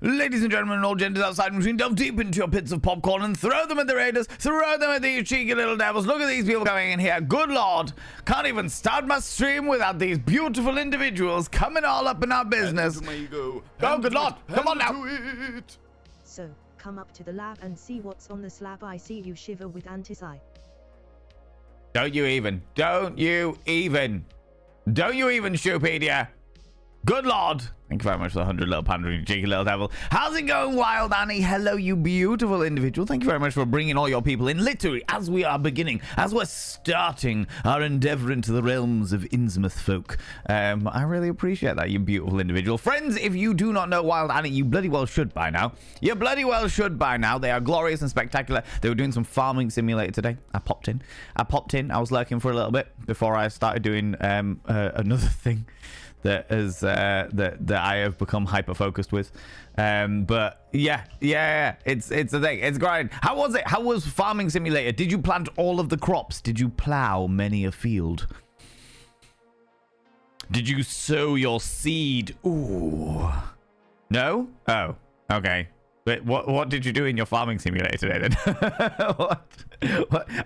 Ladies and gentlemen, all genders outside and between, delve deep into your pits of popcorn and throw them at the raiders, throw them at these cheeky little devils. Look at these people coming in here. Good Lord. Can't even start my stream without these beautiful individuals coming all up in our business. Oh, good Lord. Come on now. So, come up to the lab and see what's on the slab. I see you shiver with anti-psy. Don't you even, Shoepedia. Good Lord. Thank you very much for the 100 little panda, you cheeky little devil. How's it going, Wild Annie? Hello, you beautiful individual. Thank you very much for bringing all your people in. Literally, as we are beginning, as we're starting our endeavor into the realms of Innsmouth folk. I really appreciate that, you beautiful individual. Friends, if you do not know Wild Annie, you bloody well should by now. You bloody well should by now. They are glorious and spectacular. They were doing some farming simulator today. I popped in. I was lurking for a little bit before I started doing another thing that is that I have become hyper focused with, but yeah, it's a thing. It's great. How was it? How was farming simulator? Did you plant all of the crops? Did you plow many a field? Did you sow your seed? Ooh, no. Oh, okay. But what did you do in your farming simulator today then? what?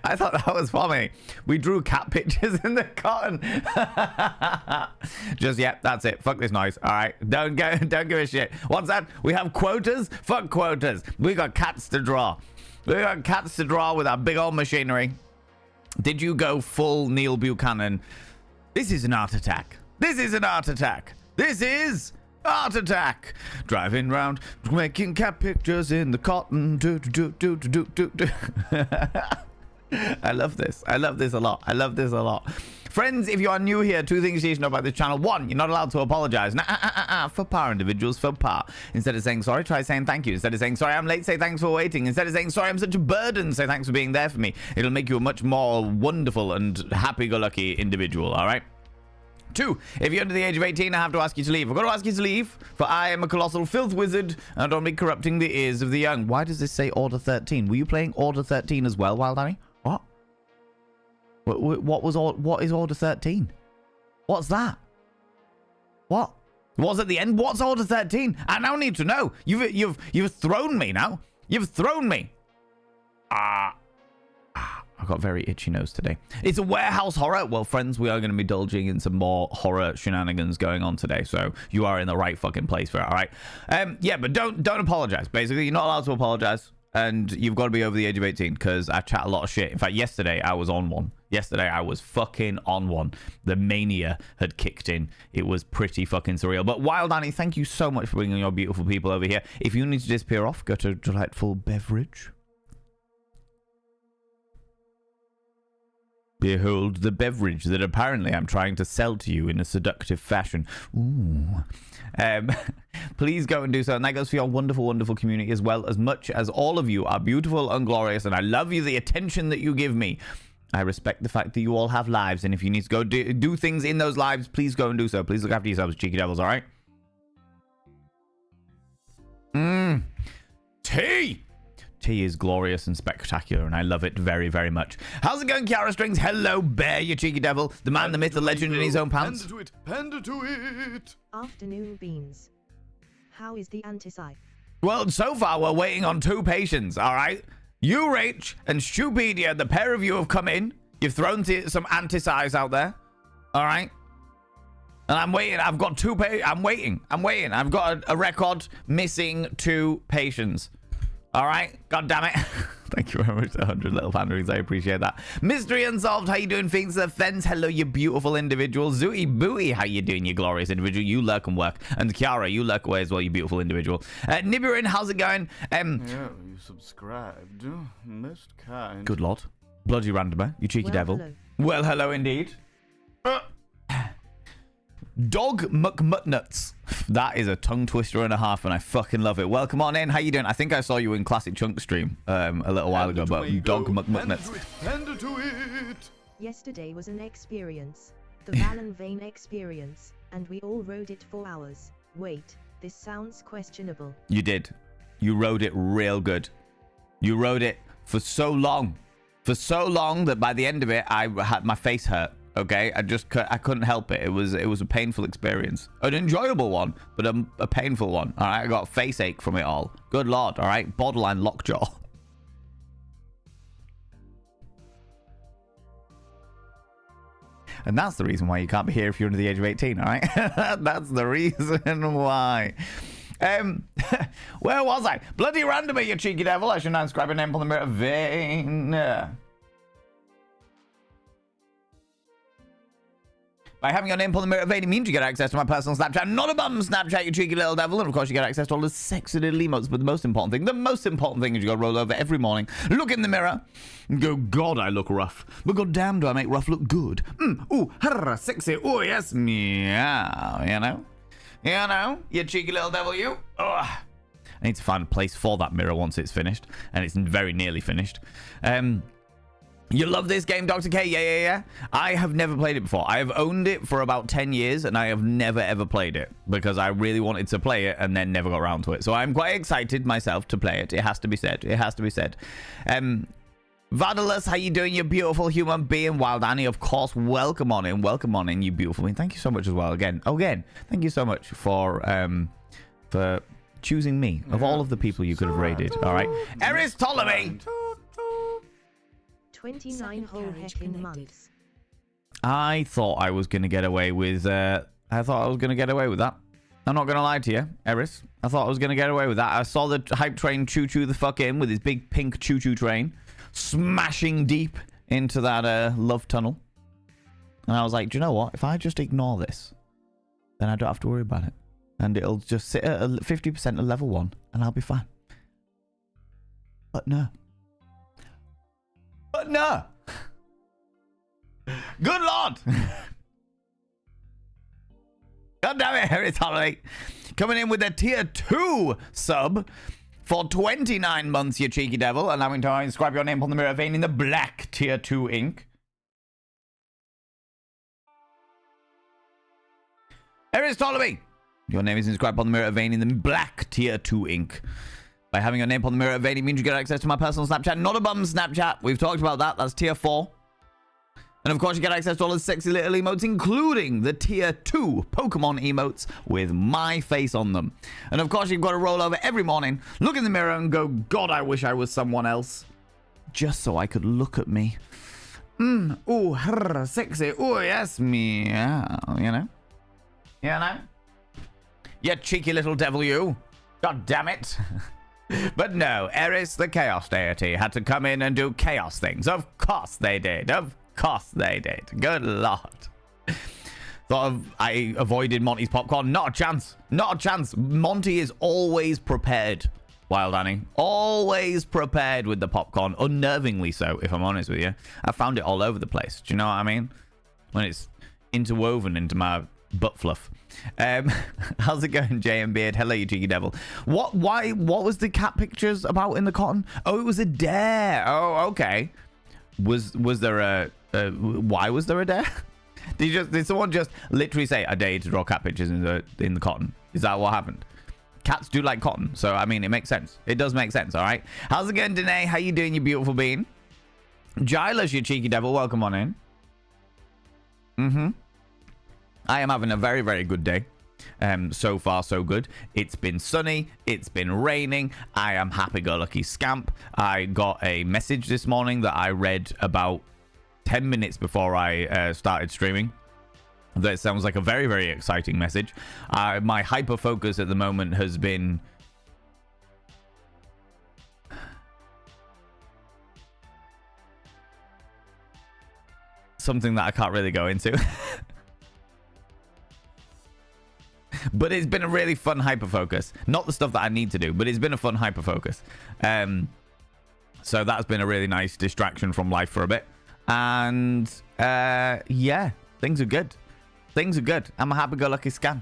I thought that was farming. We drew cat pictures in the cotton. Just that's it. Fuck this noise. All right, don't give a shit. What's that? We have quotas. Fuck quotas. We got cats to draw. We got cats to draw with our big old machinery. Did you go full Neil Buchanan? This is an art attack. This is an art attack. This is art attack. Driving round, making cat pictures in the cotton. I love this. I love this a lot. I love this a lot. Friends, if you are new here, two things you should know about this channel. One, you're not allowed to apologize. For power individuals, for power. Instead of saying sorry, try saying thank you. Instead of saying sorry, I'm late, say thanks for waiting. Instead of saying sorry, I'm such a burden, say thanks for being there for me. It'll make you a much more wonderful and happy-go-lucky individual, all right? Two, if you're under the age of 18, I have to ask you to leave. I've got to ask you to leave, for I am a colossal filth wizard, and I don't be corrupting the ears of the young. Why does this say Order 13? Were you playing Order 13 as well, Wild Annie? What? What is Order 13? What's that? What? What's at the end? What's Order 13? I now need to know. You've thrown me now. You've thrown me. I've got very itchy nose today. It's a warehouse horror. Well, friends, we are going to be indulging in some more horror shenanigans going on today. So you are in the right fucking place for it, all right? Yeah, but don't apologize. Basically, you're not allowed to apologize. And you've got to be over the age of 18 because I chat a lot of shit. In fact, yesterday I was on one. Yesterday I was fucking on one. The mania had kicked in. It was pretty fucking surreal. But Wild Annie, thank you so much for bringing your beautiful people over here. If you need to disappear off, go to a delightful beverage. Behold the beverage that apparently I'm trying to sell to you in a seductive fashion. Ooh. Please go and do so. And that goes for your wonderful, wonderful community as well. As much as all of you are beautiful and glorious, and I love you, the attention that you give me. I respect the fact that you all have lives. And if you need to go do things in those lives, please go and do so. Please look after yourselves, cheeky devils, all right? Tea! Tea is glorious and spectacular, and I love it very, very much. How's it going, Kiara Strings? Hello, Bear, you cheeky devil. The man, the myth, the legend in his own pants. Panda to it. Afternoon beans. How is the anti-psy? Well, so far, we're waiting on two patients, all right? You, Rach, and Stupedia, the pair of you have come in. You've thrown some anti-psys out there, all right? And I'm waiting. I've got two I'm waiting. I've got a record missing two patients. All right, god damn it. Thank you very much, 100 little panderings. I appreciate that. Mystery Unsolved, how you doing, Things of Fence? Hello, you beautiful individual. Zooey Booey, how you doing, you glorious individual? You lurk and work. And Kiara, you lurk away as well, you beautiful individual. Nibirin, how's it going? Yeah, you subscribed. Most kind. Good lord. Bloody randomer, you cheeky devil. Hello. Well, hello indeed. Dog McMutnuts. That is a tongue twister and a half, and I fucking love it. Welcome on in. How you doing? I think I saw you in Classic Chunk stream a little while ago, but Dog McMutnuts. Panda to it. Yesterday was an experience. The Valen Vein experience. And we all rode it for hours. Wait, this sounds questionable. You did. You rode it real good. You rode it for so long. For so long that by the end of it, my face hurt. Okay, I couldn't help it. It was a painful experience, an enjoyable one, but a painful one. All right, I got face ache from it all. Good lord. All right, borderline lockjaw. And that's the reason why you can't be here if you're under the age of 18. All right, that's the reason why. Where was I? Bloody random, you cheeky devil. I should now inscribe your name on the mirror vein. By having your name on the mirror vein, it means you get access to my personal Snapchat. Not a bum Snapchat, you cheeky little devil. And of course, you get access to all the sexy little emotes. But the most important thing is you got to roll over every morning, look in the mirror, and go, God, I look rough. But god damn, do I make rough look good. Ooh, harra, sexy. Oh, yes, meow. You know, you cheeky little devil, you. Oh. I need to find a place for that mirror once it's finished. And it's very nearly finished. You love this game, Dr. K? Yeah. I have never played it before. I have owned it for about 10 years, and I have never, ever played it because I really wanted to play it and then never got around to it. So I'm quite excited myself to play it. It has to be said. Vadalus, how you doing, you beautiful human being? Wild Annie, of course, welcome on in, you beautiful being. Thank you so much as well. Again, thank you so much for choosing me of all of the people you could have raided. All right, Eris Ptolemy. 29 whole heckin' months. I thought I was going to get away with that. I'm not going to lie to you, Eris. I thought I was going to get away with that. I saw the hype train choo-choo the fuck in with his big pink choo-choo train smashing deep into that love tunnel. And I was like, do you know what? If I just ignore this, then I don't have to worry about it. And it'll just sit at 50% of level 1 and I'll be fine. But no. Good lord. God damn it, Harry Tolly. Coming in with a tier 2 sub for 29 months, you cheeky devil. Allowing to inscribe your name on the mirror vein in the black tier 2 ink. Harry Ptolemy. Your name is inscribed on the mirror vein in the black tier 2 ink. By having your name on the mirror vein, it means you get access to my personal Snapchat. Not a bum Snapchat. We've talked about that. That's tier 4. And of course, you get access to all the sexy little emotes, including the tier 2 Pokemon emotes with my face on them. And of course, you've got to roll over every morning, look in the mirror and go, God, I wish I was someone else. Just so I could look at me. Ooh, sexy. Ooh, yes, meow. You know? You cheeky little devil, you. God damn it. But no, Eris, the chaos deity, had to come in and do chaos things. Of course they did. Good lord. I avoided Monty's popcorn. Not a chance. Monty is always prepared, Wild Annie. Always prepared with the popcorn. Unnervingly so, if I'm honest with you. I found it all over the place. Do you know what I mean? When it's interwoven into my butt fluff. How's it going, Jay and Beard? Hello, you cheeky devil. What was the cat pictures about in the cotton? Oh, it was a dare. Oh, okay. Was there why was there a dare? Did someone just literally say, I dare you to draw cat pictures in the cotton? Is that what happened? Cats do like cotton, so I mean, it makes sense. It does make sense, all right? How's it going, Danae? How you doing, you beautiful being? Gilas, you cheeky devil. Welcome on in. I am having a very, very good day. So far, so good. It's been sunny. It's been raining. I am happy-go-lucky scamp. I got a message this morning that I read about 10 minutes before I started streaming. That sounds like a very, very exciting message. My hyper-focus at the moment has been... something that I can't really go into. But it's been a really fun hyperfocus. Not the stuff that I need to do, but it's been a fun hyperfocus. So that's been a really nice distraction from life for a bit. And yeah, things are good. I'm a happy-go-lucky scam.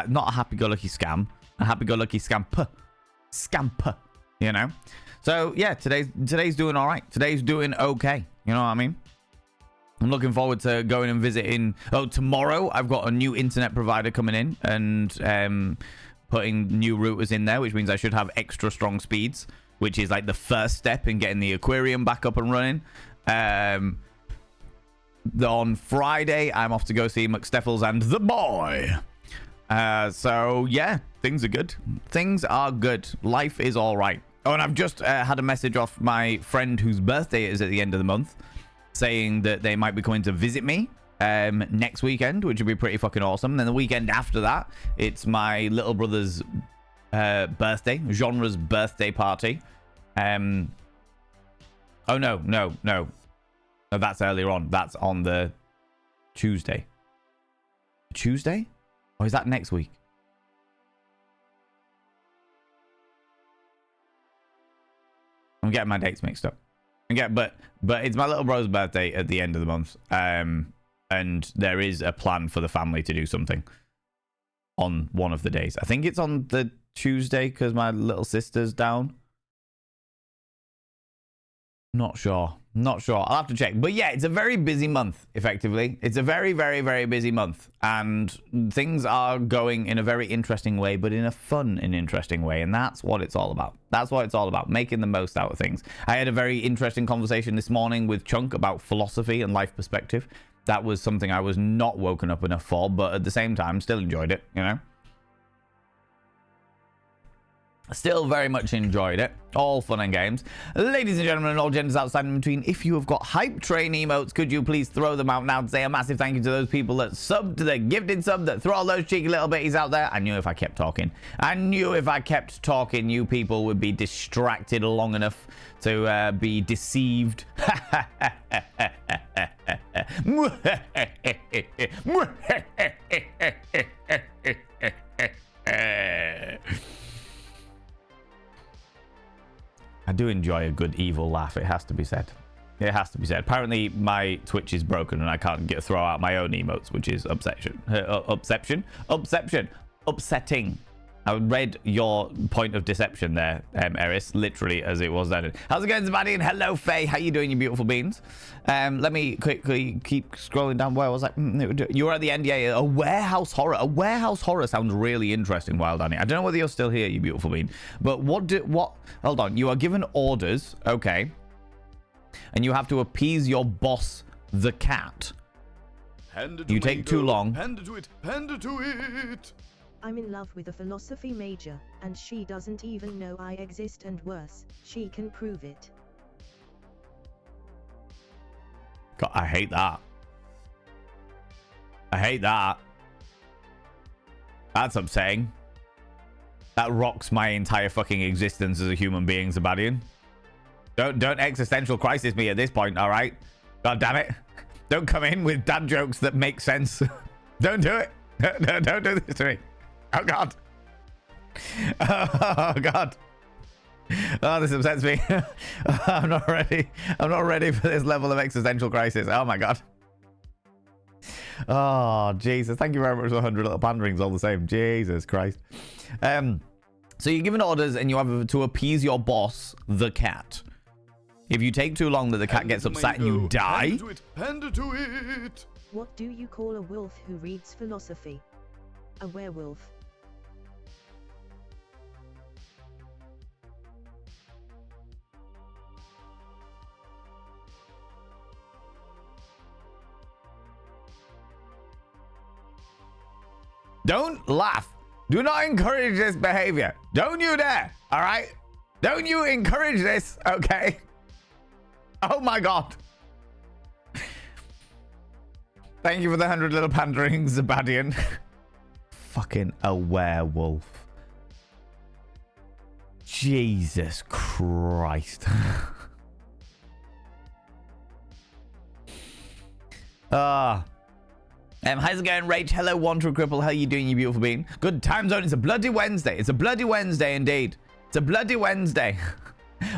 Not a happy-go-lucky scam. A happy-go-lucky scamper. Scamper, you know? So yeah, today's doing all right. Today's doing okay. You know what I mean? I'm looking forward to going and visiting. Oh, tomorrow I've got a new internet provider coming in and putting new routers in there, which means I should have extra strong speeds, which is like the first step in getting the aquarium back up and running. On Friday, I'm off to go see McSteffels and the boy. So, yeah, things are good. Things are good. Life is all right. Oh, and I've just had a message off my friend whose birthday is at the end of the month saying that they might be coming to visit me next weekend, which would be pretty fucking awesome. And then the weekend after that, it's my little brother's birthday, Genre's birthday party. Oh, no, that's earlier on. That's on the Tuesday. Tuesday? Or is that next week? I'm getting my dates mixed up. But it's my little bro's birthday at the end of the month. And there is a plan for the family to do something on one of the days. I think it's on the Tuesday because my little sister's down. Not sure. I'll have to check. But yeah, it's a very busy month, effectively. It's a very, very, very busy month. And things are going in a very interesting way, but in a fun and interesting way. And that's what it's all about. That's what it's all about, making the most out of things. I had a very interesting conversation this morning with Chunk about philosophy and life perspective. That was something I was not woken up enough for, but at the same time, still enjoyed it, you know? Still very much enjoyed it. All fun and games. Ladies and gentlemen, and all genders outside and in between, if you have got hype train emotes, could you please throw them out now to say a massive thank you to those people that subbed, to the gifted sub, that throw all those cheeky little bitties out there. I knew if I kept talking, you people would be distracted long enough to be deceived. I do enjoy a good evil laugh, it has to be said. It has to be said. Apparently, my Twitch is broken and I can't throw out my own emotes, which is upsetting. I read your point of deception there, Eris, literally as it was then. How's it going, Zabadi? Hello, Faye. How you doing, you beautiful beans? Let me quickly keep scrolling down. Where was I? You were at the end, yeah. A warehouse horror. A warehouse horror sounds really interesting, Wild Annie. I don't know whether you're still here, you beautiful bean. But what? Hold on. You are given orders, okay, and you have to appease your boss, the cat. You take too long. Panda to it. Panda to it. I'm in love with a philosophy major, and she doesn't even know I exist, and worse, she can prove it. God, I hate that. That's upsetting. That rocks my entire fucking existence as a human being, Zabadian. Don't existential crisis me at this point, all right? God damn it. Don't come in with dad jokes that make sense. Don't do it. Don't do this to me. Oh, God. Oh, God. Oh, this upsets me. I'm not ready. I'm not ready for this level of existential crisis. Oh, my God. Oh, Jesus. Thank you very much for 100 little panderings all the same. Jesus Christ. So you're given orders and you have to appease your boss, the cat. If you take too long, that the cat gets upset and you die. Panda to it. What do you call a wolf who reads philosophy? A werewolf. Don't laugh. Do not encourage this behavior. Don't you dare. All right? Don't you encourage this, okay? Oh my God. Thank you for the 100 little panderings, Zabadian. Fucking a werewolf. Jesus Christ. How's it going, Rach? Hello, Wanderer Cripple. How you doing, you beautiful being? Good time zone. It's a bloody Wednesday. It's a bloody Wednesday indeed. It's a bloody Wednesday.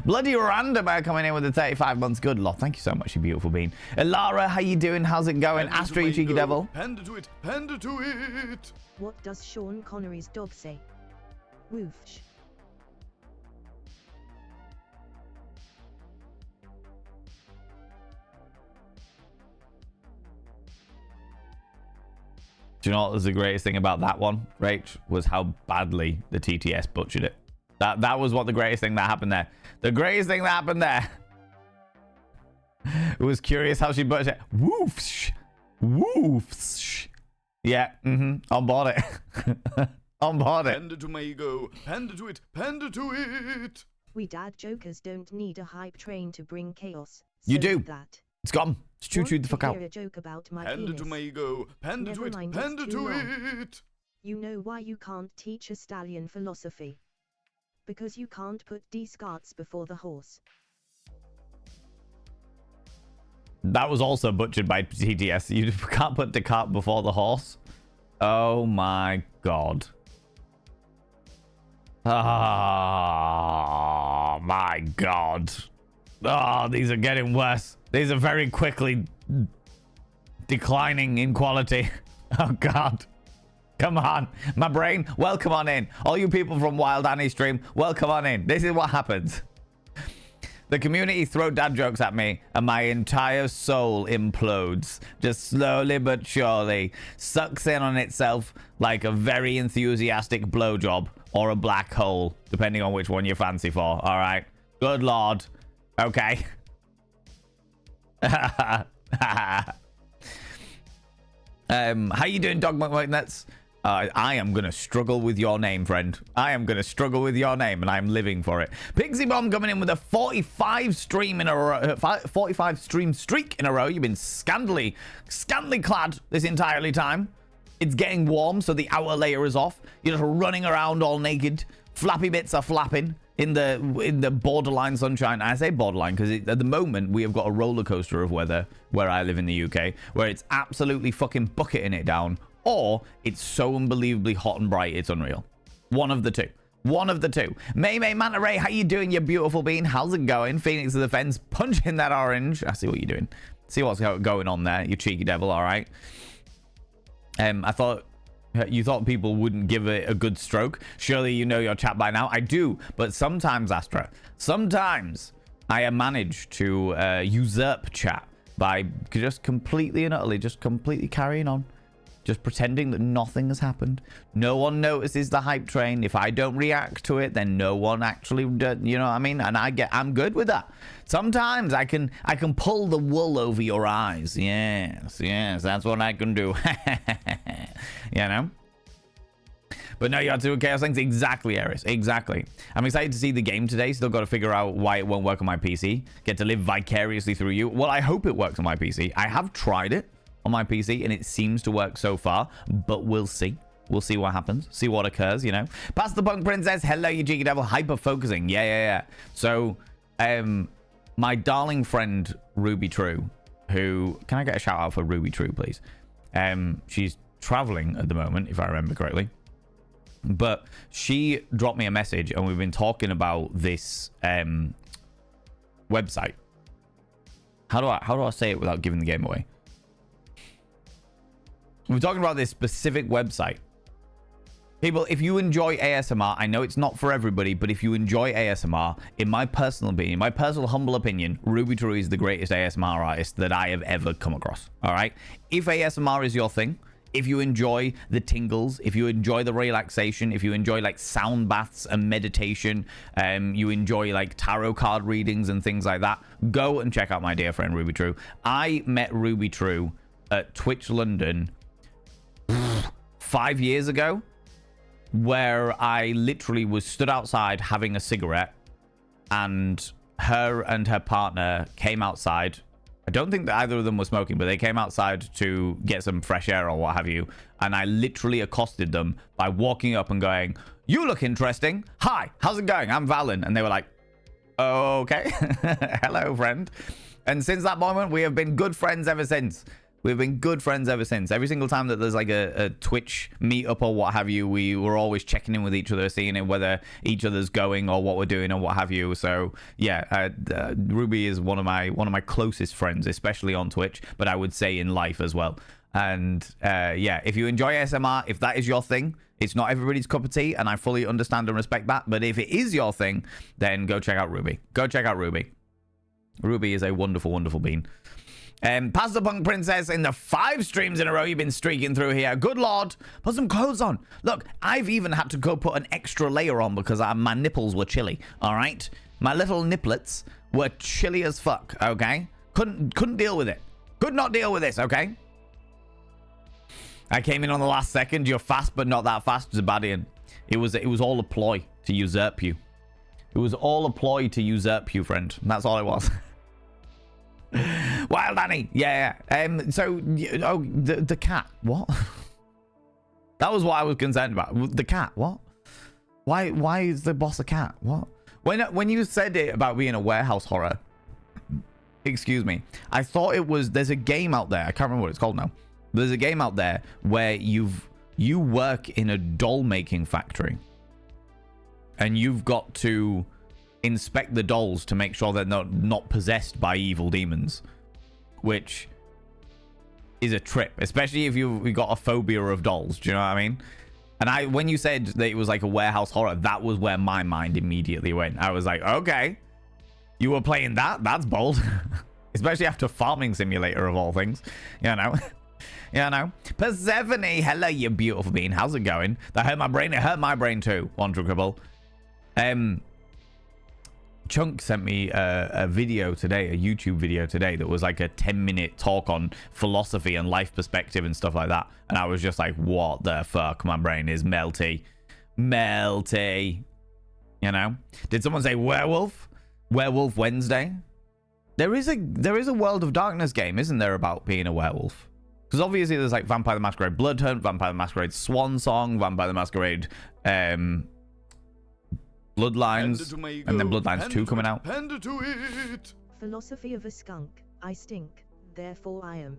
Bloody random coming in with the 35 months. Good Lord. Thank you so much, you beautiful being. Elara, how you doing? How's it going? Astro, you cheeky devil. Panda to it. Panda to it. What does Sean Connery's dog say? Woofsh. Do you know what was the greatest thing about that one, Rach? Was how badly the TTS butchered it. That was what the greatest thing that happened there. The greatest thing that happened there It was curious how she butchered it. Woofsh. Woofsh. Yeah, on board it. On board it. Pander to my ego. Pander to it. Pander to it. We dad jokers don't need a hype train to bring chaos. You So do. with that. It's gone. It's choo-chooed the fuck out. Hear a joke about my Pander to penis? my ego. Pander to Never it. mind, it's Pander too to long. it. You know why you can't teach a stallion philosophy? Because you can't put these carts before the horse. That was also butchered by TTS. You can't put the cart before the horse. Oh my god. Oh my god. Oh, these are getting worse. These are very quickly declining in quality. Oh god. Come on. My brain, welcome on in. All you people from Wild Annie stream, welcome on in. This is what happens. The community throw dad jokes at me and my entire soul implodes. Just slowly but surely. Sucks in on itself like a very enthusiastic blowjob or a black hole, depending on which one you fancy for. All right. Good lord. Okay. How you doing, Dog McNuts? I am going to struggle with your name, friend. I am going to struggle with your name, and I'm living for it. Pixie Bomb coming in with a 45 stream in a row, 45 stream streak in a row. You've been scantily clad this entirely time. It's getting warm, so the outer layer is off. You're just running around all naked. Flappy bits are flapping in the borderline sunshine. I say borderline because at the moment we have got a roller coaster of weather where I live in the UK, where it's absolutely fucking bucketing it down. Or it's so unbelievably hot and bright, it's unreal. One of the two. One of the two. May Manta Ray, how you doing, you beautiful bean? How's it going? Phoenix of the Fence, punch in that orange. I see what you're doing. See what's going on there, you cheeky devil, all right? I thought... You thought people wouldn't give it a good stroke. Surely you know your chat by now. I do, but sometimes, Astra, sometimes I manage to usurp chat by just completely and utterly, just completely carrying on. Just pretending that nothing has happened. No one notices the hype train. If I don't react to it, then no one actually, you know what I mean? And I'm good with that. Sometimes I can pull the wool over your eyes. Yes, that's what I can do. You know? But no, you have to do Chaos Things. Exactly, Eris. Exactly. I'm excited to see the game today. Still got to figure out why it won't work on my PC. Get to live vicariously through you. Well, I hope it works on my PC. I have tried it on my PC, and it seems to work so far, but we'll see. We'll see what happens. See what occurs, you know. Past the Punk Princess. Hello, you cheeky devil. Hyper-focusing. Yeah. So, my darling friend, Ruby True, who... Can I get a shout-out for Ruby True, please? She's traveling at the moment, if I remember correctly. But she dropped me a message, and we've been talking about this website. How do I say it without giving the game away? We're talking about this specific website. People, if you enjoy ASMR, I know it's not for everybody, but if you enjoy ASMR, in my personal opinion, my personal humble opinion, Ruby True is the greatest ASMR artist that I have ever come across. All right? If ASMR is your thing, if you enjoy the tingles, if you enjoy the relaxation, if you enjoy like sound baths and meditation, you enjoy like tarot card readings and things like that, go and check out my dear friend Ruby True. I met Ruby True at Twitch London 5 years ago, where I literally was stood outside having a cigarette, and her partner came outside. I don't think that either of them were smoking, but they came outside to get some fresh air or what have you, and I literally accosted them by walking up and going, "You look interesting. Hi, how's it going? I'm Valen." And they were like, "Okay." Hello, friend. And since that moment, we have been good friends ever since. We've been good friends ever since. Every single time that there's like a Twitch meetup or what have you, we were always checking in with each other, seeing whether each other's going or what we're doing or what have you. So yeah, Ruby is one of my closest friends, especially on Twitch, but I would say in life as well. And yeah, if you enjoy ASMR, if that is your thing, it's not everybody's cup of tea, and I fully understand and respect that. But if it is your thing, then go check out Ruby. Go check out Ruby. Ruby is a wonderful, wonderful bean. Past the Punk Princess in the 5 streams in a row you've been streaking through here. Good lord. Put some clothes on. Look, I've even had to go put an extra layer on because my nipples were chilly. All right? My little nipplets were chilly as fuck, okay? Couldn't deal with it. Could not deal with this, okay? I came in on the last second. You're fast, but not that fast, Zabadian. It was all a ploy to usurp you. It was all a ploy to usurp you, friend. That's all it was. Wild Annie. Yeah. So, oh, the cat. What? That was what I was concerned about. The cat. What? Why is the boss a cat? What? When you said it about being a warehouse horror, excuse me, I thought it was, there's a game out there. I can't remember what it's called now. But there's a game out there where you work in a doll making factory. And you've got to inspect the dolls to make sure they're not possessed by evil demons. Which is a trip. Especially if you've got a phobia of dolls. Do you know what I mean? And when you said that it was like a warehouse horror, that was where my mind immediately went. I was like, okay. You were playing that? That's bold. Especially after Farming Simulator of all things. You know? You know? Persephone, hello, you beautiful being. How's it going? That hurt my brain. It hurt my brain too. Wonder Cribble. Chunk sent me a video today, a YouTube video today that was like a 10-minute talk on philosophy and life perspective and stuff like that. And I was just like, what the fuck? My brain is melty. Melty. You know? Did someone say werewolf? Werewolf Wednesday? There is a World of Darkness game, isn't there, about being a werewolf? Because obviously there's like Vampire the Masquerade Bloodhunt, Vampire the Masquerade Swan Song, Vampire the Masquerade Bloodlines, and then Bloodlines 2 coming out. Panda to it. Philosophy of a skunk. I stink, therefore I am.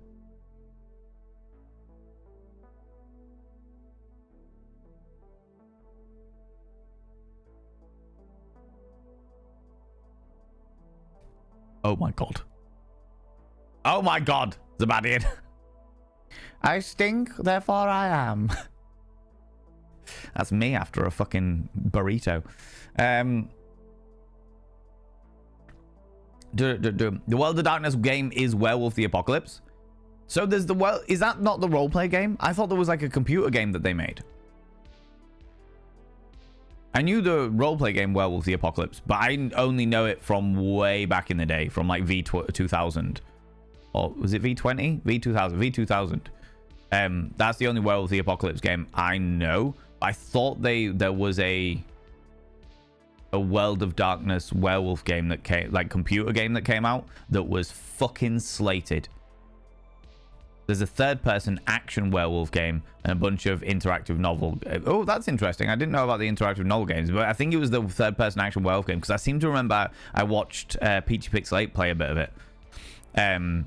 Oh my god. Oh my god, Zabadian. I stink, therefore I am. That's me after a fucking burrito. The World of Darkness game is Werewolf the Apocalypse. So there's the is that not the roleplay game? I thought there was like a computer game that they made. I knew the roleplay game Werewolf the Apocalypse, but I only know it from way back in the day, from like V2000. Or was it V20? V2000. That's the only Werewolf the Apocalypse game I know. I thought there was a World of Darkness werewolf game that came, like computer game that came out that was fucking slated. There's a third-person action werewolf game and a bunch of interactive novel. Oh, that's interesting. I didn't know about the interactive novel games, but I think it was the third-person action werewolf game because I seem to remember I watched Peachy Pixel 8 play a bit of it, and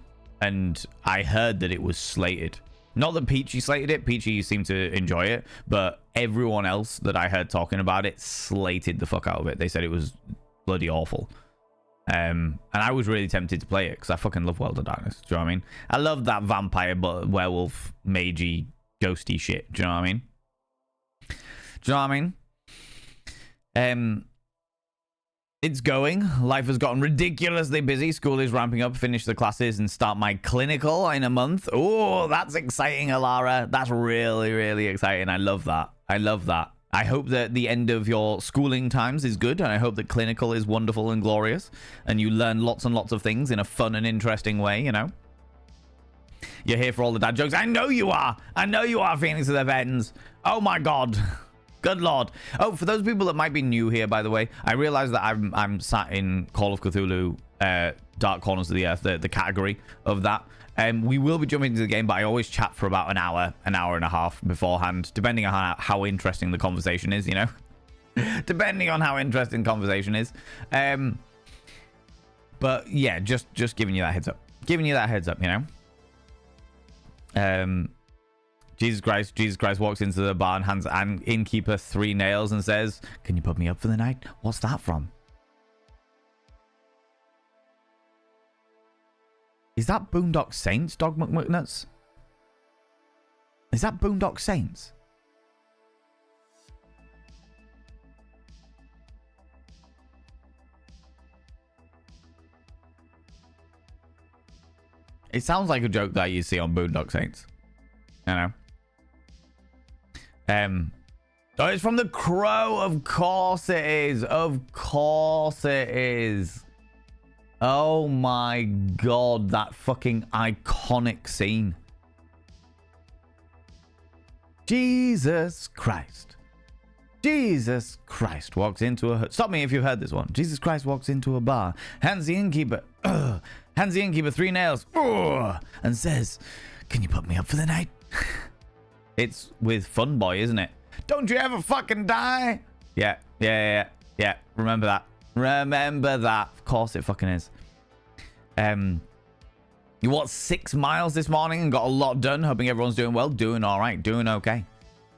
I heard that it was slated. Not that Peachy slated it. Peachy seemed to enjoy it, but everyone else that I heard talking about it slated the fuck out of it. They said it was bloody awful. And I was really tempted to play it because I fucking love World of Darkness. Do you know what I mean? I love that vampire, but werewolf, magey, ghosty shit. Do you know what I mean? Do you know what I mean? It's going. Life has gotten ridiculously busy. School is ramping up. Finish the classes and start my clinical in a month. Oh, that's exciting, Alara. That's really, really exciting. I love that. I love that. I hope that the end of your schooling times is good, and I hope that clinical is wonderful and glorious, and you learn lots and lots of things in a fun and interesting way, you know? You're here for all the dad jokes. I know you are. I know you are, Phoenix of the Vens. Oh, my God. Good Lord. Oh, for those people that might be new here, by the way, I realize that I'm sat in Call of Cthulhu Dark Corners of the Earth, the category of that. We will be jumping into the game, but I always chat for about an hour and a half beforehand, depending on how interesting the conversation is, you know? Depending on how interesting conversation is. But yeah, just giving you that heads up. Giving you that heads up, you know? Jesus Christ walks into the bar and hands an innkeeper 3 nails and says, "Can you put me up for the night?" What's that from? Is that Boondock Saints, Dog McNuts? Is that Boondock Saints? It sounds like a joke that you see on Boondock Saints. You know? Oh, it's from The Crow. Of course it is. Of course it is. Oh my god, that fucking iconic scene. Jesus Christ. Jesus Christ walks into a... Stop me if you've heard this one. Jesus Christ walks into a bar, hands the innkeeper 3 nails, and says, "Can you put me up for the night?" It's with Fun Boy, isn't it? Don't you ever fucking die? Yeah. Remember that. Remember that. Of course it fucking is. You walked 6 miles this morning and got a lot done. Hoping everyone's doing well. Doing all right. Doing okay.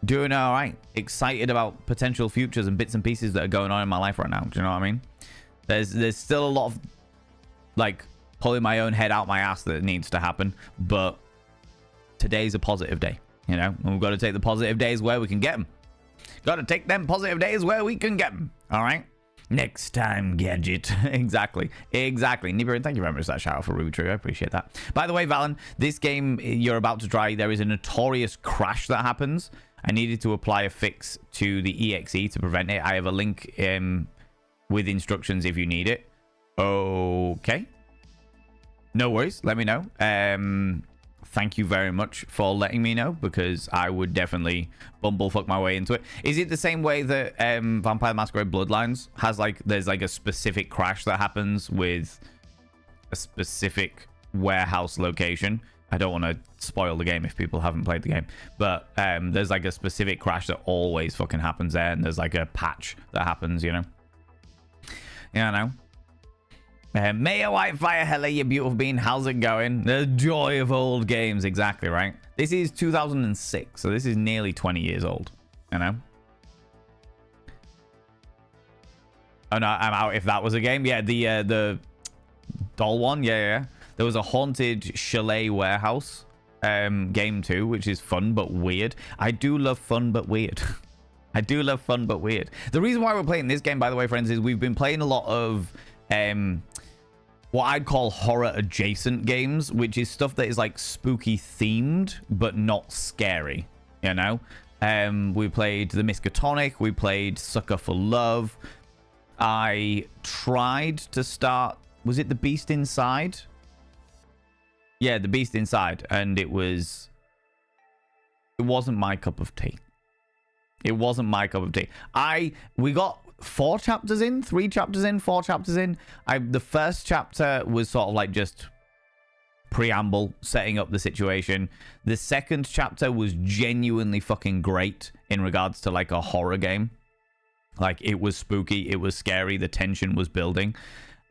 Doing all right. Excited about potential futures and bits and pieces that are going on in my life right now. Do you know what I mean? There's still a lot of like pulling my own head out my ass that needs to happen, but today's a positive day, you know, and we've got to take the positive days where we can get them. Got to take them positive days where we can get them. All right. Next time, Gadget. Exactly. Nibiru, thank you very much for that shout out for Ruby True. I appreciate that. By the way, Valen, this game you're about to try, there is a notorious crash that happens. I needed to apply a fix to the EXE to prevent it. I have a link with instructions if you need it. Okay. No worries. Let me know. Thank you very much for letting me know, because I would definitely bumblefuck my way into it. Is it the same way that Vampire the Masquerade Bloodlines has, like, there's like a specific crash that happens with a specific warehouse location? I don't want to spoil the game if people haven't played the game, but there's like a specific crash that always fucking happens there, and there's like a patch that happens, you know? Yeah, I know. Mayor Whitefire, hello, you beautiful bean. How's it going? The joy of old games. Exactly, right? This is 2006, so this is nearly 20 years old, you know? Oh, no, I'm out if that was a game. Yeah, the doll one. Yeah. There was a haunted chalet warehouse game too, which is fun but weird. I do love fun but weird. I do love fun but weird. The reason why we're playing this game, by the way, friends, is we've been playing a lot of what I'd call horror adjacent games, which is stuff that is like spooky themed but not scary, you know? We played The Miskatonic, we played Sucker for Love. I tried to start, was it The Beast Inside? Yeah, The Beast Inside, and it wasn't my cup of tea. It wasn't my cup of tea. We got 4 chapters in, 3 chapters in, 4 chapters in. The first chapter was sort of like just preamble, setting up the situation. The second chapter was genuinely fucking great in regards to like a horror game. Like, it was spooky, it was scary, the tension was building.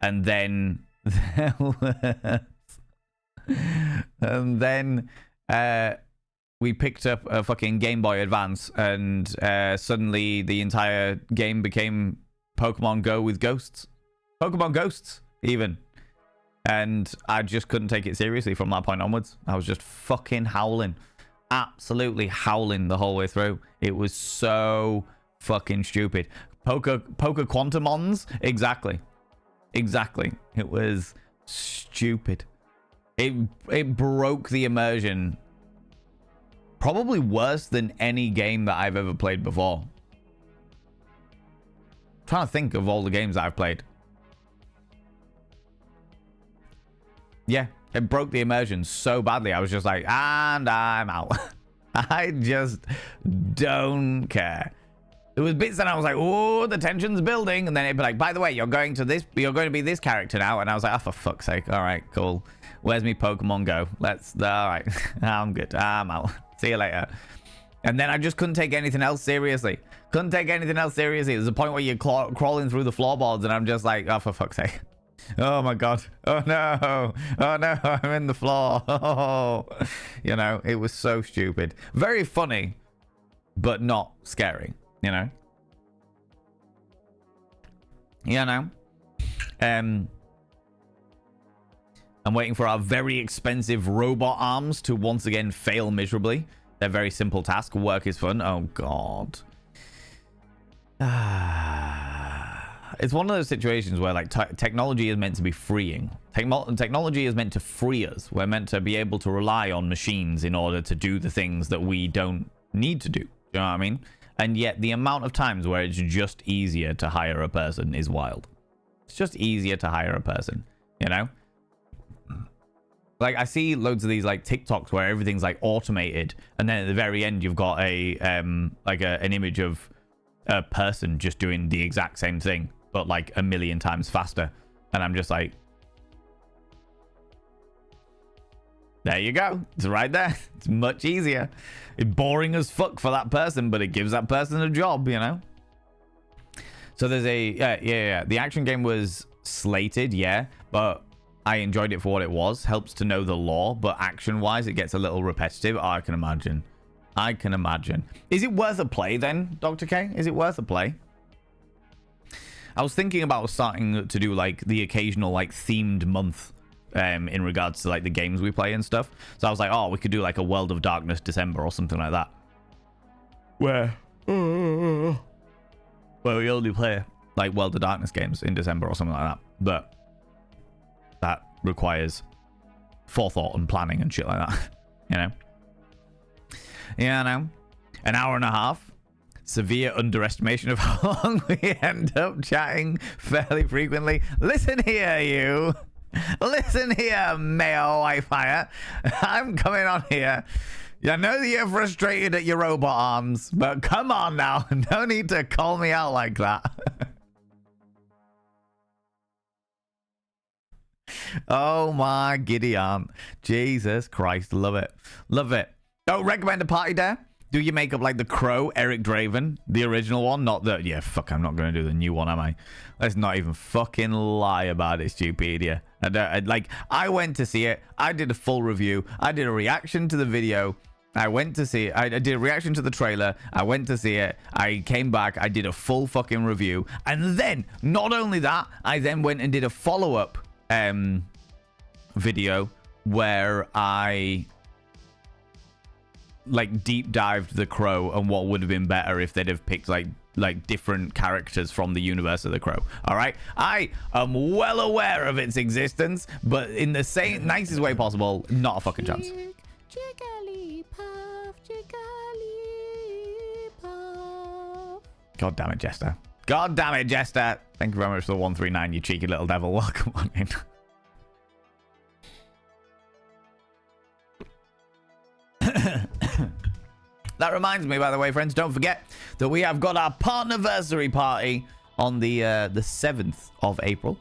And then we picked up a fucking Game Boy Advance, and suddenly the entire game became Pokemon Go with ghosts. Pokemon Ghosts, even. And I just couldn't take it seriously from that point onwards. I was just fucking howling. Absolutely howling the whole way through. It was so fucking stupid. Poker Quantumons? Exactly. It was stupid. It broke the immersion. Probably worse than any game that I've ever played before. I'm trying to think of all the games that I've played. Yeah, it broke the immersion so badly. I was just like, and I'm out. I just don't care. There was bits that I was like, oh, the tension's building. And then it'd be like, by the way, you're going to be this character now. And I was like, oh, for fuck's sake. All right, cool. Where's me Pokemon Go? All right. I'm good. I'm out. See you later. And then I just couldn't take anything else seriously. There's a point where you're crawling through the floorboards, and I'm just like, oh, for fuck's sake. Oh my god. Oh no. I'm in the floor. Oh. You know, it was so stupid. Very funny, but not scary, you know? I'm waiting for our very expensive robot arms to once again fail miserably. Their very simple task. Work is fun. Oh god. It's one of those situations where like technology is meant to be freeing. Technology is meant to free us. We're meant to be able to rely on machines in order to do the things that we don't need to do. You know what I mean? And yet the amount of times where it's just easier to hire a person is wild. It's just easier to hire a person. you know? Like, I see loads of these, like, TikToks where everything's, like, automated, and then at the very end, you've got an image of a person just doing the exact same thing, but, like, a million times faster. And I'm just like, there you go. It's right there. It's much easier. It's boring as fuck for that person, but it gives that person a job, you know? So there's a... The action game was slated, yeah, but I enjoyed it for what it was. Helps to know the lore, but action-wise, it gets a little repetitive. Oh, I can imagine. I can imagine. Is it worth a play then, Dr. K? Is it worth a play? I was thinking about starting to do, like, the occasional, like, themed month in regards to, like, the games we play and stuff. So I was like, oh, we could do, like, a World of Darkness December or something like that. Where we only play, like, World of Darkness games in December or something like that. But that requires forethought and planning and shit like that, you know? Yeah, I know. An hour and a half. Severe underestimation of how long we end up chatting fairly frequently. Listen here, you. Listen here, male Wi-Fi. I'm coming on here. I know that you're frustrated at your robot arms, but come on now. No need to call me out like that. Oh my giddy aunt. Jesus Christ. Love it. Love it. Don't recommend a party dare. Do your makeup like the Crow, Eric Draven, the original one, not the... Yeah, fuck, I'm not going to do the new one, am I? Let's not even fucking lie about it, Stupedia. I went to see it. I did a full review. I did a reaction to the video. I went to see it. I did a reaction to the trailer. I went to see it. I came back. I did a full fucking review. And then, not only that, I then went and did a follow-up video where I... like deep dived the Crow and what would have been better if they'd have picked like different characters from the universe of the Crow. All right, I am well aware of its existence, but in the same nicest way possible, not a fucking chance. God damn it, Jester. God damn it, Jester. Thank you very much for the 139, you cheeky little devil. Welcome on in. That reminds me, by the way, friends, don't forget that we have got our partnerversary party on the 7th of April.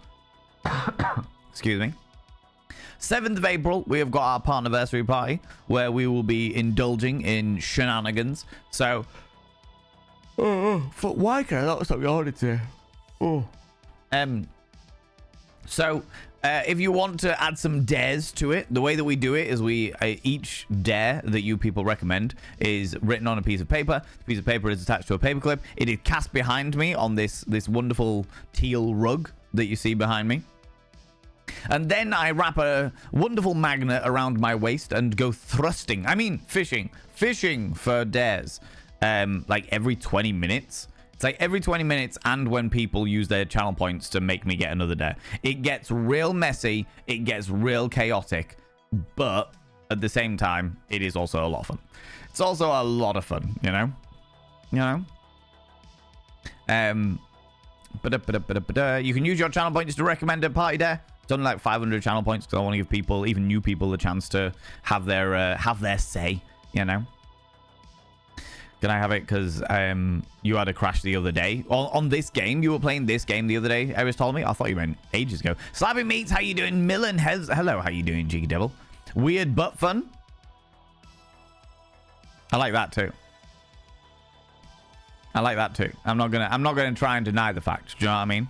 Excuse me. 7th of April, we have got our partnerversary party where we will be indulging in shenanigans. So, why can I not stop yawning today? If you want to add some dares to it, the way that we do it is each dare that you people recommend is written on a piece of paper. The piece of paper is attached to a paperclip. It is cast behind me on this wonderful teal rug that you see behind me. And then I wrap a wonderful magnet around my waist and go thrusting. I mean, fishing for dares. Like every 20 minutes. It's like every 20 minutes and when people use their channel points to make me get another dare. It gets real messy. It gets real chaotic. But at the same time, it is also a lot of fun. It's also a lot of fun, you know? You know? You can use your channel points to recommend a party dare. It's only like 500 channel points because I want to give people, even new people, the chance to have their say, you know? Can I have it? Because you had a crash the other day. On this game, you were playing this game the other day, Eris told me. I thought you meant ages ago. Slappy Meats, how you doing? Millen, hello, how you doing, Cheeky Devil? Weird but fun. I like that too. I like that too. I'm not gonna try and deny the fact. Do you know what I mean?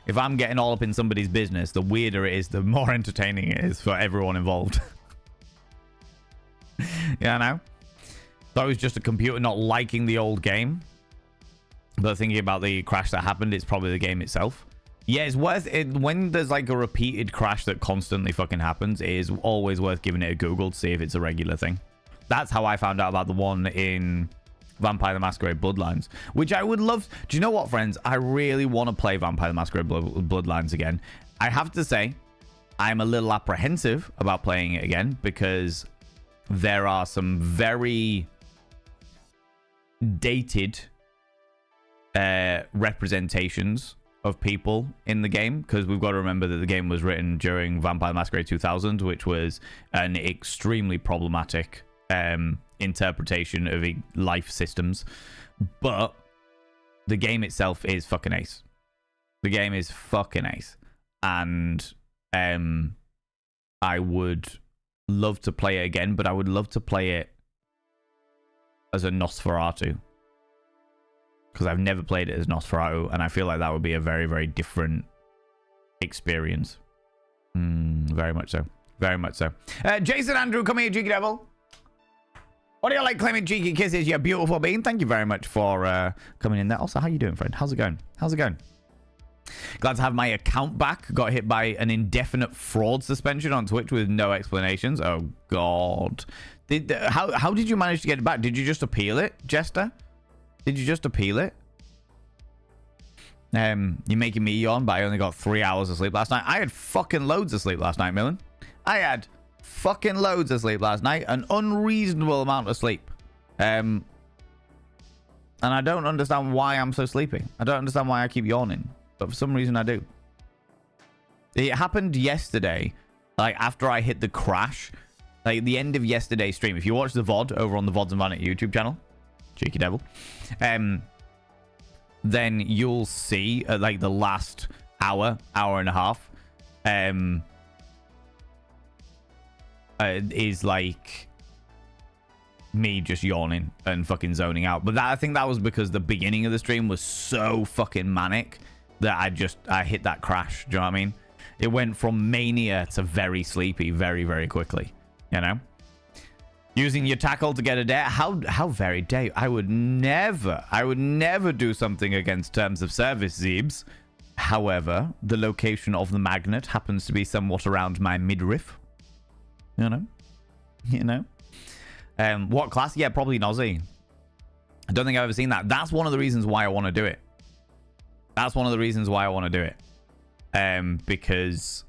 If I'm getting all up in somebody's business, the weirder it is, the more entertaining it is for everyone involved. Yeah, I know. Thought it was just a computer not liking the old game. But thinking about the crash that happened, it's probably the game itself. Yeah, it's worth it. When there's like a repeated crash that constantly fucking happens, it is always worth giving it a Google to see if it's a regular thing. That's how I found out about the one in Vampire the Masquerade Bloodlines, which I would love. Do you know what, friends? I really want to play Vampire the Masquerade Bloodlines again. I have to say, I'm a little apprehensive about playing it again because there are some very dated representations of people in the game, because we've got to remember that the game was written during Vampire the Masquerade 2000, which was an extremely problematic interpretation of life systems. But the game itself is fucking ace. The game is fucking ace. And I would love to play it again, but I would love to play it as a Nosferatu. Because I've never played it as Nosferatu, and I feel like that would be a very, very different experience. Very much so. Very much so. Jason Andrew, come here, Cheeky Devil. What do you like claiming cheeky kisses, you beautiful being? Thank you very much for coming in there. Also, how you doing, friend? How's it going? How's it going? Glad to have my account back. Got hit by an indefinite fraud suspension on Twitch with no explanations. Oh, God. How did you manage to get it back? Did you just appeal it, Jester? Did you just appeal it? You're making me yawn, but I only got 3 hours of sleep last night. I had fucking loads of sleep last night, Millen. I had fucking loads of sleep last night. An unreasonable amount of sleep. And I don't understand why I'm so sleepy. I don't understand why I keep yawning. But for some reason I do. It happened yesterday. Like after I hit the crash. Like the end of yesterday's stream. If you watch the VOD over on the VODs and Vanet YouTube channel. Cheeky Devil. Then you'll see like the last hour and a half. Is like me just yawning and fucking zoning out. But I think that was because the beginning of the stream was so fucking manic that I hit that crash. Do you know what I mean? It went from mania to very sleepy very, very quickly. You know? Using your tackle to get a dare. How very dare you? I would never do something against terms of service, Zeebs. However, the location of the magnet happens to be somewhat around my midriff. You know? What class? Yeah, probably Nozzy. I don't think I've ever seen that. That's one of the reasons why I want to do it. Because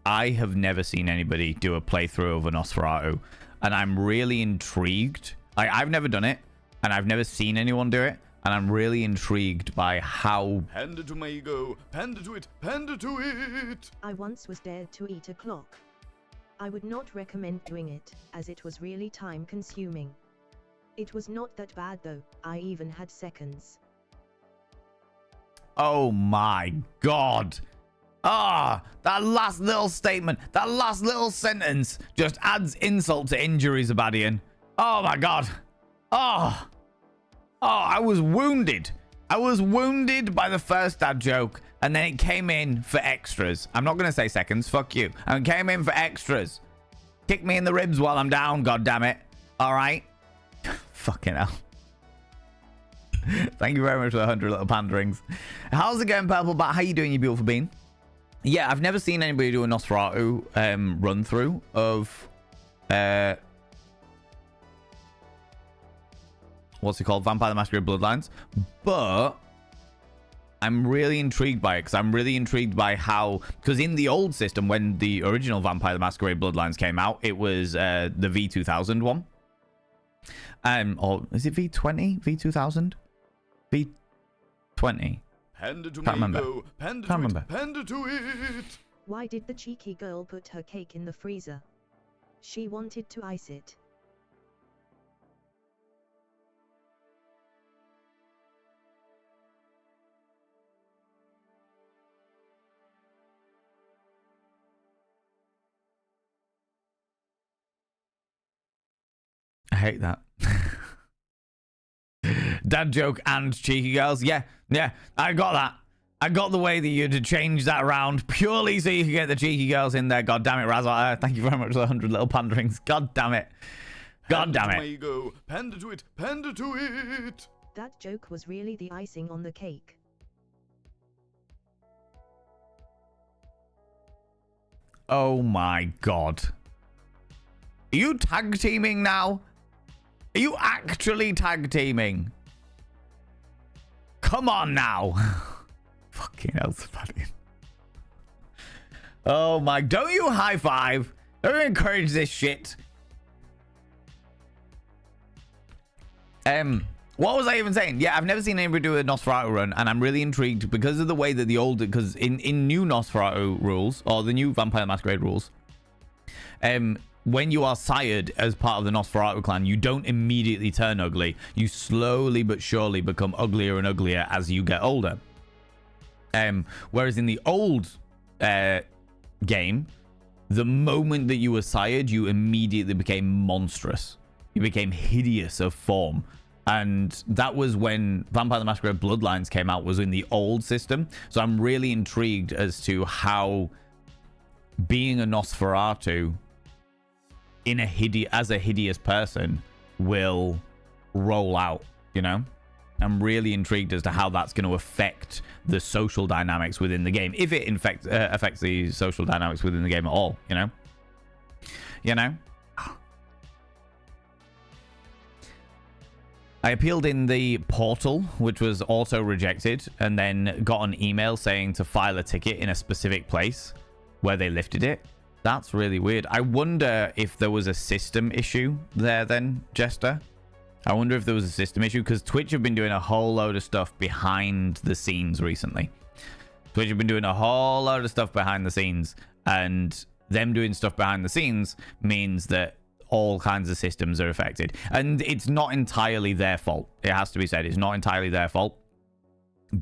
I have never seen anybody do a playthrough of a Nosferatu, and I'm really intrigued. I've never done it, and I've never seen anyone do it, and I'm really intrigued by how... Panda to my ego, panda to it, panda to it! I once was dared to eat a clock. I would not recommend doing it, as it was really time consuming. It was not that bad though, I even had seconds. Oh my God. That last little statement, that last little sentence just adds insult to injury, Zabadian. Oh my God. I was wounded. I was wounded by the first dad joke, and then it came in for extras. I'm not going to say seconds. Fuck you. And it came in for extras. Kick me in the ribs while I'm down, goddammit. All right. Fucking hell. Thank you very much for the 100 little panderings. How's it going, Purple Bat? How you doing, you beautiful bean? Yeah, I've never seen anybody do a Nosferatu run through of what's it called? Vampire the Masquerade Bloodlines. But I'm really intrigued by it, because I'm really intrigued by how... Because in the old system, when the original Vampire the Masquerade Bloodlines came out, it was the V2000 one. Or is it V20? V2000? V20? Panda to Can't remember. Go. Panda Can't to remember. It, panda to it! Why did the cheeky girl put her cake in the freezer? She wanted to ice it. I hate that. Dad joke and cheeky girls. Yeah, I got that. I got the way that you had changed that around purely so you could get the cheeky girls in there. God damn it, Razor. Thank you very much for the 100 little panderings. God damn it. God damn it. Panda to my ego, panda to it, panda to it! That joke was really the icing on the cake. Oh my God. Are you tag teaming now? Are you actually tag teaming? Come on now. Fucking hell, Sebastian. Oh my, don't you high five. Don't you encourage this shit. What was I even saying? Yeah, I've never seen anybody do a Nosferatu run, and I'm really intrigued because of the way that the old, because in new Nosferatu rules, or the new Vampire the Masquerade rules, when you are sired as part of the Nosferatu clan, you don't immediately turn ugly. You slowly but surely become uglier and uglier as you get older. Whereas in the old game, the moment that you were sired, you immediately became monstrous. You became hideous of form. And that was when Vampire the Masquerade Bloodlines came out, was in the old system. So I'm really intrigued as to how being a Nosferatu as a hideous person will roll out, you know? I'm really intrigued as to how that's going to affect the social dynamics within the game, if it affects the social dynamics within the game at all, you know? You know? I appealed in the portal, which was also rejected, and then got an email saying to file a ticket in a specific place where they lifted it. That's really weird. I wonder if there was a system issue there then, Jester. I wonder if there was a system issue, because Twitch have been doing a whole load of stuff behind the scenes recently. Twitch have been doing a whole load of stuff behind the scenes, and them doing stuff behind the scenes means that all kinds of systems are affected. And it's not entirely their fault. It has to be said. It's not entirely their fault.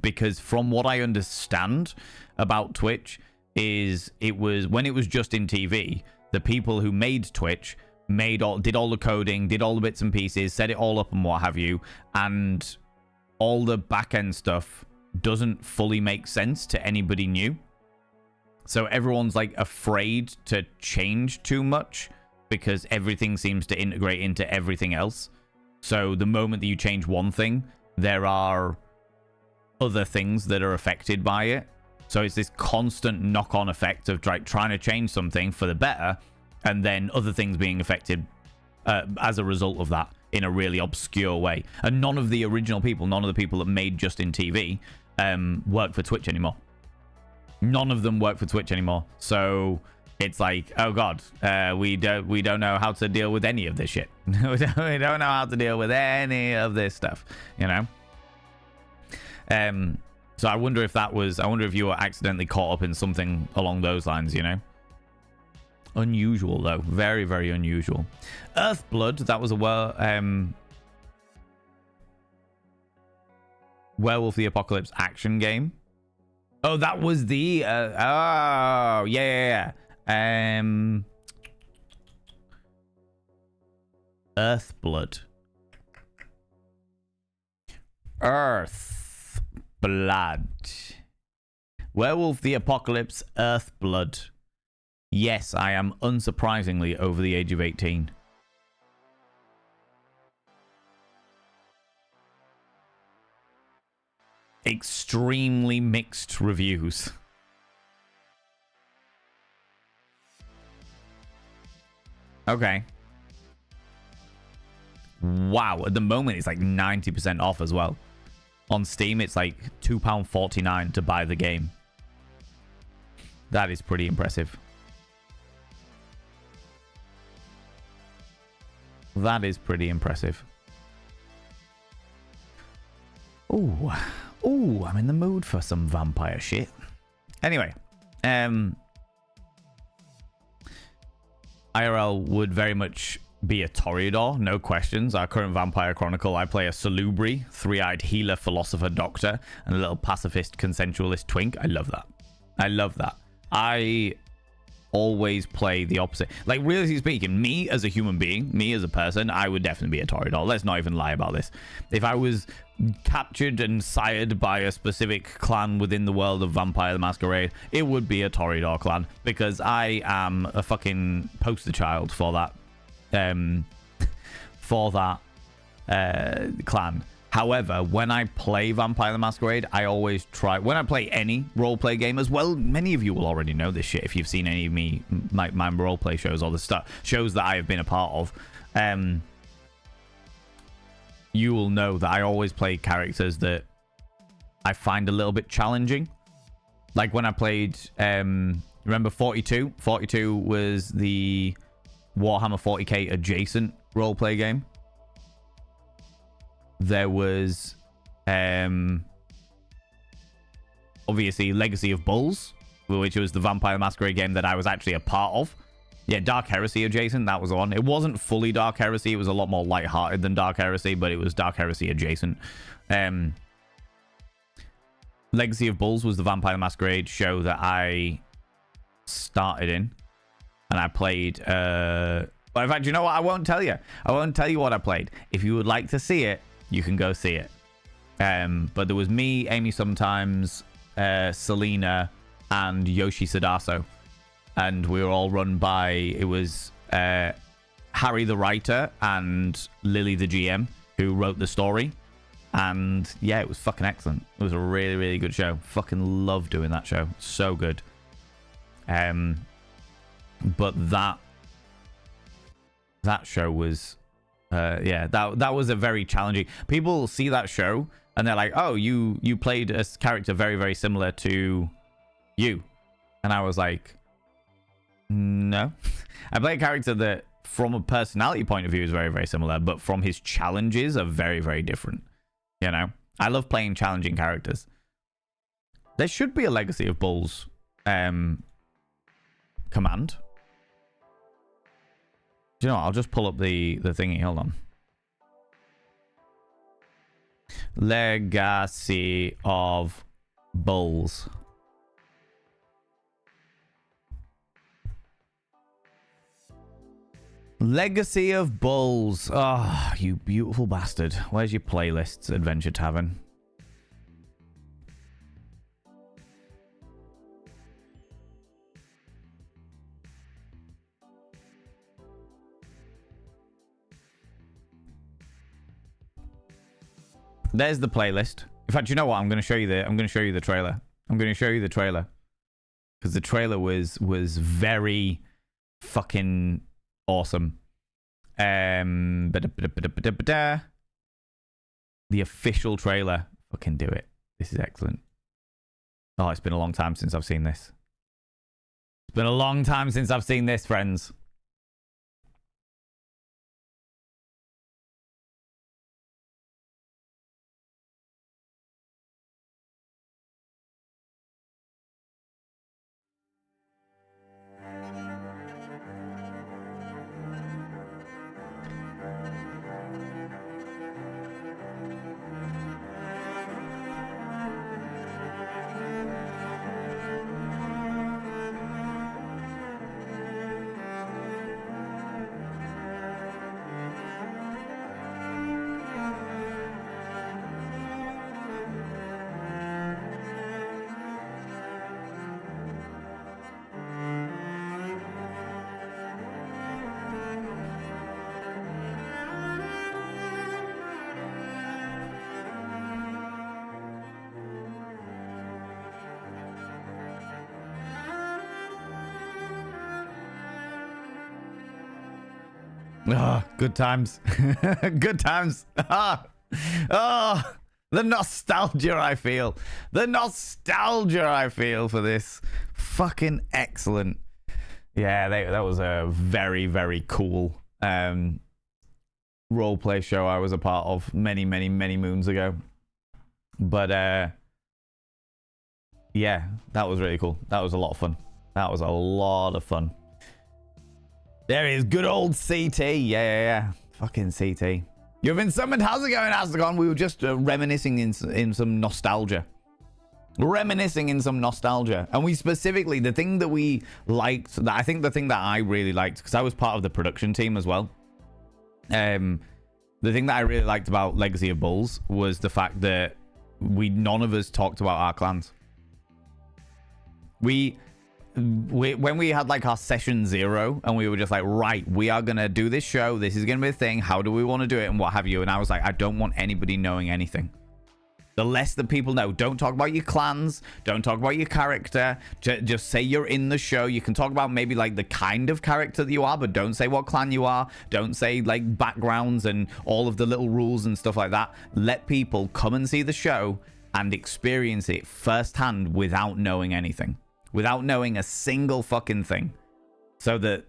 Because from what I understand about Twitch is when it was just in TV, the people who made Twitch did all the coding, did all the bits and pieces, set it all up and what have you, and all the back-end stuff doesn't fully make sense to anybody new. So everyone's like afraid to change too much because everything seems to integrate into everything else. So the moment that you change one thing, there are other things that are affected by it. So it's this constant knock-on effect of trying to change something for the better, and then other things being affected as a result of that in a really obscure way. And none of the original people, none of the people that made Justin TV work for Twitch anymore. None of them work for Twitch anymore. So it's like, oh god, we don't know how to deal with any of this shit. we don't know how to deal with any of this stuff, you know. So I wonder if you were accidentally caught up in something along those lines, you know. Unusual though, very, very unusual. Earthblood, that was a Werewolf the Apocalypse action game. Oh, that was the yeah. Earthblood. Earthblood. Werewolf the Apocalypse Earthblood. Yes, I am unsurprisingly over the age of 18. Extremely mixed reviews. Okay. Wow, at the moment it's like 90% off as well. On Steam it's like £2.49 to buy the game. That is pretty impressive. That is pretty impressive. Ooh, I'm in the mood for some vampire shit. Anyway, IRL would very much be a Toreador, no questions. Our current Vampire Chronicle, I play a Salubri, three-eyed healer, philosopher, doctor, and a little pacifist, consensualist twink. I love that. I love that. I always play the opposite. Like, really speaking, me as a human being, me as a person, I would definitely be a Toreador. Let's not even lie about this. If I was captured and sired by a specific clan within the world of Vampire the Masquerade, it would be a Toreador clan, because I am a fucking poster child for that clan. However, when I play Vampire the Masquerade, I always try... When I play any roleplay game as well, many of you will already know this shit if you've seen any of my roleplay shows or the shows that I have been a part of. You will know that I always play characters that I find a little bit challenging. Like when I played... remember 42? 42 was the Warhammer 40k adjacent roleplay game. There was obviously Legacy of Bulls, which was the Vampire the Masquerade game that I was actually a part of. Yeah, Dark Heresy adjacent, that was on. It wasn't fully Dark Heresy, it was a lot more lighthearted than Dark Heresy, but it was Dark Heresy adjacent. Legacy of Bulls was the Vampire the Masquerade show that I started in, and I played but in fact, you know what, I won't tell you what I played. If you would like to see it, you can go see it. But there was me, Amy Sometimes, Selena, and Yoshi Sadaso, and we were all run by, it was Harry the writer and Lily the GM who wrote the story. And yeah, it was fucking excellent. It was a really, really good show. Fucking love doing that show. So good. But that show was that was a very challenging. People see that show and they're like, oh, you played a character very, very similar to you. And I was like, no. I played a character that from a personality point of view is very, very similar, but from his challenges are very, very different. You know, I love playing challenging characters. There should be a Legacy of Bulls command. Do you know what? I'll just pull up the thingy. Hold on. Legacy of Bulls. Legacy of Bulls. Oh, you beautiful bastard. Where's your playlists, Adventure Tavern? There's the playlist. In fact, you know what? I'm going to show you the trailer. I'm going to show you the trailer because the trailer was very fucking awesome. The official trailer. Fucking do it. This is excellent. Oh, it's been a long time since I've seen this. It's been a long time since I've seen this, friends. Oh, good times. Good times. Oh, the nostalgia I feel. The nostalgia I feel for this. Fucking excellent. Yeah, that was a very, very cool roleplay show I was a part of many, many, many moons ago. But yeah, that was really cool. That was a lot of fun. That was a lot of fun. There he is, good old CT. Yeah. Fucking CT. You've been summoned. How's it going, Astagon? We were just reminiscing in some nostalgia. And we specifically, the thing that we liked, I think the thing that I really liked, because I was part of the production team as well. The thing that I really liked about Legacy of Bulls was the fact that none of us talked about our clans. When we had like our session 0 and we were just like, right, we are gonna do this show, this is gonna be a thing, how do we want to do it and what have you, and I was like, I don't want anybody knowing anything. The less that people know, don't talk about your clans, don't talk about your character, just say you're in the show. You can talk about maybe like the kind of character that you are, but don't say what clan you are, don't say like backgrounds and all of the little rules and stuff like that. Let people come and see the show and experience it firsthand without knowing anything. Without knowing a single fucking thing. So that,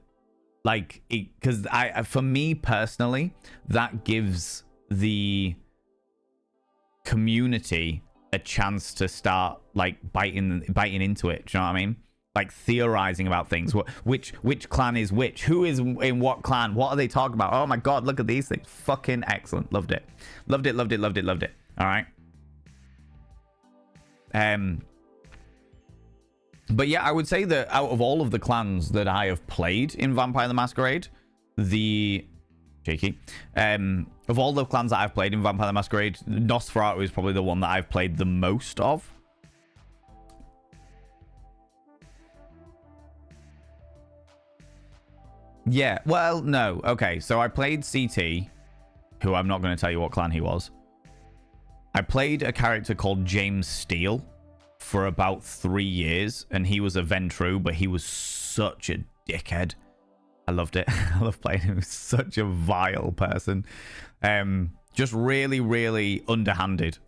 like, because for me personally, that gives the community a chance to start like biting into it. Do you know what I mean? Like theorizing about things. Which clan is which? Who is in what clan? What are they talking about? Oh my god, look at these things. Fucking excellent. Loved it. Loved it, loved it, loved it, loved it. All right. But yeah, I would say that out of all of the clans that I have played in Vampire the Masquerade, of all the clans that I've played in Vampire the Masquerade, Nosferatu is probably the one that I've played the most of. Yeah, well, no. Okay, so I played CT, who I'm not going to tell you what clan he was. I played a character called James Steele for about 3 years, and he was a Ventru, but he was such a dickhead. I loved it. I love playing him. He was such a vile person. Just really, really underhanded.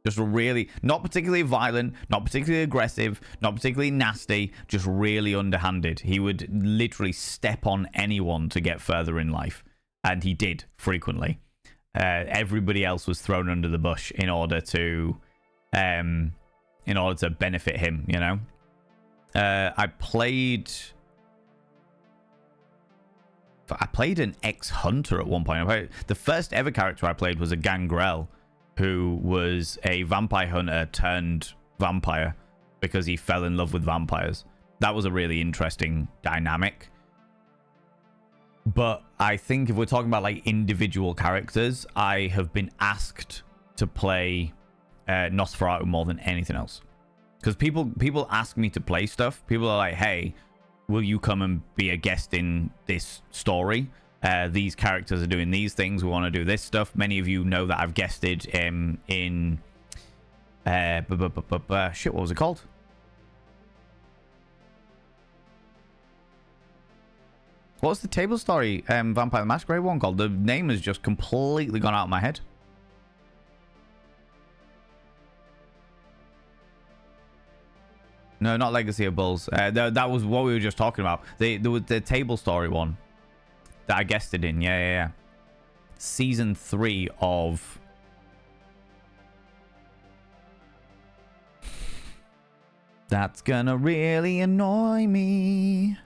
Just really, not particularly violent, not particularly aggressive, not particularly nasty, just really underhanded. He would literally step on anyone to get further in life. And he did, frequently. Everybody else was thrown under the bush in order to benefit him, you know? I played an ex-hunter at one point. The first ever character I played was a Gangrel, who was a vampire hunter turned vampire because he fell in love with vampires. That was a really interesting dynamic. But I think if we're talking about like individual characters, I have been asked to play Nosferatu more than anything else. Because people ask me to play stuff. People are like, hey, will you come and be a guest in this story? These characters are doing these things. We want to do this stuff. Many of you know that I've guested in shit, what was it called? What was the table story Vampire the Masquerade one called? The name has just completely gone out of my head. No, not Legacy of Bulls. That was what we were just talking about. The table story one that I guested in. Yeah. Season 3 of... That's gonna really annoy me.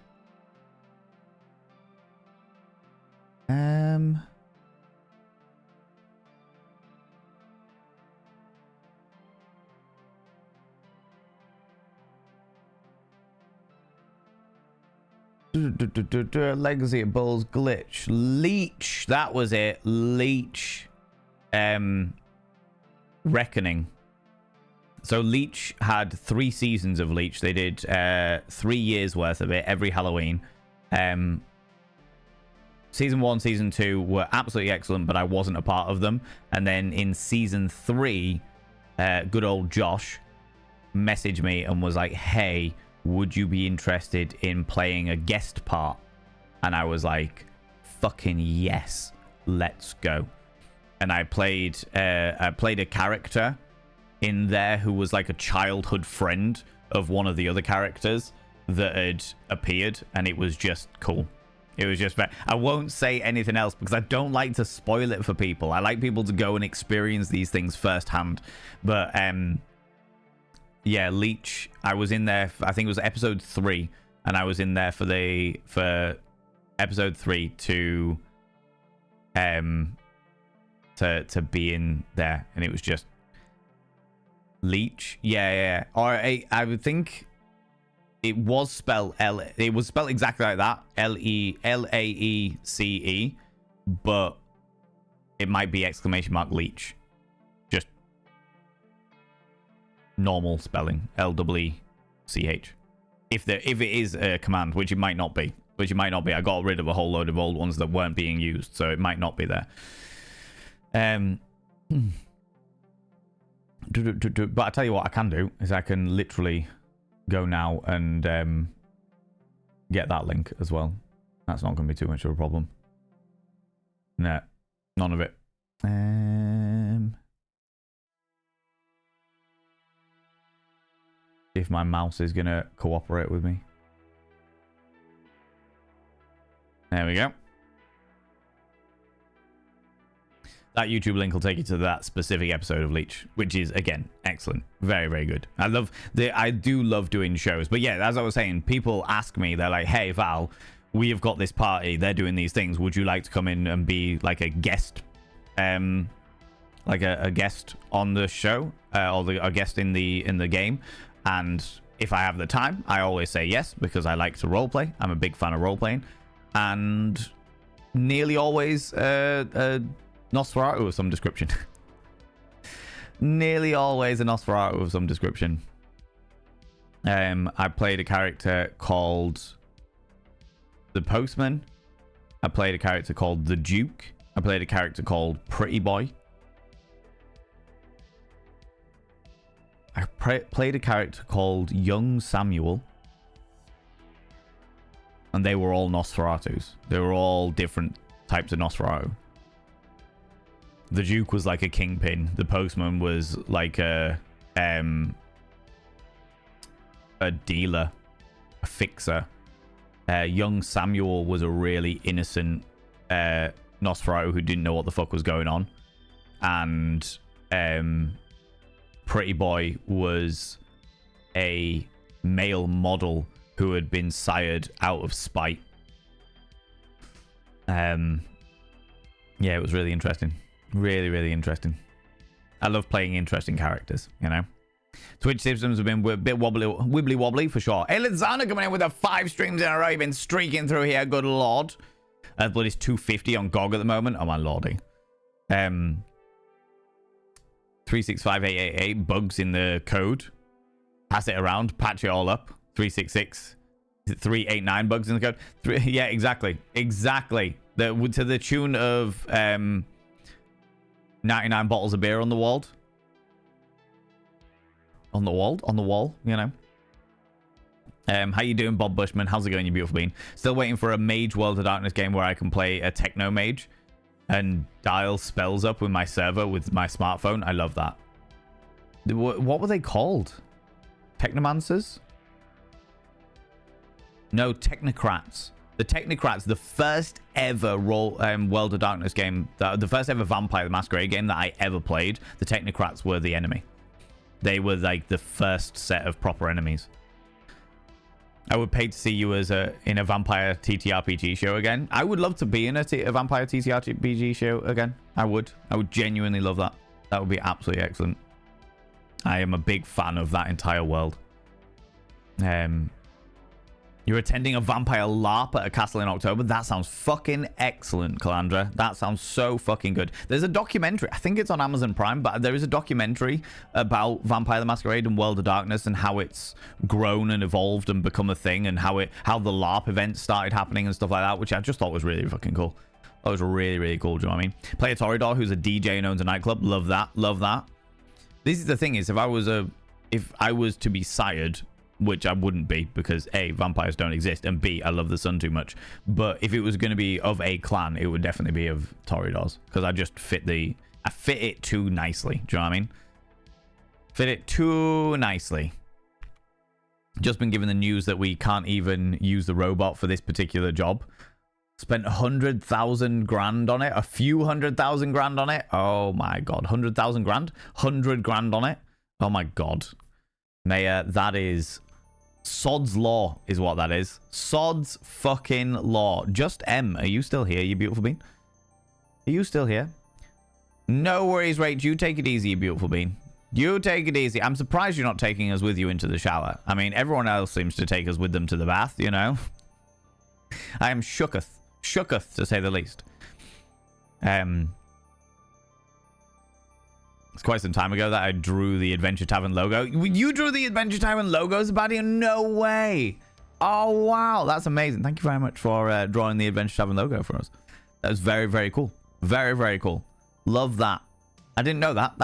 Legacy of Bulls glitch. Leech. That was it. Leech. Reckoning. So Leech had 3 seasons of Leech. They did 3 years worth of it every Halloween. Season 1, Season 2 were absolutely excellent, but I wasn't a part of them. And then in Season 3, good old Josh messaged me and was like, hey, would you be interested in playing a guest part? And I was like, fucking yes, let's go. And I played a character in there who was like a childhood friend of one of the other characters that had appeared, and it was just cool. It was just... I won't say anything else because I don't like to spoil it for people. I like people to go and experience these things firsthand. But yeah, Leech, I was in there, I think it was episode 3, and I was in there for episode 3 to be in there, and it was just Leech. Yeah. Or I would think it was spelled exactly like that, Laece, but it might be exclamation mark Leech. Normal spelling, Lewech. If it is a command, which it might not be. I got rid of a whole load of old ones that weren't being used, so it might not be there. But I tell you what I can do is I can literally go now and get that link as well. That's not going to be too much of a problem. No, none of it. If my mouse is going to cooperate with me. There we go. That YouTube link will take you to that specific episode of Leech, which is, again, excellent. Very, very good. I do love doing shows. But yeah, as I was saying, people ask me, they're like, hey, Val, we have got this party. They're doing these things. Would you like to come in and be like a guest, like a guest on the show, or a guest in the game? And if I have the time, I always say yes, because I like to roleplay. I'm a big fan of roleplaying. And nearly always Nosferatu of some description. Nearly always a Nosferatu of some description. I played a character called the Postman. I played a character called the Duke. I played a character called Pretty Boy. I played a character called Young Samuel. And they were all Nosferatus. They were all different types of Nosferatu. The Duke was like a kingpin. The Postman was like a dealer, a fixer. Young Samuel was a really innocent Nosferatu who didn't know what the fuck was going on. And Pretty Boy was a male model who had been sired out of spite. Yeah, it was really interesting. Really, really interesting. I love playing interesting characters, you know. Twitch systems have been a bit wibbly wobbly for sure. Hey, Lizana coming in with 5 streams in a row. You've been streaking through here, good lord. Blood is 250 on GOG at the moment. Oh my lordy. 365888 bugs in the code. Pass it around, patch it all up. 366. 389 bugs in the code. Yeah, exactly. Exactly. To the tune of 99 bottles of beer on the wall. On the wall, you know. How you doing, Bob Bushman? How's it going, you beautiful bean? Still waiting for a Mage World of Darkness game where I can play a Techno Mage and dial spells up with my server with my smartphone. I love that. What were they called? Technomancers? No, Technocrats. The Technocrats, the first ever World of Darkness game, the first ever Vampire the Masquerade game that I ever played, the Technocrats were the enemy. They were like the first set of proper enemies. I would pay to see you as in a Vampire TTRPG show again. I would love to be in a Vampire TTRPG show again. I would genuinely love that. That would be absolutely excellent. I am a big fan of that entire world. You're attending a vampire LARP at a castle in October. That sounds fucking excellent, Calandra. That sounds so fucking good. There's a documentary. I think it's on Amazon Prime, but there is a documentary about Vampire the Masquerade and World of Darkness and how it's grown and evolved and become a thing, and how the LARP events started happening and stuff like that, which I just thought was really fucking cool. That was really, really cool. Do you know what I mean? Play a Toreador who's a DJ and owns a nightclub. Love that. Love that. This is the thing is, if I was to be sired, which I wouldn't be, because A, vampires don't exist, and B, I love the sun too much. But if it was going to be of a clan, it would definitely be of Toreadors, because I just fit it too nicely. Do you know what I mean? Fit it too nicely. Just been given the news that we can't even use the robot for this particular job. Spent 100,000 grand on it, a few 100,000 grand on it. Oh my god, 100,000 grand, 100 grand on it. Oh my god, Mayor, that is Sod's Law is what that is. Sod's fucking law. Just M, are you still here, you beautiful bean? Are you still here? No worries, Rach. You take it easy, you beautiful bean. You take it easy. I'm surprised you're not taking us with you into the shower. I mean, everyone else seems to take us with them to the bath, you know? I am shooketh. Shooketh, to say the least. It's quite some time ago that I drew the Adventure Tavern logo. You drew the Adventure Tavern logo, Zabadia? No way. Oh, wow. That's amazing. Thank you very much for drawing the Adventure Tavern logo for us. That was very, very cool. Very, very cool. Love that. I didn't know that.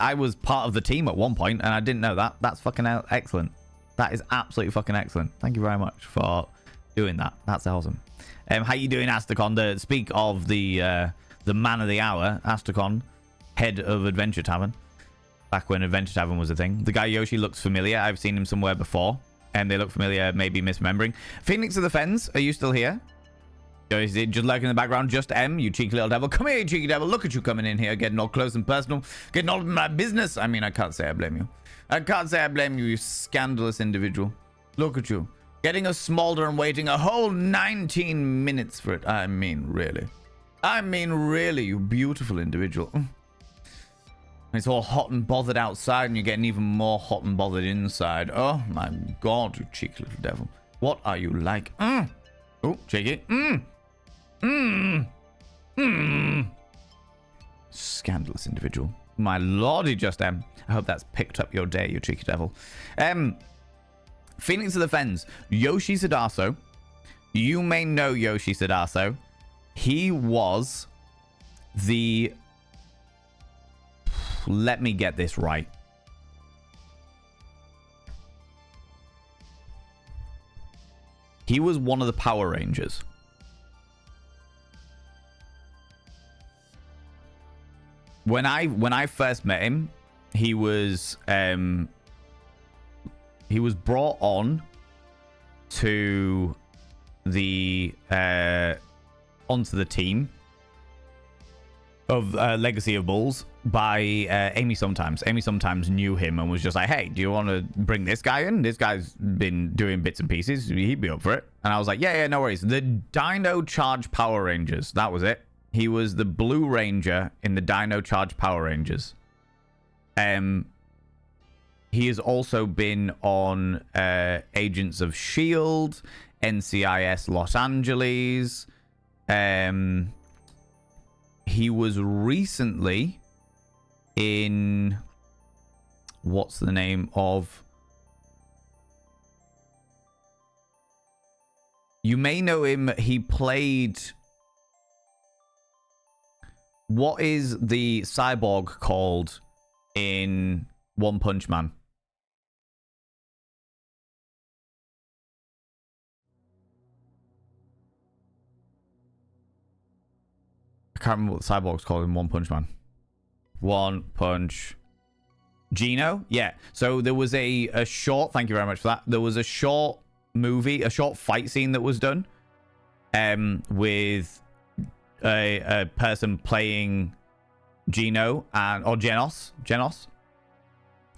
I was part of the team at one point, and I didn't know that. That's fucking excellent. That is absolutely fucking excellent. Thank you very much for doing that. That's awesome. How you doing, Astacon? Speak of the man of the hour, Astacon, head of Adventure Tavern, back when Adventure Tavern was a thing. The guy Yoshi looks familiar. I've seen him somewhere before, and they look familiar, maybe misremembering. Phoenix of the Fens, are you still here? Is it just lurking in the background? Just M, you cheeky little devil. Come here, you cheeky devil. Look at you coming in here, getting all close and personal, getting all in my business. I mean, I can't say I blame you. I can't say I blame you, you scandalous individual. Look at you. Getting a smolder and waiting a whole 19 minutes for it. I mean, really. I mean, really, you beautiful individual. It's all hot and bothered outside, and you're getting even more hot and bothered inside. Oh, my God, you cheeky little devil. What are you like? Oh, cheeky. Scandalous individual. My lordy, just I hope that's picked up your day, you cheeky devil. Phoenix of the Fens, Yoshi Sadaso. You may know Yoshi Sadaso. He was the... Let me get this right. He was one of the Power Rangers. When I first met him, he was brought on to the onto the team of Legacy of Bulls by Amy Sometimes. Amy Sometimes knew him and was just like, hey, do you want to bring this guy in? This guy's been doing bits and pieces. He'd be up for it. And I was like, yeah, no worries. The Dino Charge Power Rangers. That was it. He was the Blue Ranger in the Dino Charge Power Rangers. He has also been on Agents of S.H.I.E.L.D., NCIS Los Angeles. He was recently in... What's the name of... You may know him. He played... What is the cyborg called in One Punch Man? I can't remember what the cyborg's called in One Punch Man. One Punch... Gino? Yeah. So there was a short... Thank you very much for that. There was a short movie, a short fight scene that was done with... a person playing Gino or Genos.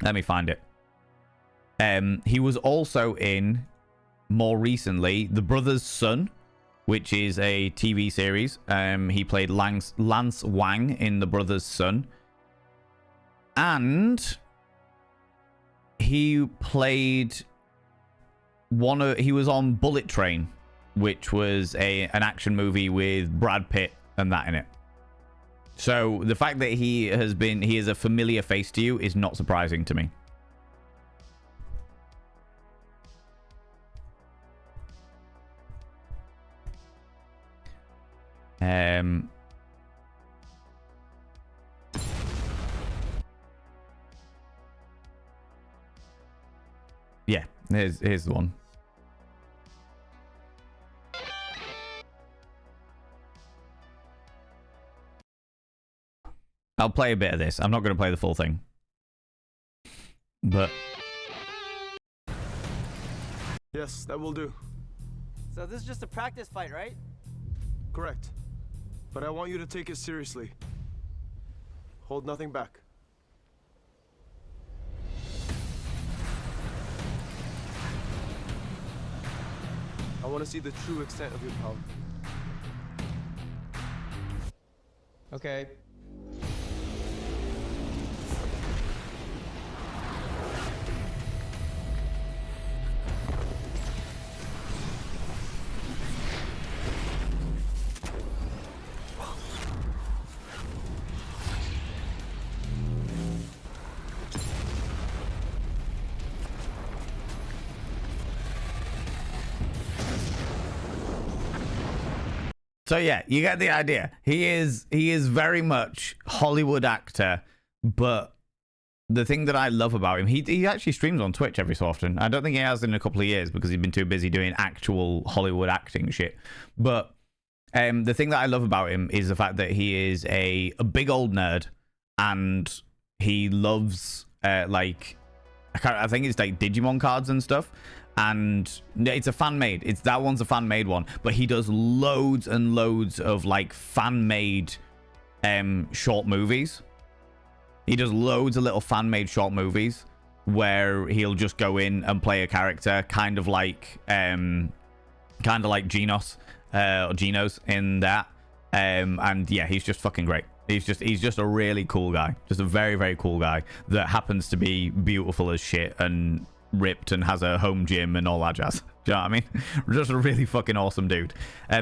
Let me find it. He was also in, more recently, The Brother's Son, which is a TV series. He played Lance Wang in The Brother's Son. And he played he was on Bullet Train, which was an action movie with Brad Pitt and that in it. So the fact that he is a familiar face to you is not surprising to me. Yeah, here's the one. I'll play a bit of this. I'm not going to play the full thing. But... Yes, that will do. So this is just a practice fight, right? Correct. But I want you to take it seriously. Hold nothing back. I want to see the true extent of your power. Okay. So yeah, you get the idea. He is very much Hollywood actor, but the thing that I love about him, he actually streams on Twitch every so often. I don't think he has in a couple of years because he's been too busy doing actual Hollywood acting shit. But the thing that I love about him is the fact that he is a big old nerd, and he loves like I think it's like Digimon cards and stuff. And it's a fan made. That one's a fan made one. But he does loads and loads of like fan made short movies. He does loads of little fan made short movies where he'll just go in and play a character, kind of like Genos or Genos in that. And yeah, he's just fucking great. He's just a really cool guy. Just a very, very cool guy that happens to be beautiful as shit and ripped and has a home gym and all that jazz. Do you know what I mean? Just a really fucking awesome dude.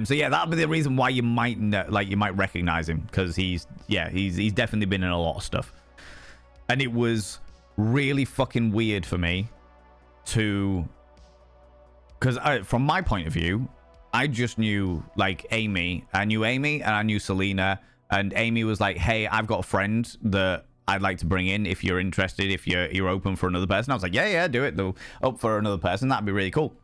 So yeah, that'll be the reason why you might recognize him, because he's definitely been in a lot of stuff. And it was really fucking weird for me to, because from my point of view, I just knew like Amy. I knew Amy and I knew Selena. And Amy was like, hey, I've got a friend that I'd like to bring in if you're interested, if you're open for another person. I was like, yeah, do it. Though, up for another person. That'd be really cool.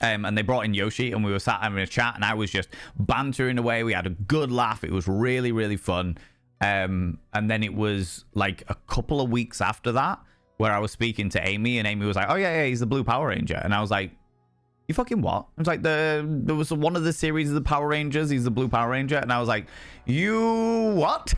And they brought in Yoshi and we were sat having a chat and I was just bantering away. We had a good laugh. It was really, really fun. And then it was like a couple of weeks after that where I was speaking to Amy and Amy was like, oh yeah, he's the Blue Power Ranger. And I was like, you fucking what? It was like there was one of the series of the Power Rangers. He's the Blue Power Ranger. And I was like, you what?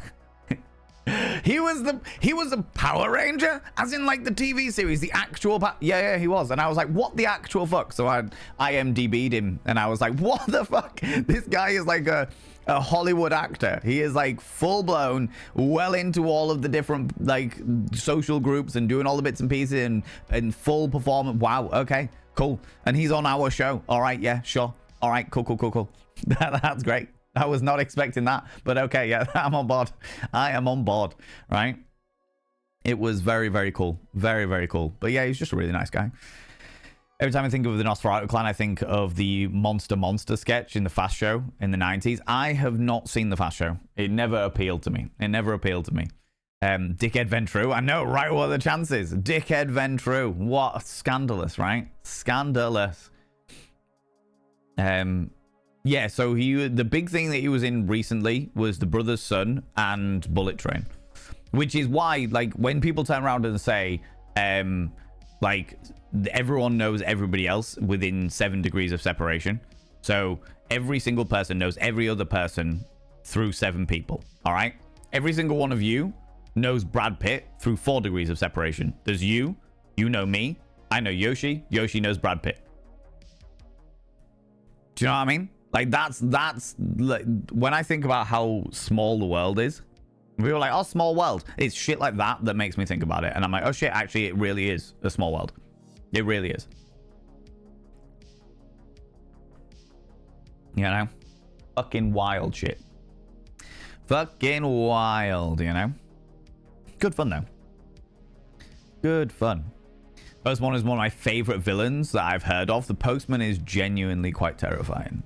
He was a Power Ranger, as in like the TV series, the actual. Yeah, he was. And I was like, what the actual fuck? So I IMDb'd him, and I was like, what the fuck? This guy is like a Hollywood actor. He is like full blown, well into all of the different like social groups and doing all the bits and pieces and full performance. Wow. Okay. Cool. And he's on our show. All right. Yeah. Sure. All right. Cool. That's great. I was not expecting that, but okay, yeah, I'm on board. I am on board, right? It was very, very cool. Very, very cool. But yeah, he's just a really nice guy. Every time I think of the Nosferatu clan, I think of the Monster sketch in the Fast Show in the 90s. I have not seen the Fast Show. It never appealed to me. Dickhead Ventru. I know, right? What are the chances? Dickhead Ventru. What? Scandalous, right? Scandalous. Yeah, so the big thing that he was in recently was The Brother's Son and Bullet Train, which is why, like, when people turn around and say, like, everyone knows everybody else within 7 degrees of separation. So every single person knows every other person through 7 people. All right. Every single one of you knows Brad Pitt through 4 degrees of separation. There's you know me. I know Yoshi knows Brad Pitt. Do you know what I mean? Like, that's like, when I think about how small the world is, we were like, oh, small world. It's shit like that makes me think about it. And I'm like, oh shit, actually, it really is a small world. It really is. You know? Fucking wild shit. Fucking wild, you know? Good fun, though. Good fun. Postman is one of my favorite villains that I've heard of. The Postman is genuinely quite terrifying.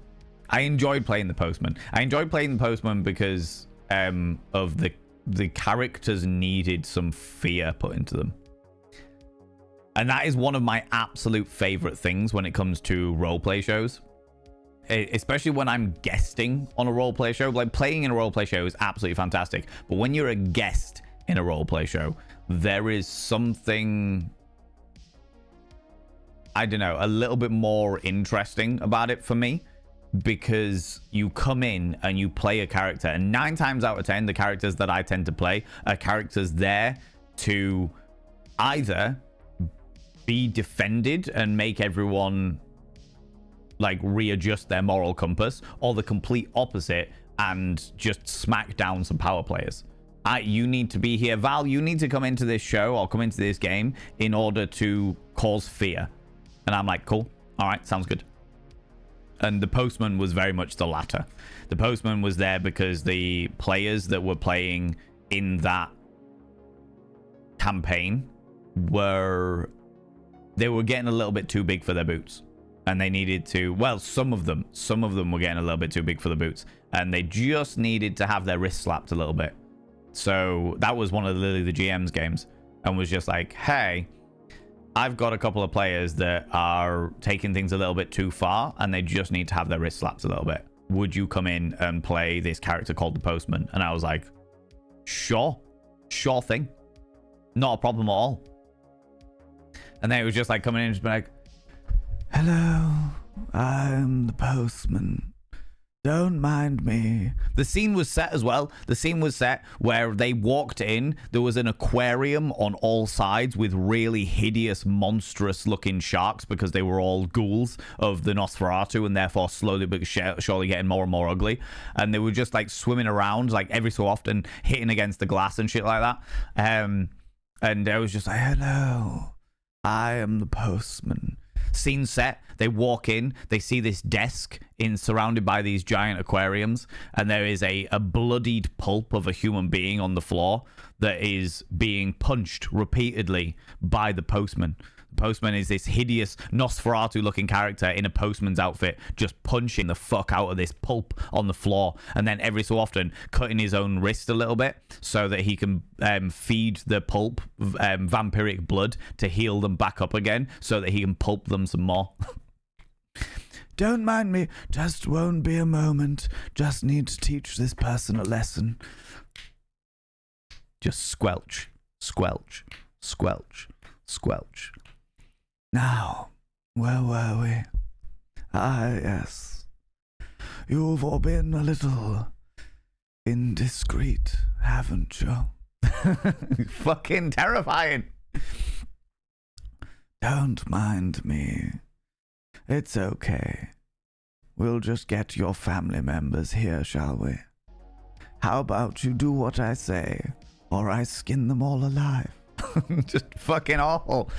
I enjoyed playing the Postman. I enjoyed playing the Postman because of the characters needed some fear put into them. And that is one of my absolute favorite things when it comes to roleplay shows. Especially when I'm guesting on a roleplay show. Like, playing in a roleplay show is absolutely fantastic. But when you're a guest in a roleplay show, there is something, I don't know, a little bit more interesting about it for me. Because you come in and you play a character, and 9 times out of 10, the characters that I tend to play are characters there to either be defended and make everyone like readjust their moral compass, or the complete opposite and just smack down some power players. You need to be here, Val. You need to come into this show or come into this game in order to cause fear. And I'm like, cool. All right, sounds good. And the Postman was very much the latter. The Postman was there because the players that were playing in that campaign were getting a little bit too big for their boots. And they needed to, well, some of them were getting a little bit too big for the boots. And they just needed to have their wrist slapped a little bit. So that was one of the GM's games. And was just like, hey, I've got a couple of players that are taking things a little bit too far and they just need to have their wrist slapped a little bit. Would you come in and play this character called the Postman? And I was like, sure thing. Not a problem at all. And then it was just like coming in and just be like, hello, I'm the postman. Don't mind me. The scene was set as well. The scene was set where they walked in. There was an aquarium on all sides with really hideous, monstrous looking sharks because they were all ghouls of the Nosferatu and therefore slowly but surely getting more and more ugly. And they were just like swimming around like every so often, hitting against the glass and shit like that. And I was just like, hello, I am the postman. Scene set, they walk in, they see this desk surrounded by these giant aquariums, and there is a bloodied pulp of a human being on the floor that is being punched repeatedly by the postman. The postman is this hideous Nosferatu looking character in a postman's outfit, just punching the fuck out of this pulp on the floor, and then every so often cutting his own wrist a little bit so that he can feed the pulp vampiric blood to heal them back up again so that he can pulp them some more. Don't mind me, just won't be a moment. Just need to teach this person a lesson. Just squelch, squelch, squelch, squelch. Now, where were we? Ah, yes. You've all been a little indiscreet, haven't you? Fucking terrifying. Don't mind me. It's okay. We'll just get your family members here, shall we? How about you do what I say, or I skin them all alive? Just fucking awful.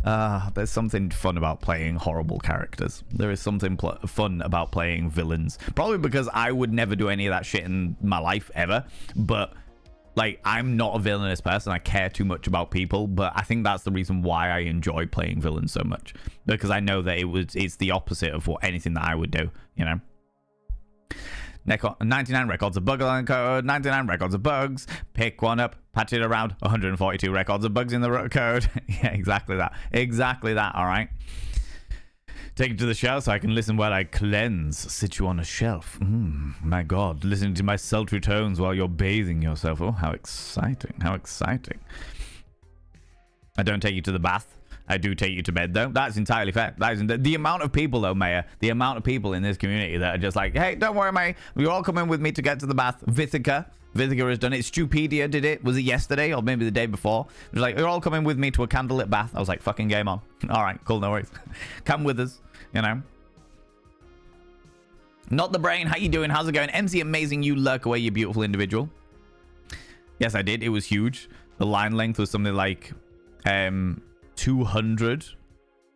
There's something fun about playing horrible characters. There is something fun about playing villains. Probably because I would never do any of that shit in my life ever. But like, I'm not a villainous person. I care too much about people. But I think that's the reason why I enjoy playing villains so much, because I know that it's the opposite of anything that I would do. You know. 99 records of bug on code, 99 records of bugs, pick one up, patch it around, 142 records of bugs in the code. Yeah, exactly that, all right? Take it to the shelf so I can listen while I cleanse, sit you on a shelf. My God, listening to my sultry tones while you're bathing yourself. Oh, how exciting, how exciting. I don't take you to the bath. I do take you to bed, though. That's entirely fair. That is the amount of people, though, Mayor. The amount of people in this community that are just like, hey, don't worry, mate. You're all coming with me to get to the bath. Vithika has done it. Stupedia did it. Was it yesterday or maybe the day before? It was like, you're all coming with me to a candlelit bath. I was like, fucking game on. All right, cool, no worries. Come with us, you know. Not the brain. How you doing? How's it going? MC Amazing, you lurk away, you beautiful individual. Yes, I did. It was huge. The line length was something like 200.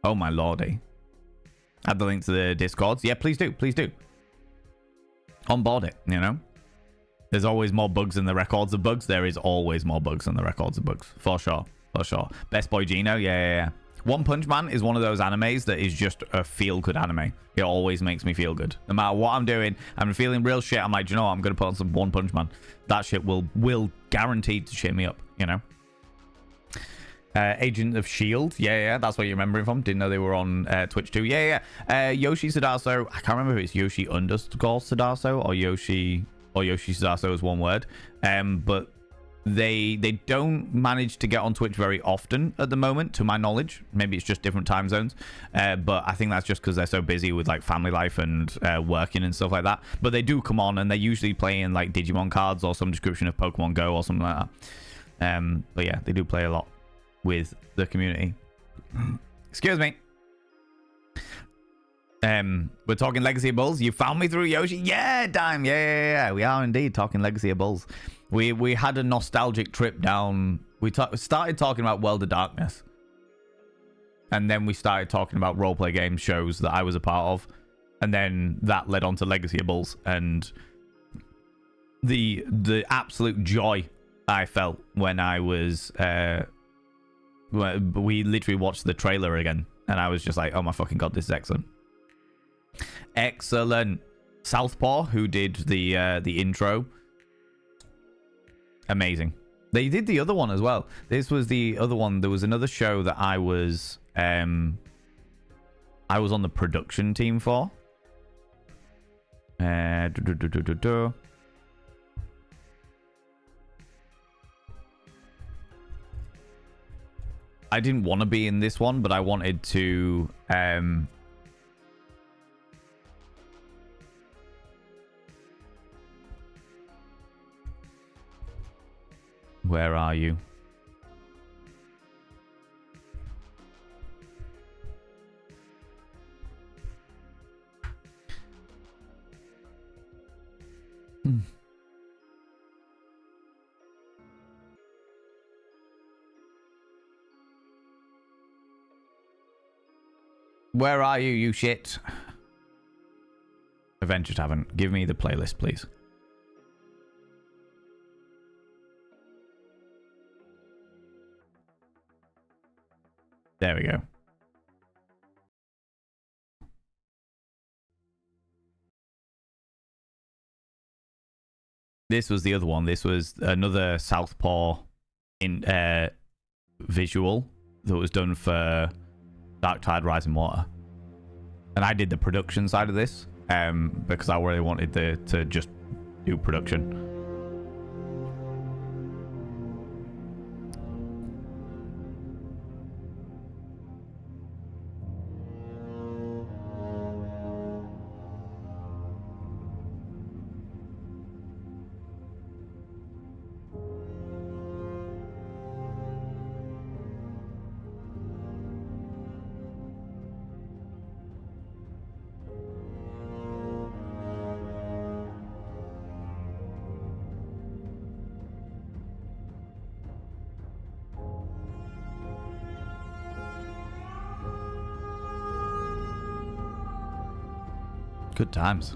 Oh my lordy. Add the link to the Discords. Yeah, please do. Please do. Onboard it, you know. There's always more bugs in the records of bugs. There is always more bugs in the records of bugs. For sure. For sure. Best Boy Gino. Yeah. One Punch Man is one of those animes that is just a feel-good anime. It always makes me feel good. No matter what I'm doing, I'm feeling real shit. I'm like, you know what? I'm going to put on some One Punch Man. That shit will guaranteed to cheer me up, you know. Agent of S.H.I.E.L.D. Yeah, that's what you remember him from. Didn't know they were on Twitch too. Yeah. Yoshi Sudaso. I can't remember if it's Yoshi underscore Sudaso or Yoshi Sudaso is one word. But they don't manage to get on Twitch very often at the moment, to my knowledge. Maybe it's just different time zones. But I think that's just because they're so busy with like family life and working and stuff like that. But they do come on and they're usually playing like Digimon cards or some description of Pokemon Go or something like that. But yeah, they do play a lot with the community. Excuse me. We're talking Legacy of Bulls. You found me through Yoshi? Yeah, Dime. Yeah. We are indeed talking Legacy of Bulls. We had a nostalgic trip down. We started talking about World of Darkness. And then we started talking about roleplay game shows that I was a part of. And then that led on to Legacy of Bulls. And the absolute joy I felt when I was... we literally watched the trailer again, and I was just like, oh my fucking God, this is excellent. Excellent. Southpaw, who did the intro. Amazing. They did the other one as well. This was the other one. There was another show that I was on the production team for. I didn't want to be in this one, but I wanted to where are you? Where are you, you shit? Adventure Tavern. Give me the playlist, please. There we go. This was the other one. This was another Southpaw in visual that was done for Dark Tide Rising Water. And I did the production side of this because I really wanted to just do production. Good times.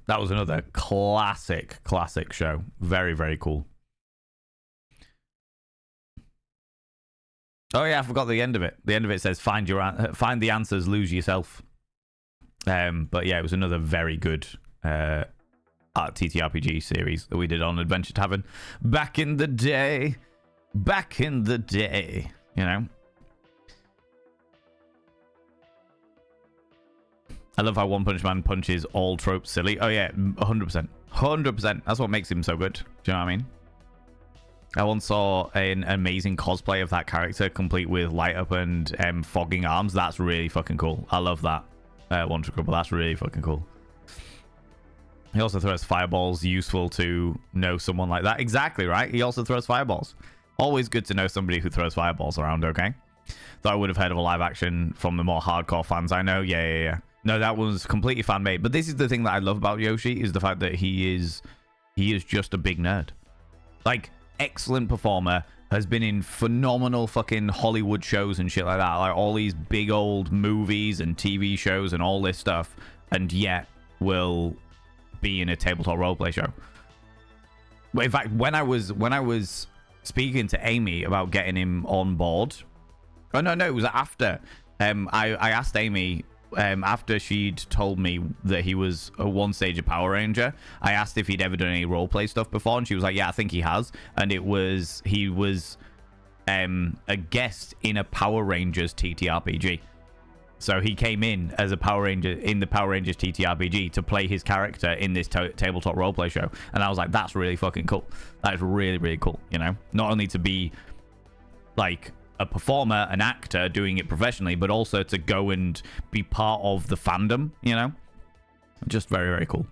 That was another classic show. Very, very cool. Oh yeah, I forgot the end of it. The end of it says find the answers, lose yourself. But yeah, it was another very good TTRPG series that we did on Adventure Tavern back in the day. Back in the day, you know. I love how One Punch Man punches all tropes silly. Oh yeah, 100%. 100%. That's what makes him so good. Do you know what I mean? I once saw an amazing cosplay of that character, complete with light up and fogging arms. That's really fucking cool. I love that. One Trick Trouble. That's really fucking cool. He also throws fireballs. Useful to know someone like that. Exactly, right? He also throws fireballs. Always good to know somebody who throws fireballs around, okay? Though I would have heard of a live action from the more hardcore fans I know. Yeah. No, that was completely fan made. But this is the thing that I love about Yoshi, is the fact that he is just a big nerd. Like, excellent performer, has been in phenomenal fucking Hollywood shows and shit like that. Like all these big old movies and TV shows and all this stuff, and yet will be in a tabletop roleplay show. But in fact, when I was speaking to Amy about getting him on board, oh no, it was after. I asked Amy. After she'd told me that he was a one stage of Power Ranger, I asked if he'd ever done any roleplay stuff before, and she was like, yeah, I think he has. And he was a guest in a Power Rangers TTRPG. So he came in as a Power Ranger in the Power Rangers TTRPG to play his character in this tabletop roleplay show. And I was like, that's really fucking cool. That is really, really cool, you know? Not only to be like a performer, an actor doing it professionally, but also to go and be part of the fandom, you know? Just very, very cool.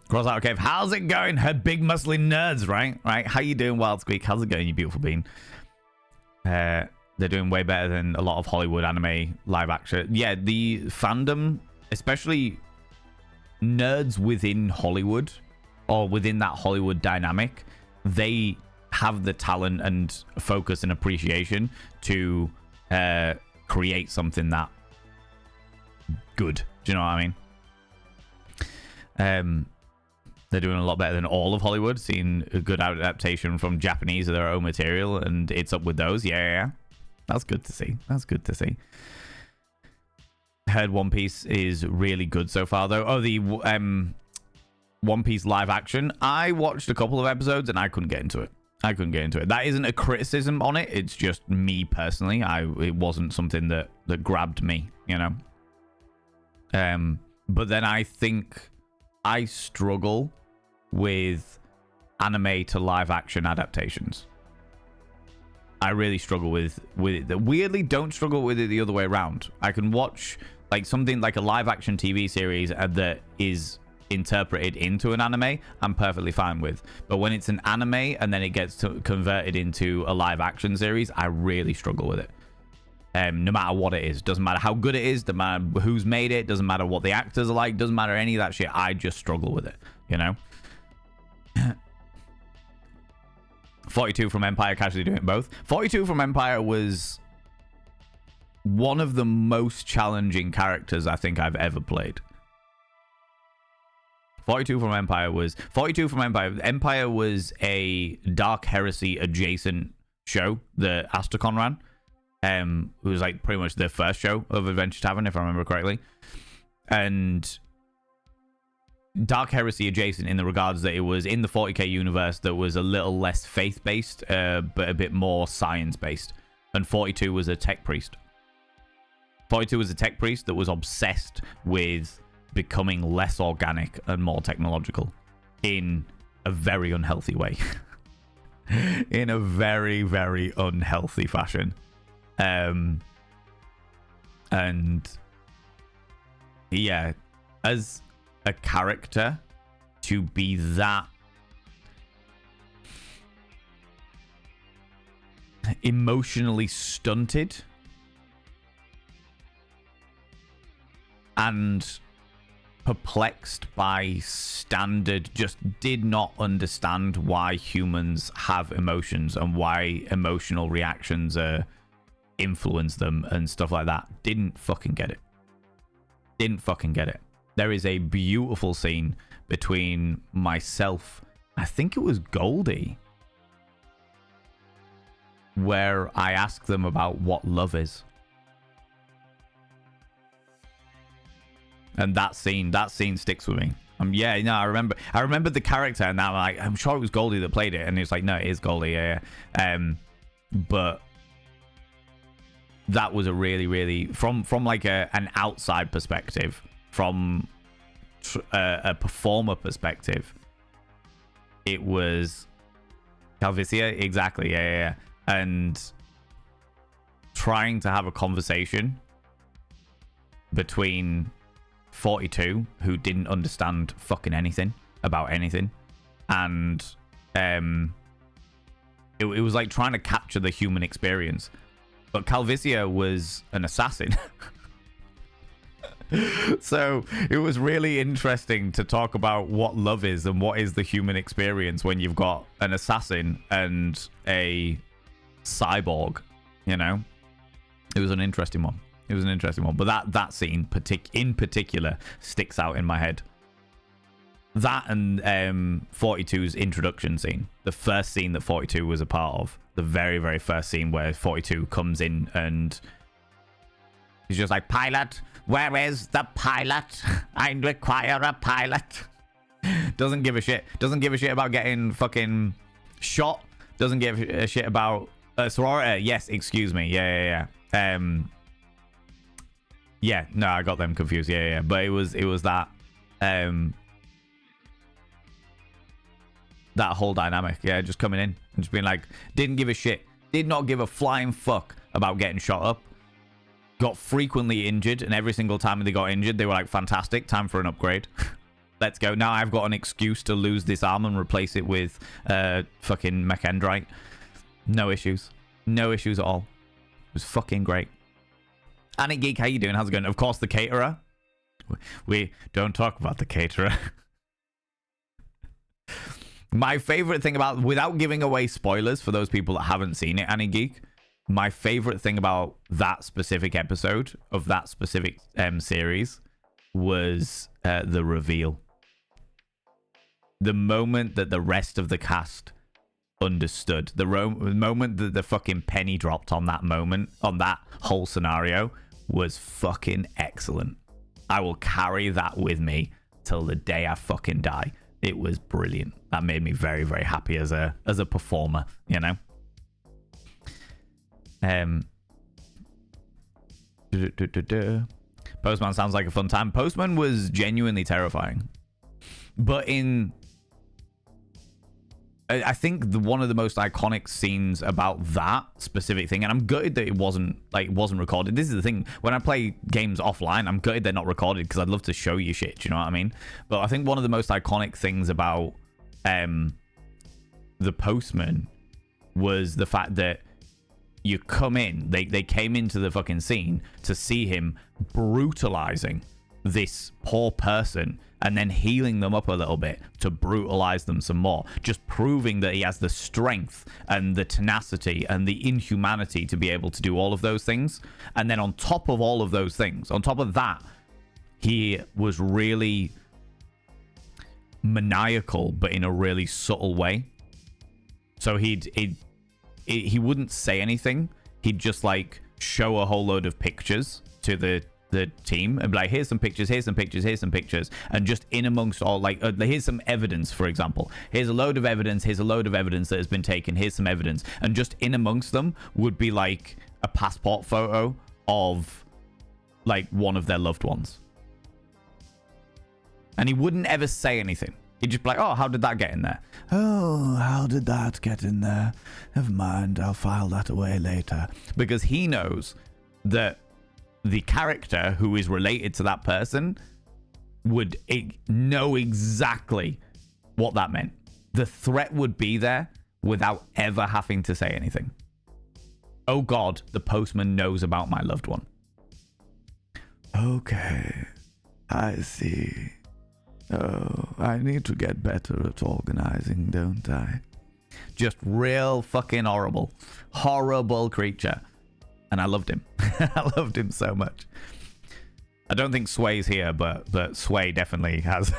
Cross out cave, how's it going? Her big muscly nerds, right? How you doing, Wild Squeak? How's it going, you beautiful bean? They're doing way better than a lot of Hollywood anime live action. Yeah, the fandom, especially nerds within Hollywood or within that Hollywood dynamic, they have the talent and focus and appreciation to create something that good. Do you know what I mean? They're doing a lot better than all of Hollywood, seeing a good adaptation from Japanese of their own material, and it's up with those. Yeah. That's good to see. That's good to see. Heard One Piece is really good so far, though. Oh, the One Piece live action. I watched a couple of episodes and I couldn't get into it. That isn't a criticism on it. It's just me personally. It wasn't something that grabbed me, you know. But then I think I struggle with anime to live action adaptations. I really struggle with it. Weirdly, don't struggle with it the other way around. I can watch like something like a live action TV series that is interpreted into an anime, I'm perfectly fine with. But when it's an anime and then it gets converted into a live action series, I really struggle with it. No matter what it is, doesn't matter how good it is, doesn't matter who's made it, doesn't matter what the actors are like, doesn't matter any of that shit. I just struggle with it, you know. 42 from Empire, casually doing both. 42 from Empire was one of the most challenging characters I think I've ever played. 42 from Empire was a Dark Heresy adjacent show that Astacon ran. It was like pretty much the first show of Adventure Tavern, if I remember correctly. And Dark Heresy adjacent in the regards that it was in the 40k universe that was a little less faith-based, but a bit more science-based. And 42 was a tech priest. 42 was a tech priest that was obsessed with becoming less organic and more technological in a very unhealthy way. In a very, very unhealthy fashion. And yeah, as a character to be that emotionally stunted and perplexed by standard, just did not understand why humans have emotions and why emotional reactions influence them and stuff like that. Didn't fucking get it. There is a beautiful scene between myself, I think it was Goldie, where I ask them about what love is. And that scene sticks with me. Yeah, no, I remember the character, and now I'm sure it was Goldie that played it, and it's like, no, it is Goldie, yeah. But that was a really, really from like an outside perspective, from a performer perspective, it was Calvicia, exactly, yeah. And trying to have a conversation between 42, who didn't understand fucking anything about anything, and it was like trying to capture the human experience. But Calvicia was an assassin. So it was really interesting to talk about what love is and what is the human experience when you've got an assassin and a cyborg, you know. It was an interesting one. But that scene in particular sticks out in my head. That and 42's introduction scene, the first scene that 42 was a part of, the very, very first scene where 42 comes in and he's just like, pilot, where is the pilot? I require a pilot. Doesn't give a shit about getting fucking shot. Doesn't give a shit about sorority. Yes, excuse me. Yeah. Yeah, no, I got them confused. Yeah. But it was that that whole dynamic. Yeah, just coming in and just being like, didn't give a shit. Did not give a flying fuck about getting shot up. Got frequently injured, and every single time they got injured, they were like, fantastic, time for an upgrade. Let's go. Now I've got an excuse to lose this arm and replace it with fucking mechendrite. No issues at all. It was fucking great. Annie Geek, how you doing? How's it going? Of course, the caterer. We don't talk about the caterer. My favorite thing about, without giving away spoilers for those people that haven't seen it, Annie Geek, my favorite thing about that specific episode of that specific series was the reveal. The moment that the rest of the cast understood. The moment that the fucking penny dropped on that moment, on that whole scenario, was fucking excellent. I will carry that with me till the day I fucking die. It was brilliant. That made me very, very happy as a performer, you know. Postman sounds like a fun time. Postman was genuinely terrifying, but I think one of the most iconic scenes about that specific thing, and I'm gutted that it wasn't recorded. This is the thing, when I play games offline, I'm gutted they're not recorded because I'd love to show you shit. Do you know what I mean? But I think one of the most iconic things about the Postman was the fact that you come in, they came into the fucking scene to see him brutalizing this poor person and then healing them up a little bit to brutalize them some more, just proving that he has the strength and the tenacity and the inhumanity to be able to do all of those things. And then on top of all of those things, on top of that, he was really maniacal, but in a really subtle way. So he wouldn't say anything. He'd just like show a whole load of pictures to the team and be like, here's some pictures, here's some pictures, here's some pictures, and just in amongst all, like, here's some evidence, for example, here's a load of evidence, here's a load of evidence that has been taken, here's some evidence, and just in amongst them would be like a passport photo of like one of their loved ones, and he wouldn't ever say anything. He'd just be like, oh, how did that get in there? Oh, how did that get in there? Never mind, I'll file that away later. Because he knows that the character who is related to that person would know exactly what that meant. The threat would be there without ever having to say anything. Oh God, the postman knows about my loved one. Okay, I see. Oh, I need to get better at organizing, don't I? Just real fucking horrible creature. And I loved him. I loved him so much. I don't think Sway's here, but Sway definitely has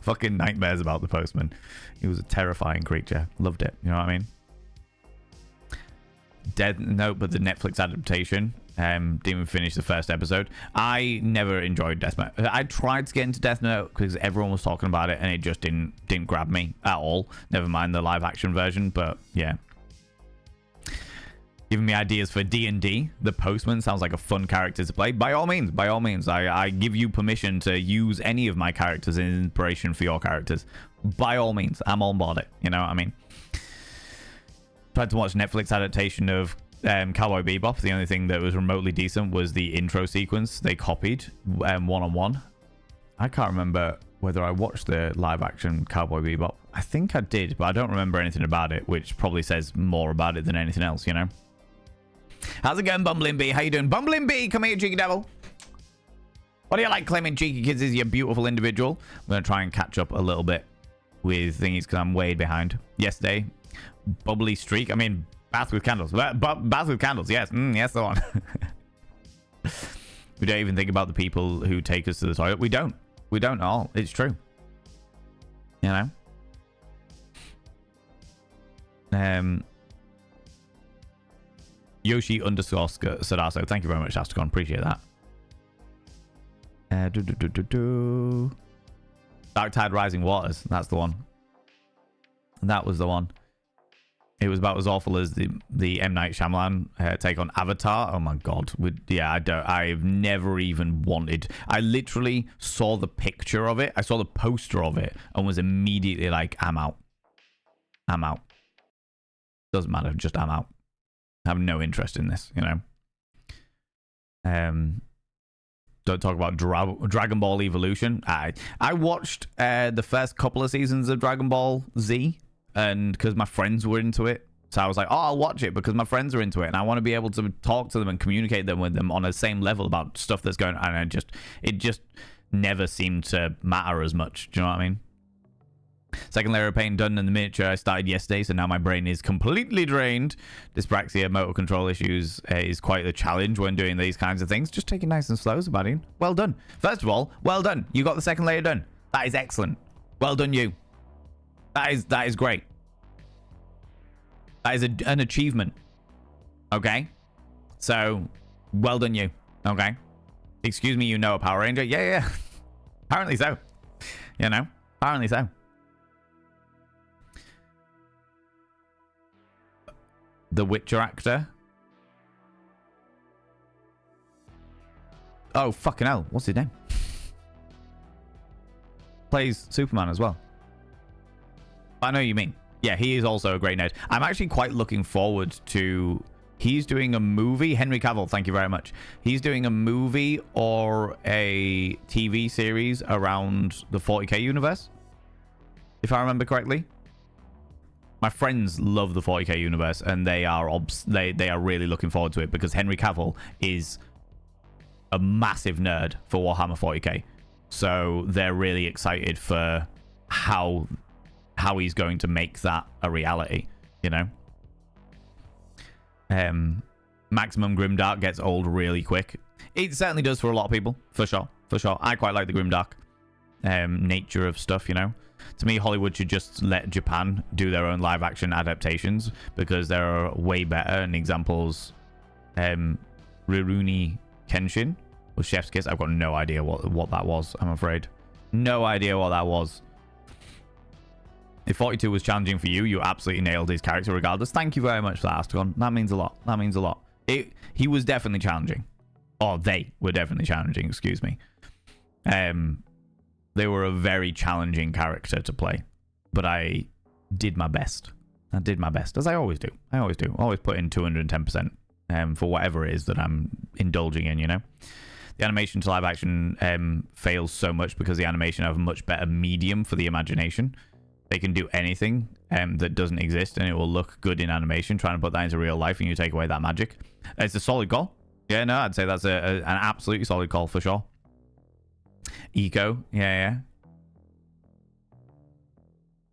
fucking nightmares about the postman. He was a terrifying creature. Loved it. You know what I mean? Dead Note, but the Netflix adaptation. Didn't even finish the first episode. I never enjoyed Death Note. I tried to get into Death Note because everyone was talking about it, and it just didn't grab me at all. Never mind the live action version, but yeah. Giving me ideas for D&D. The Postman sounds like a fun character to play. By all means, I give you permission to use any of my characters as inspiration for your characters. By all means, I'm on board it. You know what I mean? Tried to watch Netflix adaptation of Cowboy Bebop. The only thing that was remotely decent was the intro sequence they copied one-on-one. I can't remember whether I watched the live action Cowboy Bebop. I think I did, but I don't remember anything about it, which probably says more about it than anything else, you know? How's it going, Bumbling Bee? How you doing? Bumbling Bee, come here, cheeky devil. What do you like claiming Cheeky Kids is your beautiful individual? I'm going to try and catch up a little bit with thingies because I'm way behind. Yesterday, Bubbly Streak. I mean, Bath with Candles. Bath with Candles, yes. Yes, the one. We don't even think about the people who take us to the toilet. We don't. We don't at all. It's true. You know? Yoshi _ Sadaso. Thank you very much, Asticon. Appreciate that. Dark Tide Rising Waters. That's the one. That was the one. It was about as awful as the M. Night Shyamalan take on Avatar. Oh my God. I've never even wanted. I literally saw the picture of it. I saw the poster of it and was immediately like, I'm out. I'm out. Doesn't matter. Just I'm out. I have no interest in this, you know. Don't talk about Dragon Ball Evolution. I watched the first couple of seasons of Dragon Ball Z, and because my friends were into it, so I was like, oh, I'll watch it because my friends are into it, and I want to be able to talk to them and communicate with them on the same level about stuff that's going on. And it just never seemed to matter as much. Do you know what I mean? Second layer of paint done in the miniature I started yesterday, so now my brain is completely drained. Dyspraxia, motor control issues is quite the challenge when doing these kinds of things. Just take it nice and slow, Zabadian. Well done. First of all, well done. You got the second layer done. That is excellent. Well done, you. That is great. That is an achievement. Okay? So, well done you. Okay? Excuse me, you know a Power Ranger? Yeah. Apparently so. You know? Apparently so. The Witcher actor. Oh, fucking hell. What's his name? Plays Superman as well. I know you mean. Yeah, he is also a great nerd. I'm actually quite looking forward to... He's doing a movie. Henry Cavill, thank you very much. He's doing a movie or a TV series around the 40k universe, if I remember correctly. My friends love the 40k universe, and they are really looking forward to it because Henry Cavill is a massive nerd for Warhammer 40k. So they're really excited for how he's going to make that a reality, you know? Maximum Grimdark gets old really quick. It certainly does for a lot of people, for sure. I quite like the Grimdark nature of stuff, you know? To me, Hollywood should just let Japan do their own live-action adaptations because there are way better. And examples, Rurouni Kenshin was Chef's Kiss. I've got no idea what that was, I'm afraid. No idea what that was. If 42 was challenging for you, you absolutely nailed his character regardless. Thank you very much for that, Astragon. That means a lot. That means a lot. He was definitely challenging. Or they were definitely challenging, excuse me. They were a very challenging character to play. But I did my best. As I always do. Always put in 210% for whatever it is that I'm indulging in, you know? The animation to live action fails so much because the animation have a much better medium for the imagination. They can do anything that doesn't exist and it will look good in animation. Trying to put that into real life and you take away that magic. It's a solid call. Yeah, no, I'd say that's an absolutely solid call for sure. Eco, yeah.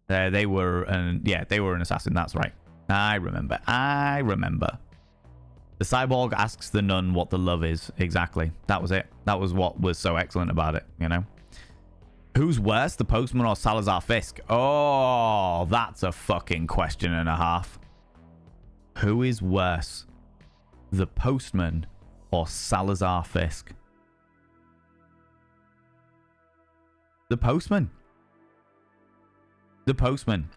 They were an assassin. That's right. I remember. The cyborg asks the nun what the love is. Exactly. That was it. That was what was so excellent about it, you know? Who's worse, the Postman or Salazar Fisk? Oh, that's a fucking question and a half. Who is worse, the Postman or Salazar Fisk? The Postman. The Postman.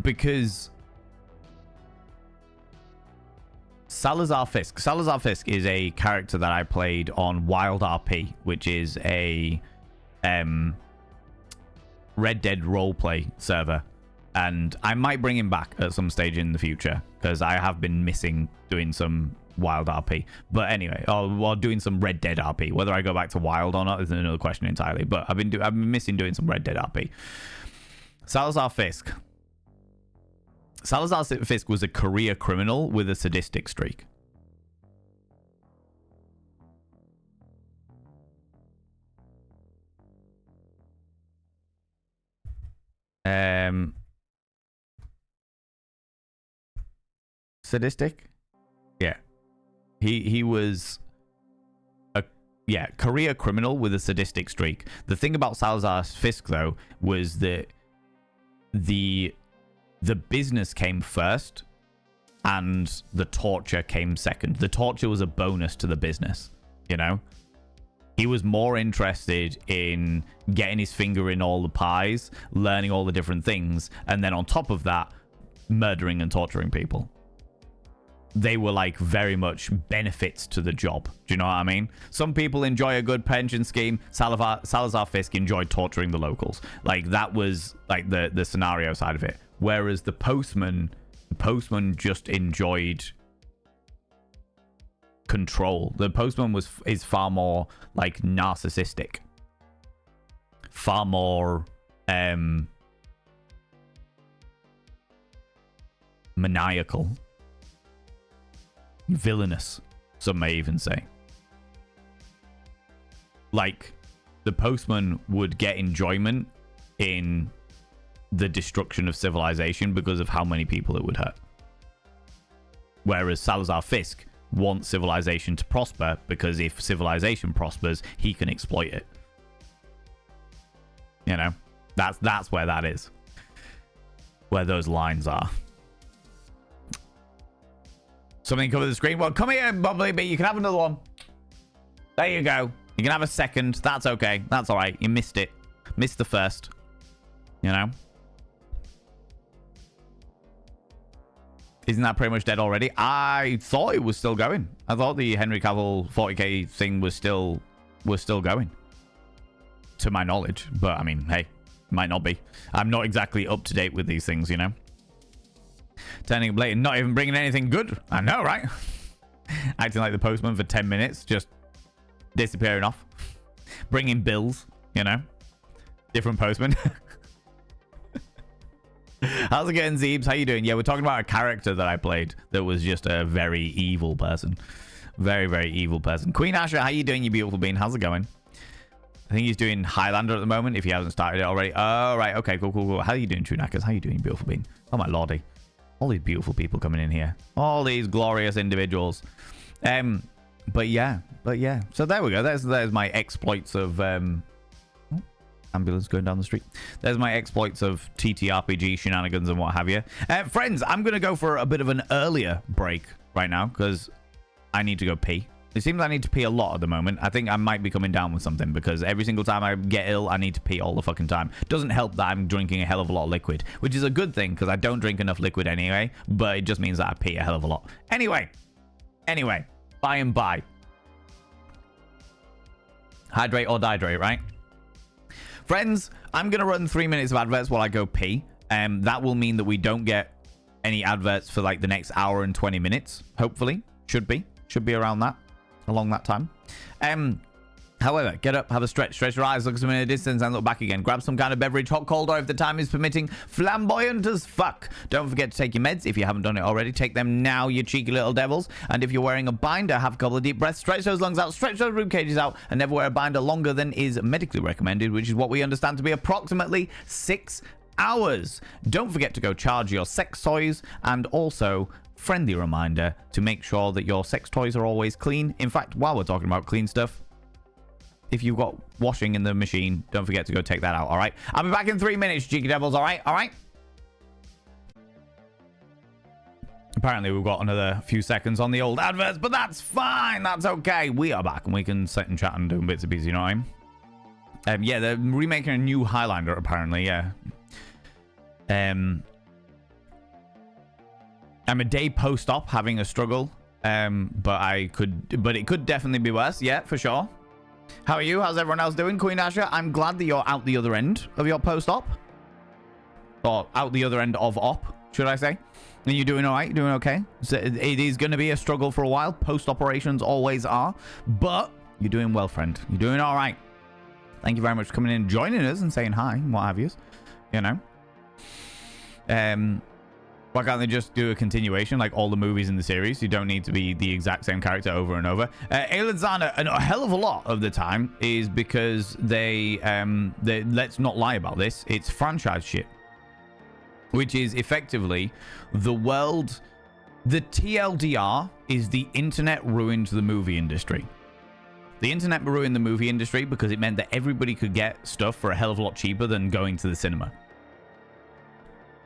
Because Salazar Fisk is a character that I played on Wild RP, which is a Red Dead roleplay server. And I might bring him back at some stage in the future because I have been missing doing some Wild RP. But anyway, or doing some Red Dead RP. Whether I go back to Wild or not is another question entirely. But I've been missing doing some Red Dead RP. Salazar Fisk was a career criminal with a sadistic streak. Sadistic? Yeah. He was a career criminal with a sadistic streak. The thing about Salazar Fisk though was that the business came first and the torture came second. The torture was a bonus to the business, you know? He was more interested in getting his finger in all the pies, learning all the different things, and then on top of that, murdering and torturing people. They were like very much benefits to the job. Do you know what I mean? Some people enjoy a good pension scheme. Salazar Fisk enjoyed torturing the locals. Like that was like the scenario side of it. Whereas the postman just enjoyed control. The postman is far more like narcissistic, far more maniacal, villainous, some may even say. Like the postman would get enjoyment in the destruction of civilization because of how many people it would hurt. Whereas Salazar Fisk wants civilization to prosper because if civilization prospers, he can exploit it. You know, that's where that is. where those lines are. Something covered the screen. Well, come here, Bubbly Bee. You can have another one. There you go. You can have a second. That's okay. That's all right. You missed it. Missed the first. You know? Isn't that pretty much dead already? I thought it was still going. I thought the Henry Cavill 40k thing was still going. To my knowledge. But, I mean, hey. Might not be. I'm not exactly up to date with these things, you know? Turning blatant, not even bringing anything good. I know, right? Acting like the postman for 10 minutes, just disappearing off. Bringing bills, you know? Different postman. How's it going, Zeebs? How you doing? Yeah, we're talking about a character that I played that was just a very evil person. Very, very evil person. Queen Asher, how you doing, you beautiful bean? How's it going? I think he's doing Highlander at the moment, if he hasn't started it already. Oh, right. Okay, cool, cool, cool. How are you doing, True Knackers? How you doing, beautiful bean? Oh, my lordy. All these beautiful people coming in here. All these glorious individuals. But yeah. So there we go. There's my exploits of... ambulance going down the street. There's my exploits of TTRPG shenanigans and what have you. Friends, I'm going to go for a bit of an earlier break right now because I need to go pee. It seems I need to pee a lot at the moment. I think I might be coming down with something because every single time I get ill, I need to pee all the fucking time. Doesn't help that I'm drinking a hell of a lot of liquid, which is a good thing because I don't drink enough liquid anyway, but it just means that I pee a hell of a lot. Anyway, by and by. Hydrate or dihydrate, right? Friends, I'm going to run 3 minutes of adverts while I go pee. That will mean that we don't get any adverts for like the next hour and 20 minutes. Hopefully. Should be around that. Along that time. However, get up, have a stretch your eyes, look at something in the distance, and look back again. Grab some kind of beverage, hot, cold, or if the time is permitting, flamboyant as fuck. Don't forget to take your meds if you haven't done it already. Take them now, you cheeky little devils. And if you're wearing a binder, have a couple of deep breaths, stretch those lungs out, stretch those rib cages out, and never wear a binder longer than is medically recommended, which is what we understand to be approximately 6 hours. Don't forget to go charge your sex toys, and also friendly reminder to make sure that your sex toys are always clean. In fact, while we're talking about clean stuff, if you've got washing in the machine, don't forget to go take that out. All right, I'll be back in 3 minutes, cheeky devils. All right. Apparently we've got another few seconds on the old adverts, but that's fine. That's okay. We are back and we can sit and chat and do bits and pieces, you know what I mean? Yeah, they're remaking a new Highlander apparently. Yeah. I'm a day post-op having a struggle, but it could definitely be worse. Yeah, for sure. How are you? How's everyone else doing, Queen Asher? I'm glad that you're out the other end of your post-op, or out the other end of op, should I say? And you doing all right? You doing okay? So it is going to be a struggle for a while. Post-operations always are, but you're doing well, friend. You're doing all right. Thank you very much for coming in, joining us, and saying hi, and what have you. You know. Why can't they just do a continuation like all the movies in the series? You don't need to be the exact same character over and over. Aeladzana, a hell of a lot of the time is because they let's not lie about this, it's franchise shit. Which is effectively the world, the TLDR is the internet ruined the movie industry. The internet ruined the movie industry because it meant that everybody could get stuff for a hell of a lot cheaper than going to the cinema.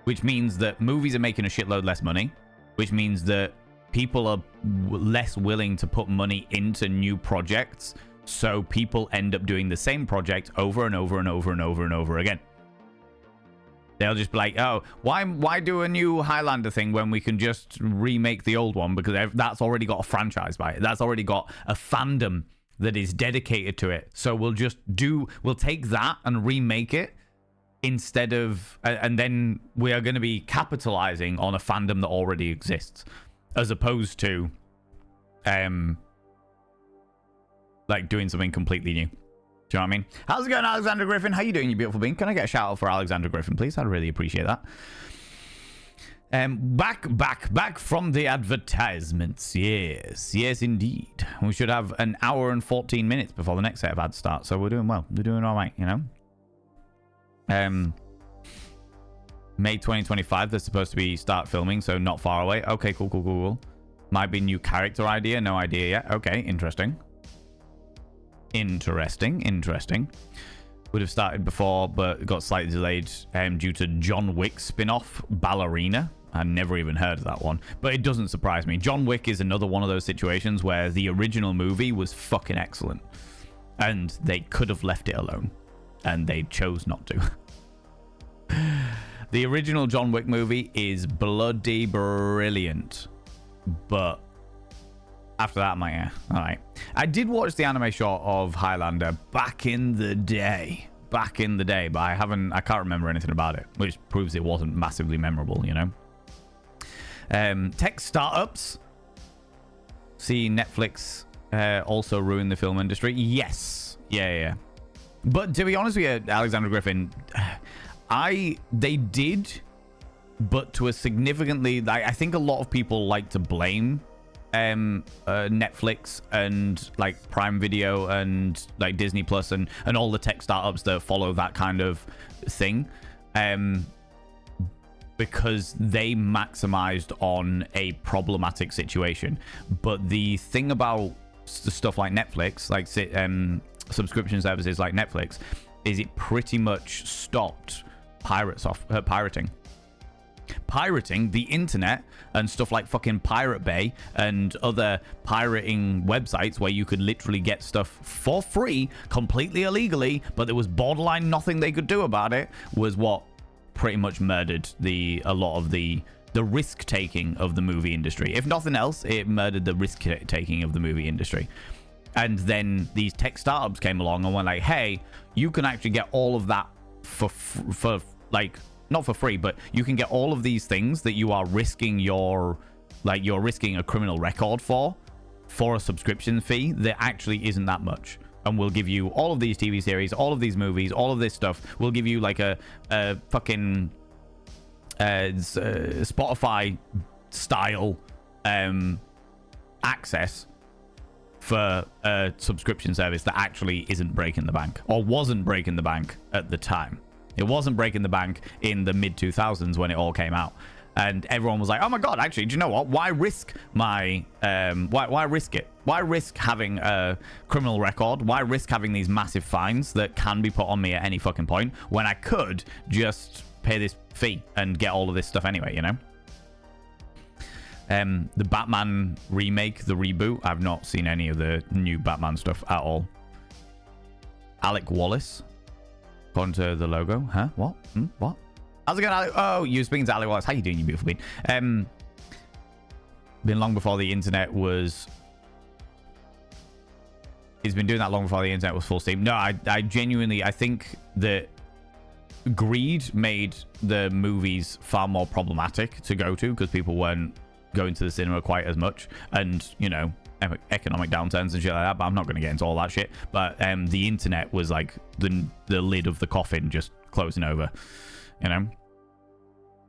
Which means that movies are making a shitload less money, which means that people are less willing to put money into new projects, so people end up doing the same project over and over and over and over and over again. They'll just be like, oh, why do a new Highlander thing when we can just remake the old one? Because that's already got a franchise by it. That's already got a fandom that is dedicated to it. So we'll take that and remake it. Instead of, and then we are going to be capitalizing on a fandom that already exists, as opposed to, like doing something completely new. Do you know what I mean? How's it going, Alexander Griffin? How you doing, you beautiful being? Can I get a shout out for Alexander Griffin, please? I'd really appreciate that. Back from the advertisements. Yes, indeed. We should have an hour and 14 minutes before the next set of ads start, so we're doing well. We're doing all right, you know. May 2025 they're supposed to be start filming, so not far away. Okay, cool. Might be new character idea, no idea yet. Okay, interesting. would have started before, but got slightly delayed due to John Wick spin-off, Ballerina. I never even heard of that one, but it doesn't surprise me. John Wick is another one of those situations where the original movie was fucking excellent, and they could have left it alone, and they chose not to. The original John Wick movie is bloody brilliant, but after that, I'm like, yeah, all right. I did watch the anime short of Highlander back in the day, but I can't remember anything about it, which proves it wasn't massively memorable, you know. Tech startups. See Netflix also ruin the film industry. Yes, yeah. But to be honest with you, Alexander Griffin, they did, but to a significantly, I think a lot of people like to blame Netflix and like Prime Video and like Disney Plus and all the tech startups that follow that kind of thing, because they maximized on a problematic situation. But the thing about stuff like Netflix, like subscription services like Netflix, is it pretty much stopped pirating. Pirating the internet and stuff like fucking Pirate Bay and other pirating websites where you could literally get stuff for free, completely illegally, but there was borderline nothing they could do about it, was what pretty much murdered a lot of the risk taking of the movie industry. If nothing else, it murdered the risk taking of the movie industry. And then these tech startups came along and went like, hey, you can actually get all of that for like, not for free, but you can get all of these things that you are risking you're risking a criminal record for a subscription fee that actually isn't that much. And we'll give you all of these TV series, all of these movies, all of this stuff. We'll give you like a fucking Spotify style access for a subscription service that actually isn't breaking the bank, or wasn't breaking the bank at the time. It wasn't breaking the bank in the mid 2000s when it all came out, and everyone was like, "Oh my god! Actually, do you know what? Why risk my why risk it? Why risk having a criminal record? Why risk having these massive fines that can be put on me at any fucking point when I could just pay this fee and get all of this stuff anyway? You know." The Batman remake, the reboot. I've not seen any of the new Batman stuff at all. Alec Wallace. According to the logo. Huh? What? What? How's it going, Alec? Oh, you're speaking to Alec Wallace. How you doing, you beautiful bean? Been long before the internet was... He's been doing that long before the internet was full steam. No, I genuinely... I think that greed made the movies far more problematic to go to, because people weren't going to the cinema quite as much. And, you know, economic downturns and shit like that, but I'm not going to get into all that shit. But the internet was like the lid of the coffin just closing over, you know.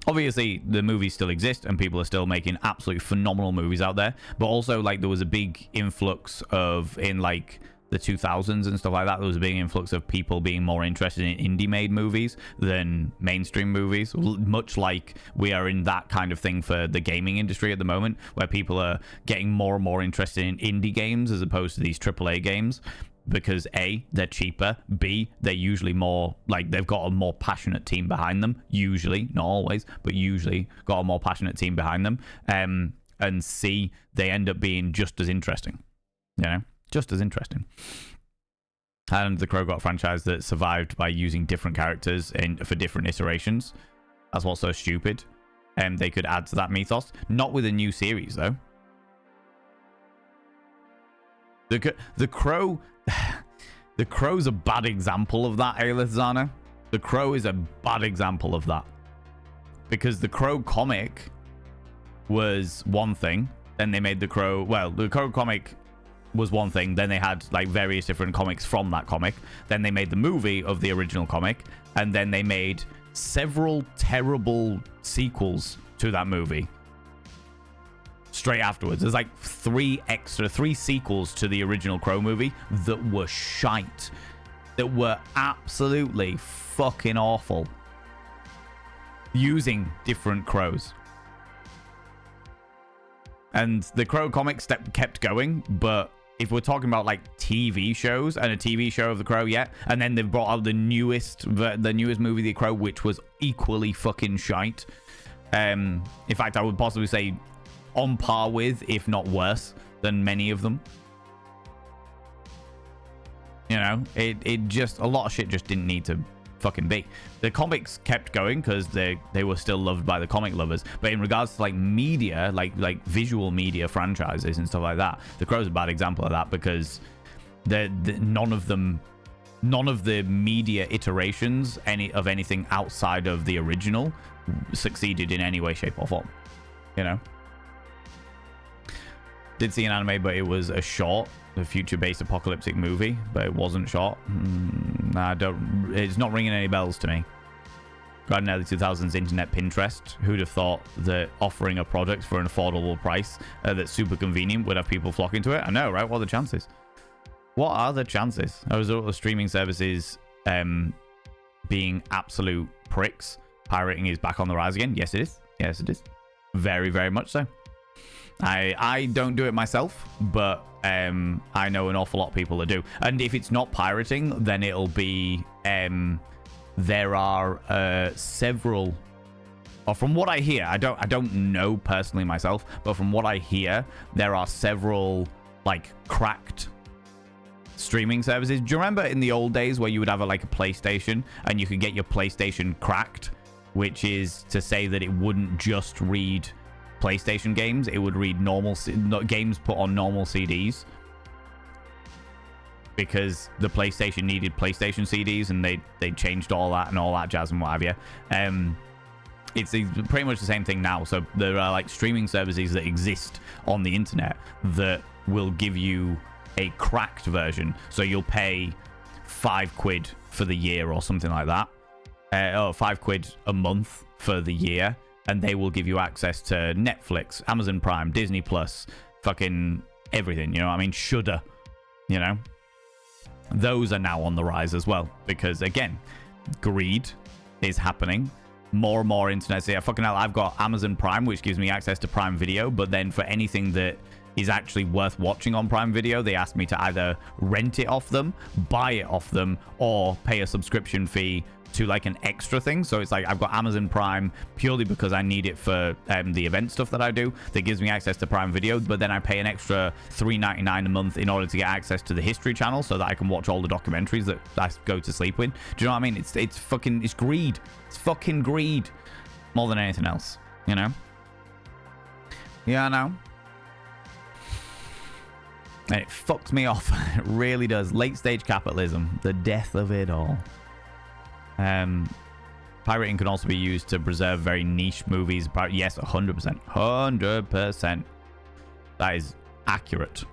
Obviously the movies still exist and people are still making absolutely phenomenal movies out there, but also like there was a big influx of, in like the 2000s and stuff like that, there was a big influx of people being more interested in indie made movies than mainstream movies, much like we are in that kind of thing for the gaming industry at the moment, where people are getting more and more interested in indie games as opposed to these AAA games, because A, they're cheaper, B, they're usually more, like, they've got a more passionate team behind them, usually, not always, but usually got a more passionate team behind them, and C, they end up being just as interesting, you know? Just as interesting. And the Crow got a franchise that survived by using different characters for different iterations. That's what's so stupid. And they could add to that mythos. Not with a new series, though. The Crow... The Crow's a bad example of that, Aelith Zana. The Crow is a bad example of that. Because the Crow comic was one thing. Then they made the Crow... Well, the Crow comic... was one thing, then they had like various different comics from that comic, then they made the movie of the original comic, and then they made several terrible sequels to that movie straight afterwards. There's like three sequels to the original Crow movie that were shite, that were absolutely fucking awful, using different crows. And the Crow comics kept going, but if we're talking about like TV shows and a TV show of The Crow, yeah, and then they've brought out the newest movie, The Crow, which was equally fucking shite. In fact, I would possibly say on par with, if not worse, than many of them. You know, it just, a lot of shit just didn't need to fucking be. The comics kept going because they were still loved by the comic lovers, but in regards to like media, like visual media franchises and stuff like that, The Crow's a bad example of that, because none of the media iterations of anything outside of the original succeeded in any way, shape, or form. You know, did see an anime, but it was a short, a future-based apocalyptic movie, but it wasn't short. It's not ringing any bells to me. Got an early 2000s internet Pinterest. Who'd have thought that offering a product for an affordable price that's super convenient would have people flocking to it? I know, right? What are the chances? What are the chances? As a result of streaming services being absolute pricks, pirating is back on the rise again. Yes, it is. Yes, it is. Very, very much so. I don't do it myself, but I know an awful lot of people that do. And if it's not pirating, then it'll be there are several, or from what I hear, I don't know personally myself, but from what I hear, there are several like cracked streaming services. Do you remember in the old days where you would have a PlayStation and you could get your PlayStation cracked, which is to say that it wouldn't just read PlayStation games, it would read normal games put on normal CDs, because the PlayStation needed PlayStation CDs, and they changed all that and all that jazz and what have you. It's pretty much the same thing now. So there are like streaming services that exist on the internet that will give you a cracked version, so you'll pay £5 for the year or something like that, or £5 a month for the year, and they will give you access to Netflix, Amazon Prime, Disney Plus, fucking everything, you know what I mean? Shudder, you know? Those are now on the rise as well, because, again, greed is happening. More and more internet. So, yeah, fucking hell, I've got Amazon Prime, which gives me access to Prime Video, but then for anything that is actually worth watching on Prime Video, they ask me to either rent it off them, buy it off them, or pay a subscription fee to like an extra thing. So it's like I've got Amazon Prime purely because I need it for the event stuff that I do, that gives me access to Prime Video, but then I pay an extra $3.99 a month in order to get access to the History Channel so that I can watch all the documentaries that I go to sleep with. Do you know what I mean? It's greed. It's fucking greed more than anything else, you know? Yeah, I know. And it fucks me off. It really does. Late stage capitalism, the death of it all. Pirating can also be used to preserve very niche movies. Yes, 100%. 100%. That is accurate.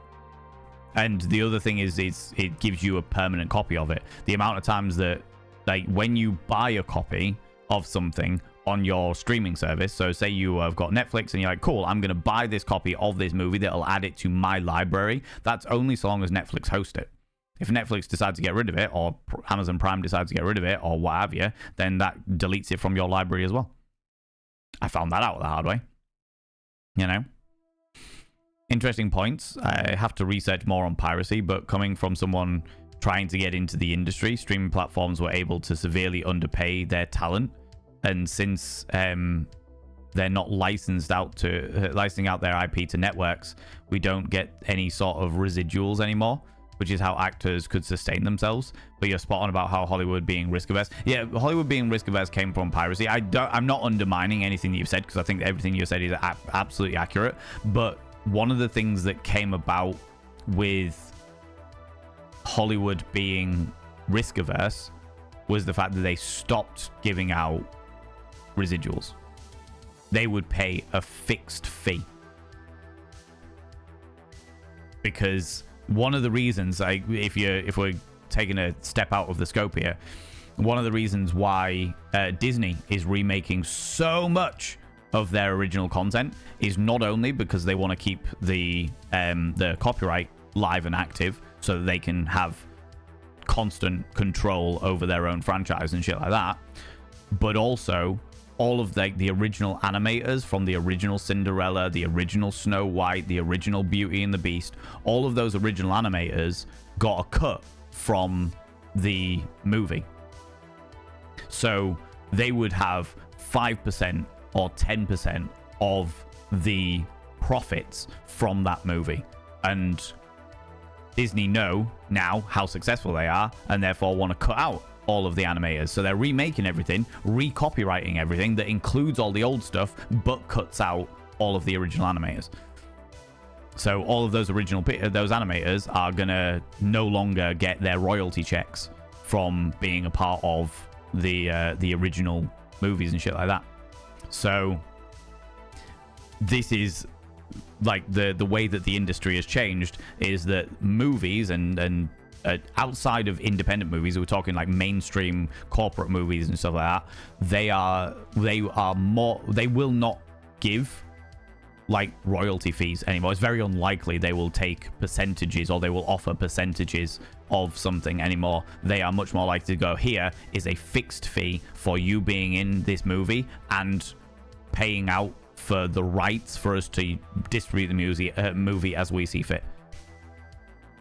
And the other thing is it gives you a permanent copy of it. The amount of times that, like, when you buy a copy of something on your streaming service, so say you have got Netflix and you're like, cool, I'm going to buy this copy of this movie that'll add it to my library. That's only so long as Netflix hosts it. If Netflix decides to get rid of it, or Amazon Prime decides to get rid of it, or what have you, then that deletes it from your library as well. I found that out the hard way. You know? Interesting points. I have to research more on piracy, but coming from someone trying to get into the industry, streaming platforms were able to severely underpay their talent. And since they're not licensing out their IP to networks, we don't get any sort of residuals anymore, which is how actors could sustain themselves. But you're spot on about how Hollywood being risk averse. Yeah, Hollywood being risk averse came from piracy. I'm not undermining anything that you've said, because I think everything you said is absolutely accurate. But one of the things that came about with Hollywood being risk averse was the fact that they stopped giving out residuals. They would pay a fixed fee, because one of the reasons, like, if we're taking a step out of the scope here, one of the reasons why Disney is remaking so much of their original content is not only because they want to keep the copyright live and active so that they can have constant control over their own franchise and shit like that, but also all of the original animators from the original Cinderella, the original Snow White, the original Beauty and the Beast, all of those original animators got a cut from the movie. So they would have 5% or 10% of the profits from that movie. And Disney know now how successful they are, and therefore want to cut out all of the animators. So they're remaking everything, recopywriting everything that includes all the old stuff, but cuts out all of the original animators. So all of those those animators are gonna no longer get their royalty checks from being a part of the original movies and shit like that. So this is like the way that the industry has changed, is that movies and outside of independent movies, we're talking like mainstream corporate movies and stuff like that, they will not give like royalty fees anymore. It's very unlikely they will take percentages, or they will offer percentages of something anymore. They are much more likely to go, here is a fixed fee for you being in this movie and paying out for the rights for us to distribute the movie as we see fit.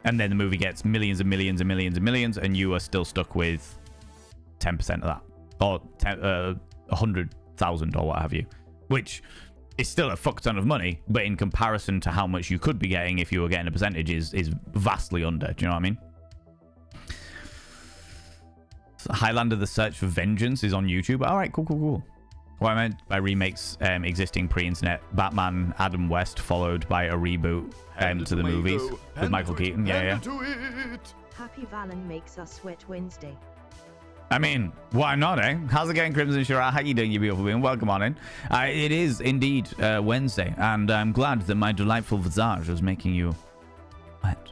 And then the movie gets millions and millions and millions and millions, and you are still stuck with 10% of that, or 100,000 or what have you, which is still a fuck ton of money, but in comparison to how much you could be getting if you were getting a percentage is vastly under. Do you know what I mean? So Highlander: The Search for Vengeance is on YouTube. All right, cool. What I meant by remakes, existing pre-internet Batman Adam West, followed by a reboot to the movies with Michael Keaton. Yeah. Happy Valen makes us sweat Wednesday. I mean, why not, eh? How's it going, Crimson Shira? How you doing, you beautiful being? Welcome on in. It is indeed Wednesday, and I'm glad that my delightful visage is making you wet.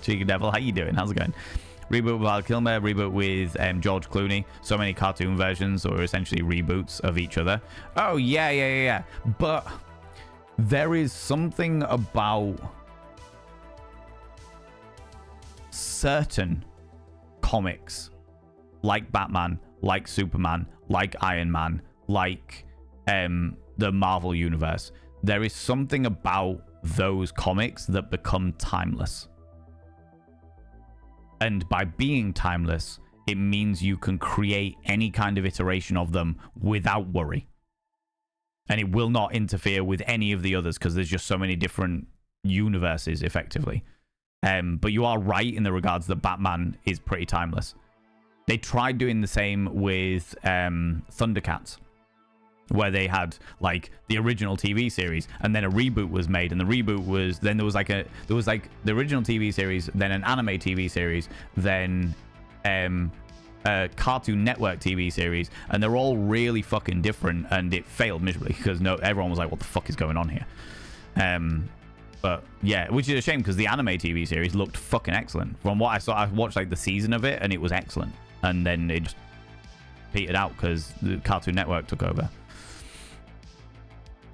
Cheeky Devil, how you doing? How's it going? Reboot with Val Kilmer, reboot with George Clooney. So many cartoon versions, or essentially reboots of each other. Oh, yeah. But there is something about certain comics, like Batman, like Superman, like Iron Man, like the Marvel Universe. There is something about those comics that become timeless. And by being timeless, it means you can create any kind of iteration of them without worry. And it will not interfere with any of the others, because there's just so many different universes, effectively. But you are right in the regards that Batman is pretty timeless. They tried doing the same with Thundercats, where they had like the original TV series, and then a reboot was made, and the reboot was then there was like the original TV series, then an anime TV series, then a Cartoon Network TV series, and they're all really fucking different, and it failed miserably because everyone was like, what the fuck is going on here? But yeah, which is a shame, because the anime TV series looked fucking excellent. From what I saw, I watched like the season of it, and it was excellent, and then it just petered out because the Cartoon Network took over.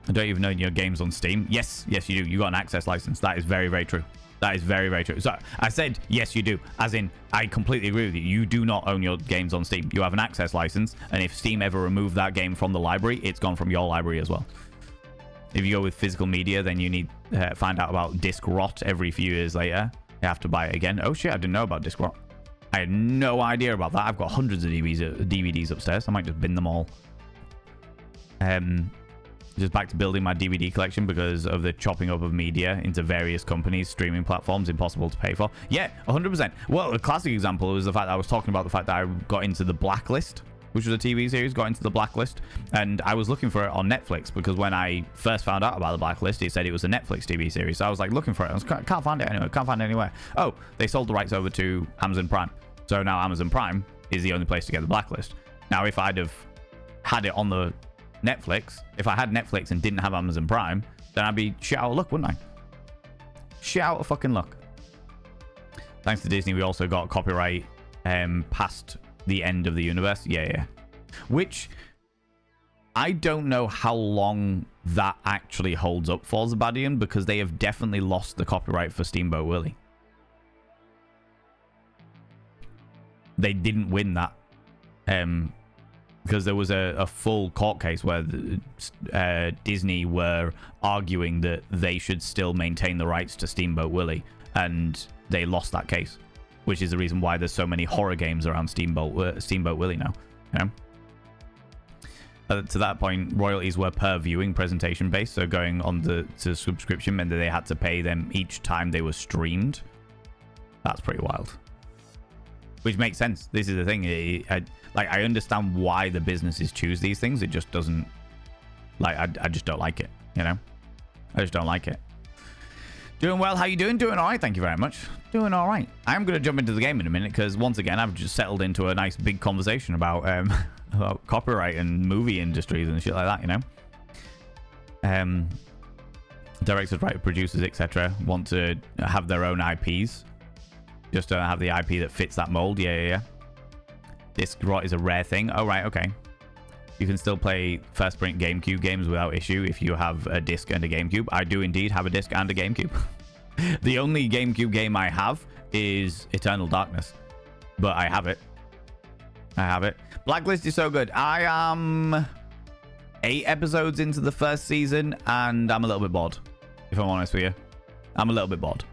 I don't even know your games on Steam. Yes, you do. You got an access license. That is very, very true. That is very, very true. So I said, yes, you do. As in, I completely agree with you. You do not own your games on Steam. You have an access license. And if Steam ever removed that game from the library, it's gone from your library as well. If you go with physical media, then you need to find out about disc rot every few years later. You have to buy it again. Oh, shit. I didn't know about disc rot. I had no idea about that. I've got hundreds of DVDs upstairs. I might just bin them all. Just back to building my DVD collection because of the chopping up of media into various companies, streaming platforms, impossible to pay for. Yeah, 100%. Well, a classic example was the fact that I was talking about the fact that I got into The Blacklist, which was a TV series, got into The Blacklist, and I was looking for it on Netflix because when I first found out about The Blacklist, it said it was a Netflix TV series. So I was like looking for it. Can't find it anywhere. Can't find it anywhere. Oh, they sold the rights over to Amazon Prime. So now Amazon Prime is the only place to get The Blacklist. Now, if I'd have had it on the Netflix, if I had Netflix and didn't have Amazon Prime, then I'd be shit out of luck, wouldn't I? Shit out of fucking luck. Thanks to Disney, we also got copyright past the end of the universe. Yeah. Which I don't know how long that actually holds up for Zabadian, because they have definitely lost the copyright for Steamboat Willie. They didn't win that. because there was a full court case where Disney were arguing that they should still maintain the rights to Steamboat Willie, and they lost that case, which is the reason why there's so many horror games around Steamboat Willie now. You know? To that point, royalties were per viewing presentation based, so going on to subscription meant that they had to pay them each time they were streamed. That's pretty wild. Which makes sense. This is the thing. I understand why the businesses choose these things. It just doesn't... I just don't like it, you know? I just don't like it. Doing well. How you doing? Doing all right. Thank you very much. Doing all right. I'm going to jump into the game in a minute because, once again, I've just settled into a nice big conversation about copyright and movie industries and shit like that, you know? Directors, writers, producers, etc. want to have their own IPs. Just don't have the IP that fits that mold. Yeah. Disc rot is a rare thing. Oh, right. Okay. You can still play first print GameCube games without issue if you have a disc and a GameCube. I do indeed have a disc and a GameCube. The only GameCube game I have is Eternal Darkness. But I have it. Blacklist is so good. I am 8 episodes into the first season and I'm a little bit bored. If I'm honest with you. I'm a little bit bored.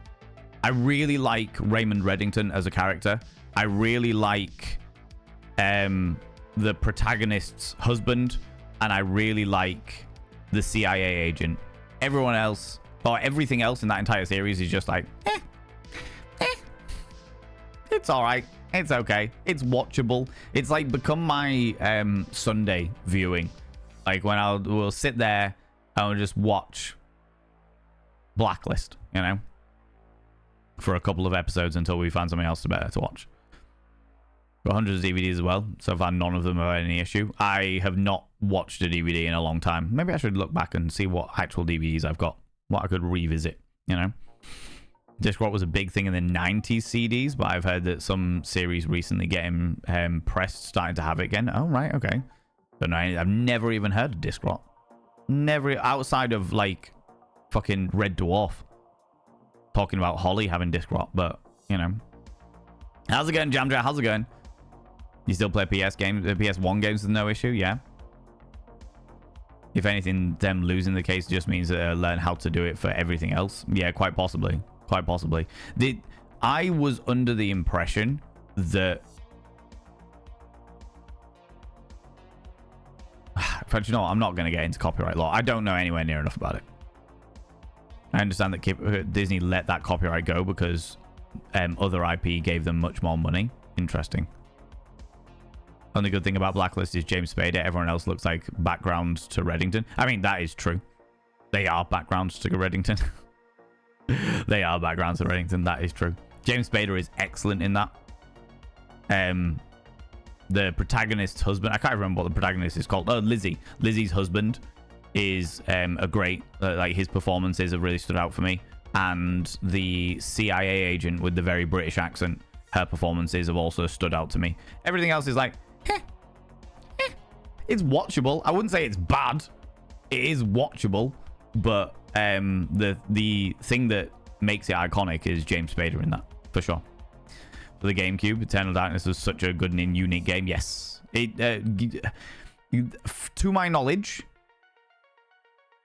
I really like Raymond Reddington as a character. I really like the protagonist's husband, and I really like the CIA agent. Everyone else, or everything else in that entire series is just like, it's all right. It's okay. It's watchable. It's like become my Sunday viewing. Like when we'll sit there and we'll just watch Blacklist, you know, for a couple of episodes until we find something else better to watch. Got hundreds of DVDs as well. So far, none of them are any issue. I have not watched a DVD in a long time. Maybe I should look back and see what actual DVDs I've got. What I could revisit, you know? Disc rot was a big thing in the 90s CDs, but I've heard that some series recently getting pressed starting to have it again. Oh, right, okay. Don't know. I've never even heard of disc rot. Never, outside of, like, fucking Red Dwarf. Talking about Holly having disc rot, but, you know. How's it going, Jamja? How's it going? You still play PS games, PS1 games with no issue? Yeah. If anything, them losing the case just means that learn how to do it for everything else. Yeah, quite possibly. Quite possibly. I was under the impression that... In fact, you know what? I'm not going to get into copyright law. I don't know anywhere near enough about it. I understand that Disney let that copyright go because other IP gave them much more money. Interesting. Only good thing about Blacklist is James Spader. Everyone else looks like backgrounds to Reddington. I mean, that is true. They are backgrounds to Reddington. They are backgrounds to Reddington. That is true. James Spader is excellent in that. The protagonist's husband, I can't remember what the protagonist is called. Oh, Lizzie. Lizzie's husband is a great, like his performances have really stood out for me. And the CIA agent with the very British accent, her performances have also stood out to me. Everything else is like, it's watchable. I wouldn't say it's bad. It is watchable, but the thing that makes it iconic is James Spader in that, for sure. For the GameCube, Eternal Darkness was such a good and unique game. Yes, to my knowledge,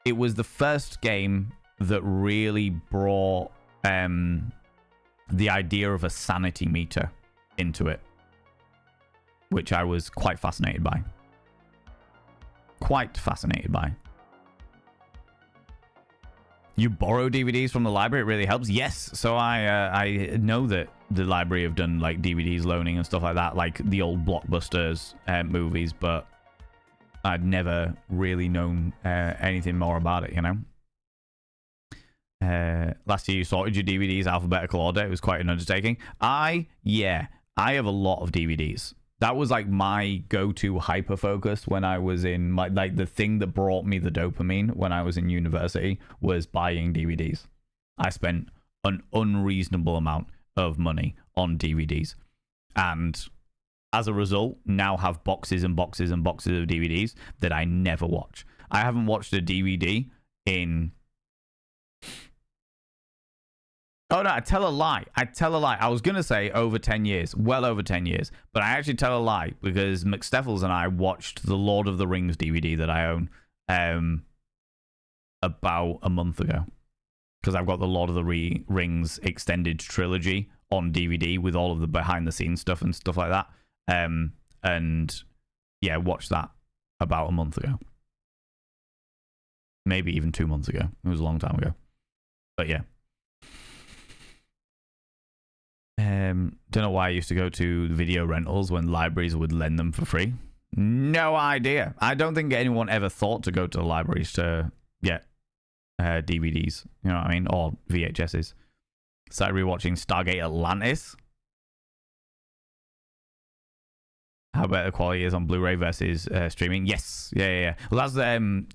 it was the first game that really brought the idea of a sanity meter into it, which I was quite fascinated by. You borrow DVDs from the library, it really helps. Yes, so I know that the library have done like DVDs loaning and stuff like that, like the old blockbusters movies, but I'd never really known anything more about it, you know. Last year you sorted your DVDs alphabetical order. It was quite an undertaking. I have a lot of DVDs. That was like my go-to hyper focus when I was in my, like the thing that brought me the dopamine when I was in university was buying DVDs. I spent an unreasonable amount of money on DVDs, and as a result now have boxes and boxes and boxes of DVDs that I never watch. I haven't watched a DVD in Oh, no, I tell a lie. I tell a lie. I was going to say over 10 years. Well over 10 years. But I actually tell a lie because McSteffels and I watched the Lord of the Rings DVD that I own about a month ago. Because I've got the Lord of the Rings extended trilogy on DVD with all of the behind-the-scenes stuff and stuff like that. And, yeah, watched that about a month ago. Maybe even 2 months ago. It was a long time ago. But, yeah. Don't know why I used to go to video rentals when libraries would lend them for free. No idea. I don't think anyone ever thought to go to the libraries to get DVDs. You know what I mean? Or VHSs. Started rewatching Stargate Atlantis. How better quality is on Blu-ray versus streaming? Yes. Yeah. Well, that's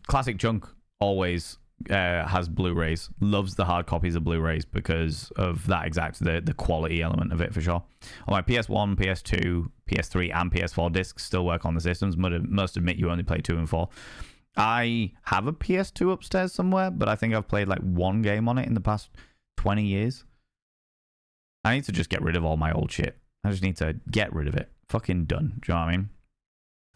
Classic Chunk always has Blu-rays, loves the hard copies of Blu-rays because of that exact the quality element of it for sure. On my PS1, PS2, PS3 and PS4 discs still work on the systems. Must admit you only play 2 and 4. I have a PS2 upstairs somewhere, but I think I've played like one game on it in the past 20 years. I need to just get rid of all my old shit. I just need to get rid of it. Fucking done. Do you know what I mean?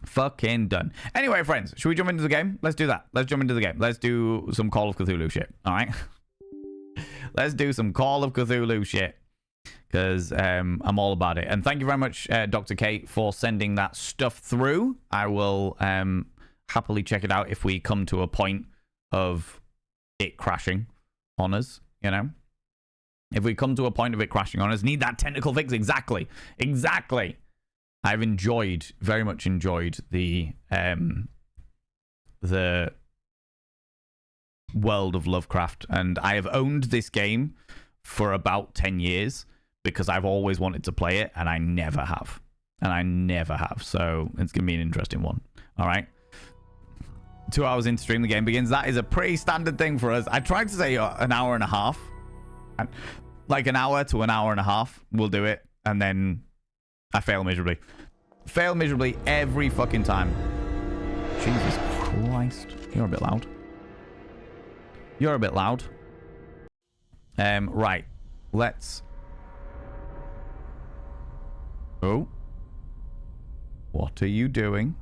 Fucking done. Anyway, friends, should we jump into the game? Let's do that. Let's jump into the game. Let's do some Call of Cthulhu shit. All right? Let's do some Call of Cthulhu shit. Because I'm all about it. And thank you very much, Dr. Kate, for sending that stuff through. I will happily check it out if we come to a point of it crashing on us, you know? If we come to a point of it crashing on us, need that technical fix. Exactly. I've very much enjoyed the world of Lovecraft, and I have owned this game for about 10 years because I've always wanted to play it, and I never have. So it's going to be an interesting one. All right. 2 hours into stream, the game begins. That is a pretty standard thing for us. I tried to say an hour and a half. Like an hour to an hour and a half, we'll do it, and then I fail miserably. Fail miserably every fucking time. Jesus Christ. You're a bit loud. Right. Let's... Oh. What are you doing?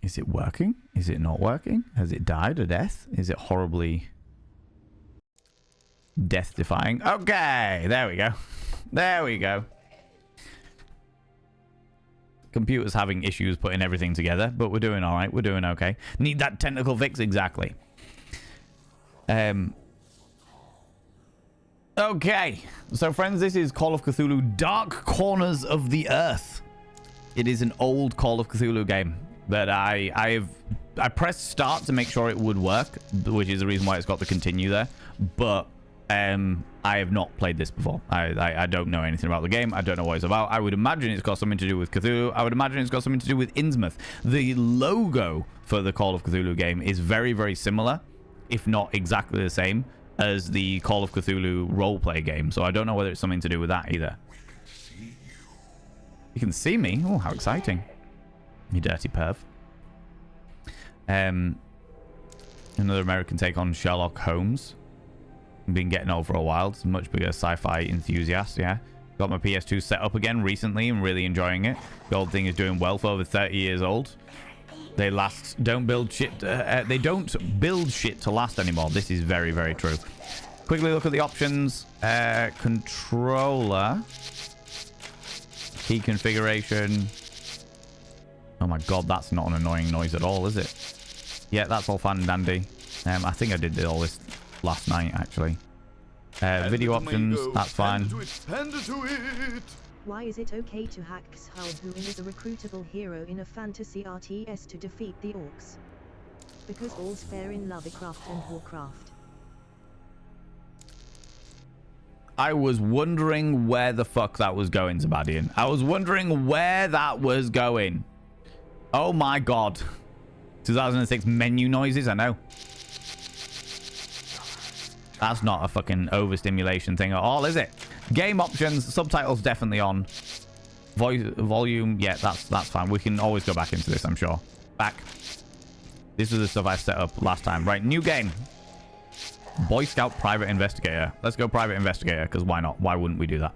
Is it working? Is it not working? Has it died a death? Is it horribly death-defying? Okay, there we go. Computer's having issues putting everything together, but we're doing all right. We're doing okay. Need that technical fix? Exactly. Okay, so friends, this is Call of Cthulhu Dark Corners of the Earth. It is an old Call of Cthulhu game that I pressed start to make sure it would work, which is the reason why it's got the continue there. But I have not played this before. I don't know anything about the game. I don't know what it's about. I would imagine it's got something to do with Cthulhu. I would imagine it's got something to do with Innsmouth. The logo for the Call of Cthulhu game is very, very similar, if not exactly the same, as the Call of Cthulhu roleplay game. So I don't know whether it's something to do with that either. You can see me? Oh, how exciting. You dirty perv. Another American take on Sherlock Holmes. Been getting old for a while. It's a much bigger sci-fi enthusiast, yeah. Got my PS2 set up again recently and really enjoying it. The old thing is doing well for over 30 years old. They don't build shit to last anymore. This is very, very true. Quickly look at the options. Controller. Key configuration. Oh my god, that's not an annoying noise at all, is it? Yeah, that's all fine and dandy. I think I did all this last night, actually. Video options, that's fine. Why is it okay to hack CTHUHU is a recruitable hero in a fantasy RTS to defeat the orcs? Because all's fair in Lovecraft and Warcraft. I was wondering where the fuck that was going, Zabadian. I was wondering where that was going. Oh my god. 2006 menu noises, I know. That's not a fucking overstimulation thing at all, is it? Game options, subtitles definitely on. Voice volume, yeah, that's fine. We can always go back into this, I'm sure. Back. This is the stuff I set up last time. Right, new game. Boy Scout Private Investigator. Let's go Private Investigator, because why not? Why wouldn't we do that?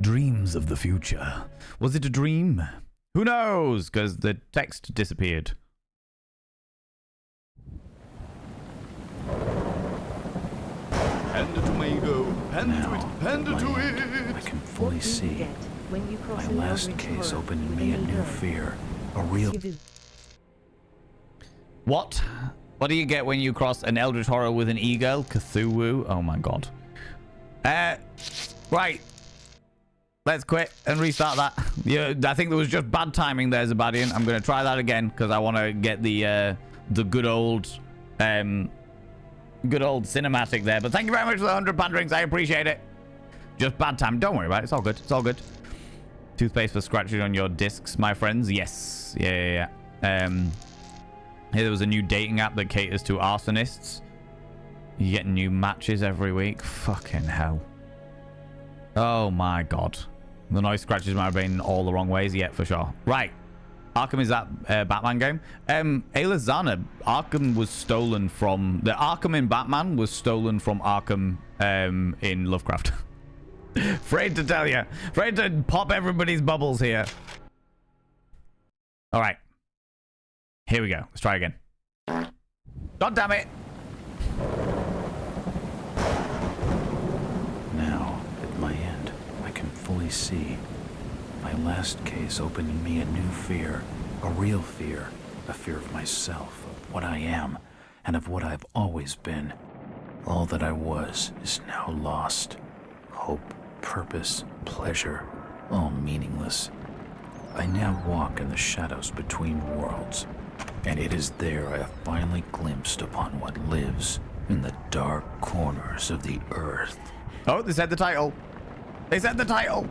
Dreams of the future. Was it a dream? Who knows? Because the text disappeared. Hand it to me, go. Hand it to it. Hand it to I it. can fully What do you see. get when you cross My an last eldritch case horror opened in with me a an new ego? fear. A real... CTHUHU. What? What do you get when you cross an Eldritch Horror with an ego? Cthulhu? Oh my god. Right. Let's quit and restart that. Yeah, I think there was just bad timing there, Zabadian. I'm going to try that again because I want to get the good old cinematic there. But thank you very much for the 100 panderings. I appreciate it. Just bad time. Don't worry about it. It's all good. It's all good. Toothpaste for scratching on your discs, my friends. Yes. Yeah. Here there was a new dating app that caters to arsonists. You get new matches every week. Fucking hell. Oh my god. The noise scratches might have been all the wrong ways. Yeah, for sure. Right. Arkham is that Batman game. Ayla Zana, Arkham was stolen from... The Arkham in Batman was stolen from Arkham in Lovecraft. Afraid to tell you. Afraid to pop everybody's bubbles here. All right. Here we go. Let's try again. God damn it. Now, at my end, I can fully see. My last case opened in me a new fear. A real fear. A fear of myself, of what I am, and of what I've always been. All that I was is now lost. Hope, purpose, pleasure, all meaningless. I now walk in the shadows between worlds. And it is there I have finally glimpsed upon what lives in the dark corners of the earth. Oh, they said the title. They said the title.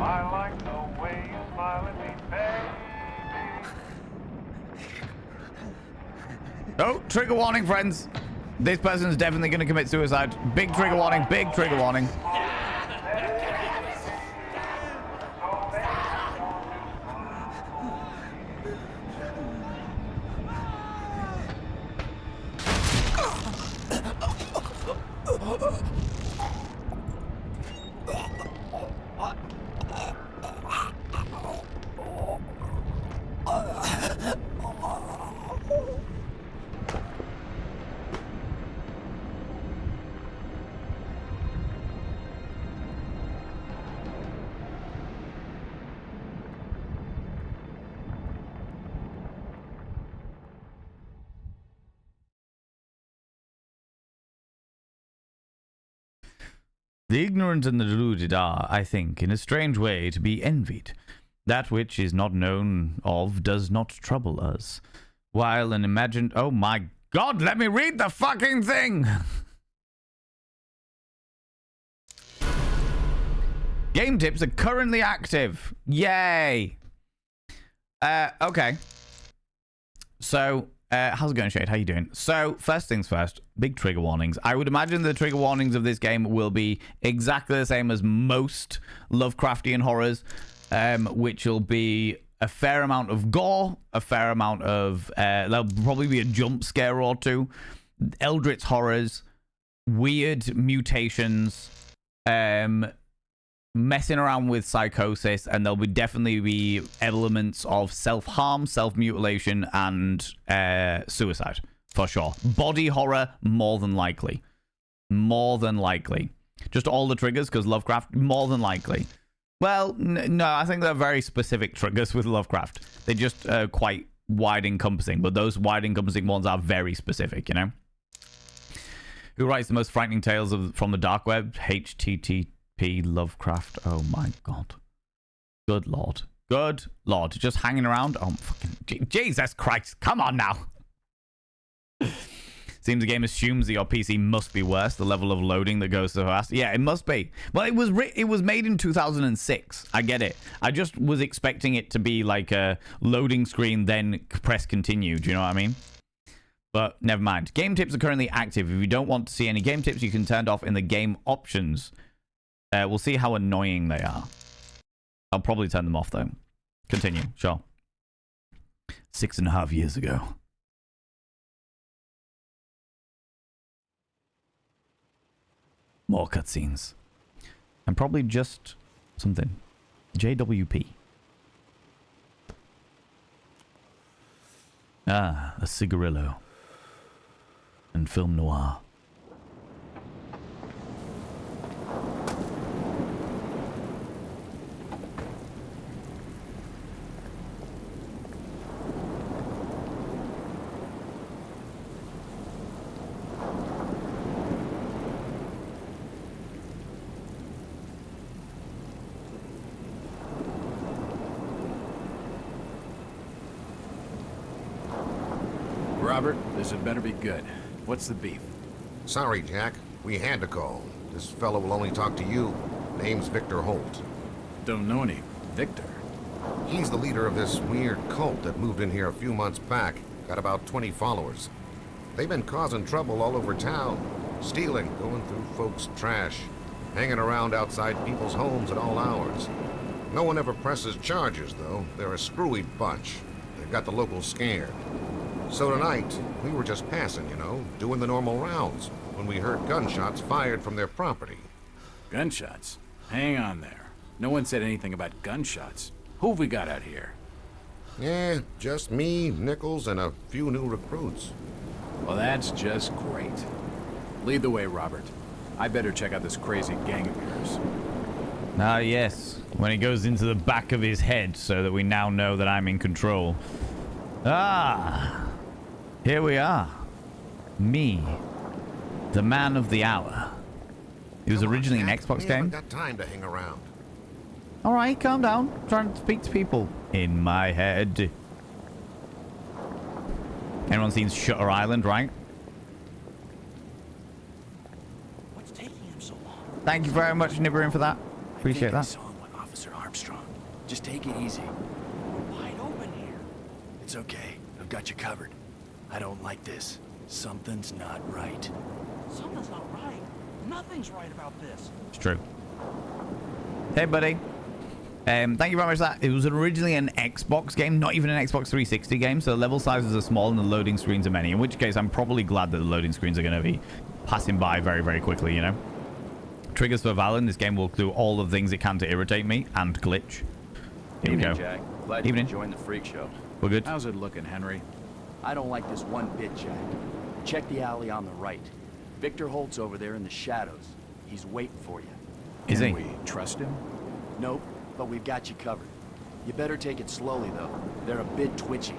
I like the way you smile at me, baby. Oh, trigger warning, friends. This person's definitely going to commit suicide. Big trigger warning, big trigger warning. The ignorant and the deluded are, I think, in a strange way to be envied. That which is not known of does not trouble us. While an imagined... Oh my god, let me read the fucking thing! Game tips are currently active. Yay! Okay. So... how's it going, Shade? How you doing? So, first things first, big trigger warnings. I would imagine the trigger warnings of this game will be exactly the same as most Lovecraftian horrors, which will be a fair amount of gore, a fair amount of... there'll probably be a jump scare or two, eldritch horrors, weird mutations, messing around with psychosis, and there'll be definitely be elements of self-harm, self-mutilation, and suicide, for sure. Body horror, more than likely. More than likely. Just all the triggers, because Lovecraft, more than likely. Well, no, I think they're very specific triggers with Lovecraft. They're just quite wide-encompassing, but those wide-encompassing ones are very specific, you know? Who writes the most frightening tales from the dark web? HTTP Lovecraft. Oh my god. Good lord. Good lord. Just hanging around. Oh fucking Jesus Christ. Come on now. Seems the game assumes that your PC must be worse. The level of loading that goes so fast. Yeah, it must be. Well, it was made in 2006. I get it. I just was expecting it to be like a loading screen, then press continue. Do you know what I mean? But never mind. Game tips are currently active. If you don't want to see any game tips, you can turn it off in the game options. We'll see how annoying they are. I'll probably turn them off though. Continue. Sure. 6.5 years ago. More cutscenes. And probably just something. JWP. Ah, a cigarillo. And film noir. Robert, this had better be good. What's the beef? Sorry, Jack. We had to call. This fellow will only talk to you. Name's Victor Holt. Don't know any Victor. He's the leader of this weird cult that moved in here a few months back. Got about 20 followers. They've been causing trouble all over town. Stealing, going through folks' trash, hanging around outside people's homes at all hours. No one ever presses charges, though. They're a screwy bunch. They've got the locals scared. So tonight, we were just passing, you know, doing the normal rounds, when we heard gunshots fired from their property. Gunshots? Hang on there. No one said anything about gunshots. Who have we got out here? Yeah, just me, Nichols, and a few new recruits. Well, that's just great. Lead the way, Robert. I better check out this crazy gang of yours. Ah, yes. When it goes into the back of his head so that we now know that I'm in control. Ah. Here we are. Me. The man of the hour. It was originally an Xbox game. We haven't got time to hang around. Alright, calm down. I'm trying to speak to people. In my head. Anyone seen Shutter Island, right? What's taking him so long? Thank you very much, Nibbering, for that. Appreciate I that. saw him with Officer Armstrong. Just take it easy. We're wide open here. It's okay. I've got you covered. I don't like this. Something's not right. Something's not right. Nothing's right about this. It's true. Hey, buddy. Thank you very much for that. It was originally an Xbox game, not even an Xbox 360 game, so the level sizes are small and the loading screens are many, in which case I'm probably glad that the loading screens are going to be passing by very, very quickly, you know? Triggers for Valen. This game will do all the things it can to irritate me and glitch. Here we go. Jack. Glad you joined the freak show. We're good. How's it looking, Henry? I don't like this one bit, Jack. Check the alley on the right. Victor Holt's over there in the shadows. He's waiting for you. Is he? Can we trust him? Nope, but we've got you covered. You better take it slowly, though. They're a bit twitchy.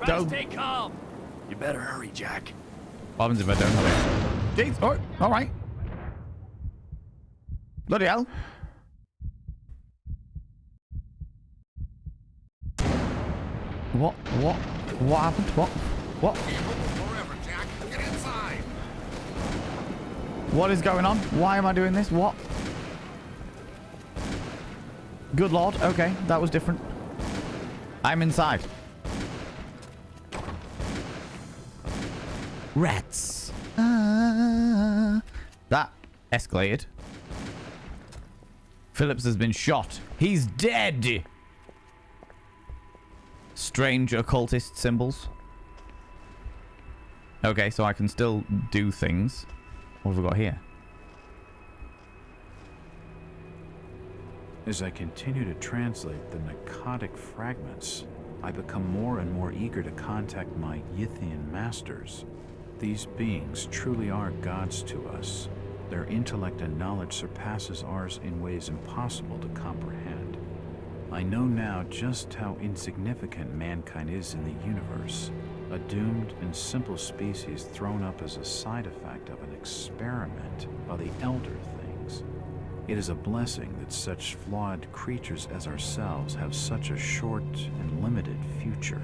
Try to stay calm. You better hurry, Jack. What happens if I don't have it? Jeez. Oh, all right. Bloody hell. What happened? What? Can't hold forever, Jack. Get inside. What is going on? Why am I doing this? What? Good lord. Okay, that was different. I'm inside. Rats. That escalated. Phillips has been shot. He's dead. Strange occultist symbols. Okay, so I can still do things. What have we got here? As I continue to translate the narcotic fragments, I become more and more eager to contact my Yithian masters. These beings truly are gods to us. Their intellect and knowledge surpasses ours in ways impossible to comprehend. I know now just how insignificant mankind is in the universe, a doomed and simple species thrown up as a side effect of an experiment by the elder things. It is a blessing that such flawed creatures as ourselves have such a short and limited future.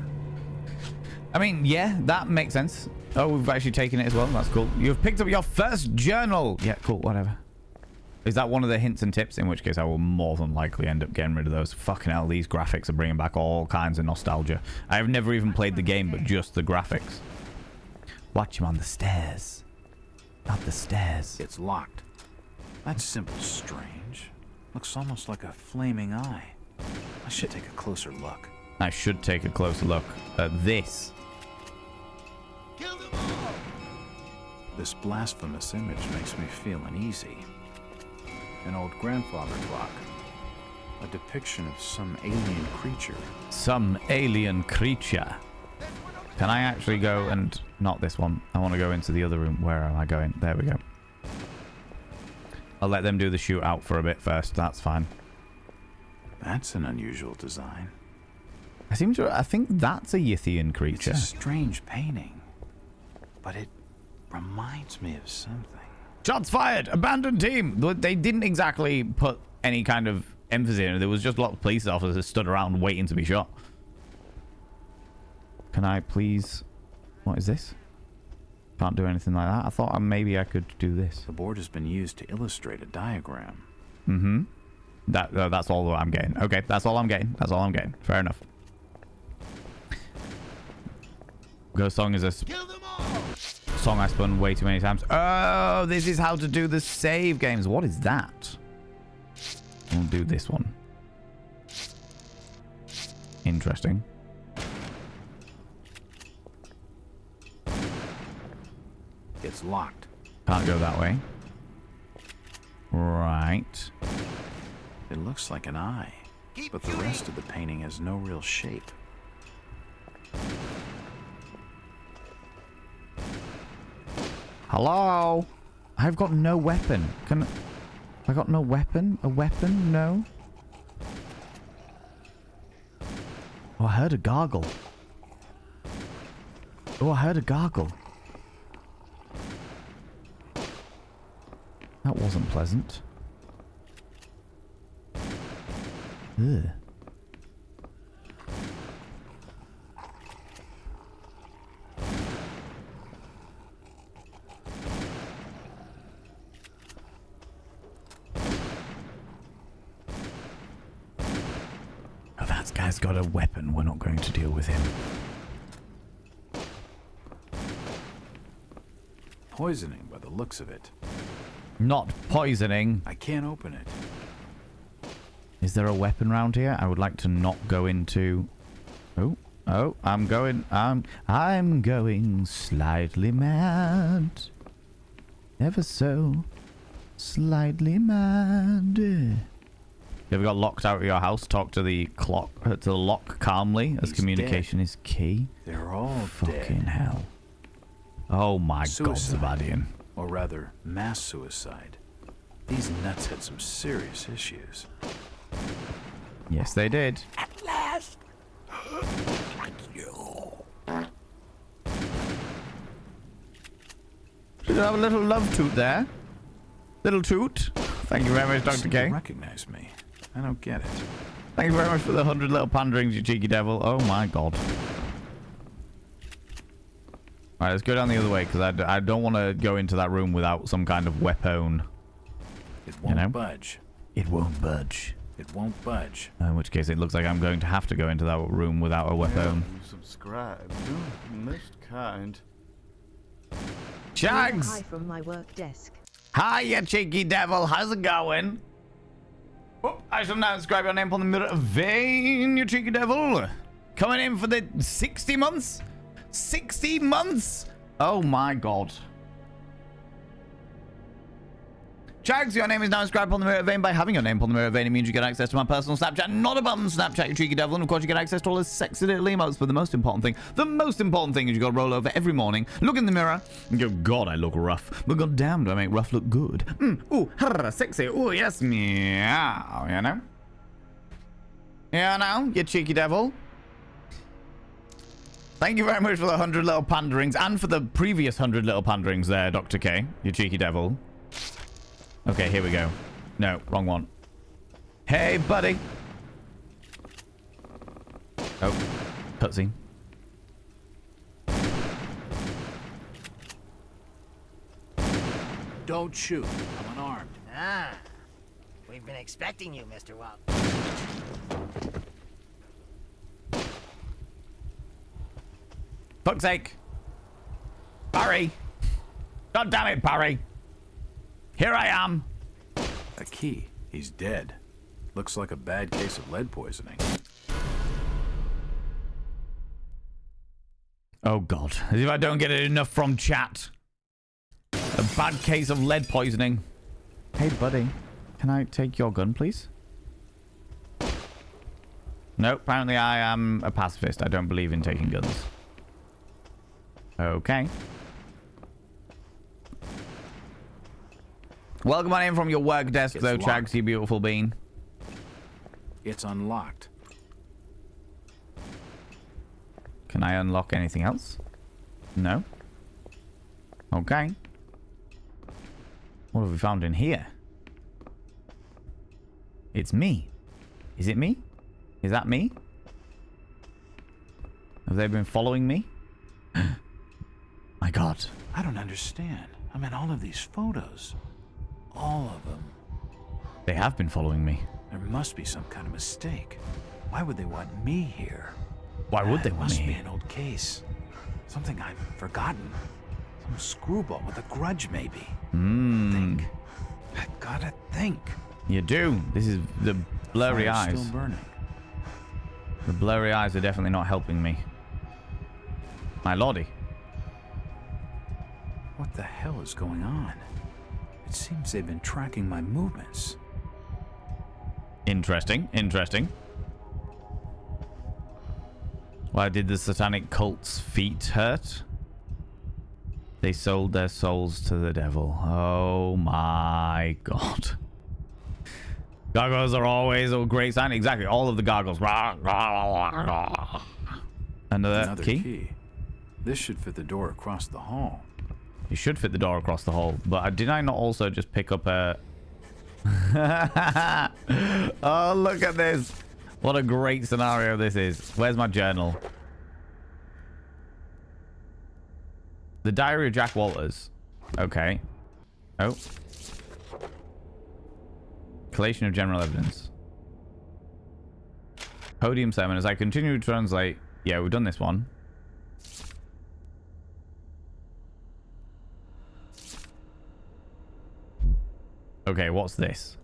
I mean, yeah, that makes sense. Oh, we've actually taken it as well. That's cool. You've picked up your first journal. Yeah, cool, whatever. Is that one of the hints and tips? In which case, I will more than likely end up getting rid of those. Fucking hell, these graphics are bringing back all kinds of nostalgia. I have never even played the game, but just the graphics. Watch him on the stairs. Not the stairs. It's locked. That symbol's strange. Looks almost like a flaming eye. I should take a closer look. I should take a closer look at this. This blasphemous image makes me feel uneasy. An old grandfather clock. A depiction of some alien creature. Some alien creature. Can I actually go and... Not this one. I want to go into the other room. Where am I going? There we go. I'll let them do the shootout for a bit first. That's fine. That's an unusual design. I think that's a Yithian creature. It's a strange painting. But it reminds me of something. Shots fired! Abandoned team! They didn't exactly put any kind of emphasis in it. There was just a lot of police officers stood around waiting to be shot. Can I please... What is this? Can't do anything like that. I thought maybe I could do this. The board has been used to illustrate a diagram. Mm-hmm. That's all I'm getting. Okay, that's all I'm getting. That's all I'm getting. Fair enough. Ghost Song is a song I spun way too many times. Oh, this is how to do the save games. What is that? We'll do this one. Interesting. It's locked. Can't go that way. Right. It looks like an eye, but the rest of the painting has no real shape. Hello? I've got no weapon. I got no weapon? A weapon? No. Oh, I heard a gargle. Oh, I heard a gargle. That wasn't pleasant. Ugh. Oh, that guy's got a weapon. We're not going to deal with him. Poisoning by the looks of it. Not poisoning. I can't open it. Is there a weapon around here? I would like to not go into... Oh, I'm going slightly mad. Ever so slightly mad. You ever got locked out of your house? Talk to the clock, to the lock calmly, as communication is key. They're all fucking dead. hell. Oh my God, Zabadian. Or rather, mass suicide. These nuts had some serious issues. Yes, they did. At last! Did you have a little love toot there? Little toot. Thank you very much, Dr. K. You recognize me. I don't get it. Thank you very much for the 100 little panderings, you cheeky devil. Oh my God. Alright, let's go down the other way, because I don't want to go into that room without some kind of weapon. It won't budge. It won't budge. It won't budge. In which case, it looks like I'm going to have to go into that room without a weapon. You subscribe. Most kind. Shags! Hi from my work desk. Hi, you cheeky devil. How's it going? Oh, I shall now inscribe your name upon the mirror of vein, you cheeky devil. Coming in for the 60 months? 60 months? Oh my God. Chags, your name is now inscribed upon the mirror of vein. By having your name upon the mirror of vein, it means you get access to my personal Snapchat, not a button Snapchat, you cheeky devil. And of course, you get access to all the sexy little emotes. But the most important thing is you got to roll over every morning, look in the mirror, and go, God, I look rough. But God damn, do I make rough look good. Ooh, sexy. Ooh, yes, meow. You know? You know, you cheeky devil. Thank you very much for the 100 little panderings and for the previous 100 little panderings there, Dr. K, you cheeky devil. Okay, here we go. No, wrong one. Hey, buddy. Oh, cutscene. Don't shoot. I'm unarmed. Ah, we've been expecting you, Mr. Walt. Fuck's sake. Barry. God damn it, Barry. Here I am. A key. He's dead. Looks like a bad case of lead poisoning. Oh, God. As if I don't get it enough from chat. A bad case of lead poisoning. Hey, buddy. Can I take your gun, please? No, apparently I am a pacifist. I don't believe in taking guns. Okay. Welcome on in from your work desk, though, Chags, you beautiful bean. It's unlocked. Can I unlock anything else? No. Okay. What have we found in here? It's me. Is it me? Is that me? Have they been following me? My God. I don't understand. I mean, all of these photos. All of them. They have been following me. There must be some kind of mistake. Why would they want me here? Why would they want me Must be here? an old case. Something I've forgotten. Some screwball with a grudge, maybe. Mmm. I gotta think. You do. This is the blurry Fire's eyes. still burning. The blurry eyes are definitely not helping me. My lordy. What the hell is going on? It seems they've been tracking my movements. Interesting. Interesting. Why did the satanic cult's feet hurt? They sold their souls to the devil. Oh my God. Gargoyles are always a great sign. Exactly. All of the gargoyles. Another key? This should fit the door across the hall. It should fit the door across the hall. But did I not also just pick up a... Oh, look at this. What a great scenario this is. Where's my journal? The Diary of Jack Walters. Okay. Oh. Collation of general evidence. Podium sermon. As I continue to translate... Yeah, we've done this one. Okay, what's this?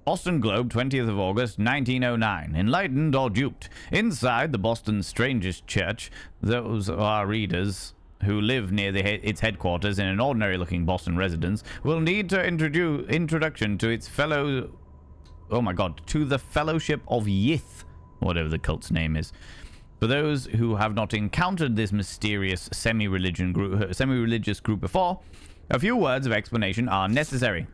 Boston Globe, 20th of August, 1909. Enlightened or duped? Inside the Boston Strangest Church, those are our readers who live near its headquarters in an ordinary-looking Boston residence will need to introduction to its fellow... Oh my God, to the Fellowship of Yith, whatever the cult's name is. For those who have not encountered this mysterious semi-religious group before, a few words of explanation are necessary.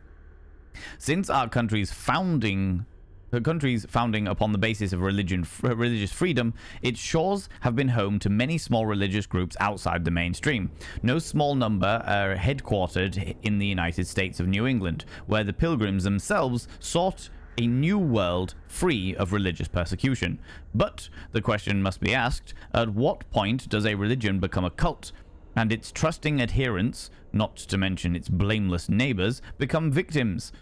Since our country's founding upon the basis of religious freedom, its shores have been home to many small religious groups outside the mainstream. No small number are headquartered in the United States of New England, where the pilgrims themselves sought a new world free of religious persecution. But the question must be asked, at what point does a religion become a cult, and its trusting adherents, not to mention its blameless neighbors, become victims?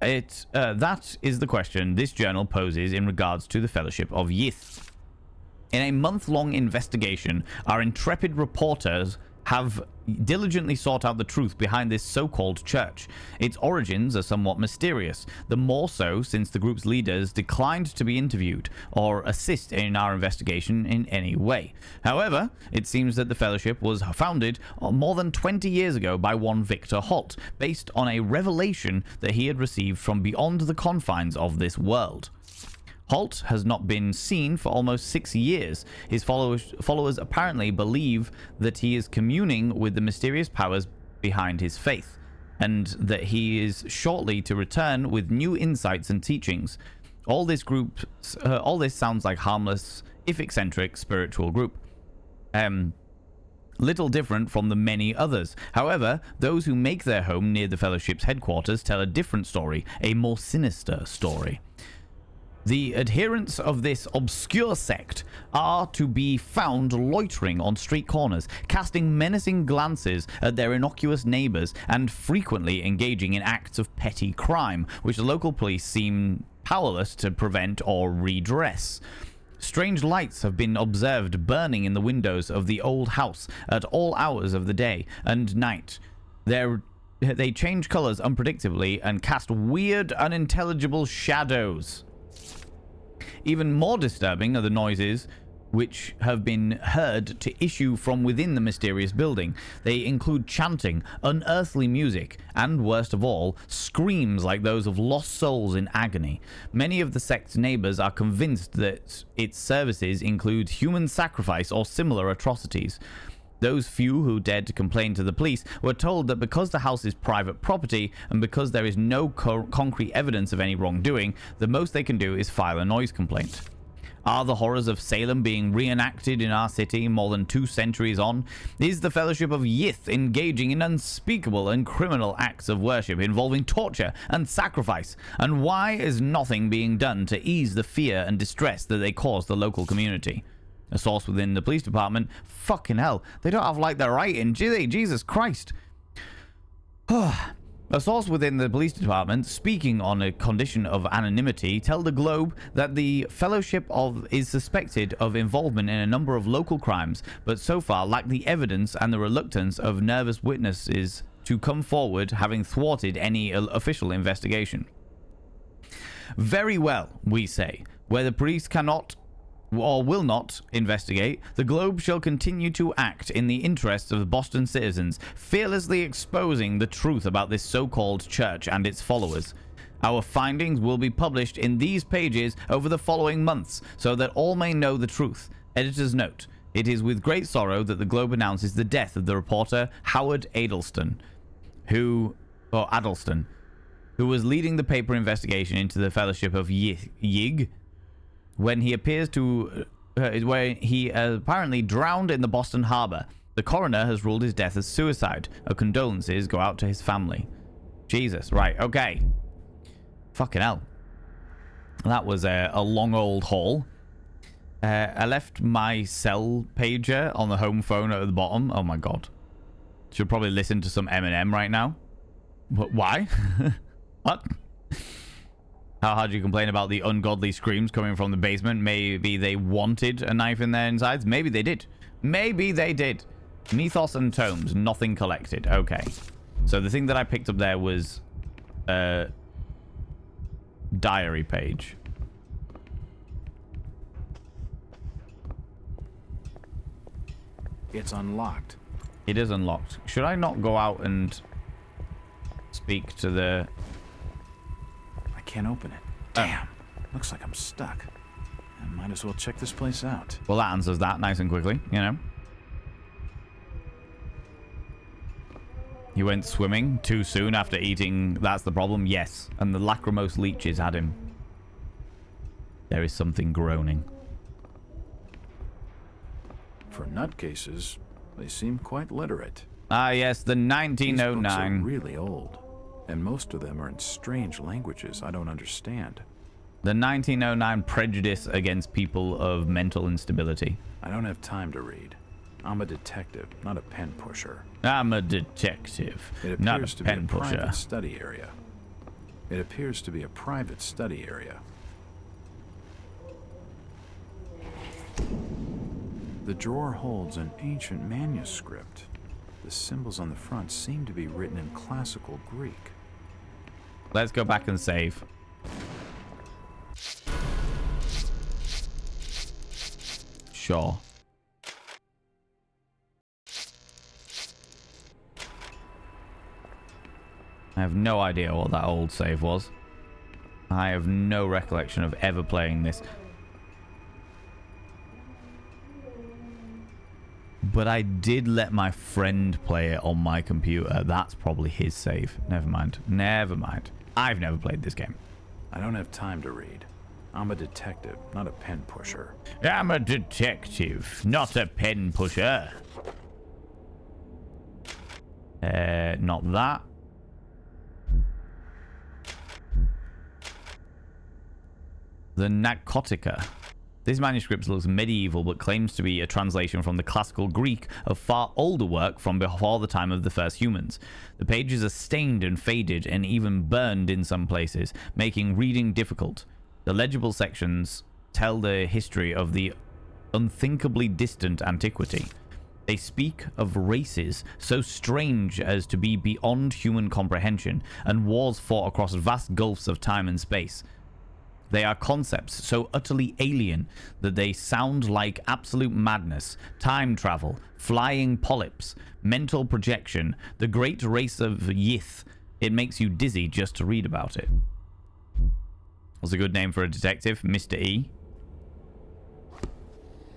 That is the question this journal poses in regards to the Fellowship of Yith. In a month-long investigation, our intrepid reporters have diligently sought out the truth behind this so-called church. Its origins are somewhat mysterious, the more so since the group's leaders declined to be interviewed or assist in our investigation in any way. However, it seems that the fellowship was founded more than 20 years ago by one Victor Holt, based on a revelation that he had received from beyond the confines of this world. Holt has not been seen for almost 6 years. His followers apparently believe that he is communing with the mysterious powers behind his faith, and that he is shortly to return with new insights and teachings. All this sounds like harmless, if eccentric, spiritual group. little different from the many others. However, those who make their home near the Fellowship's headquarters tell a different story, a more sinister story. The adherents of this obscure sect are to be found loitering on street corners, casting menacing glances at their innocuous neighbors, and frequently engaging in acts of petty crime, which the local police seem powerless to prevent or redress. Strange lights have been observed burning in the windows of the old house at all hours of the day and night. They change colors unpredictably and cast weird, unintelligible shadows. Even more disturbing are the noises which have been heard to issue from within the mysterious building. They include chanting, unearthly music, and worst of all, screams like those of lost souls in agony. Many of the sect's neighbors are convinced that its services include human sacrifice or similar atrocities. Those few who dared to complain to the police were told that because the house is private property and because there is no concrete evidence of any wrongdoing, the most they can do is file a noise complaint. Are the horrors of Salem being reenacted in our city more than 2 centuries on? Is the Fellowship of Yith engaging in unspeakable and criminal acts of worship involving torture and sacrifice? And why is nothing being done to ease the fear and distress that they cause the local community? A source within the police department. Fucking hell. They don't have like their writing, do they? Jesus Christ. A source within the police department, speaking on a condition of anonymity, tell the Globe that the Fellowship is suspected of involvement in a number of local crimes, but so far lack the evidence and the reluctance of nervous witnesses to come forward, having thwarted any official investigation. Very well, we say. Where the police cannot or will not investigate, the Globe shall continue to act in the interests of the Boston citizens, fearlessly exposing the truth about this so-called church and its followers. Our findings will be published in these pages over the following months, so that all may know the truth. Editor's note. It is with great sorrow that the Globe announces the death of the reporter Howard Adelson, who was leading the paper investigation into the Fellowship of Yig, when he apparently drowned in the Boston Harbor. The coroner has ruled his death as suicide. Our condolences go out to his family. Jesus, right, okay. Fucking hell. That was a long old haul. I left my cell pager on the home phone at the bottom. Oh my god. Should probably listen to some Eminem right now. But why? What? How hard do you complain about the ungodly screams coming from the basement? Maybe they wanted a knife in their insides. Maybe they did. Maybe they did. Mythos and tomes. Nothing collected. Okay. So the thing that I picked up there was a diary page. It's unlocked. It is unlocked. Should I not go out and speak to the... Can't open it. Damn. Looks like I'm stuck. I might as well check this place out. Well, that answers that nice and quickly, you know. He went swimming too soon after eating. That's the problem. Yes. And the lachrymose leeches had him. There is something groaning. For nutcases, they seem quite literate. Ah, yes, the 1909. These books are really old. And most of them are in strange languages I don't understand. The 1909 prejudice against people of mental instability. I don't have time to read. I'm a detective, not a pen pusher. I'm a detective, not a pen pusher. Private study area. It appears to be a private study area. The drawer holds an ancient manuscript. The symbols on the front seem to be written in classical Greek. Let's go back and save. Sure. I have no idea what that old save was. I have no recollection of ever playing this. But I did let my friend play it on my computer. That's probably his save. Never mind. Never mind. I've never played this game. I don't have time to read. I'm a detective, not a pen pusher. I'm a detective, not a pen pusher. Not that. The Narcotica. This manuscript looks medieval but claims to be a translation from the classical Greek of far older work from before the time of the first humans. The pages are stained and faded and even burned in some places, making reading difficult. The legible sections tell the history of the unthinkably distant antiquity. They speak of races so strange as to be beyond human comprehension and wars fought across vast gulfs of time and space. They are concepts so utterly alien that they sound like absolute madness, time travel, flying polyps, mental projection, the great race of Yith. It makes you dizzy just to read about it. What's a good name for a detective? Mr. E.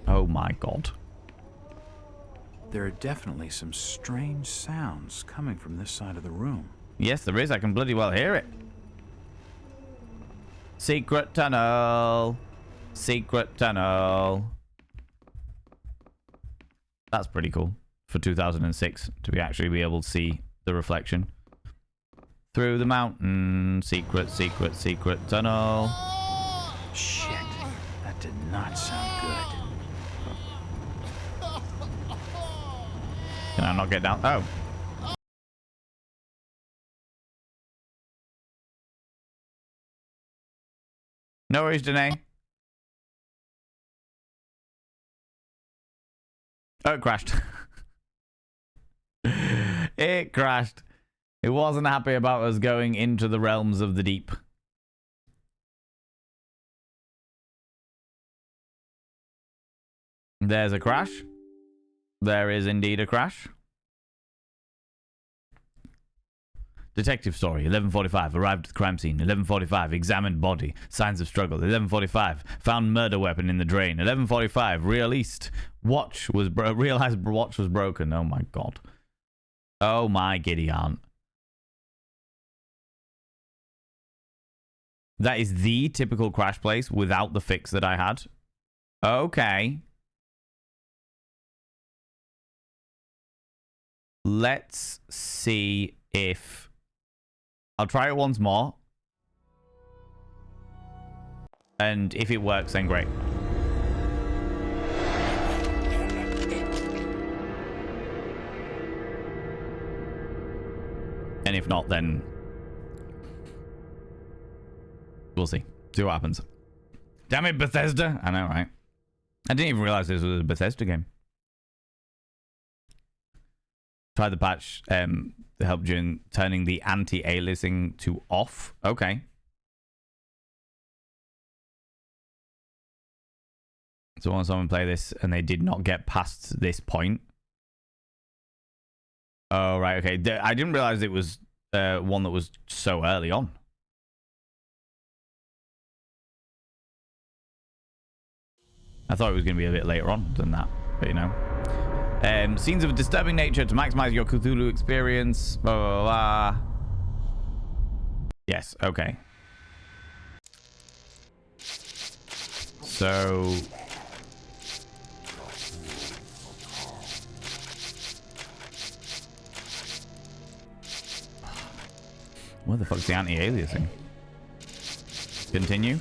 Oh my god. There are definitely some strange sounds coming from this side of the room. Yes, there is. I can bloody well hear it. Secret tunnel. Secret tunnel. That's pretty cool for 2006 to actually be able to see the reflection. Through the mountain. Secret, secret, secret tunnel. Shit. That did not sound good. Can I not get down? Oh. No worries, Danae. Oh, it crashed. It crashed. It wasn't happy about us going into the realms of the deep. There's a crash. There is indeed a crash. Detective story, 11:45, arrived at the crime scene. 11:45, examined body, signs of struggle. 11:45, found murder weapon in the drain. 11:45, realized watch was broken. Oh my god. Oh my giddy aunt. That is the typical crash place without the fix that I had. Okay. Let's see if... I'll try it once more. And if it works, then great. And if not, then... we'll see. See what happens. Damn it, Bethesda! I know, right? I didn't even realize this was a Bethesda game. Try the patch to help during turning the anti-aliasing to off. Okay. So when someone play this and they did not get past this point. Oh, right. Okay. I didn't realize it was one that was so early on. I thought it was going to be a bit later on than that, but you know. Scenes of a disturbing nature to maximize your Cthulhu experience. Blah, blah, blah. Yes, okay. So... what the fuck's the anti-aliasing? Continue.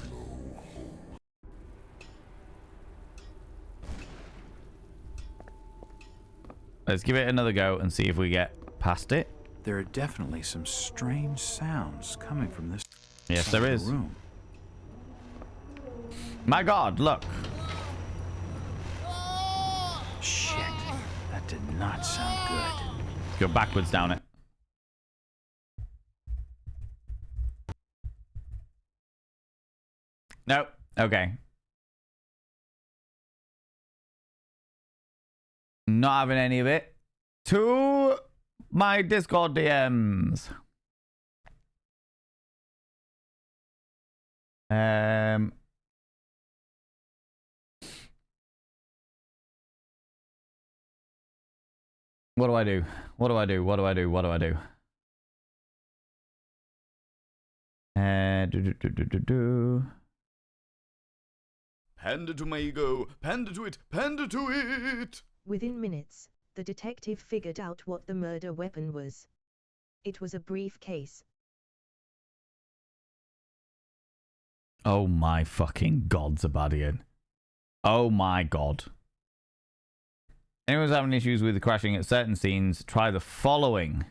Let's give it another go and see if we get past it. There are definitely some strange sounds coming from this. Yes, there is. Room. My God, look. Shit, that did not sound good. Let's go backwards down it. Nope. Okay. Not having any of it. To my Discord DMs. What do I do? What do I do? What do I do? What do I do? Panda to my ego. Panda to it. Panda to it. Within minutes, the detective figured out what the murder weapon was. It was a briefcase. Oh my fucking god, Zabadian. Oh my god. Anyone's having issues with crashing at certain scenes, try the following.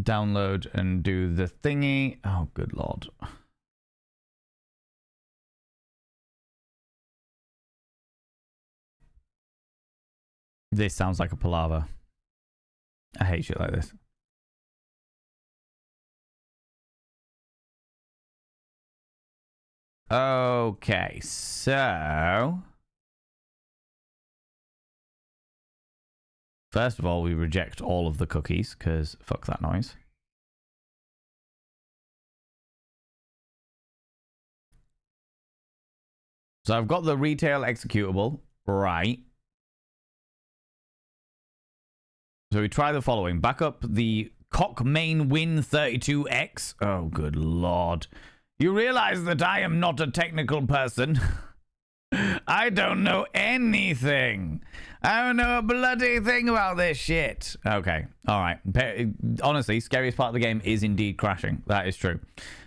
Download and do the thingy. Oh, good lord. This sounds like a palaver. I hate shit like this. Okay, so... First of all, we reject all of the cookies, because fuck that noise. So I've got the retail executable, right. So we try the following. Back up the Cockmain Win 32X. Oh, good lord. You realize that I am not a technical person. I don't know anything. I don't know a bloody thing about this shit. Okay. All right. Honestly, scariest part of the game is indeed crashing. That is true.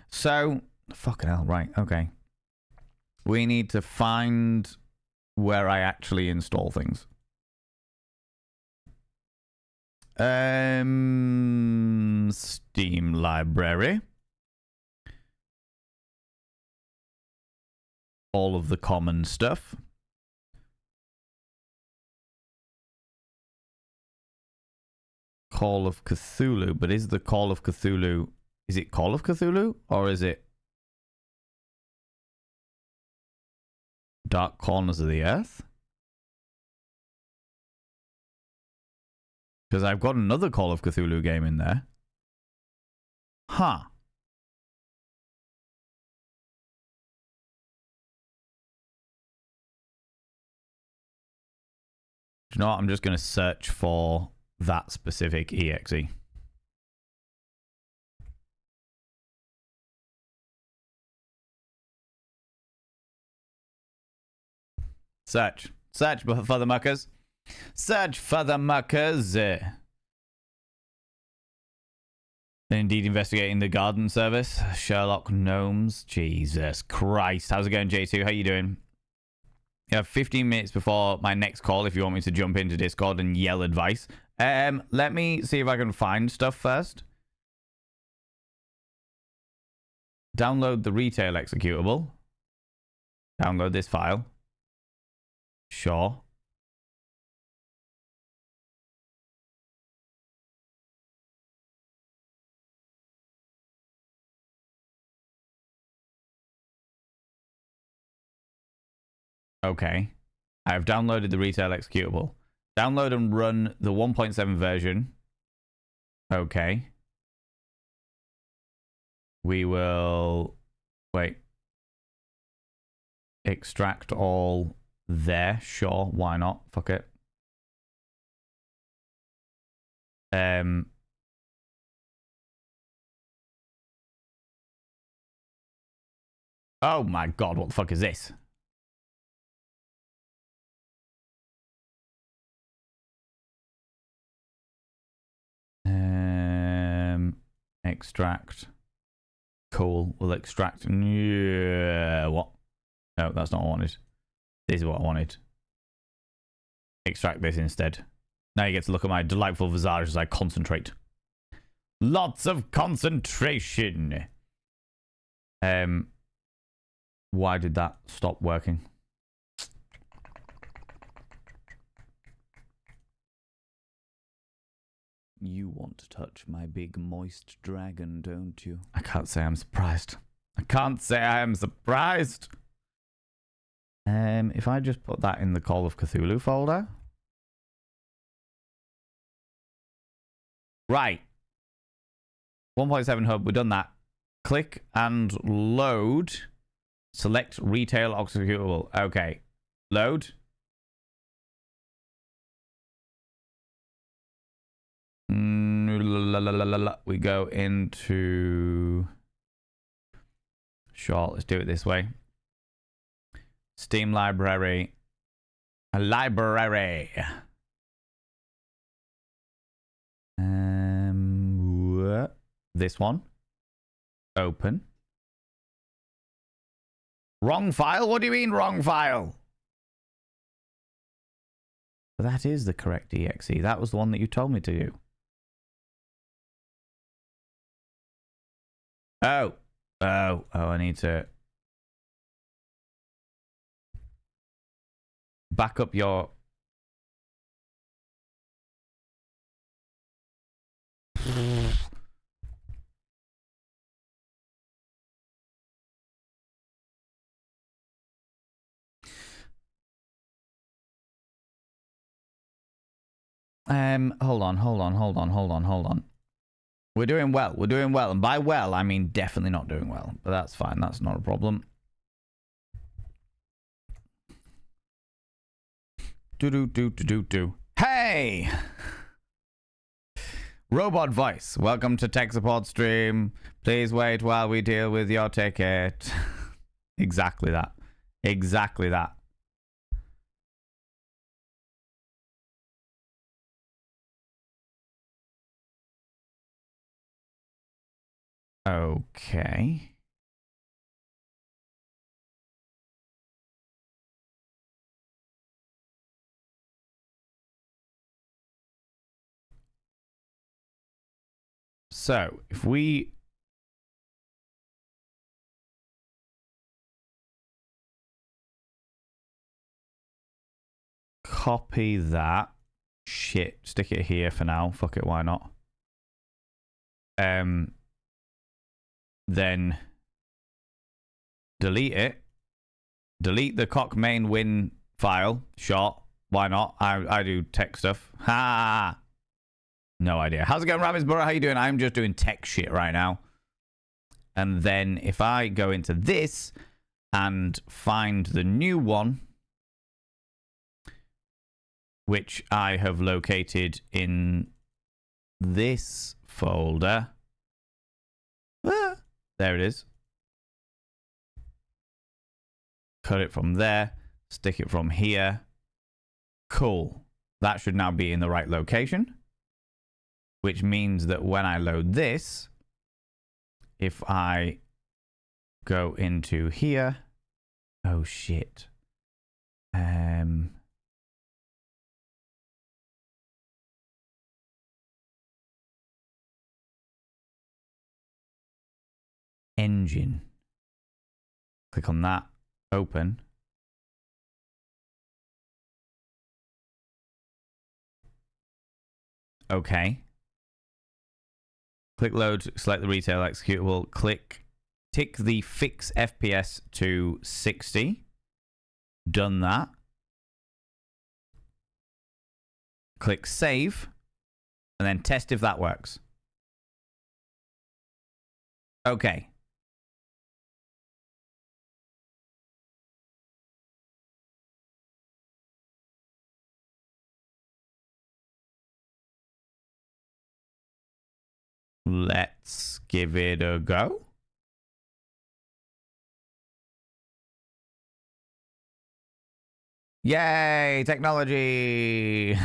So, fucking hell. Right. Okay. We need to find where I actually install things. Steam library. All of the common stuff. Call of Cthulhu, but is the Call of Cthulhu, is it Call of Cthulhu or is it Dark Corners of the Earth? Because I've got another Call of Cthulhu game in there. Huh. Do you know what? I'm just going to search for that specific exe. Search. Search for the muckers. Search for the muckers. Indeed, investigating the garden service. Sherlock Gnomes. Jesus Christ. How's it going, J2? How you doing? You have 15 minutes before my next call if you want me to jump into Discord and yell advice. Let me see if I can find stuff first. Download the retail executable. Download this file. Sure. Okay. I have downloaded the retail executable. Download and run the 1.7 version. Okay. We will... Wait. Extract all there. Sure. Why not? Fuck it. Oh my god, what the fuck is this? Extract. Cool. We'll extract. Yeah. What? No, that's not what I wanted. This is what I wanted. Extract this instead. Now you get to look at my delightful visage as I concentrate. Lots of concentration. Why did that stop working? You want to touch my big moist dragon, don't you? I can't say I'm surprised. I can't say I am surprised. If I just put that in the Call of Cthulhu folder. Right. 1.7 hub, we've done that. Click and load. Select retail executable. Okay. Load. We go into... Sure, let's do it this way. Steam library. A library. This one. Open. Wrong file? What do you mean wrong file? That is the correct exe. That was the one that you told me to do. Oh, I need to back up your... Hold on. We're doing well. And by well, I mean definitely not doing well. But that's fine. That's not a problem. Do. Hey! Robot voice. Welcome to tech support stream. Please wait while we deal with your ticket. Exactly that. Exactly that. Okay. So, if we copy that shit, stick it here for now. Fuck it, why not? Then delete it. Delete the cock main win file. Sure, why not? I do tech stuff. Ha! No idea. How's it going, Rabbitsborough? How you doing? I'm just doing tech shit right now. And then if I go into this and find the new one, which I have located in this folder. There it is. Cut it from there. Stick it from here. Cool. That should now be in the right location. Which means that when I load this, if I go into here... Oh, shit. Engine. Click on that. Open. Okay. Click load, select the retail executable, tick the fix FPS to 60. Done that. Click save, and then test if that works. Okay. Let's give it a go. Yay, technology.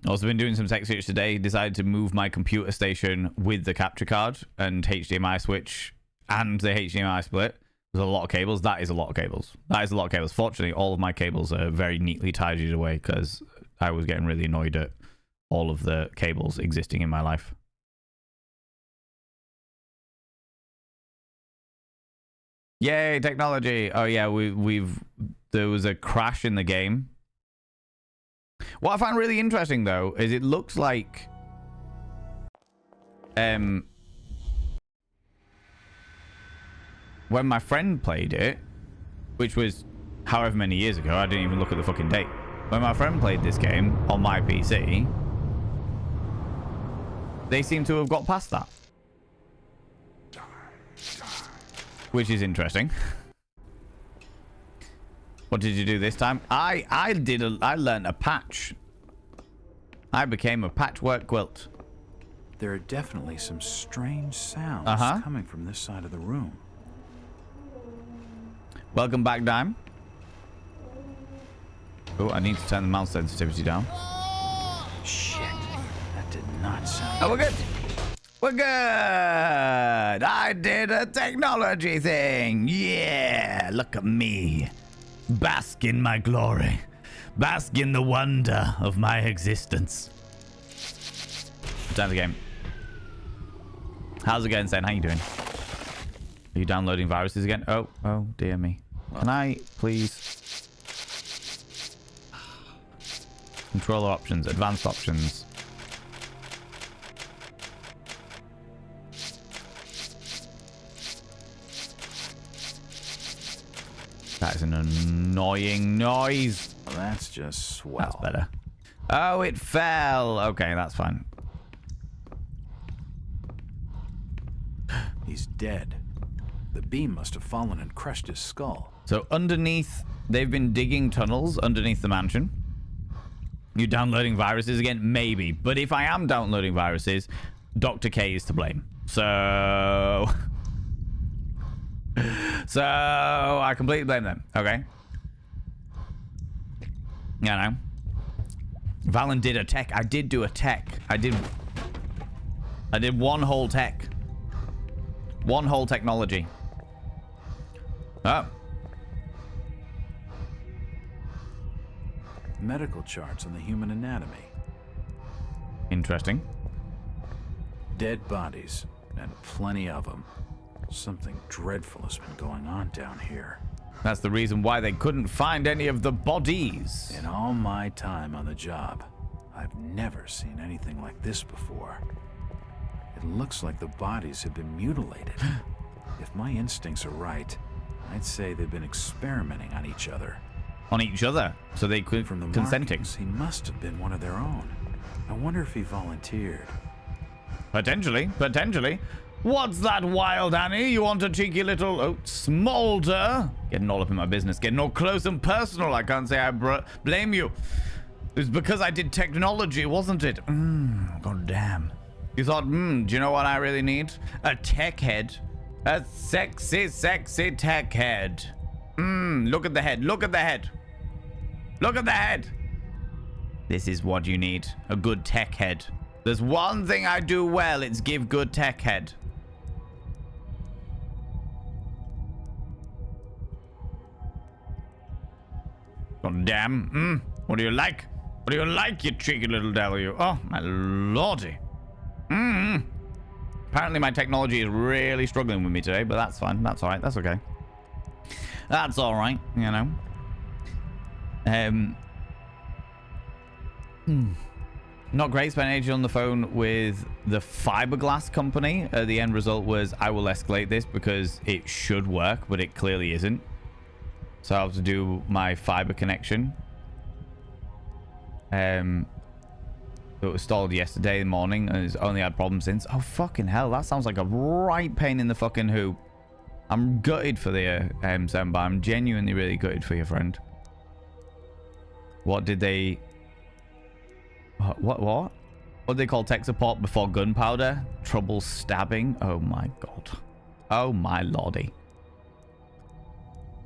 Also been doing some tech search today. Decided to move my computer station with the capture card and HDMI switch and the HDMI split. There's a lot of cables. That is a lot of cables. Fortunately, all of my cables are very neatly tidied away because I was getting really annoyed at all of the cables existing in my life. Yay, technology. Oh yeah, there was a crash in the game. What I find really interesting though is it looks like when my friend played it, which was however many years ago. I didn't even look at the fucking date. When my friend played this game on my PC, they seem to have got past that. Which is interesting. What did you do this time? I learned a patch. I became a patchwork quilt. There are definitely some strange sounds coming from this side of the room. Welcome back, Dime. Oh, I need to turn the mouse sensitivity down. Shit. That did not sound Oh, we're good. We're good. I did a technology thing. Yeah, look at me. Bask in my glory. Bask in the wonder of my existence. Time the game. How's it going, Sen? How you doing? Are you downloading viruses again? Oh dear me. Can I please... Controller options, advanced options. That is an annoying noise. Well, that's just swell. That's better. Oh, it fell. Okay, that's fine. He's dead. The beam must have fallen and crushed his skull. So underneath, they've been digging tunnels underneath the mansion. You downloading viruses again? Maybe. But if I am downloading viruses, Dr. K is to blame. So... So, I completely blame them. Okay. Yeah, no. Valen did a tech. I did do a tech. I did one whole tech. One whole technology. Oh. Medical charts on the human anatomy. Interesting. Dead bodies, and plenty of them. Something dreadful has been going on down here. That's the reason why they couldn't find any of the bodies. In all my time on the job, I've never seen anything like this before. It looks like the bodies have been mutilated. If my instincts are right, I'd say they've been experimenting on each other. On each other? So they could From the consenting? markings, he must have been one of their own. I wonder if he volunteered. Potentially. Potentially. What's that, Wild Annie? You want a cheeky little... Oh, smolder? Getting all up in my business. Getting all close and personal. I can't say I blame you. It's because I did technology, wasn't it? God damn. You thought, do you know what I really need? A tech head. A sexy, sexy tech head. Look at the head. Look at the head. Look at the head. This is what you need. A good tech head. There's one thing I do well. It's give good tech head. God damn. What do you like? What do you like, you cheeky little devil, you? Oh, my lordy. Apparently my technology is really struggling with me today, but that's fine. That's all right. That's okay. That's all right, you know. Not great. Spent ages on the phone with the fiberglass company. The end result was I will escalate this because it should work, but it clearly isn't. So I have to do my fiber connection. It was stalled yesterday morning and it's only had problems since. Oh, fucking hell. That sounds like a right pain in the fucking hoop. I'm gutted for the Semba. I'm genuinely really gutted for your friend. What did they... What? What do they call tech support before gunpowder? Trouble stabbing? Oh my god. Oh my lordy.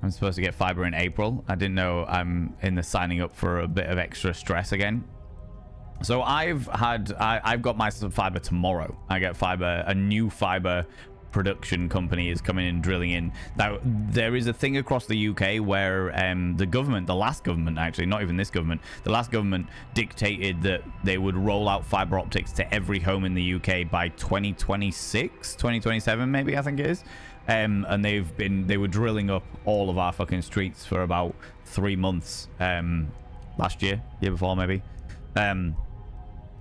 I'm supposed to get fiber in April. I didn't know I'm in the signing up for a bit of extra stress again. So I've got my fiber tomorrow. I get fiber, a new fiber production company is coming in, drilling in. Now, there is a thing across the UK where the government, the last government actually, not even this government, the last government dictated that they would roll out fiber optics to every home in the UK by 2026, 2027 maybe, I think it is. And they were drilling up all of our fucking streets for about 3 months last year before maybe.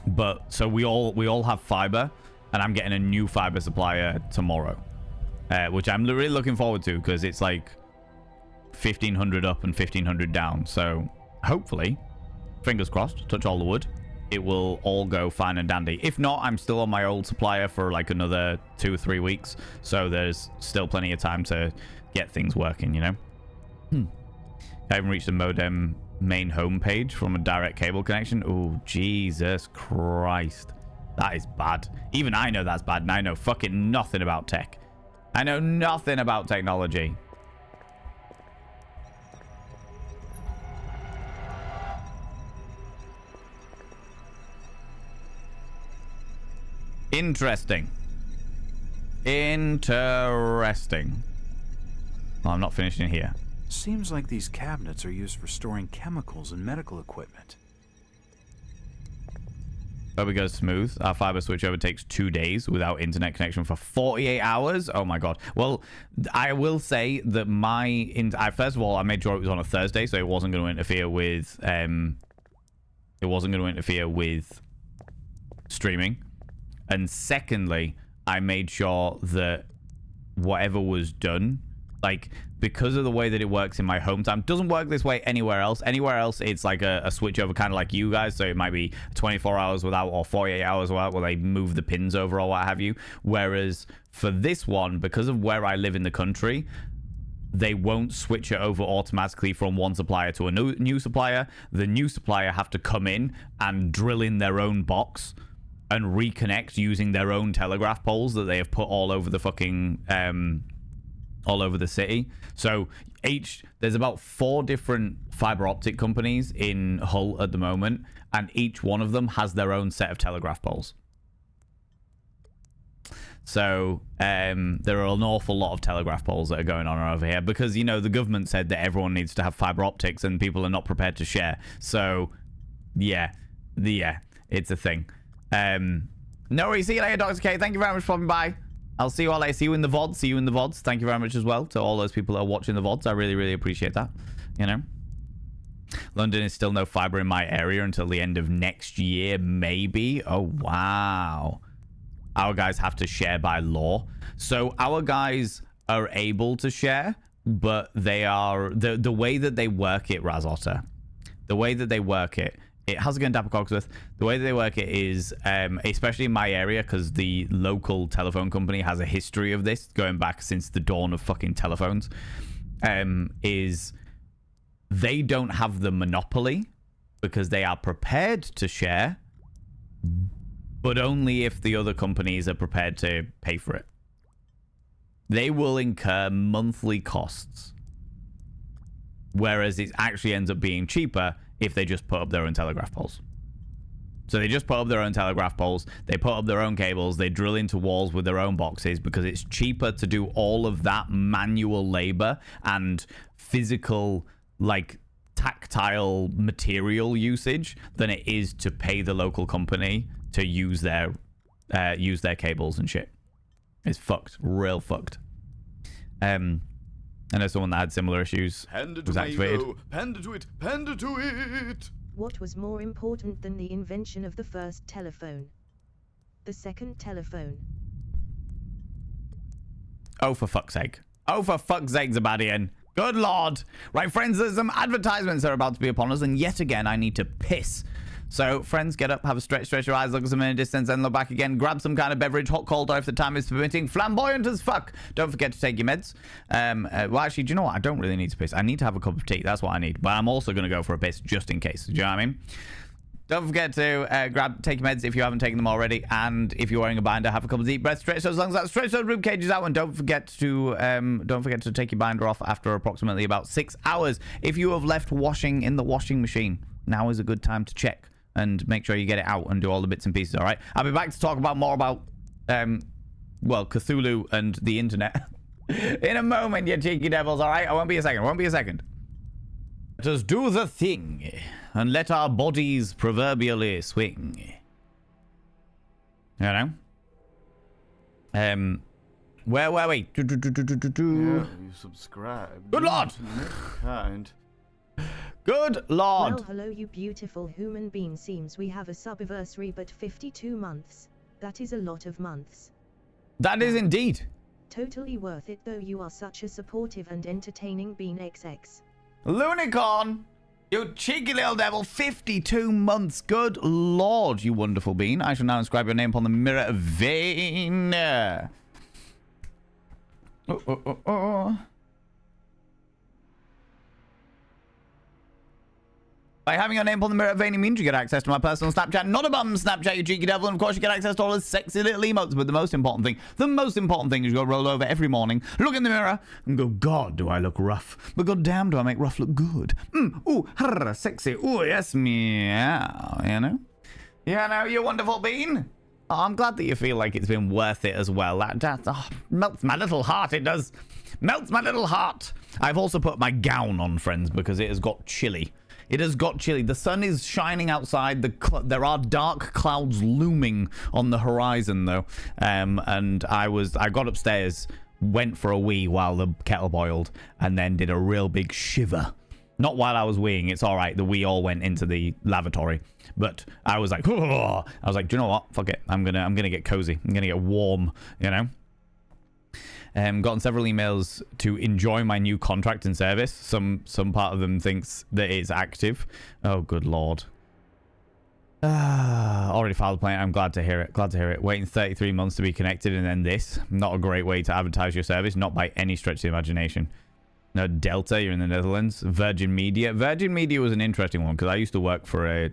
But so we all have fiber. And I'm getting a new fiber supplier tomorrow, which I'm really looking forward to because it's like 1,500 up and 1,500 down. So hopefully, fingers crossed, touch all the wood, it will all go fine and dandy. If not, I'm still on my old supplier for like another 2 or 3 weeks. So there's still plenty of time to get things working, you know? I haven't reached the modem main home page from a direct cable connection. Oh, Jesus Christ. That is bad. Even I know that's bad, and I know fucking nothing about tech. I know nothing about technology. Interesting. Interesting. Well, I'm not finishing here. Seems like these cabinets are used for storing chemicals and medical equipment. Over goes smooth. Our fiber switchover takes 2 days without internet connection for 48 hours. Oh my god. Well, I will say that first of all, I made sure it was on a Thursday, so it wasn't going to interfere with streaming. And secondly, I made sure that whatever was done, like, because of the way that it works in my hometown, doesn't work this way anywhere else. Anywhere else, it's like a switchover, kind of like you guys. So it might be 24 hours without or 48 hours without, where they move the pins over or what have you. Whereas for this one, because of where I live in the country, they won't switch it over automatically from one supplier to a new supplier. The new supplier have to come in and drill in their own box and reconnect using their own telegraph poles that they have put all over the fucking all over the city. So there's about 4 different fiber optic companies in Hull at the moment, and each one of them has their own set of telegraph poles. So there are an awful lot of telegraph poles that are going on over here because, you know, the government said that everyone needs to have fiber optics and people are not prepared to share. So yeah, it's a thing. No worries. See you later, Dr. K. Thank you very much for popping by. I'll see you all later. See you in the VODs. See you in the VODs. Thank you very much as well to all those people that are watching the VODs. I really, really appreciate that. You know, London is still no fiber in my area until the end of next year, maybe. Oh, wow. Our guys have to share by law. So our guys are able to share, but they are... The way that they work it, Razotta, the way that they work it, how's it going, Dapper Cogsworth? The way that they work it is, especially in my area, because the local telephone company has a history of this going back since the dawn of fucking telephones, is they don't have the monopoly because they are prepared to share, but only if the other companies are prepared to pay for it. They will incur monthly costs, whereas it actually ends up being cheaper if they just put up their own telegraph poles. So they just put up their own telegraph poles, they put up their own cables, they drill into walls with their own boxes because it's cheaper to do all of that manual labor and physical, like, tactile material usage than it is to pay the local company to use their cables and shit. It's fucked. Real fucked. I know someone that had similar issues was activated. Panda to it! Panda to it! What was more important than the invention of the first telephone? The second telephone. Oh, for fuck's sake. Oh, for fuck's sake, Zabadian. Good lord. Right, friends, there's some advertisements that are about to be upon us, and yet again, I need to piss. So, friends, get up, have a stretch your eyes, look at some in a distance, and look back again. Grab some kind of beverage, hot, cold, or if the time is permitting, flamboyant as fuck. Don't forget to take your meds. Well, actually, do you know what? I don't really need to piss. I need to have a cup of tea. That's what I need. But I'm also going to go for a piss just in case. Do you know what I mean? Don't forget to take your meds if you haven't taken them already. And if you're wearing a binder, have a couple of deep breaths. Stretch those lungs out. Stretch those rib cages out. And don't forget to take your binder off after approximately about 6 hours. If you have left washing in the washing machine, now is a good time to check and make sure you get it out and do all the bits and pieces. All right. I'll be back to talk about more about Cthulhu and the internet in a moment, you cheeky devils. All right. I won't be a second. Let us do the thing and let our bodies proverbially swing. You know? Where were we? Yeah, you subscribe. Good lord! Kind. Good lord! Well, hello, you beautiful human being. Seems we have a subiversary, but 52 months. That is a lot of months. That is indeed. Totally worth it though, you are such a supportive and entertaining bean XX. Lunicorn! You cheeky little devil, 52 months. Good lord, you wonderful bean. I shall now inscribe your name upon the mirror of vein. By having your name upon the mirror of vein, it means you get access to my personal Snapchat. Not a bum Snapchat, you cheeky devil. And of course, you get access to all the sexy little emotes. But the most important thing is you go roll over every morning, look in the mirror, and go, God, do I look rough. But god damn, do I make rough look good. Ooh, harr, sexy. Ooh, yes, meow. You know? Yeah, no, you wonderful bean. Oh, I'm glad that you feel like it's been worth it as well. That melts my little heart, it does. Melts my little heart. I've also put my gown on, friends, because it has got chilly. It has got chilly. The sun is shining outside. There are dark clouds looming on the horizon, though. And I got upstairs, went for a wee while the kettle boiled, and then did a real big shiver. Not while I was weeing. It's all right. The wee all went into the lavatory, but I was like, oh. I was like, do you know what? Fuck it. I'm gonna get cozy. I'm gonna get warm. You know. Gotten several emails to enjoy my new contract and service. Some part of them thinks that it's active. Oh, good lord. Already filed a complaint. I'm glad to hear it. Glad to hear it. Waiting 33 months to be connected and then this. Not a great way to advertise your service. Not by any stretch of the imagination. No, Delta, you're in the Netherlands. Virgin Media. Virgin Media was an interesting one because I used to work for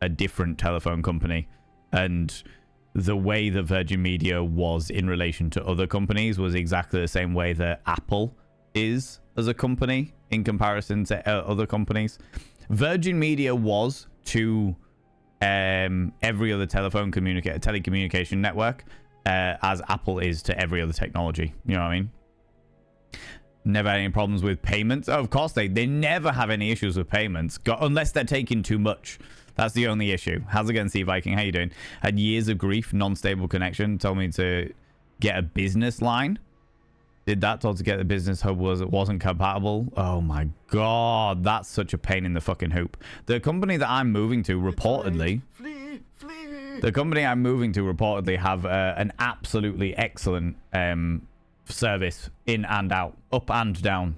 a different telephone company. And the way that Virgin Media was in relation to other companies was exactly the same way that Apple is as a company in comparison to other companies. Virgin Media was to every other telecommunication network as Apple is to every other technology. You know what I mean? Never had any problems with payments. Oh, of course, they never have any issues with payments unless they're taking too much. That's the only issue. How's it going, Sea Viking? How you doing? Had years of grief, non-stable connection. Told me to get a business line. Did that. Told to get the business hub wasn't compatible. Oh my god, that's such a pain in the fucking hoop. The company that I'm moving to reportedly, the company I'm moving to reportedly have an absolutely excellent service in and out, up and down.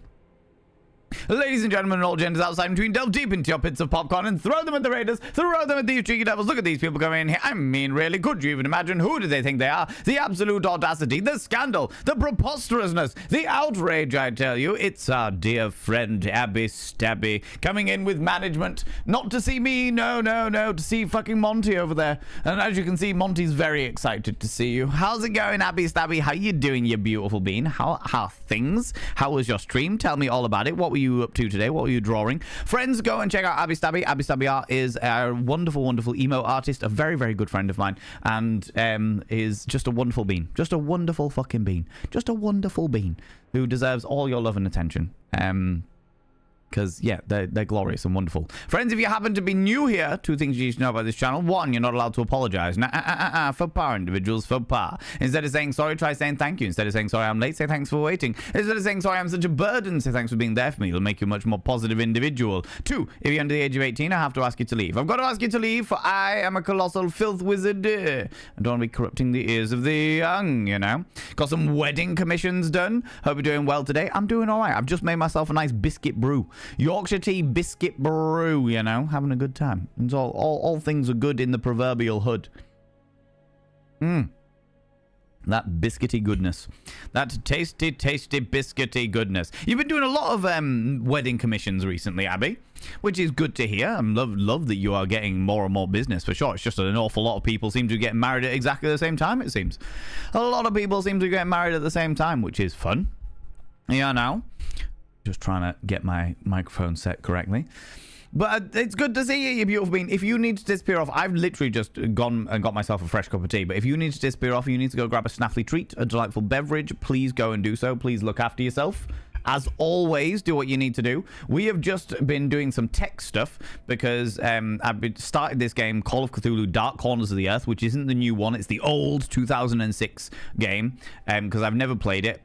Ladies and gentlemen and all genders outside and between, delve deep into your pits of popcorn and throw them at the raiders, throw them at these cheeky devils. Look at these people coming in here. I mean, really, could you even imagine who do they think they are? The absolute audacity, the scandal, the preposterousness, the outrage, I tell you. It's our dear friend Abby Stabby coming in with management, not to see me, no, to see fucking Monty over there. And as you can see, Monty's very excited to see you. How's it going, Abby Stabby? How you doing, you beautiful bean? How are things? How was your stream? Tell me all about it. What were you up to today? What were you drawing? Friends, go and check out Abby Stabby. Abby Stabby Art is a wonderful emo artist, a very, very good friend of mine, and is just a wonderful bean. Just a wonderful fucking bean. Just a wonderful bean who deserves all your love and attention. Because, yeah, they're glorious and wonderful. Friends, if you happen to be new here, two things you need to know about this channel. One, you're not allowed to apologize. Faux pas, individuals, faux pas. Instead of saying sorry, try saying thank you. Instead of saying sorry, I'm late, say thanks for waiting. Instead of saying sorry, I'm such a burden, say thanks for being there for me. It'll make you a much more positive individual. Two, if you're under the age of 18, I have to ask you to leave. I've got to ask you to leave, for I am a colossal filth wizard. I don't want to be corrupting the ears of the young, you know. Got some wedding commissions done. Hope you're doing well today. I'm doing all right. I've just made myself a nice biscuit brew. Yorkshire tea biscuit brew, you know, having a good time. And all things are good in the proverbial hood. That biscuity goodness. That tasty biscuity goodness. You've been doing a lot of wedding commissions recently, Abby, which is good to hear. I love that you are getting more and more business, for sure. It's just that an awful lot of people seem to be getting married at exactly the same time, it seems. A lot of people seem to be getting married at the same time, which is fun. Yeah, now. Just trying to get my microphone set correctly. But it's good to see you, you beautiful bean. If you need to disappear off, I've literally just gone and got myself a fresh cup of tea. But if you need to disappear off, you need to go grab a snaffly treat, a delightful beverage. Please go and do so. Please look after yourself. As always, do what you need to do. We have just been doing some tech stuff because I've started this game, Call of Cthulhu Dark Corners of the Earth, which isn't the new one. It's the old 2006 game because I've never played it.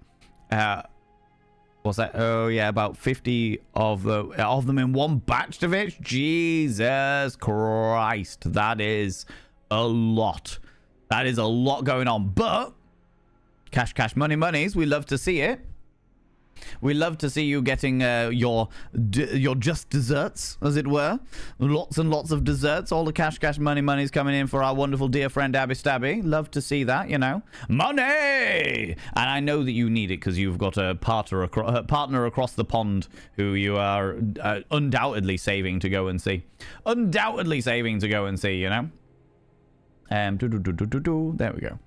What's that? Oh, yeah, about 50 of them in one batch of it. Jesus Christ. That is a lot. That is a lot going on. But Cash, money, monies. We love to see it. We love to see you getting your just desserts, as it were. Lots and lots of desserts. All the cash, money, money's coming in for our wonderful dear friend Abby Stabby. Love to see that, you know. Money! And I know that you need it because you've got a partner across the pond who you are undoubtedly saving to go and see. Undoubtedly saving to go and see, you know. There we go.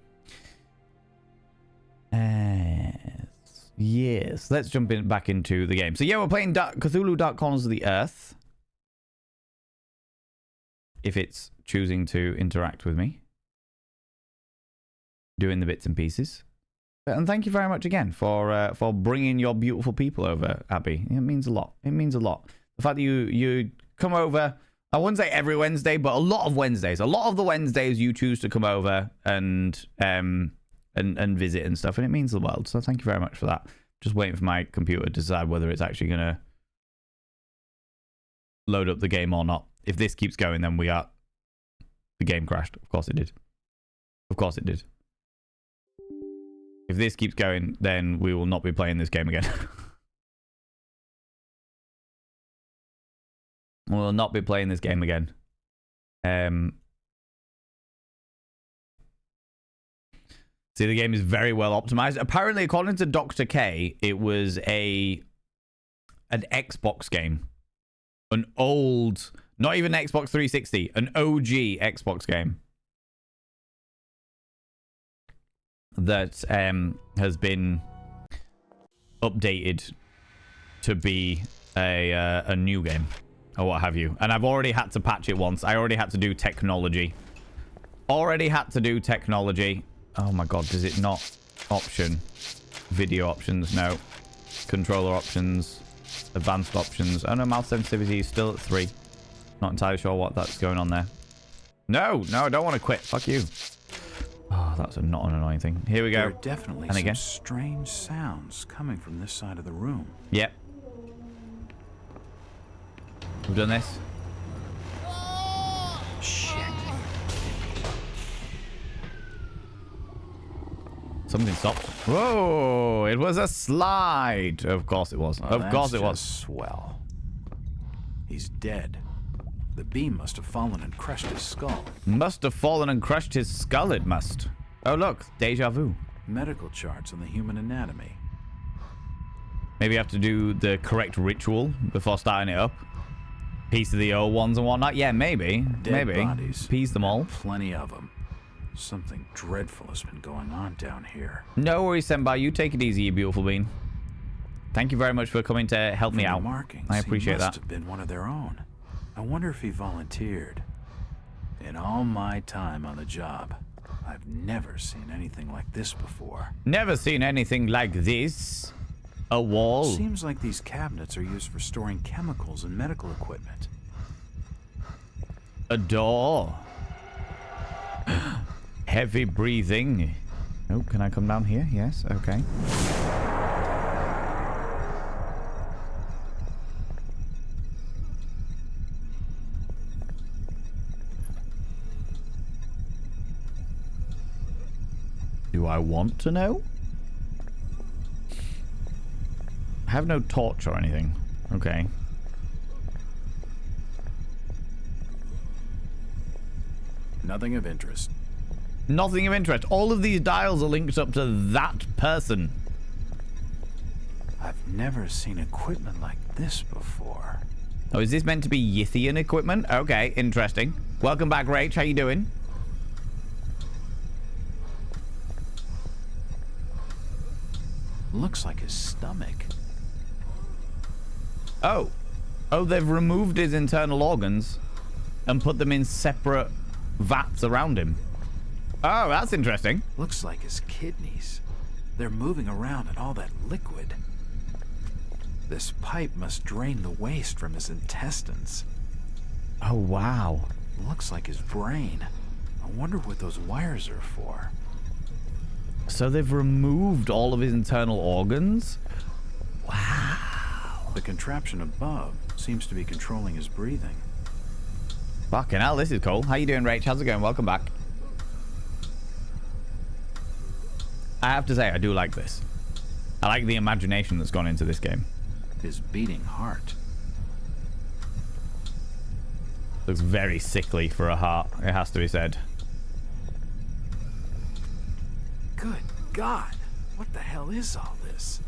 Yes, let's jump back into the game. So yeah, we're playing Cthulhu Dark Corners of the Earth. If it's choosing to interact with me. Doing the bits and pieces. And thank you very much again for bringing your beautiful people over, Abby. It means a lot. It means a lot. The fact that you come over, I wouldn't say every Wednesday, but a lot of Wednesdays. A lot of the Wednesdays you choose to come over and visit and stuff, and it means the world. So thank you very much for that. Just waiting for my computer to decide whether it's actually going to load up the game or not. If this keeps going, then the game crashed. Of course it did. Of course it did. If this keeps going, then we will not be playing this game again. We will not be playing this game again. See, the game is very well optimized. Apparently, according to Dr. K, it was an Xbox game. An old, not even Xbox 360, an OG Xbox game. That has been updated to be a new game. Or what have you. And I've already had to patch it once. I already had to do technology. Oh my god, does it not option? Video options, no. Controller options. Advanced options. Oh no, mouse sensitivity is still at 3. Not entirely sure what that's going on there. No, I don't want to quit. Fuck you. Oh, that's not an annoying thing. Here we go. There are definitely and again. some strange sounds coming from this side of the room. Yep. We've done this. Shit. Something stopped. Whoa! It was a slide. Of course it was. Well, of course it was. Swell. He's dead. The beam must have fallen and crushed his skull. Must have fallen and crushed his skull, it must. Oh, look. Deja vu. Medical charts on the human anatomy. Maybe you have to do the correct ritual before starting it up. Piece of the old ones and whatnot. Yeah, maybe. Dead maybe. Bodies. Piece them all. Plenty of them. Something dreadful has been going on down here. No worries, Senpai. You take it easy, you beautiful bean. Thank you very much for coming to help me out. Markings, I appreciate he must that. Have been one of their own. I wonder if he volunteered. In all my time on the job, I've never seen anything like this before. Never seen anything like this. A wall. Seems like these cabinets are used for storing chemicals and medical equipment. A door. Heavy breathing. Oh, can I come down here? Yes, okay. Do I want to know? I have no torch or anything. Okay. Nothing of interest. Nothing of interest. All of these dials are linked up to that person. I've never seen equipment like this before. Oh, is this meant to be Yithian equipment? Okay, interesting. Welcome back, Rach. How you doing? Looks like his stomach. Oh. Oh, they've removed his internal organs and put them in separate vats around him. Oh, that's interesting. Looks like his kidneys. They're moving around in all that liquid. This pipe must drain the waste from his intestines. Oh, wow. Looks like his brain. I wonder what those wires are for. So they've removed all of his internal organs? Wow. The contraption above seems to be controlling his breathing. Fucking hell, this is cool. How you doing, Rach? How's it going? Welcome back. I have to say, I do like this. I like the imagination that's gone into this game. His beating heart. Looks very sickly for a heart, it has to be said. Good God. What the hell is all this?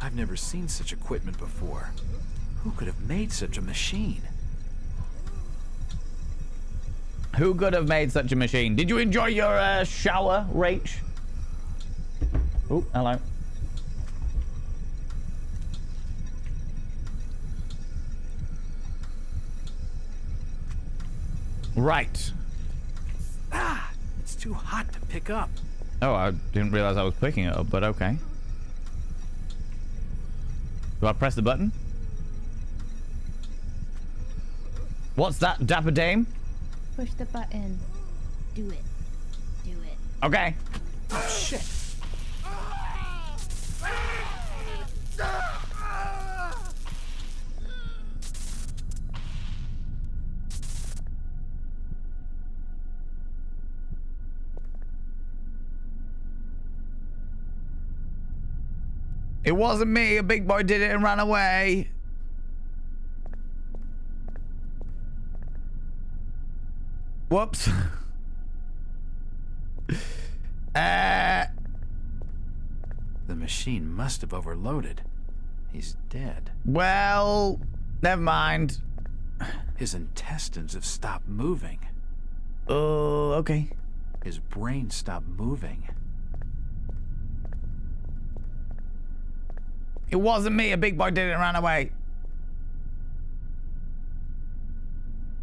I've never seen such equipment before. Who could have made such a machine? Who could have made such a machine? Did you enjoy your shower, Rach? Oh, hello. Right. Ah, it's too hot to pick up. Oh, I didn't realize I was picking it up, but okay. Do I press the button? What's that, Dapper Dame? Push the button. Do it. Do it. Okay. Oh, shit. It wasn't me. A big boy did it and ran away. Whoops. The machine must have overloaded. He's dead. Well, never mind. His intestines have stopped moving. Oh, okay. His brain stopped moving. It wasn't me. A big boy did it and ran away.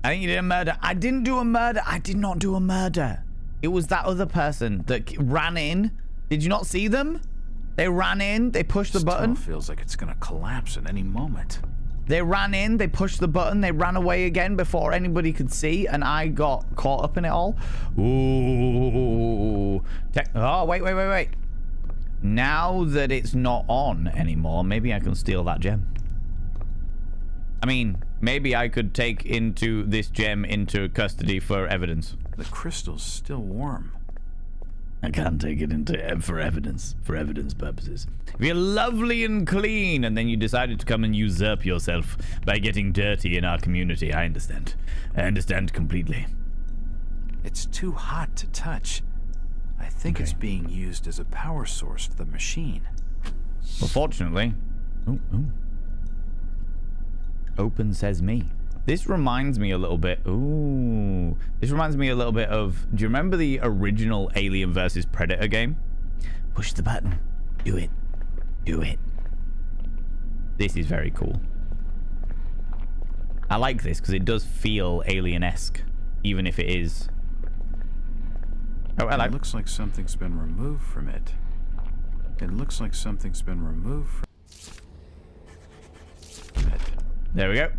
I think you did a murder. I didn't do a murder. I did not do a murder. It was that other person that ran in. Did you not see them? They ran in. They pushed the button. Feels like it's gonna collapse at any moment. They ran in. They pushed the button. They ran away again before anybody could see, and I got caught up in it all. Ooh. Oh, wait. Now that it's not on anymore, maybe I can steal that gem. I mean, maybe I could take this gem into custody for evidence. The crystal's still warm. I can't take it for evidence purposes. If you're lovely and clean and then you decided to come and usurp yourself by getting dirty in our community, I understand. I understand completely. It's too hot to touch. I think it's being used as a power source for the machine. Well, fortunately... Open says me. This reminds me a little bit... Ooh. This reminds me a little bit of... Do you remember the original Alien vs. Predator game? Push the button. Do it. Do it. This is very cool. I like this because it does feel alien-esque, even if it is... Oh, hello. It looks like something's been removed from it. There we go.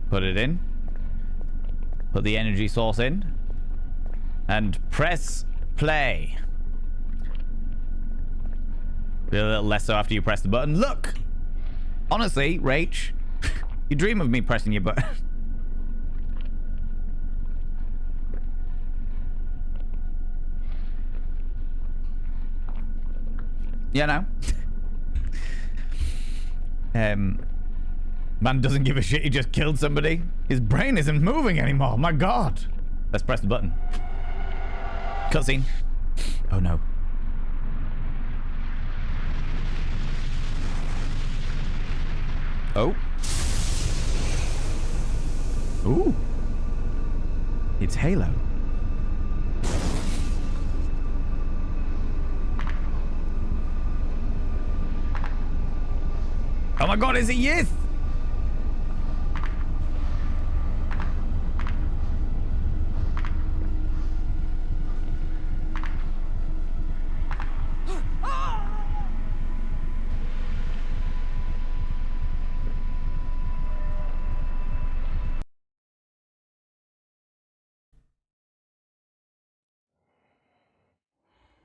Put it in. Put the energy source in. And press play. Be a little less so after you press the button. Look! Honestly, Rach, you dream of me pressing your button. You know? Man doesn't give a shit, he just killed somebody. His brain isn't moving anymore, my god. Let's press the button. Cutscene. Oh no. Oh. Ooh. It's Halo. Oh my god, is it Yith?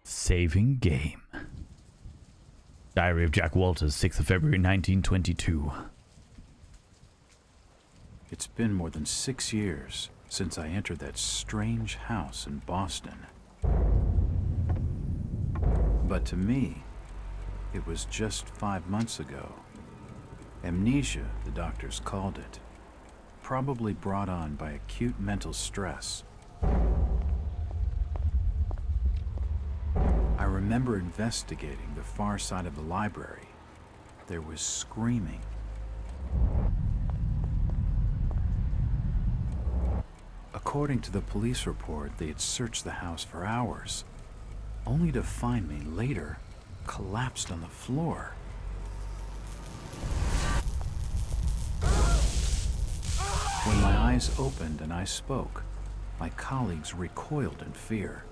Saving game. Diary of Jack Walters, 6th of February 1922. It's been more than 6 years since I entered that strange house in Boston. But to me, it was just 5 months ago. Amnesia, the doctors called it, probably brought on by acute mental stress. I remember investigating the far side of the library. There was screaming. According to the police report, they had searched the house for hours, only to find me later collapsed on the floor. When my eyes opened and I spoke, my colleagues recoiled in fear.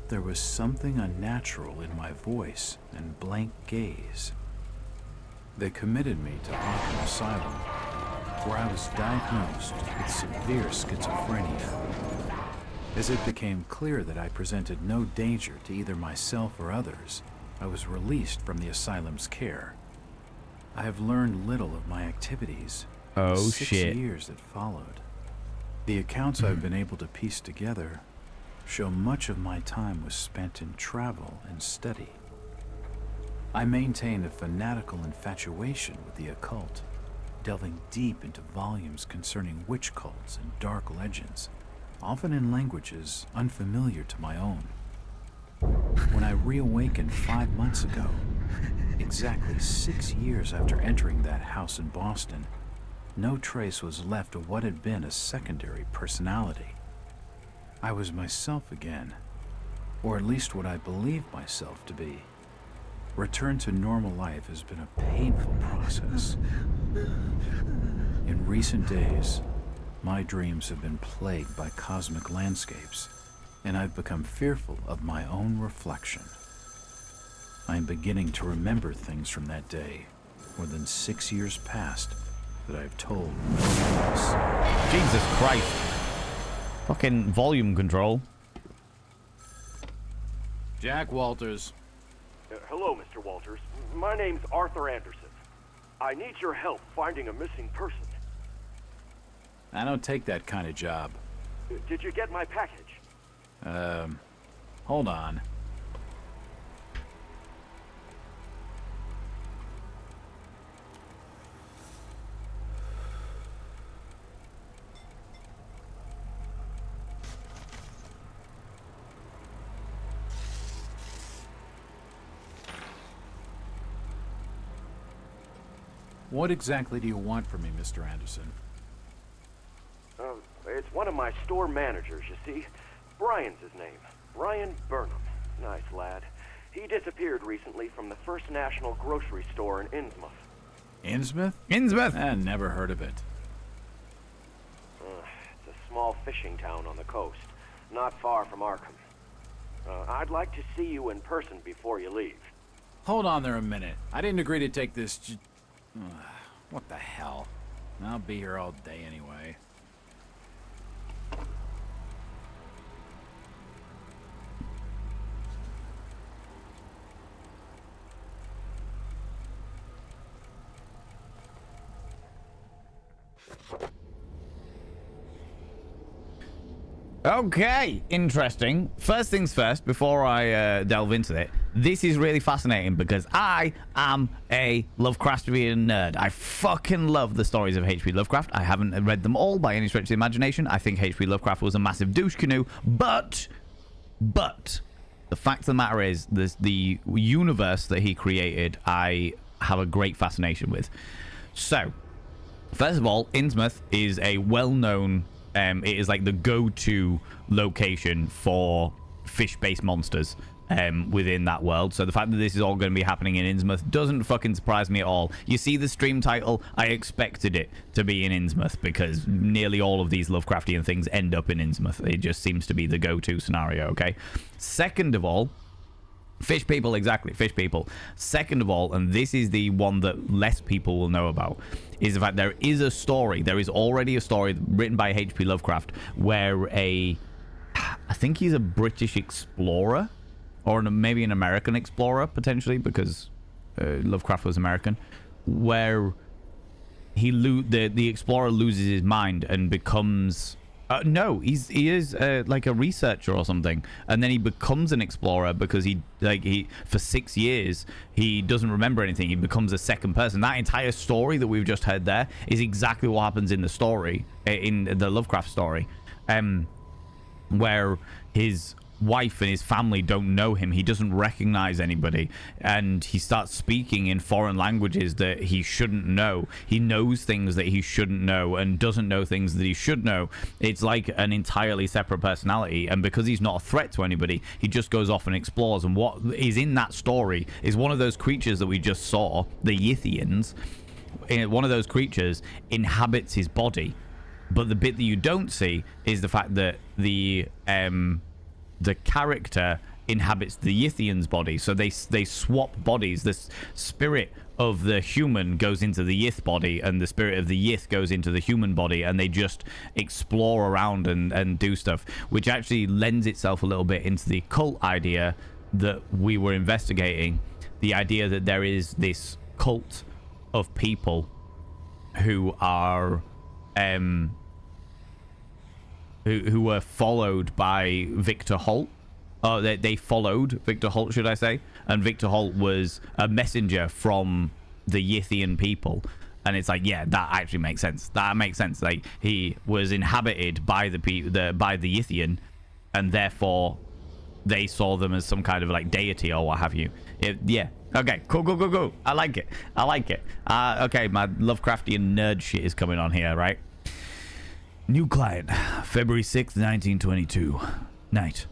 There was something unnatural in my voice and blank gaze. They committed me to Arkham Asylum, where I was diagnosed with severe schizophrenia. As it became clear that I presented no danger to either myself or others, I was released from the asylum's care. I have learned little of my activities in the 6 years that followed. The accounts I've been able to piece together show much of my time was spent in travel and study. I maintain a fanatical infatuation with the occult, delving deep into volumes concerning witch cults and dark legends, often in languages unfamiliar to my own. When I reawakened 5 months ago, exactly 6 years after entering that house in Boston, no trace was left of what had been a secondary personality. I was myself again, or at least what I believed myself to be. Return to normal life has been a painful process. In recent days, my dreams have been plagued by cosmic landscapes, and I've become fearful of my own reflection. I'm beginning to remember things from that day, more than 6 years past, that I've told no one else. Jesus Christ. Fucking volume control. Jack Walters. Hello, Mr. Walters. My name's Arthur Anderson. I need your help finding a missing person. I don't take that kind of job. Did you get my package? Hold on. What exactly do you want from me, Mr. Anderson? It's one of my store managers, you see. Brian's his name. Brian Burnham. Nice lad. He disappeared recently from the First National grocery store in Innsmouth. Innsmouth? Innsmouth? I never heard of it. It's a small fishing town on the coast, not far from Arkham. I'd like to see you in person before you leave. Hold on there a minute. I didn't agree to take this what the hell? I'll be here all day anyway. Okay, interesting. First things first, before I delve into it, this is really fascinating because I am a Lovecraftian nerd. I fucking love the stories of H.P. Lovecraft. I haven't read them all by any stretch of the imagination. I think H.P. Lovecraft was a massive douche canoe, but the fact of the matter is, the universe that he created, I have a great fascination with. So, first of all, Innsmouth is a well-known... it is like the go-to location for fish-based monsters within that world. So the fact that this is all going to be happening in Innsmouth doesn't fucking surprise me at all. You see the stream title, I expected it to be in Innsmouth because nearly all of these Lovecraftian things end up in Innsmouth. It just seems to be the go-to scenario, okay? Second of all, fish people, exactly, fish people. Second of all, and this is the one that less people will know about, is the fact there is a story, there is already a story written by H.P. Lovecraft where I think he's a British explorer, or maybe an American explorer, potentially, because Lovecraft was American, where the explorer loses his mind and becomes No, he is like a researcher or something, and then he becomes an explorer because he for 6 years he doesn't remember anything. He becomes a second person. That entire story that we've just heard there is exactly what happens in the story, in the Lovecraft story, where his wife and his family don't know him. He doesn't recognize anybody, and he starts speaking in foreign languages that he shouldn't know. He knows things that he shouldn't know and doesn't know things that he should know. It's like an entirely separate personality, and because he's not a threat to anybody, he just goes off and explores. And what is in that story is one of those creatures that we just saw, the Yithians. One of those creatures inhabits his body, but the bit that you don't see is the fact that the character inhabits the Yithian's body, so they swap bodies. The spirit of the human goes into the Yith body, and the spirit of the Yith goes into the human body, and they just explore around and do stuff, which actually lends itself a little bit into the cult idea that we were investigating. The idea that there is this cult of people who are who were followed by Victor Holt. Oh, they followed Victor Holt, should I say? And Victor Holt was a messenger from the Yithian people. And it's like, yeah, that actually makes sense. That makes sense. Like, he was inhabited by the Yithian, and therefore they saw them as some kind of like deity or what have you. Yeah. Okay. Cool. I like it. Okay, my Lovecraftian nerd shit is coming on here, right? New client, February 6th, 1922. Night.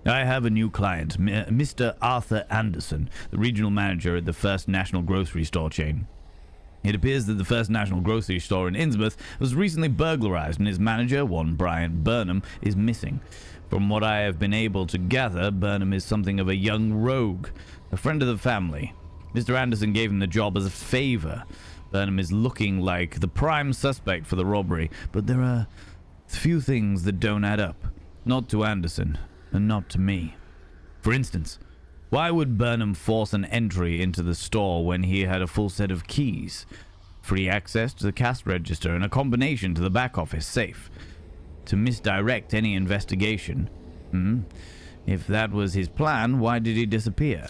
I have a new client, Mr. Arthur Anderson, the regional manager at the First National Grocery Store chain. It appears that the First National Grocery Store in Innsmouth was recently burglarized, and its manager, one Brian Burnham, is missing. From what I have been able to gather, Burnham is something of a young rogue, a friend of the family. Mr. Anderson gave him the job as a favor. Burnham is looking like the prime suspect for the robbery, but there are few things that don't add up. Not to Anderson, and not to me. For instance, why would Burnham force an entry into the store when he had a full set of keys? Free access to the cash register and a combination to the back office safe. To misdirect any investigation. If that was his plan, why did he disappear?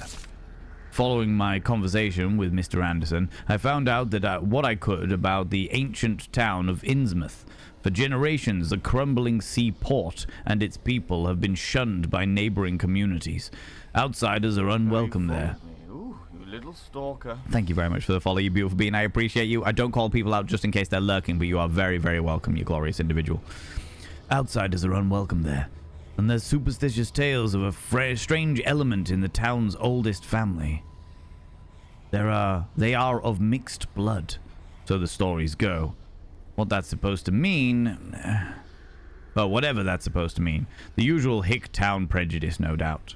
Following my conversation with Mr. Anderson, I found out that what I could about the ancient town of Innsmouth. For generations, the crumbling seaport and its people have been shunned by neighboring communities. Outsiders are unwelcome there. Ooh, you little stalker. Thank you very much for the follow, you beautiful being. I appreciate you. I don't call people out just in case they're lurking, but you are very, very welcome, you glorious individual. Outsiders are unwelcome there, and there's superstitious tales of a strange element in the town's oldest family. They are of mixed blood, so the stories go. What that's supposed to mean... well, whatever that's supposed to mean. The usual hick town prejudice, no doubt.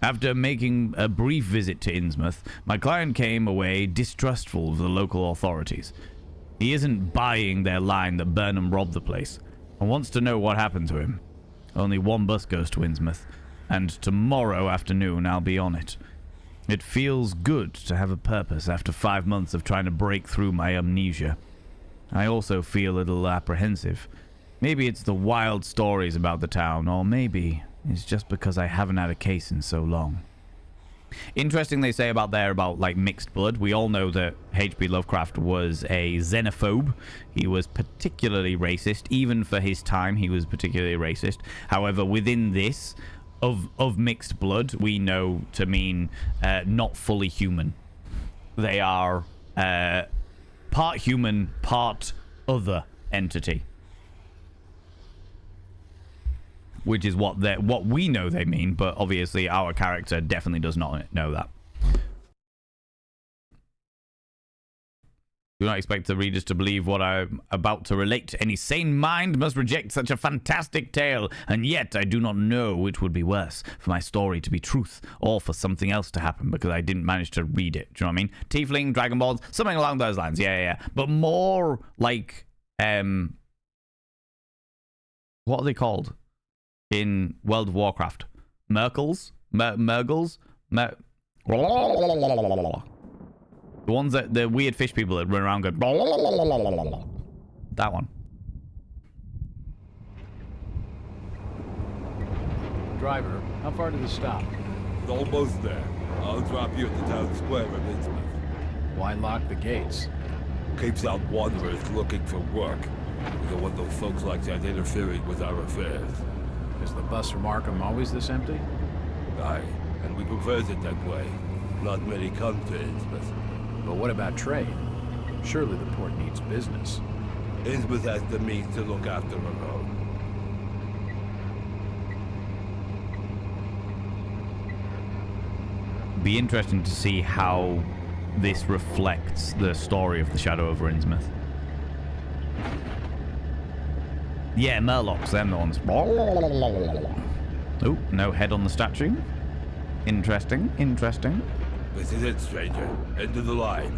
After making a brief visit to Innsmouth, my client came away distrustful of the local authorities. He isn't buying their line that Burnham robbed the place, and wants to know what happened to him. Only one bus goes to Innsmouth, and tomorrow afternoon I'll be on it. It feels good to have a purpose after 5 months of trying to break through my amnesia. I also feel a little apprehensive. Maybe it's the wild stories about the town, or maybe it's just because I haven't had a case in so long. Interesting they say about like mixed blood. We all know that H.P. Lovecraft was a xenophobe. He was particularly racist. Even for his time, he was particularly racist. However, within this, of mixed blood, we know to mean not fully human. They are part human, part other entity. Which is what we know they mean, but obviously our character definitely does not know that. Do not expect the readers to believe what I'm about to relate. Any sane mind must reject such a fantastic tale, and yet I do not know which would be worse, for my story to be truth, or for something else to happen, because I didn't manage to read it. Do you know what I mean? Tiefling, Dragon Balls, something along those lines. Yeah. But more like, what are they called in World of Warcraft? Merkles? Mergles? The ones that the weird fish people that run around going. That one. Driver, how far to the stop? It's almost there. I'll drop you at the town square of Innsmouth. Why lock the gates? Keeps out wanderers looking for work. We don't want those folks like that interfering with our affairs. Is the bus from Arkham always this empty? Aye, and we prefers it that way. Not many come to Innsmouth. But what about trade? Surely the port needs business. Innsmouth has the means to look after her own. Be interesting to see how this reflects the story of the Shadow over Innsmouth. Yeah, Murlocs, them the ones. Oh, no head on the statue. Interesting, interesting. This is it, stranger. End of the line.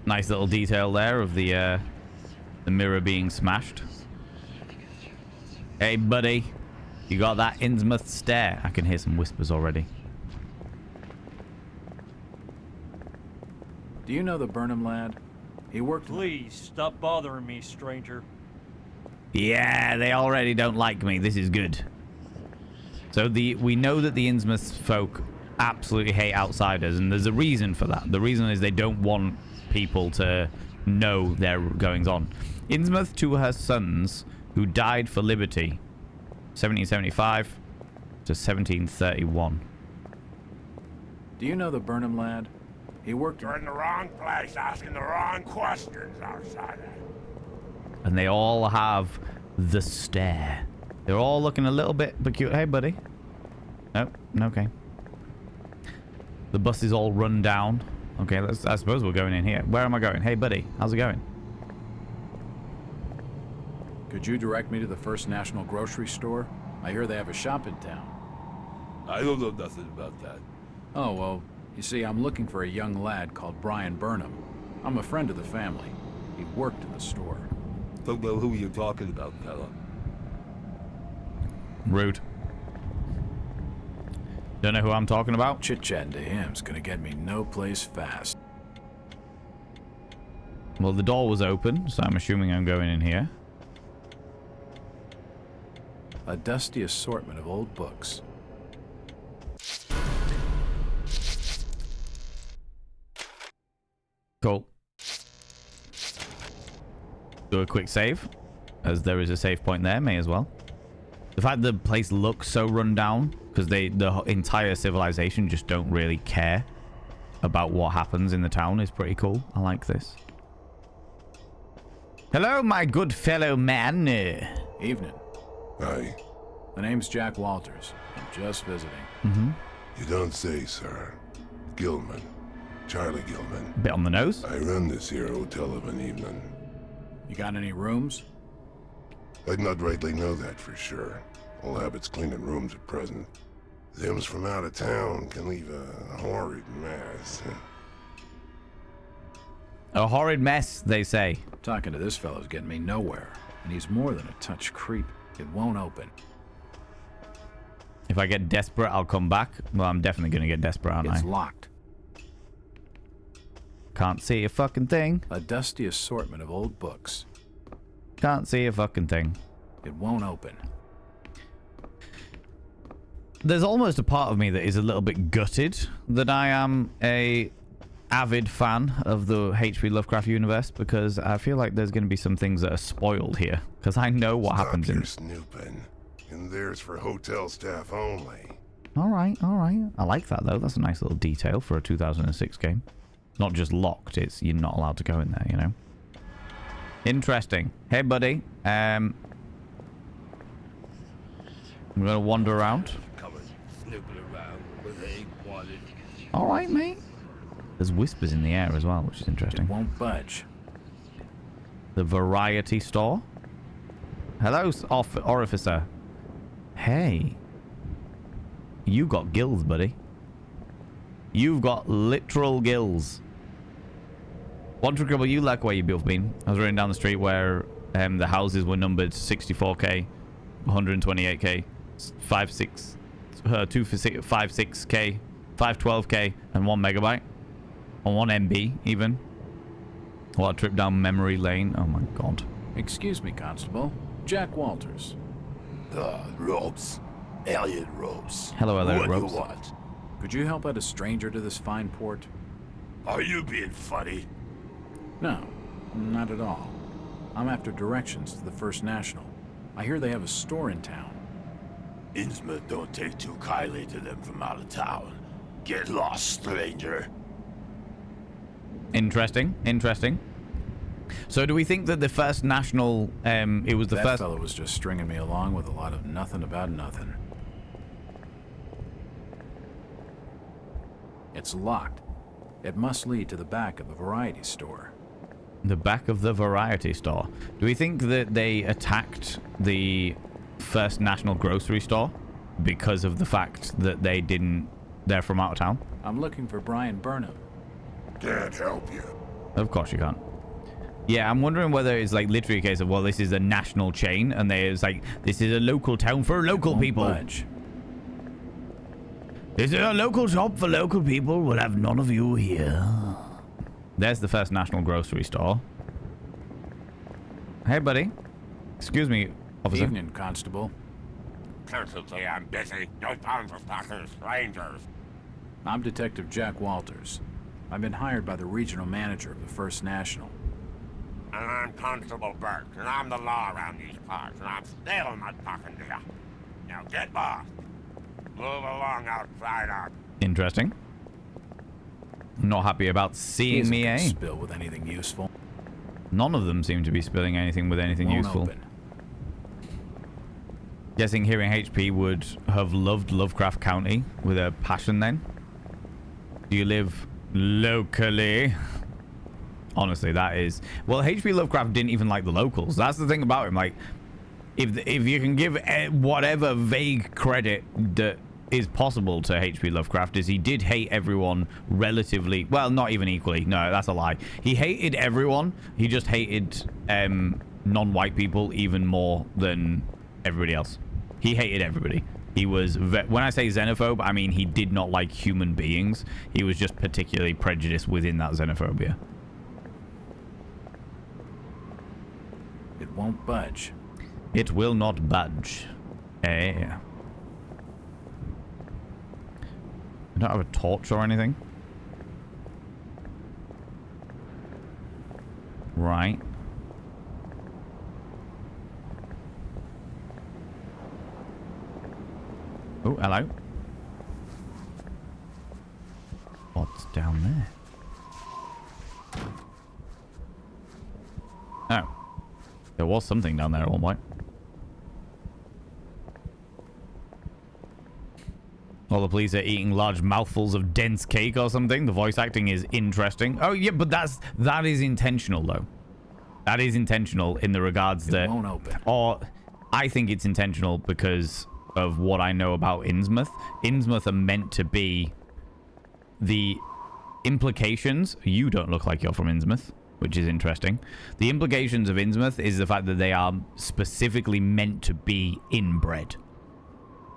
Nice little detail there of the mirror being smashed. Hey, buddy. You got that Innsmouth stare? I can hear some whispers already. Do you know the Burnham lad? He worked... Please, stop bothering me, stranger. Yeah, they already don't like me. This is good. So we know that the Innsmouth folk absolutely hate outsiders, and there's a reason for that. The reason is they don't want people to know their goings on. Innsmouth to her sons who died for liberty 1775 to 1731. Do you know the Burnham lad? He worked... You're in the wrong place asking the wrong questions, outsider. And they all have the stare. They're all looking a little bit peculiar. Hey, buddy. Nope. Okay. The bus is all run down. Okay, I suppose we're going in here. Where am I going? Hey, buddy. How's it going? Could you direct me to the First National Grocery Store? I hear they have a shop in town. I don't know nothing about that. Oh, well, you see, I'm looking for a young lad called Brian Burnham. I'm a friend of the family. He worked in the store. Don't know who you're talking about, fella. Rude. Don't know who I'm talking about? Chit-chatting to him's gonna get me no place fast. Well, the door was open, so I'm assuming I'm going in here. A dusty assortment of old books. Cool. Do a quick save, as there is a save point there, may as well. The fact the place looks so run down, because the entire civilization just don't really care about what happens in the town, is pretty cool. I like this. Hello, my good fellow man. Evening. Hi. The name's Jack Walters. I'm just visiting. Mm-hmm. You don't say, sir. Gilman. Charlie Gilman. Bit on the nose. I run this here hotel of an evening. You got any rooms? I'd not rightly know that for sure. All habits cleaning rooms at present. Them's from out of town can leave a horrid mess. A horrid mess, they say. Talking to this fellow's getting me nowhere, and he's more than a touch creep. It won't open. If I get desperate, I'll come back. Well, I'm definitely going to get desperate, aren't I? It's locked. Can't see a fucking thing. A dusty assortment of old books. Can't see a fucking thing. It won't open. There's almost a part of me that is a little bit gutted that I am a avid fan of the H.P. Lovecraft universe, because I feel like there's going to be some things that are spoiled here, because I know what happens in... snooping. And there's for hotel staff only. All right. I like that, though. That's a nice little detail for a 2006 game. Not just locked, it's you're not allowed to go in there, you know? Interesting. Hey, buddy. I'm going to wander around. All right, mate. There's whispers in the air as well, which is interesting. It won't budge. The variety store. Hello, orificer. Hey. You got gills, buddy. You've got literal gills. Want to cribble you like where you both been? I was running down the street where the houses were numbered 64k, 128k, 56, 256k, 512k, and 1 megabyte, or 1 MB even. What a trip down memory lane. Oh my god. Excuse me, Constable. Jack Walters. Ropes. Elliot Ropes. Hello, Elliot Ropes. What do you want? Could you help out a stranger to this fine port? Are you being funny? No, not at all. I'm after directions to the First National. I hear they have a store in town. Innsmouth don't take too kindly to them from out of town. Get lost, stranger. Interesting. Interesting. So do we think that the First National, it was the that first... fellow was just stringing me along with a lot of nothing about nothing. It's locked. It must lead to the back of the variety store. The back of the variety store. Do we think that they attacked the First National grocery store because of the fact that they're from out of town? I'm looking for Brian Burnham. Can't help you. Of course you can't. Yeah, I'm wondering whether it's like literally a case of, well, this is a national chain, and there's like, this is a local town for local people. Budge. This is a local shop for local people. We'll have none of you here. There's the First National grocery store. Hey, buddy. Excuse me, officer. Evening, Constable. Perfectly, I'm busy. No time for fucking strangers. I'm Detective Jack Walters. I've been hired by the regional manager of the First National. And I'm Constable Burke, and I'm the law around these parts, and I'm still not talking to you. Now get lost. Move along outside out. Interesting. Not happy about seeing me, eh? Spill with anything useful. None of them seem to be spilling anything with anything Won't useful. Open. Guessing hearing HP would have loved Lovecraft County with a passion then. Do you live locally? Honestly, that is... Well, H.P. Lovecraft didn't even like the locals. That's the thing about him. Like, if you can give whatever vague credit that is possible to H.P. Lovecraft, is he did hate everyone relatively... Well, not even equally. No, that's a lie. He hated everyone. He just hated non-white people even more than everybody else. He hated everybody. He was... When I say xenophobe, I mean he did not like human beings. He was just particularly prejudiced within that xenophobia. It won't budge. It will not budge. Eh. I don't have a torch or anything. Right. Oh, hello. What's down there? Oh. There was something down there at one point. All the police are eating large mouthfuls of dense cake or something. The voice acting is interesting. Oh, yeah, but that is intentional, though. That is intentional in the regards that... It won't open. Or I think it's intentional because of what I know about Innsmouth. Innsmouth are meant to be the implications. You don't look like you're from Innsmouth, which is interesting. The implications of Innsmouth is the fact that they are specifically meant to be inbred.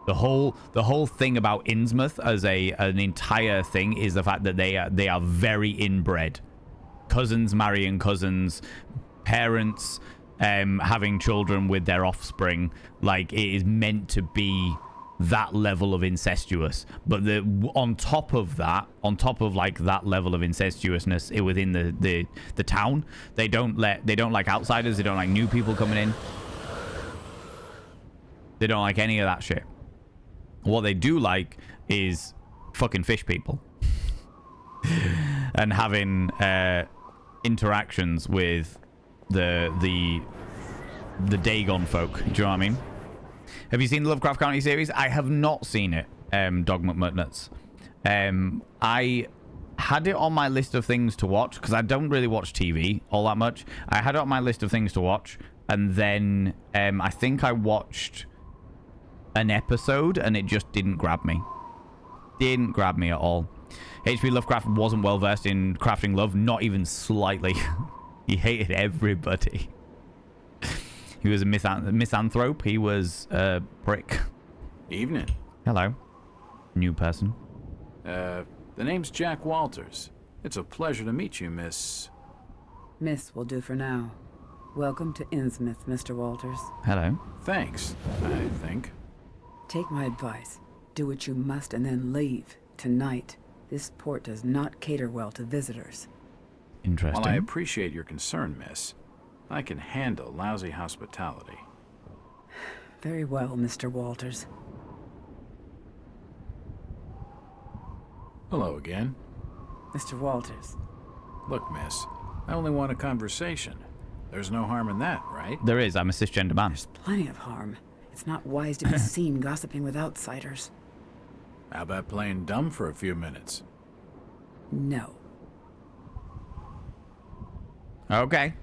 The whole thing about Innsmouth as an entire thing is the fact that they are very inbred. Cousins marrying cousins, parents having children with their offspring. Like, it is meant to be that level of incestuous. But on top of like that level of incestuousness within the town, they don't like outsiders. They don't like new people coming in. They don't like any of that shit. What they do like is fucking fish people and having interactions with the Dagon folk. Do you know what I mean? Have you seen the Lovecraft County series? I have not seen it, Dog McMurtnuts. I had it on my list of things to watch because I don't really watch TV all that much. I had it on my list of things to watch, and then I think I watched an episode and it just didn't grab me. Didn't grab me at all. H.P. Lovecraft wasn't well versed in crafting love, not even slightly. He hated everybody. He was a misanthrope. He was a prick. Evening. Hello. New person. The name's Jack Walters. It's a pleasure to meet you, Miss... Miss will do for now. Welcome to Innsmouth, Mr. Walters. Hello. Thanks, I think. Take my advice. Do what you must and then leave. Tonight. This port does not cater well to visitors. Interesting. While I appreciate your concern, miss, I can handle lousy hospitality. Very well, Mr. Walters. Hello again. Mr. Walters. Look, miss, I only want a conversation. There's no harm in that, right? There is. I'm a cisgender man. There's plenty of harm. It's not wise to be seen gossiping with outsiders. How about playing dumb for a few minutes? No. Okay.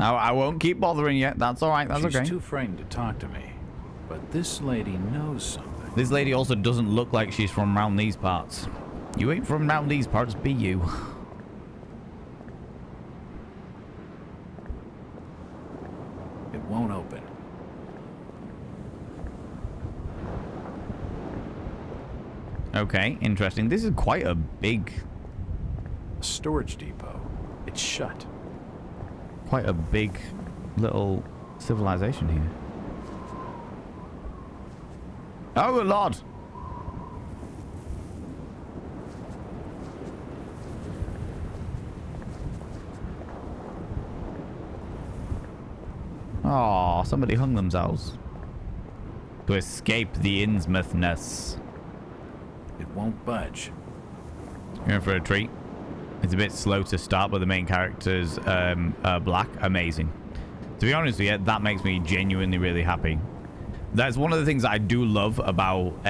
I won't keep bothering you. That's all right. That's okay. She's too frightened to talk to me. But this lady knows something. This lady also doesn't look like she's from round these parts. You ain't from round these parts, be you. It won't open. Okay, interesting. This is quite a big... storage depot. It's shut. Quite a big little civilization here. Oh, good lord! Oh, somebody hung themselves to escape the Innsmouthness. It won't budge. You're in for a treat. It's a bit slow to start, but the main character's black. Amazing. To be honest with you, that makes me genuinely really happy. That's one of the things that I do love about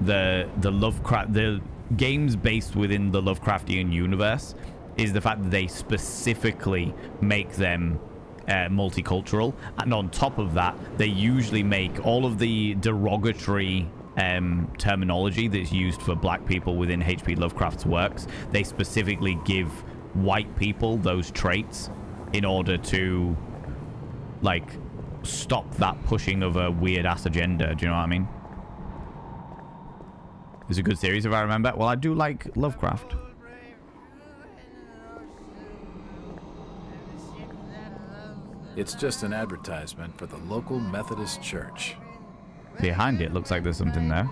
the Lovecraft, the games based within the Lovecraftian universe, is the fact that they specifically make them multicultural, and on top of that, they usually make all of the derogatory terminology that's used for black people within H.P. Lovecraft's works. They specifically give white people those traits in order to, like, stop that pushing of a weird ass agenda. Do you know what I mean? It's a good series if I remember. Well, I do like Lovecraft. It's just an advertisement for the local Methodist church. Behind it looks like there's something there.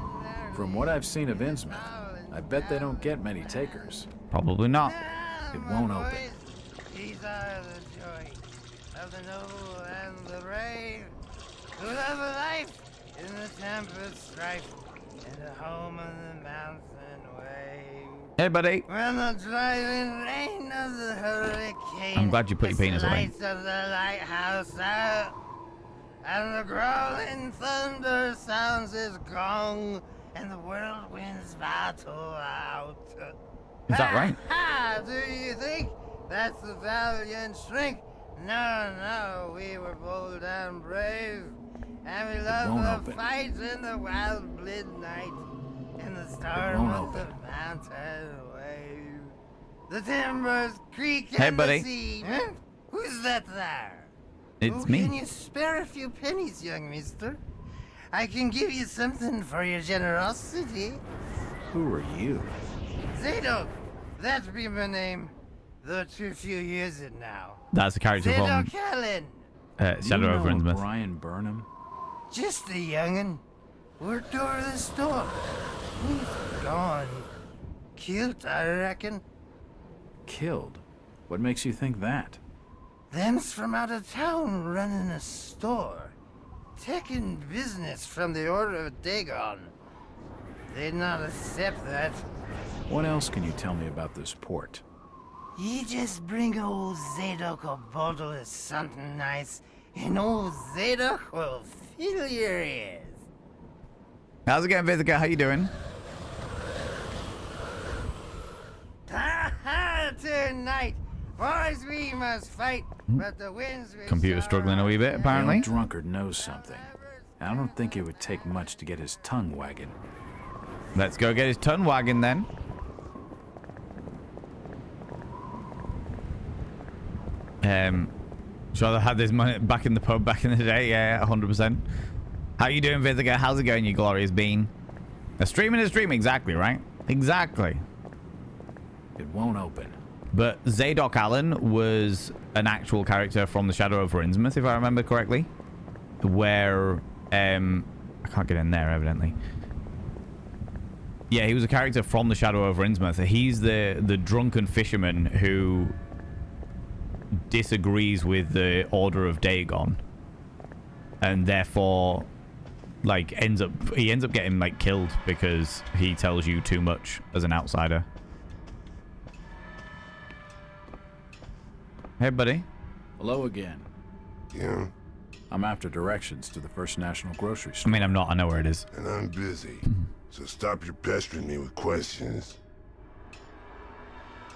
From what I've seen of Innsmouth, I bet they don't get many takers. Probably not. It won't open. These are the joy of the noble and the brave, who love a life in the tempest strife, in the home of the mountain wave. Hey, buddy. When the driving rain of the hurricane, I'm glad you put your penis away. lights of the lighthouse out, and the growling thunder sounds his gong, and the whirlwinds battle out. Is that right? Ha! Do you think that's the valiant shrink? No, no, we were bold and brave, and we loved the fight in the wild midnight, in the storm of the mountain wave. The timbers creak and the sea. Huh? Who's that there? It's me. Can you spare a few pennies, young mister? I can give you something for your generosity. Who are you? Zadok, that be my name, though too few years it now. That's the character from Zadok Allen. Shadow over Innsmouth. Brian Burnham? Just a young'un. Worked over the store. He's gone. Killed, I reckon. Killed? What makes you think that? Them's from out of town running a store. Taking business from the Order of Dagon. They'd not accept that. What else can you tell me about this port? You just bring old Zadok a bottle of something nice, and old Zadok will fill your ears. How's it going, Vizika? How you doing? Ha! Tonight, boys, we must fight, but the winds we Computer struggling a wee bit, apparently. The drunkard knows something. I don't think it would take much to get his tongue wagging. Let's go get his tongue wagging then. Sure, I had this money back in the pub back in the day. Yeah, 100%. How you doing, Vithica? How's it going, you glorious bean? A stream is a stream, exactly, right? Exactly. It won't open. But Zadok Allen was an actual character from The Shadow over Innsmouth, if I remember correctly. Where, I can't get in there, evidently. Yeah, he was a character from The Shadow over Innsmouth. He's the drunken fisherman who disagrees with the Order of Dagon. And therefore, like, he ends up getting, like, killed because he tells you too much as an outsider. Hey, buddy. Hello again. Yeah? I'm after directions to the First National Grocery Store. I mean, I'm not. I know where it is. And I'm busy. So stop your pestering me with questions.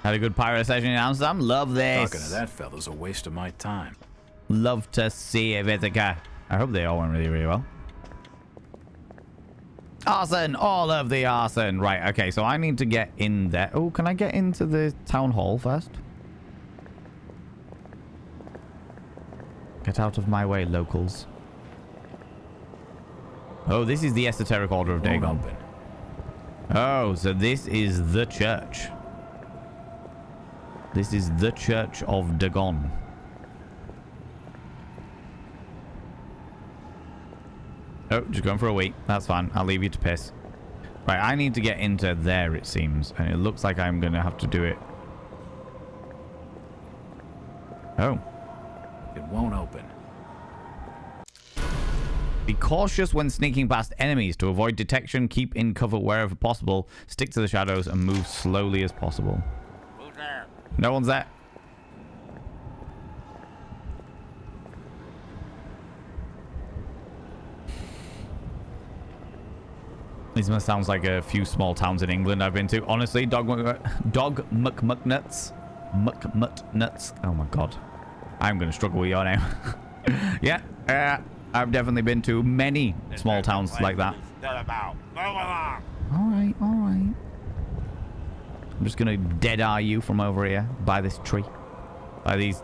Had a good pirate session in Amsterdam. Love this. Talking to that fella's a waste of my time. Love to see it, Vithica. I hope they all went really, really well. Arson! All of the arson! Right, okay, so I need to get in there. Oh, can I get into the town hall first? Get out of my way, locals. Oh, this is the Esoteric Order of Dagon. Oh, so this is the church. This is the Church of Dagon. Oh, just going for a week. That's fine. I'll leave you to piss. Right, I need to get into there, it seems. And it looks like I'm going to have to do it. Oh. It won't open. Be cautious when sneaking past enemies. To avoid detection, keep in cover wherever possible. Stick to the shadows and move slowly as possible. Who's there? No one's there. These must sounds like a few small towns in England I've been to. Honestly, Dog McMucknuts. McMuttnuts. Oh my god. I'm going to struggle with your name. Yeah, I've definitely been to many small towns like that. Alright, alright. I'm just going to dead-eye you from over here by this tree. By these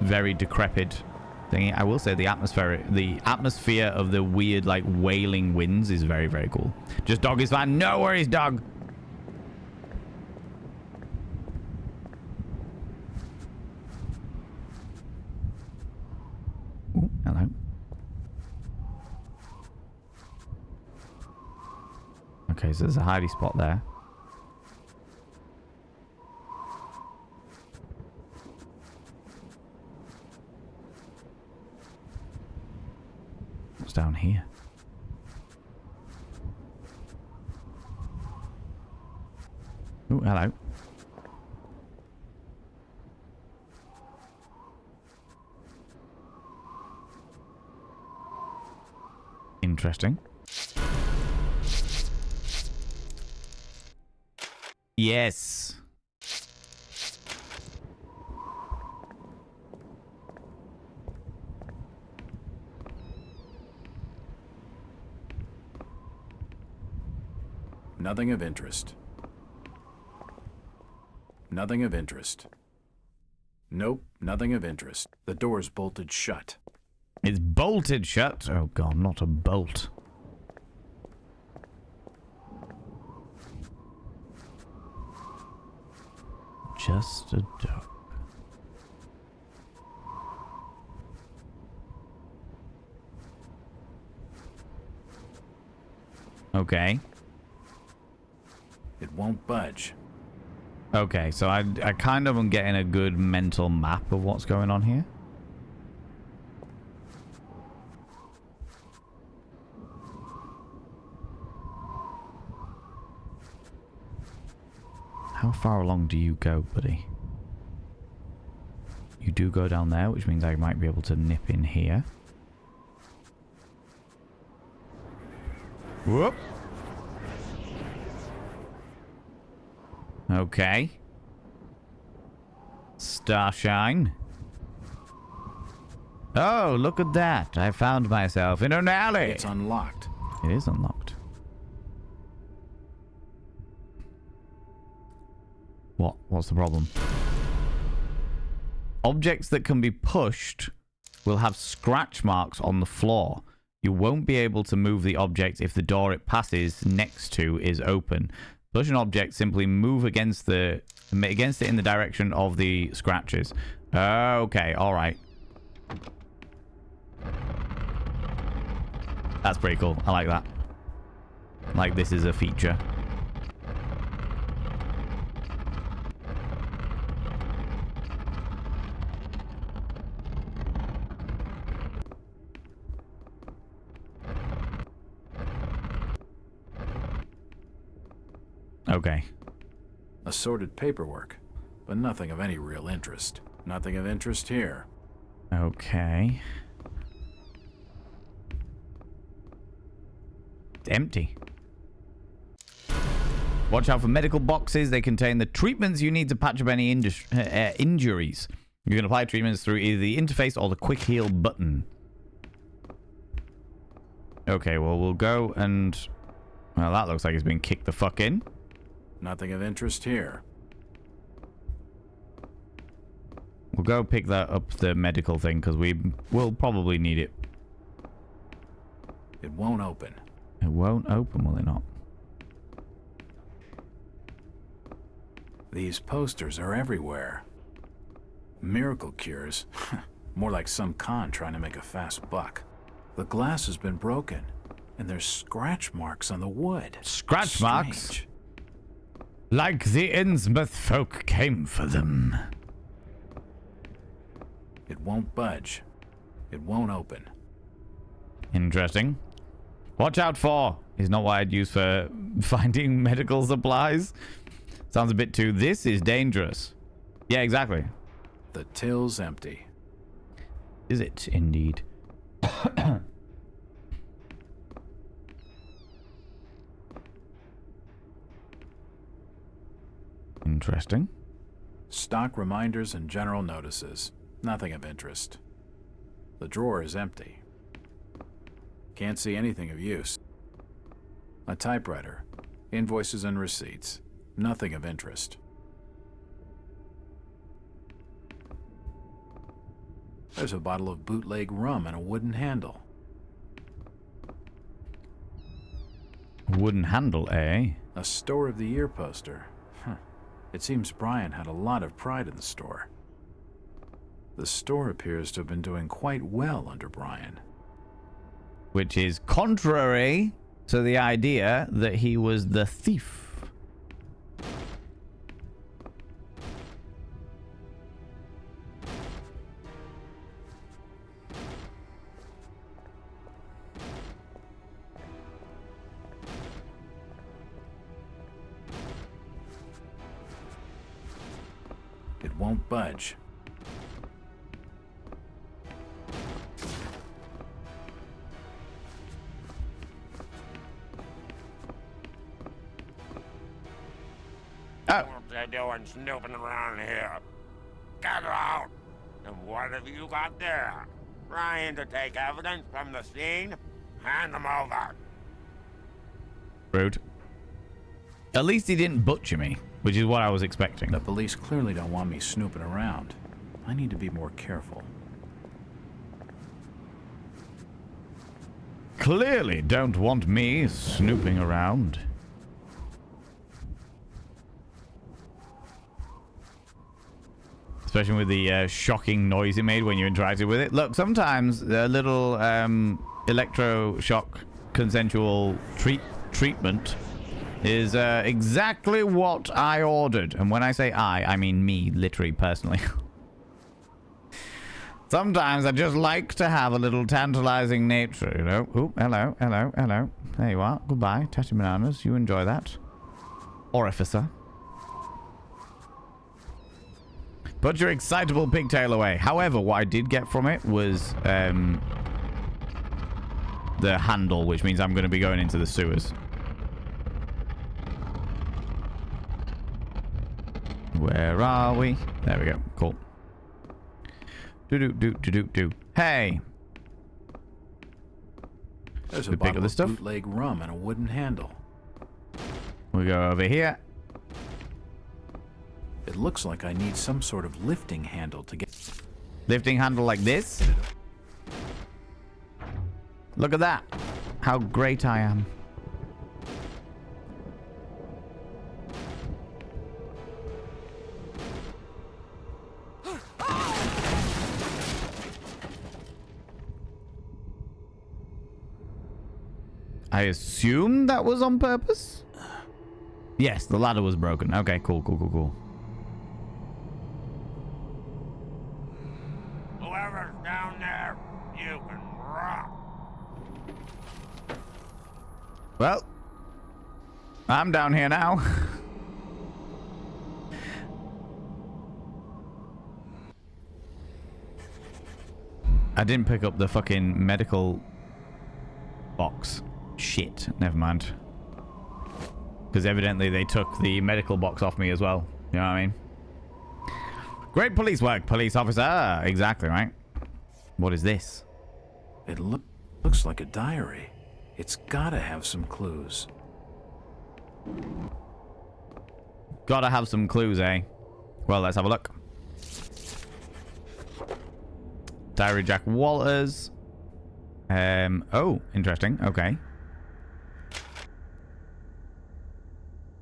very decrepit thingy. I will say the atmosphere of the weird, like, wailing winds is very, very cool. Just dog is fine. No worries, dog. Ooh, hello. Okay, so there's a hidey spot there. What's down here? Oh, hello. Interesting. Yes. Nothing of interest. Nothing of interest. Nope, nothing of interest. The door's bolted shut. It's bolted shut? Oh god, not a bolt. Just a dog. Okay. It won't budge. Okay, so I kind of am getting a good mental map of what's going on here. How far along do you go, buddy? You do go down there, which means I might be able to nip in here. Whoop. Okay. Starshine. Oh, look at that. I found myself in an alley. It's unlocked. It is unlocked. What? What's the problem? Objects that can be pushed will have scratch marks on the floor. You won't be able to move the object if the door it passes next to is open. Push an object, simply move against it in the direction of the scratches. Okay, alright. That's pretty cool. I like that. Like this is a feature. Okay. Assorted paperwork, but nothing of any real interest. Nothing of interest here. Okay. It's empty. Watch out for medical boxes. They contain the treatments you need to patch up any injuries. You can apply treatments through either the interface or the quick heal button. Okay, well, we'll go and... Well, that looks like it's been kicked the fuck in. Nothing of interest here. We'll go pick that up, the medical thing, because we will probably need it. It won't open. It won't open, will it not? These posters are everywhere. Miracle cures. More like some con trying to make a fast buck. The glass has been broken, and there's scratch marks on the wood. Scratch marks? Like the Innsmouth folk came for them. It won't budge. It won't open. Interesting. Watch out for is not what I'd use for finding medical supplies. Sounds a bit too, this is dangerous. Yeah, exactly. The till's empty. Is it indeed? Interesting. Stock reminders and general notices. Nothing of interest. The drawer is empty. Can't see anything of use. A typewriter. Invoices and receipts. Nothing of interest. There's a bottle of bootleg rum and a wooden handle. Wooden handle, eh? A Store of the Year poster. It seems Brian had a lot of pride in the store. The store appears to have been doing quite well under Brian. Which is contrary to the idea that he was the thief. It won't budge. What they doing snooping around here? Get out! And what have you got there? Trying to take evidence from the scene? Hand them over. Rude. At least he didn't butcher me, which is what I was expecting. The police clearly don't want me snooping around. I need to be more careful. Clearly don't want me snooping around. Especially with the shocking noise it made when you interacted with it. Look, sometimes a little electroshock consensual treatment is exactly what I ordered. And when I say I mean me, literally, personally. Sometimes I just like to have a little tantalizing nature, you know. Oh, hello, hello, hello. There you are. Goodbye, Tatty Bananas. You enjoy that. Orificer. Put your excitable pigtail away. However, what I did get from it was the handle, which means I'm going to be going into the sewers. Where are we? There we go. Cool. Do. Hey! There's a bottle of bootleg rum and a wooden handle. We go over here. It looks like I need some sort of lifting handle to get... Lifting handle like this. Look at that. How great I am. I assume that was on purpose? Yes, the ladder was broken. Okay, cool. Whoever's down there, you can rock. Well, I'm down here now. I didn't pick up the fucking medical box. Shit, never mind. Because evidently they took the medical box off me as well. You know what I mean? Great police work, police officer. Exactly, right? What is this? It looks like a diary. It's gotta have some clues. Gotta have some clues, eh? Well, let's have a look. Diary Jack Walters. Oh, interesting. Okay.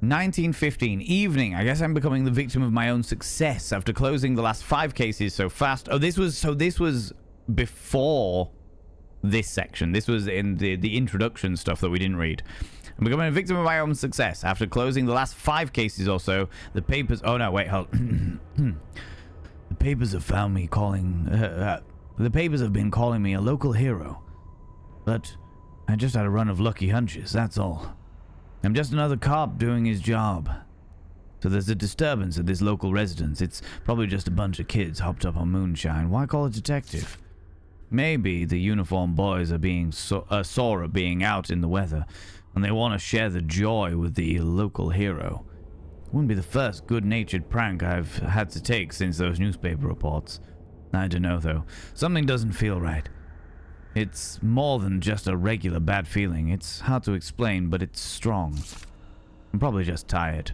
1915 evening. I guess I'm becoming the victim of my own success after closing the last 5 cases so fast. Oh, this was before this section. This was in the introduction stuff that we didn't read. I'm becoming a victim of my own success after closing the last 5 cases or so. The papers. Oh no, wait, hold. The papers have found me calling. The papers have been calling me a local hero, but I just had a run of lucky hunches. That's all. I'm just another cop doing his job. So there's a disturbance at this local residence. It's probably just a bunch of kids hopped up on moonshine. Why call a detective? Maybe the uniformed boys are being sore at being out in the weather, and they want to share the joy with the local hero. Wouldn't be the first good-natured prank I've had to take since those newspaper reports. I don't know, though. Something doesn't feel right. It's more than just a regular bad feeling. It's hard to explain, but it's strong. I'm probably just tired.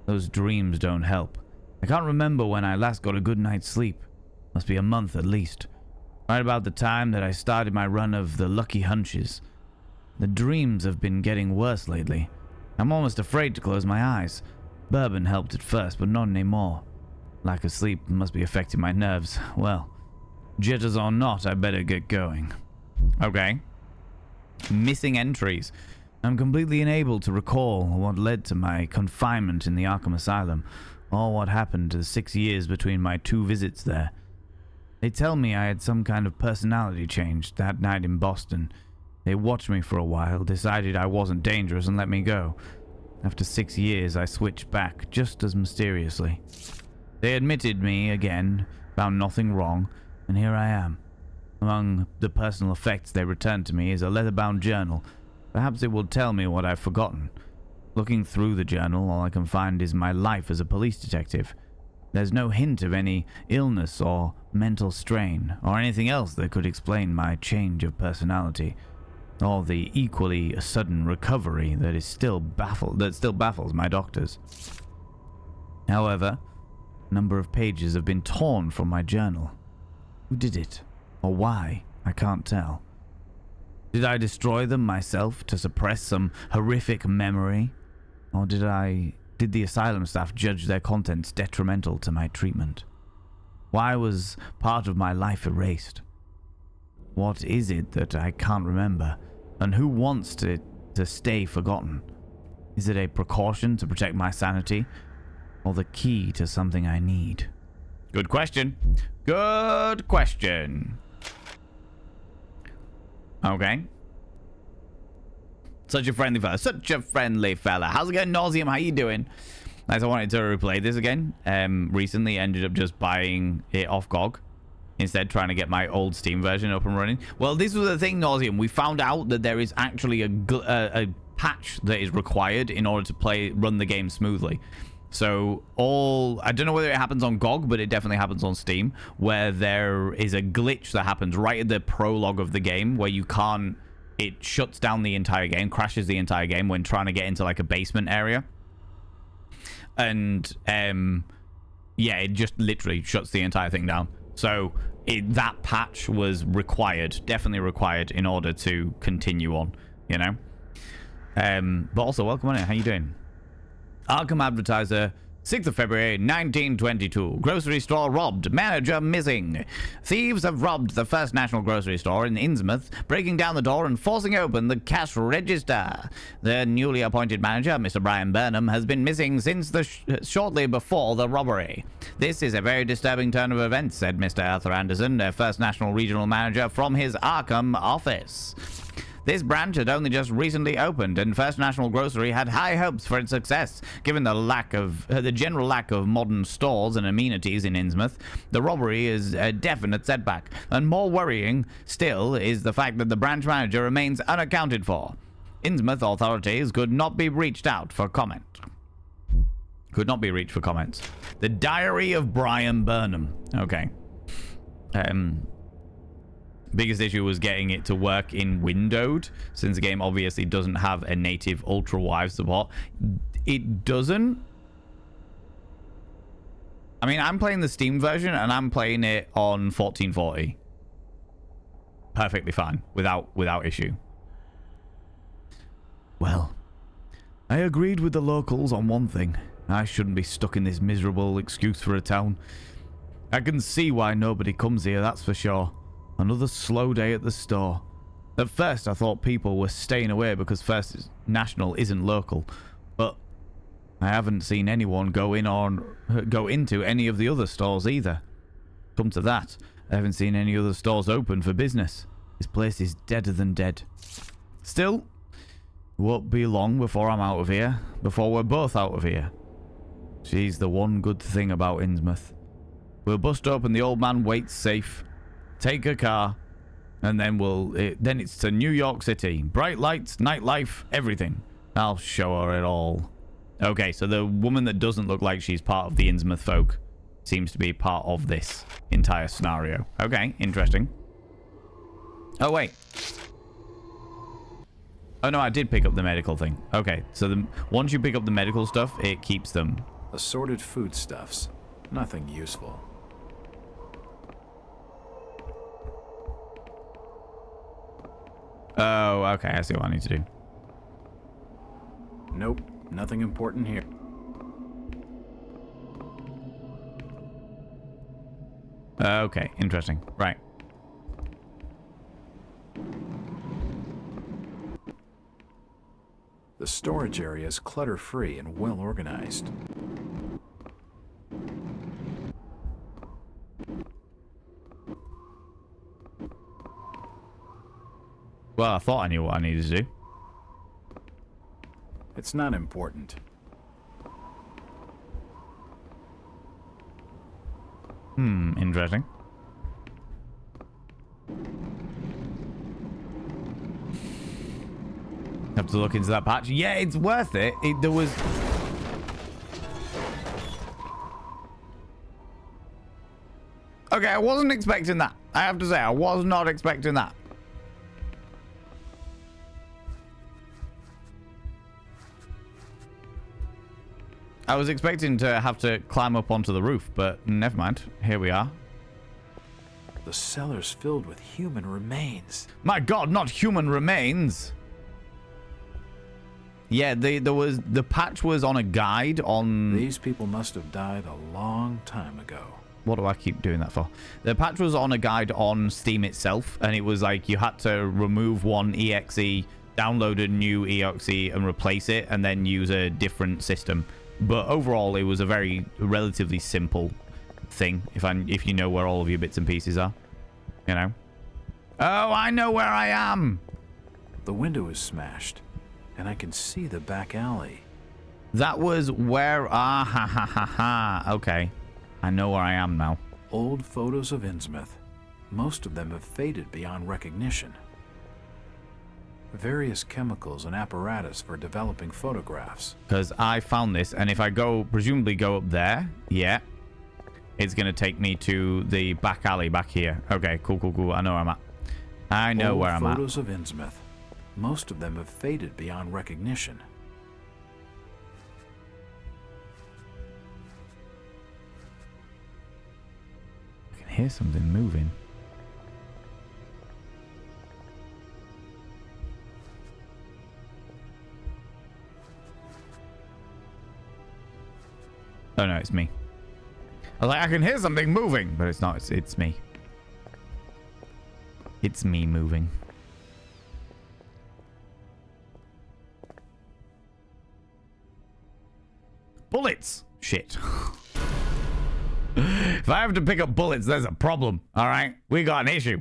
Those dreams don't help. I can't remember when I last got a good night's sleep. Must be a month at least. Right about the time that I started my run of the lucky hunches. The dreams have been getting worse lately. I'm almost afraid to close my eyes. Bourbon helped at first, but not anymore. Lack of sleep must be affecting my nerves. Well, jitters or not, I better get going. Okay. Missing entries. I'm completely unable to recall what led to my confinement in the Arkham Asylum, or what happened to the 6 years between my 2 visits there. They tell me I had some kind of personality change that night in Boston. They watched me for a while, decided I wasn't dangerous, and let me go. After 6 years, I switched back, just as mysteriously. They admitted me again, found nothing wrong, and here I am. Among the personal effects they returned to me is a leather-bound journal. Perhaps it will tell me what I've forgotten. Looking through the journal, all I can find is my life as a police detective. There's no hint of any illness or mental strain, or anything else that could explain my change of personality, or the equally sudden recovery that still baffles my doctors. However, a number of pages have been torn from my journal. Who did it? Or why? I can't tell. Did I destroy them myself to suppress some horrific memory? Or did the asylum staff judge their contents detrimental to my treatment? Why was part of my life erased? What is it that I can't remember? And who wants it to stay forgotten? Is it a precaution to protect my sanity? Or the key to something I need? Good question. Good question. Okay. Such a friendly fella. Such a friendly fella. How's it going, Nauseum? How you doing? Nice, I wanted to replay this again. Recently ended up just buying it off GOG. Instead, trying to get my old Steam version up and running. Well, this was the thing, Nauseum. We found out that there is actually a patch that is required in order to run the game smoothly. So I don't know whether it happens on GOG, but it definitely happens on Steam, where there is a glitch that happens right at the prologue of the game where it shuts down the entire game, crashes the entire game when trying to get into like a basement area. And yeah, it just literally shuts the entire thing down. So that patch was required, definitely required, in order to continue on, you know. But also, welcome on in. How you doing? Arkham Advertiser, 6th of February, 1922. Grocery store robbed. Manager missing. Thieves have robbed the First National Grocery Store in Innsmouth, breaking down the door and forcing open the cash register. The newly appointed manager, Mr. Brian Burnham, has been missing since shortly before the robbery. This is a very disturbing turn of events, said Mr. Arthur Anderson, a First National Regional Manager, from his Arkham office. This branch had only just recently opened, and First National Grocery had high hopes for its success. Given the general lack of modern stores and amenities in Innsmouth, the robbery is a definite setback. And more worrying still is the fact that the branch manager remains unaccounted for. Innsmouth authorities could not be reached out for comment. Could not be reached for comments. The Diary of Brian Burnham. Okay. Biggest issue was getting it to work in windowed, since the game obviously doesn't have a native ultra-wide support. It doesn't. I mean, I'm playing the Steam version and I'm playing it on 1440. Perfectly fine, without issue. Well, I agreed with the locals on one thing. I shouldn't be stuck in this miserable excuse for a town. I can see why nobody comes here, that's for sure. Another slow day at the store. At first, I thought people were staying away because First National isn't local, but I haven't seen anyone go into any of the other stores either. Come to that, I haven't seen any other stores open for business. This place is deader than dead. Still, it won't be long before I'm out of here, before we're both out of here. She's the one good thing about Innsmouth. We'll bust open the old man Waite's safe, take a car, and then then it's to New York City. Bright lights, nightlife, everything. I'll show her it all. Okay, so the woman that doesn't look like she's part of the Innsmouth folk seems to be part of this entire scenario. Okay, interesting. Oh, wait. Oh, no, I did pick up the medical thing. Okay, so once you pick up the medical stuff, it keeps them. Assorted foodstuffs. Nothing useful. Oh, okay, I see what I need to do. Nope, nothing important here. Okay, interesting. Right. The storage area is clutter-free and well organized. Well, I thought I knew what I needed to do. It's not important. Interesting. Have to look into that patch. Yeah, it's worth it. There was... Okay, I wasn't expecting that. I have to say, I was not expecting that. I was expecting to have to climb up onto the roof, but never mind. Here we are. The cellar's filled with human remains. My God, not human remains. Yeah, the patch was on a guide on... These people must have died a long time ago. What do I keep doing that for? The patch was on a guide on Steam itself, and it was like you had to remove one EXE, download a new EXE, and replace it, and then use a different system. But overall, it was a very relatively simple thing, if you know where all of your bits and pieces are. You know? Oh, I know where I am! The window is smashed, and I can see the back alley. That was where... Ah, ha, ha, ha, ha. Okay. I know where I am now. Old photos of Innsmouth. Most of them have faded beyond recognition. Various chemicals and apparatus for developing photographs. Because I found this, and if I presumably go up there, yeah, it's going to take me to the back alley back here. Okay, cool. I know where I'm at. I know where I'm at. Photos of Innsmouth. Most of them have faded beyond recognition. I can hear something moving. Oh no, it's me. I was like, I can hear something moving, but it's not. It's me. It's me moving. Bullets! Shit. If I have to pick up bullets, there's a problem. Alright? We got an issue.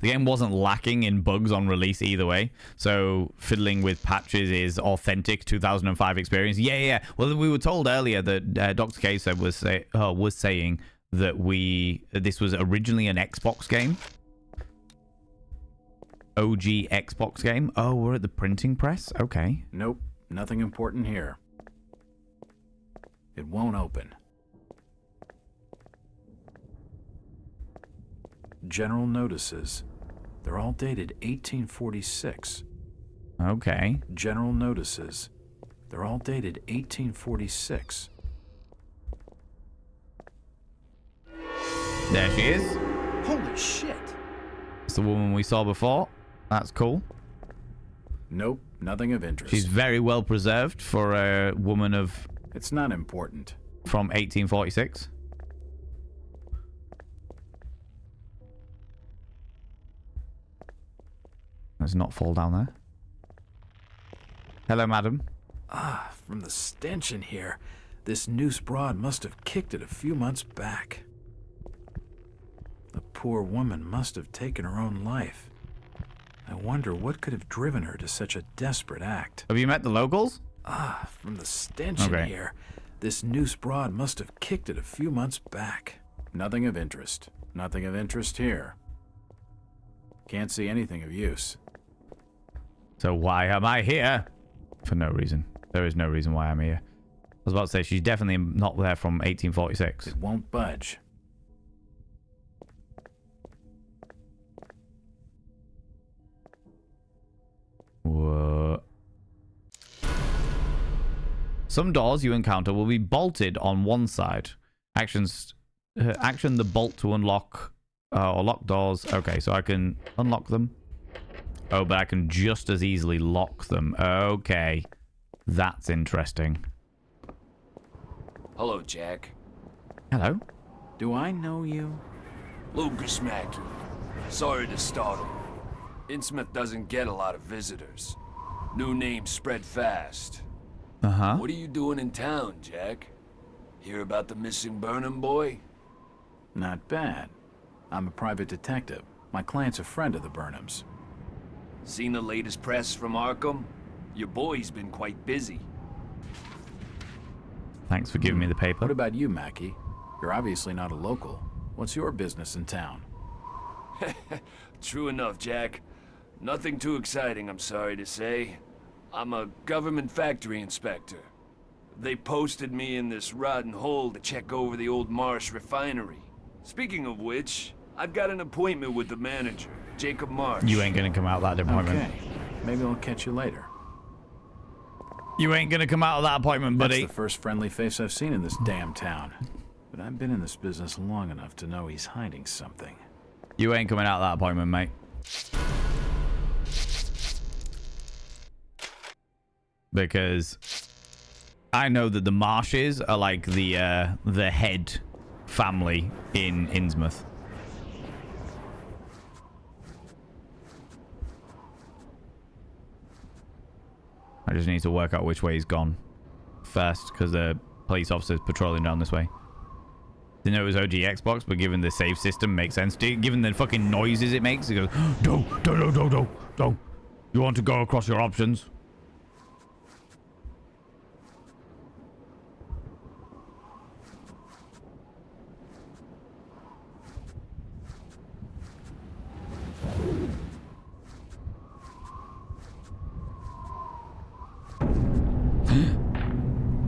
The game wasn't lacking in bugs on release either way. So fiddling with patches is authentic 2005 experience. Yeah. Well, we were told earlier that Dr. K said was saying that this was originally an Xbox game. OG Xbox game. Oh, we're at the printing press? Okay. Nope. Nothing important here. It won't open. General notices. They're all dated 1846. Okay. General notices. They're all dated 1846. There she is. Holy shit! It's the woman we saw before. That's cool. Nope, nothing of interest. She's very well preserved for a woman of... It's not important. From 1846. Let's not fall down there. Hello, madam. Ah, from the stench in here, this noose broad must have kicked it a few months back. The poor woman must have taken her own life. I wonder what could have driven her to such a desperate act. Have you met the locals? Ah, from the stench in here, this noose broad must have kicked it a few months back. Nothing of interest. Nothing of interest here. Can't see anything of use. So why am I here? For no reason. There is no reason why I'm here. I was about to say, she's definitely not there from 1846. It won't budge. Whoa. Some doors you encounter will be bolted on one side. Action the bolt to unlock or lock doors. Okay, so I can unlock them. Oh, but I can just as easily lock them. Okay. That's interesting. Hello, Jack. Hello. Do I know you? Lucas Mackey. Sorry to startle. Innsmouth doesn't get a lot of visitors. New names spread fast. Uh-huh. What are you doing in town, Jack? Hear about the missing Burnham boy? Not bad. I'm a private detective. My client's a friend of the Burnhams. Seen the latest press from Arkham? Your boy's been quite busy. Thanks for giving me the paper. What about you, Mackey? You're obviously not a local. What's your business in town? True enough, Jack. Nothing too exciting, I'm sorry to say. I'm a government factory inspector. They posted me in this rotten hole to check over the old Marsh refinery. Speaking of which, I've got an appointment with the manager, Jacob Marsh. You ain't gonna come out of that appointment. Okay. Maybe I'll catch you later. You ain't gonna come out of that appointment, buddy. That's the first friendly face I've seen in this damn town. But I've been in this business long enough to know he's hiding something. You ain't coming out of that appointment, mate. Because I know that the Marshes are like the head family in Innsmouth. I just need to work out which way he's gone first, because the police officer's patrolling down this way. Didn't know it was OG Xbox, but given the save system, makes sense. Given the fucking noises it makes, it goes, don't. You want to go across your options?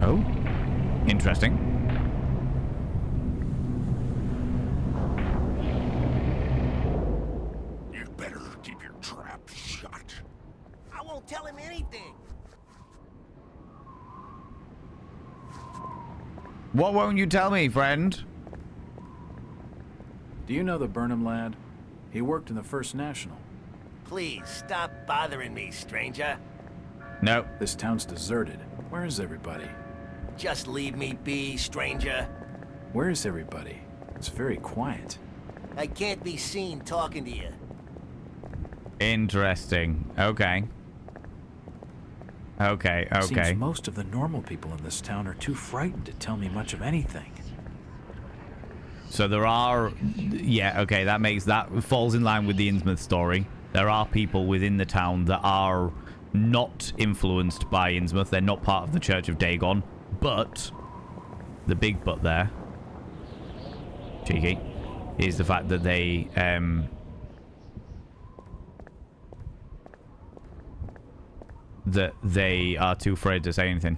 Oh, interesting. You better keep your trap shut. I won't tell him anything. What won't you tell me, friend? Do you know the Burnham lad? He worked in the First National. Please, stop bothering me, stranger. No. This town's deserted. Where is everybody? Just leave me be, stranger. Where is everybody? It's very quiet. I can't be seen talking to you. Interesting. Okay. Okay. Seems most of the normal people in this town are too frightened to tell me much of anything. So there are... Yeah, okay, that falls in line with the Innsmouth story. There are people within the town that are not influenced by Innsmouth. They're not part of the Church of Dagon. But... The big but there... Cheeky. Is the fact that they... that they are too afraid to say anything.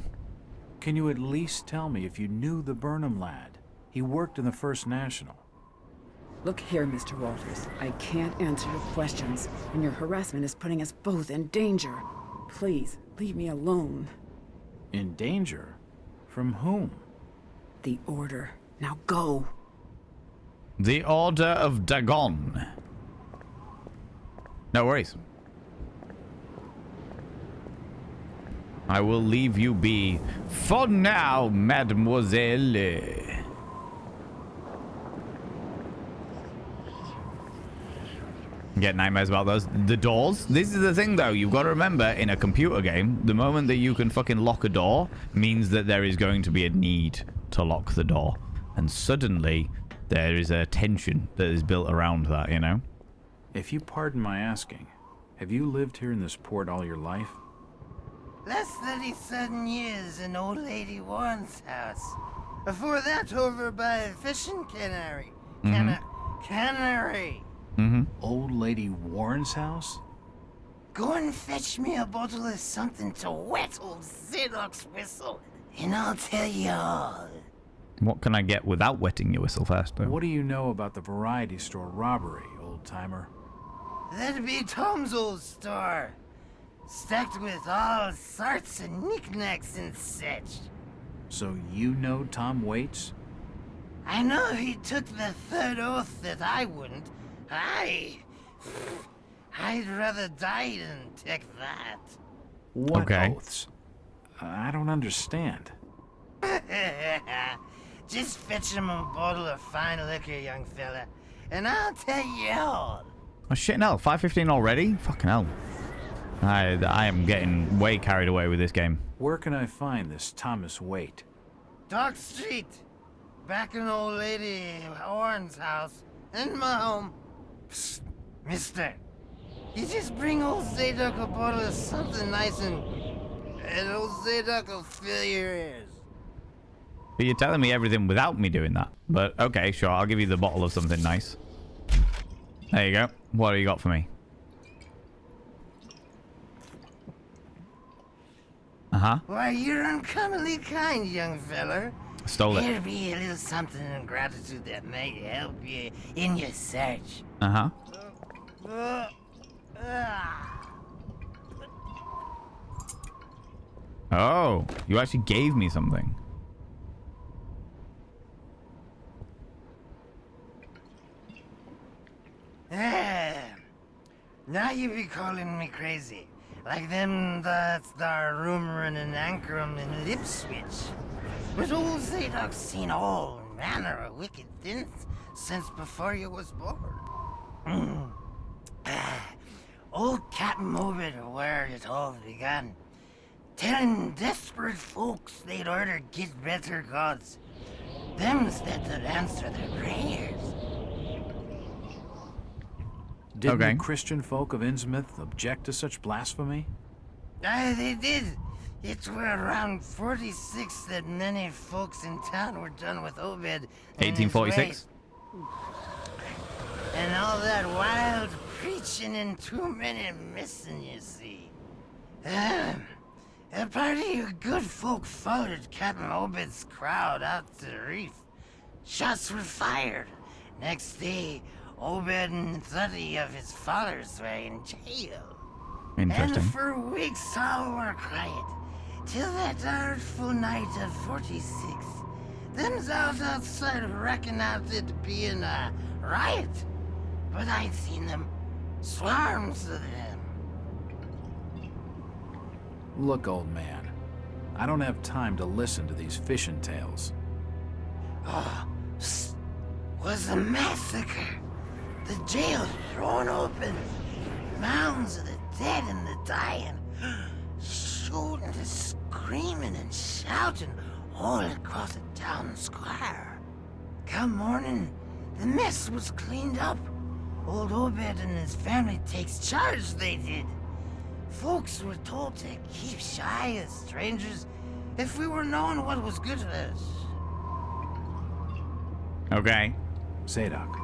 Can you at least tell me if you knew the Burnham lad? He worked in the First National. Look here, Mr. Walters. I can't answer your questions, and your harassment is putting us both in danger. Please, leave me alone. In danger? From whom? The Order. Now go. The Order of Dagon. No worries. I will leave you be for now, mademoiselle. Get nightmares about those. The doors. This is the thing, though. You've got to remember, in a computer game, the moment that you can fucking lock a door means that there is going to be a need to lock the door. And suddenly, there is a tension that is built around that, you know? If you pardon my asking, have you lived here in this port all your life? Last 37 years in Old Lady Warren's house. Before that, over by Fishing Cannery. Cannery. Old Lady Warren's house? Go and fetch me a bottle of something to wet old Zadok's whistle, and I'll tell you all. What can I get without wetting your whistle first, though? What do you know about the variety store robbery, old-timer? That'd be Tom's old store. Stacked with all sorts of knickknacks and such. So you know Tom Waits? I know he took the third oath that I wouldn't. I'd rather die than take that. What oaths? I don't understand. Just fetch him a bottle of fine liquor, young fella, and I'll tell you all. Oh shit, no. 5:15 already? Fucking hell. I am getting way carried away with this game. Where can I find this Thomas Waite? Dock Street. Back in Old Lady Warren's house. In my home. Psst, mister. You just bring old Zadok a bottle of something nice and old Zadok will fill your ears. But you're telling me everything without me doing that. But okay, sure, I'll give you the bottle of something nice. There you go. What have you got for me? Why, you're uncommonly kind, young feller. Stole it. Here be a little something in gratitude that might help you in your search. Oh, you actually gave me something. Now you be calling me crazy. Like them that's there rumoring in Ankrum and Lipswich. But old Zadok's seen all manner of wicked things since before you was born. Old Captain Obed where it all began. Telling desperate folks they'd order get better gods. Them's that would answer their prayers. Didn't the Christian folk of Innsmouth object to such blasphemy? They did. It were around 46 that many folks in town were done with Obed. 1846? And all that wild preaching and too many missing, you see. A party of good folk followed Captain Obed's crowd out to the reef. Shots were fired. Next day, Obed and 30 of his followers were in jail. Interesting. And for weeks all were quiet. Till that artful night of 46. Them's out outside reckoned out it being a right? But I'd seen them. Swarms of them. Look, old man. I don't have time to listen to these fishing tales. Oh, was a massacre. The jail thrown open. Mounds of the dead and the dying. Shooting and screaming and shouting all across the town square. Come morning, the mess was cleaned up. Old Obed and his family takes charge, they did. Folks were told to keep shy of strangers if we were knowing what was good for us. Okay. Zadok,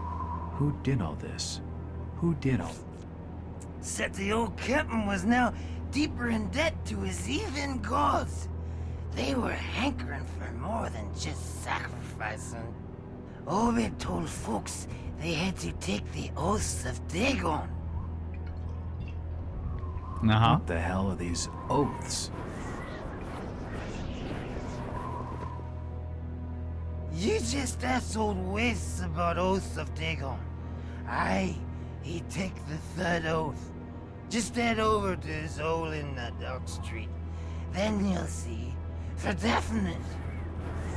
who did all this? Who did all... Said the old captain was now deeper in debt to his heathen gods. They were hankering for more than just sacrificing. Obed told folks they had to take the oaths of Dagon. What the hell are these oaths? You just asked old Wes about oaths of Dagon. Aye, he take the third oath. Just head over to his hole in the Dock Street. Then you'll see, for definite.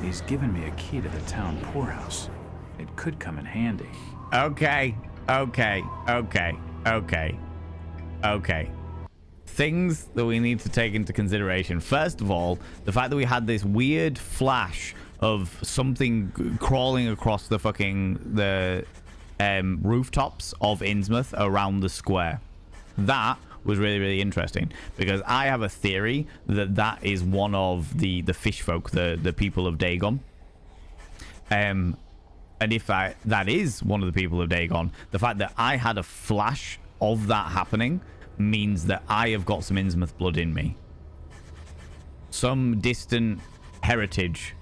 He's given me a key to the town poorhouse. It could come in handy. Okay. Things that we need to take into consideration. First of all, the fact that we had this weird flash of something crawling across the rooftops of Innsmouth around the square. That was really, really interesting, because I have a theory that that is one of the fish folk, the people of Dagon. And if that is one of the people of Dagon, the fact that I had a flash of that happening means that I have got some Innsmouth blood in me. Some distant heritage.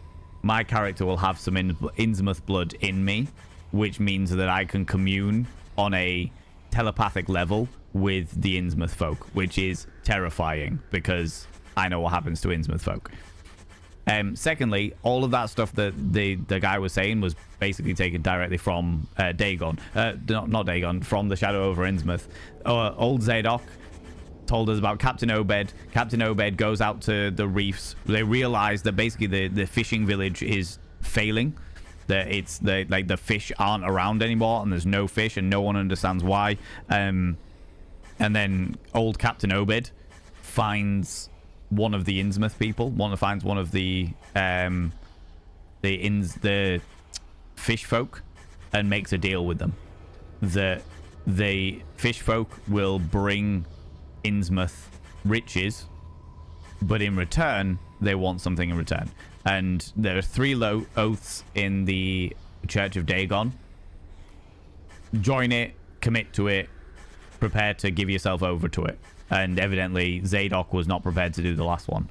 My character will have some Innsmouth blood in me, which means that I can commune on a telepathic level with the Innsmouth folk, which is terrifying because I know what happens to Innsmouth folk. Secondly, all of that stuff that the guy was saying was basically taken directly from Dagon. Not Dagon, from the Shadow over Innsmouth. Old Zadok told us about Captain Obed. Captain Obed goes out to the reefs. They realize that basically the fishing village is failing. That it's the fish aren't around anymore, and there's no fish, and no one understands why. And then old Captain Obed finds one of the Innsmouth people. Finds one of the fish folk, and makes a deal with them that the fish folk will bring Innsmouth riches, but in return they want something in return. And there are 3 oaths in the Church of Dagon. Join it, commit to it, prepare to give yourself over to it. And evidently Zadok was not prepared to do the last one.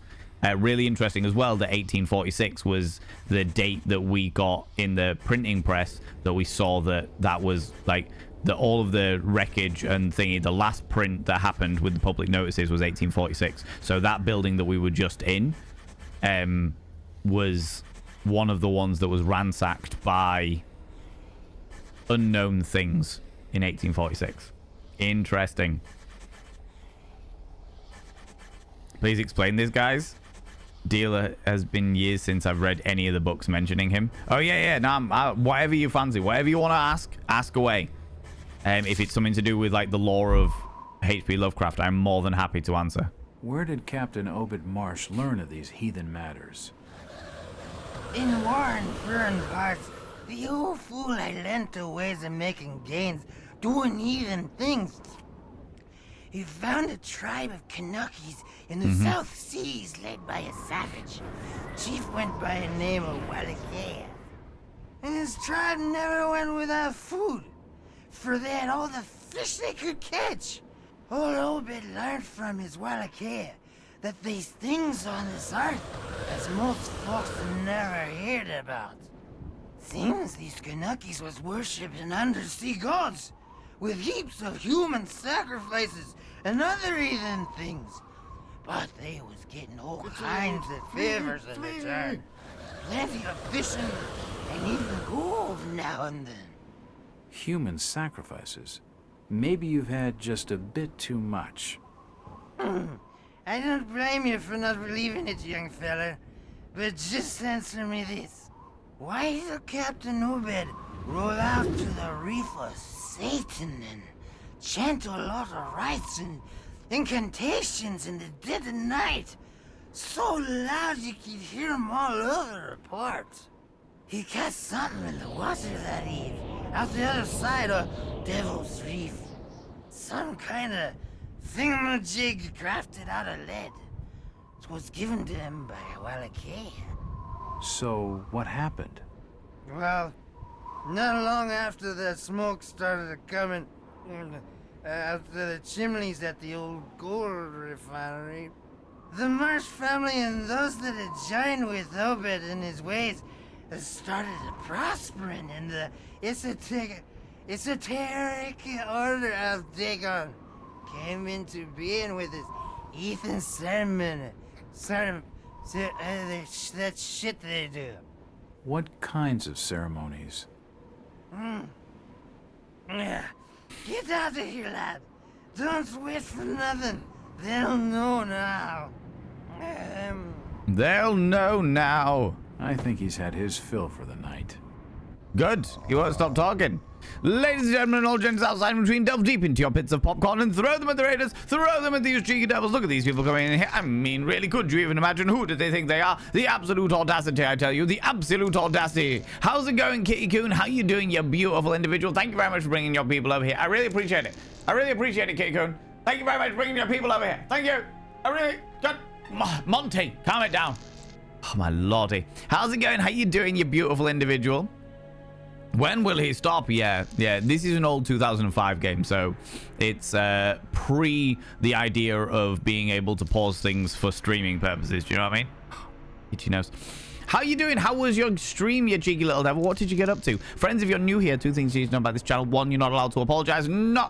Really interesting as well that 1846 was the date that we got in the printing press, that we saw that was like all of the wreckage and thingy. The last print that happened with the public notices was 1846. So that building that we were just in was one of the ones that was ransacked by unknown things in 1846. Interesting. Please explain this, guys. Dealer has been years since I've read any of the books mentioning him. Oh yeah. No, whatever you fancy, whatever you want to ask away. If it's something to do with like the lore of H.P. Lovecraft, I'm more than happy to answer. Where did Captain Obed Marsh learn of these heathen matters? In warren foreign parts, the old fool I learned the ways of making gains, doing heathen things. He found a tribe of Kanakis in the South Seas led by a savage. Chief went by a name of Wallachia. And his tribe never went without food, for they had all the fish they could catch. Old Obed learned from his Wallachia that these things on this earth as most folks never heard about. Seems these Kanakis was worshipping undersea gods, with heaps of human sacrifices and other heathen things. But they was getting all kinds of favors in return. Plenty of fishing and even gold now and then. Human sacrifices. Maybe you've had just a bit too much. I don't blame you for not believing it, young fella. But just answer me this. Why did Captain Obed roll out to the reef of Satan and chant a lot of rites and incantations in the dead of night? So loud you could hear him all over the port. He cast something in the water that eve, out the other side of Devil's Reef. Some kind of thingamajig crafted out of lead. It was given to him by a Wallachia. So, what happened? Well, not long after the smoke started coming out of the chimneys at the old gold refinery, the Marsh family and those that had joined with Obed in his ways started prospering in the esoteric order of Dagon. Came into being with his Ethan sermon. That shit they do. What kinds of ceremonies? Yeah. Get out of here, lad. Don't wait for nothing. They'll know now. They'll know now. I think he's had his fill for the night. Good. You won't stop talking. Ladies and gentlemen, all gents outside in between, delve deep into your pits of popcorn and throw them at the raiders. Throw them at these cheeky devils. Look at these people coming in here. I mean, really, could you even imagine who did they think they are? The absolute audacity, I tell you. The absolute audacity. How's it going, Kitty Coon? How you doing, you beautiful individual? Thank you very much for bringing your people over here. I really appreciate it. I really appreciate it, Kitty Coon. Thank you very much for bringing your people over here. Thank you. I really... Good. Monty, calm it down. Oh, my lordy. How's it going? How you doing, you beautiful individual? When will he stop? Yeah. This is an old 2005 game, so it's pre the idea of being able to pause things for streaming purposes. Do you know what I mean? Itchy nose. How you doing? How was your stream, you cheeky little devil? What did you get up to? Friends, if you're new here, two things you need to know about this channel. One, you're not allowed to apologize. No.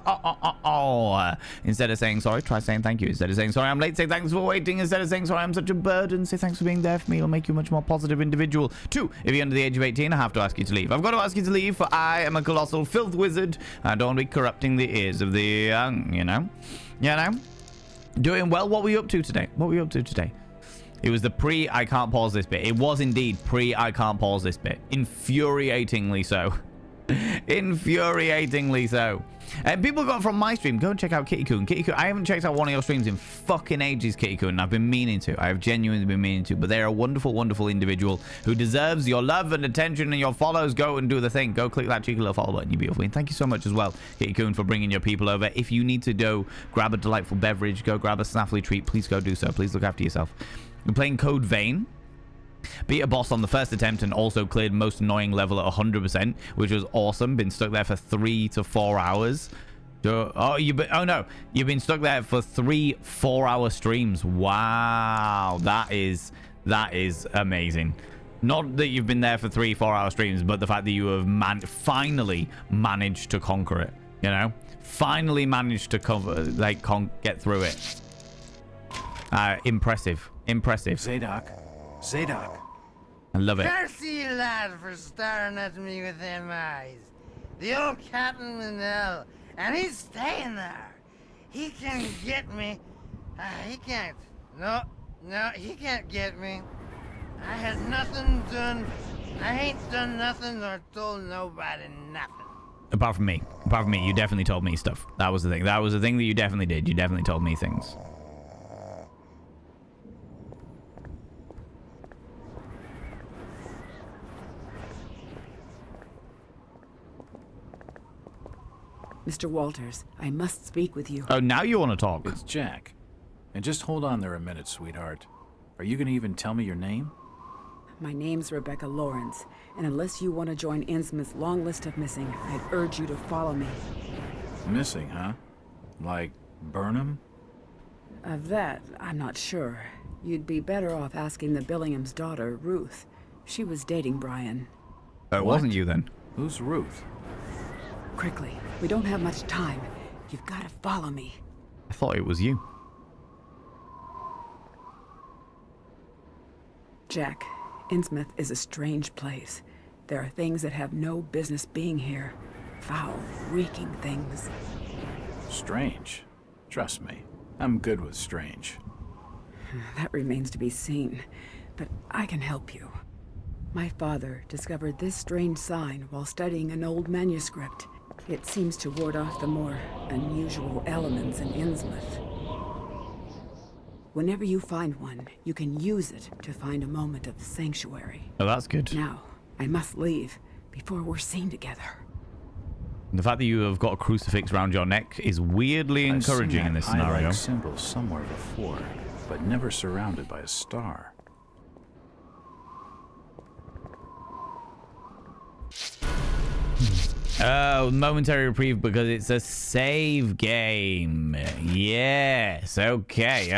Instead of saying sorry, try saying thank you. Instead of saying sorry, I'm late, say thanks for waiting. Instead of saying sorry, I'm such a burden, say thanks for being there for me. It'll make you a much more positive individual. Two, if you're under the age of 18, I have to ask you to leave. I've got to ask you to leave, for I am a colossal filth wizard. I don't want to be corrupting the ears of the young, you know? Doing well. What were you up to today? It was the I can't pause this bit. It was indeed I can't pause this bit. Infuriatingly so. Infuriatingly so. People got from my stream. Go and check out Kitty Coon. Kitty Coon. I haven't checked out one of your streams in fucking ages, Kitty Coon. I've been meaning to. I have genuinely been meaning to. But they're a wonderful, wonderful individual who deserves your love and attention and your follows. Go and do the thing. Go click that cheeky little follow button, you beautiful. And thank you so much as well, Kitty Coon, for bringing your people over. If you need to go grab a delightful beverage, go grab a snaffly treat, please go do so. Please look after yourself. We're playing Code Vein. Beat a boss on the first attempt and also cleared most annoying level at 100%, which was awesome. Been stuck there for 3 to 4 hours. You've been stuck there for 3 4-hour streams. Wow, that is amazing. Not that you've been there for 3 4-hour streams, but the fact that you have finally managed to conquer it. You know, finally managed to get through it. Impressive. Zadok. I love it. Curse you, lad, for staring at me with them eyes. The old Captain Manel, and he's staying there. He can get me. He can't. No, he can't get me. I had nothing done. I ain't done nothing or told nobody nothing. Apart from me, you definitely told me stuff. That was the thing. That was the thing that you definitely did. You definitely told me things. Mr. Walters, I must speak with you. Oh, now you want to talk? It's Jack. And just hold on there a minute, sweetheart. Are you going to even tell me your name? My name's Rebecca Lawrence, and unless you want to join Innsmouth's long list of missing, I'd urge you to follow me. Missing, huh? Like Burnham? Of that, I'm not sure. You'd be better off asking the Billingham's daughter, Ruth. She was dating Brian. It wasn't you then. Who's Ruth? Quickly, we don't have much time. You've got to follow me. I thought it was you. Jack, Innsmouth is a strange place. There are things that have no business being here. Foul, reeking things. Strange. Trust me, I'm good with strange. That remains to be seen, but I can help you. My father discovered this strange sign while studying an old manuscript. It seems to ward off the more unusual elements in Innsmouth. Whenever you find one, you can use it to find a moment of sanctuary. Oh, that's good. Now, I must leave before we're seen together. The fact that you have got a crucifix around your neck is weirdly encouraging in this scenario. I've seen that symbol somewhere before, but never surrounded by a star. Oh, momentary reprieve because it's a save game. Yes. Okay.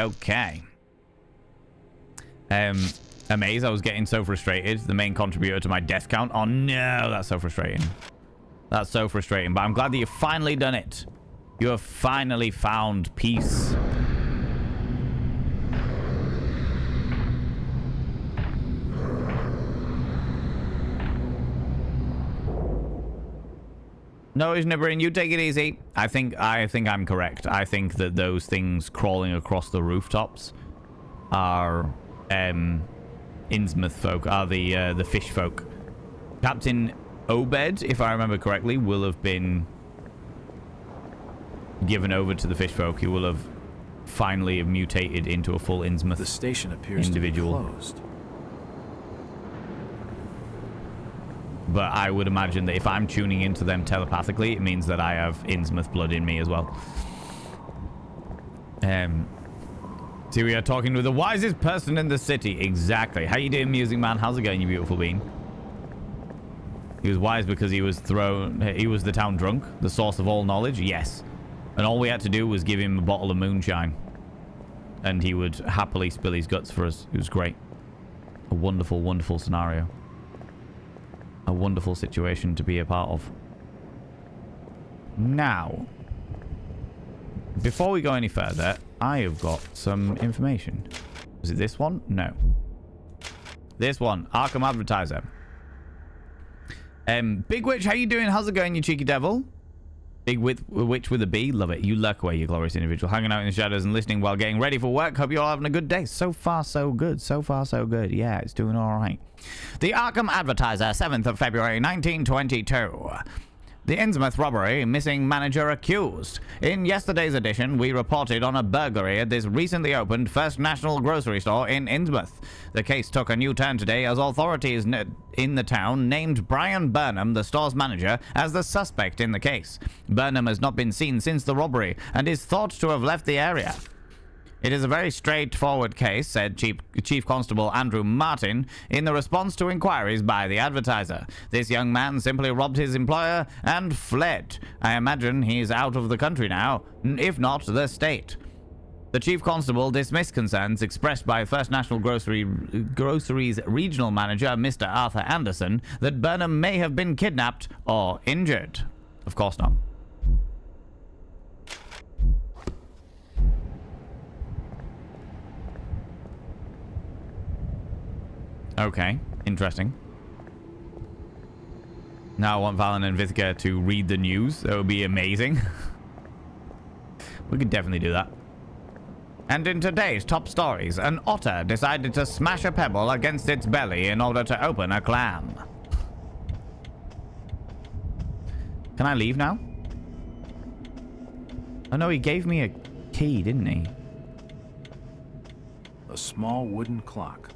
Amaze, I was getting so frustrated. The main contributor to my death count. Oh no, that's so frustrating. That's so frustrating. But I'm glad that you've finally done it. You have finally found peace. No, it's Nibbering. You take it easy. I think I'm correct. I think that those things crawling across the rooftops are Innsmouth folk, are the fish folk. Captain Obed, if I remember correctly, will have been given over to the fish folk. He will have finally mutated into a full Innsmouth The station appears individual. to be closed. But I would imagine that if I'm tuning into them telepathically, it means that I have Innsmouth blood in me as well. See, we are talking with the wisest person in the city. Exactly. How you doing, Music Man? How's it going, you beautiful bean? He was wise because he was the town drunk, the source of all knowledge. Yes. And all we had to do was give him a bottle of moonshine. And he would happily spill his guts for us. It was great. A wonderful, wonderful scenario. A wonderful situation to be a part of. Now, before we go any further, I have got some information. Was it this one? No. This one, Arkham Advertiser. Big Witch, how you doing? How's it going, you cheeky devil? Big Witch with a B, love it. You lurk away, you glorious individual. Hanging out in the shadows and listening while getting ready for work. Hope you're all having a good day. So far, so good. So far, so good. Yeah, it's doing all right. The Arkham Advertiser, 7th of February, 1922. The Innsmouth robbery, missing manager accused. In yesterday's edition, we reported on a burglary at this recently opened First National grocery store in Innsmouth. The case took a new turn today as authorities in the town named Brian Burnham, the store's manager, as the suspect in the case. Burnham has not been seen since the robbery and is thought to have left the area. It is a very straightforward case, said Chief Constable Andrew Martin in the response to inquiries by the Advertiser. This young man simply robbed his employer and fled. I imagine he's out of the country now, if not the state. The Chief Constable dismissed concerns expressed by First National Groceries Regional Manager Mr. Arthur Anderson that Burnham may have been kidnapped or injured. Of course not. Okay, interesting. Now I want Valen and Vithka to read the news. That would be amazing. We could definitely do that. And in today's top stories, an otter decided to smash a pebble against its belly in order to open a clam. Can I leave now? Oh no, he gave me a key, didn't he? A small wooden clock.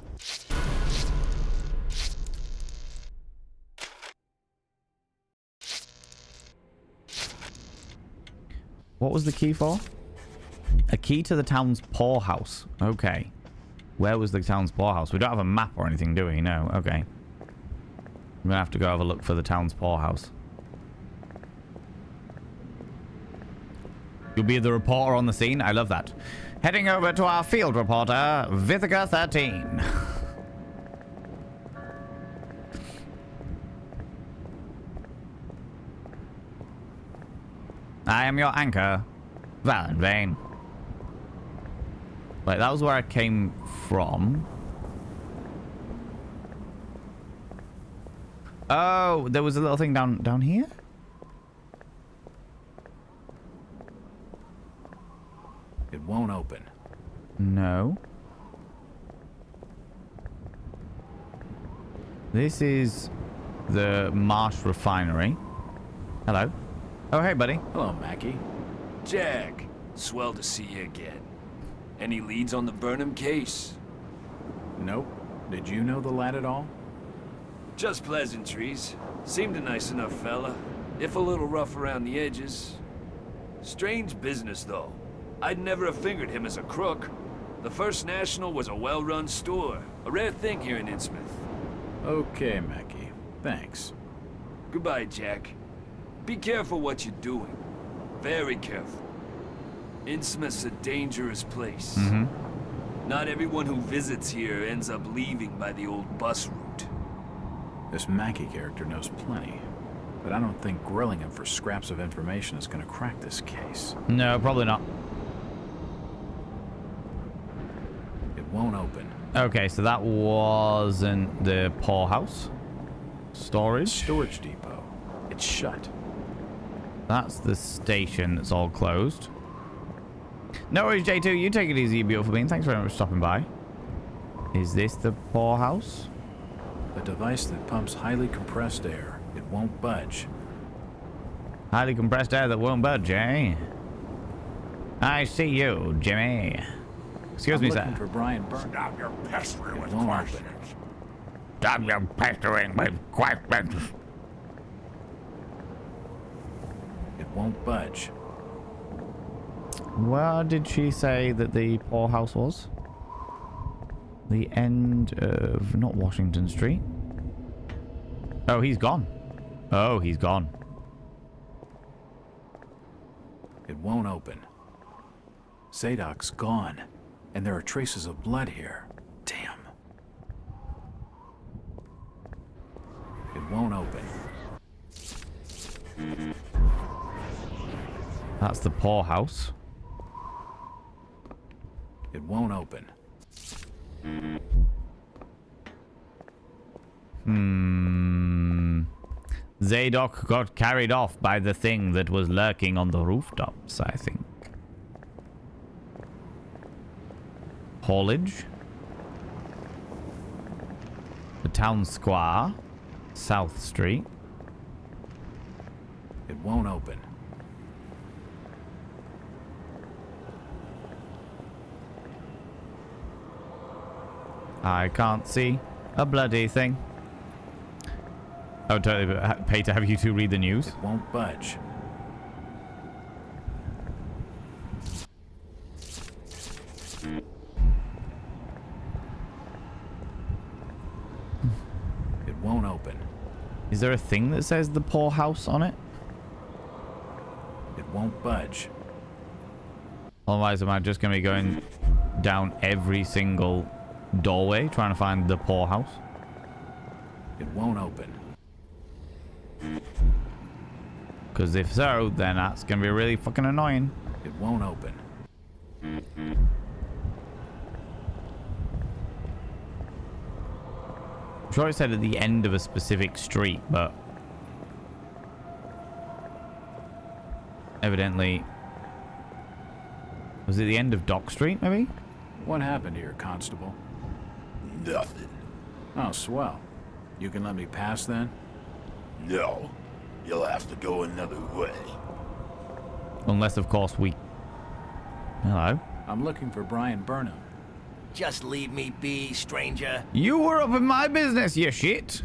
What was the key for? A key to the town's poorhouse. Okay. Where was the town's poorhouse? We don't have a map or anything, do we? No. Okay. I'm gonna have to go have a look for the town's poorhouse. You'll be the reporter on the scene. I love that. Heading over to our field reporter, Vithika 13. I am your anchor, Valen Vane. Like, that was where I came from. Oh, there was a little thing down here? won't open. No. This is the Marsh Refinery. Hello. Oh, hey, buddy. Hello, Mackie. Jack, swell to see you again. Any leads on the Burnham case? Nope. Did you know the lad at all? Just pleasantries. Seemed a nice enough fella, if a little rough around the edges. Strange business, though. I'd never have fingered him as a crook. The First National was a well-run store, a rare thing here in Innsmouth. Okay, Mackie. Thanks. Goodbye, Jack. Be careful what you're doing. Very careful. Innsmouth's a dangerous place. Not everyone who visits here ends up leaving by the old bus route. This Mackie character knows plenty, but I don't think grilling him for scraps of information is going to crack this case. No, probably not. It won't open. Okay, so that wasn't the poorhouse. Storage? Storage depot. It's shut. That's the station that's all closed. No worries, J2. You take it easy, you beautiful being. Thanks very much for stopping by. Is this the poorhouse? A device that pumps highly compressed air. It won't budge. Highly compressed air that won't budge, eh? I see you, Jimmy. Excuse me, I'm sir. looking for Brian Burnham. Stop your pestering with won't questions. open. Stop your pestering with questions. It won't budge. Where did she say that the poorhouse was? The end of... not Washington Street. Oh, he's gone. Oh, he's gone. It won't open. Zadok's gone. And there are traces of blood here. Damn. It won't open. That's the poorhouse. It won't open. Zadok got carried off by the thing that was lurking on the rooftops, I think. Haulage. The town square. South Street. It won't open. I can't see a bloody thing. I would totally pay to have you two read the news. It won't budge. It won't open. Is there a thing that says the poorhouse on it? It won't budge. Otherwise, am I just going to be going down every single doorway trying to find the poorhouse? It won't open. Because if so, then that's going to be really fucking annoying. It won't open. I'm sure it said at the end of a specific street, but evidently... was it the end of Dock Street, maybe? What happened here, Constable? Nothing. Oh, swell. You can let me pass then? No. You'll have to go another way. Unless, of course, we... Hello? I'm looking for Brian Burnham. Just leave me be, stranger. You were up in my business, you shit!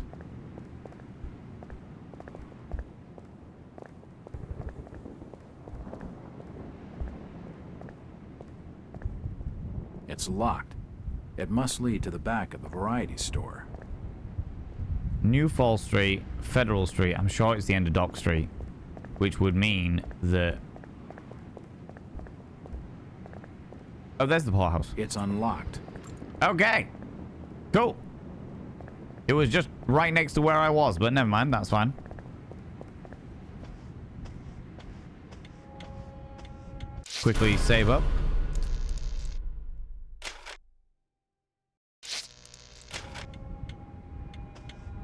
It's locked. It must lead to the back of the variety store. New Fall Street, Federal Street. I'm sure it's the end of Dock Street. Which would mean that... oh, there's the poorhouse. It's unlocked. Okay. Cool. It was just right next to where I was, but never mind. That's fine. Quickly save up.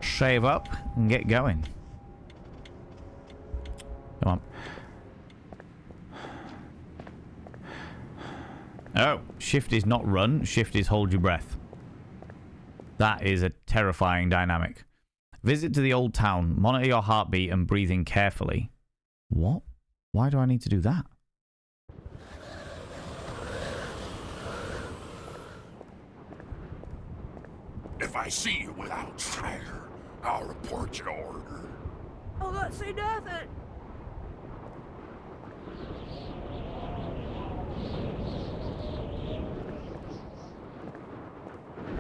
Save up and get going. Come on. Oh, shift is not run. Shift is hold your breath. That is a terrifying dynamic. Visit to the old town. Monitor your heartbeat and breathing carefully. What? Why do I need to do that? If I see you without treasure, I'll report your order. I'll not say nothing.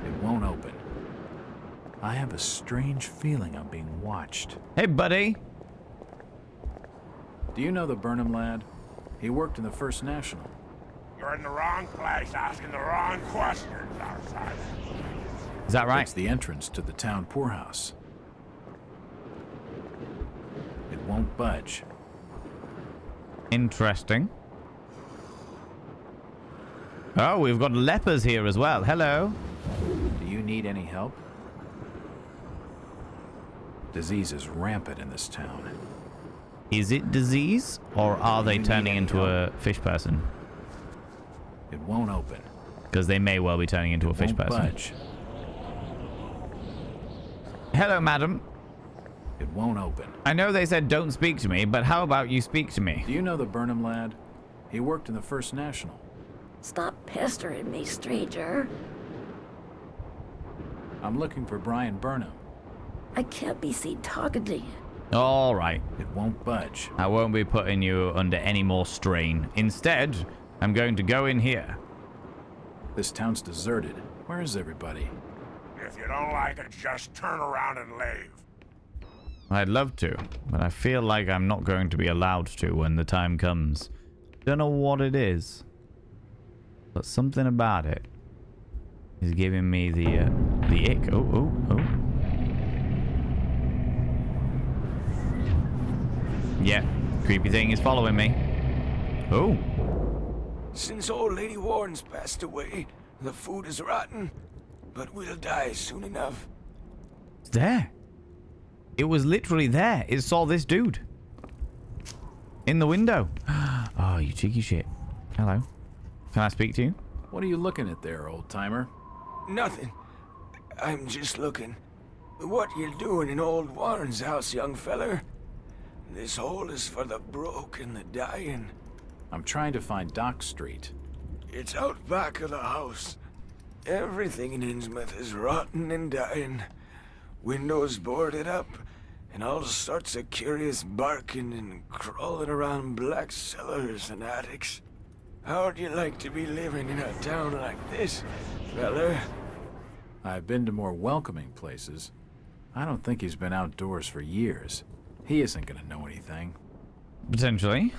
It won't open. I have a strange feeling I'm being watched. Hey, buddy. Do you know the Burnham lad? He worked in the First National. You're in the wrong place, asking the wrong questions, outside. Is that right? It's the entrance to the town poorhouse. It won't budge. Interesting. Oh, we've got lepers here as well. Hello. Do you need any help? Disease is rampant in this town. Is it disease, or are they turning into a fish person? It won't open. Because they may well be turning into a fish person. Budge. Hello, madam. It won't open. I know they said don't speak to me, but how about you speak to me? Do you know the Burnham lad? He worked in the First National. Stop pestering me, stranger. I'm looking for Brian Burnham. I can't be seen talking to you. All right. It won't budge. I won't be putting you under any more strain. Instead, I'm going to go in here. This town's deserted. Where is everybody? If you don't like it, just turn around and leave. I'd love to, but I feel like I'm not going to be allowed to when the time comes. Don't know what it is, but something about it is giving me the ick. Oh. Yeah, creepy thing is following me. Oh. Since old Lady Warren's passed away, the food is rotten, but we'll die soon enough. It's there. It was literally there. It saw this dude. In the window. Oh, you cheeky shit. Hello. Can I speak to you? What are you looking at there, old-timer? Nothing. I'm just looking. What you doing in old Warren's house, young feller? This hole is for the broke and the dying. I'm trying to find Dock Street. It's out back of the house. Everything in Innsmouth is rotten and dying. Windows boarded up, and all sorts of curious barking and crawling around black cellars and attics. How'd you like to be living in a town like this, feller? I've been to more welcoming places. I don't think he's been outdoors for years. He isn't gonna know anything. Potentially.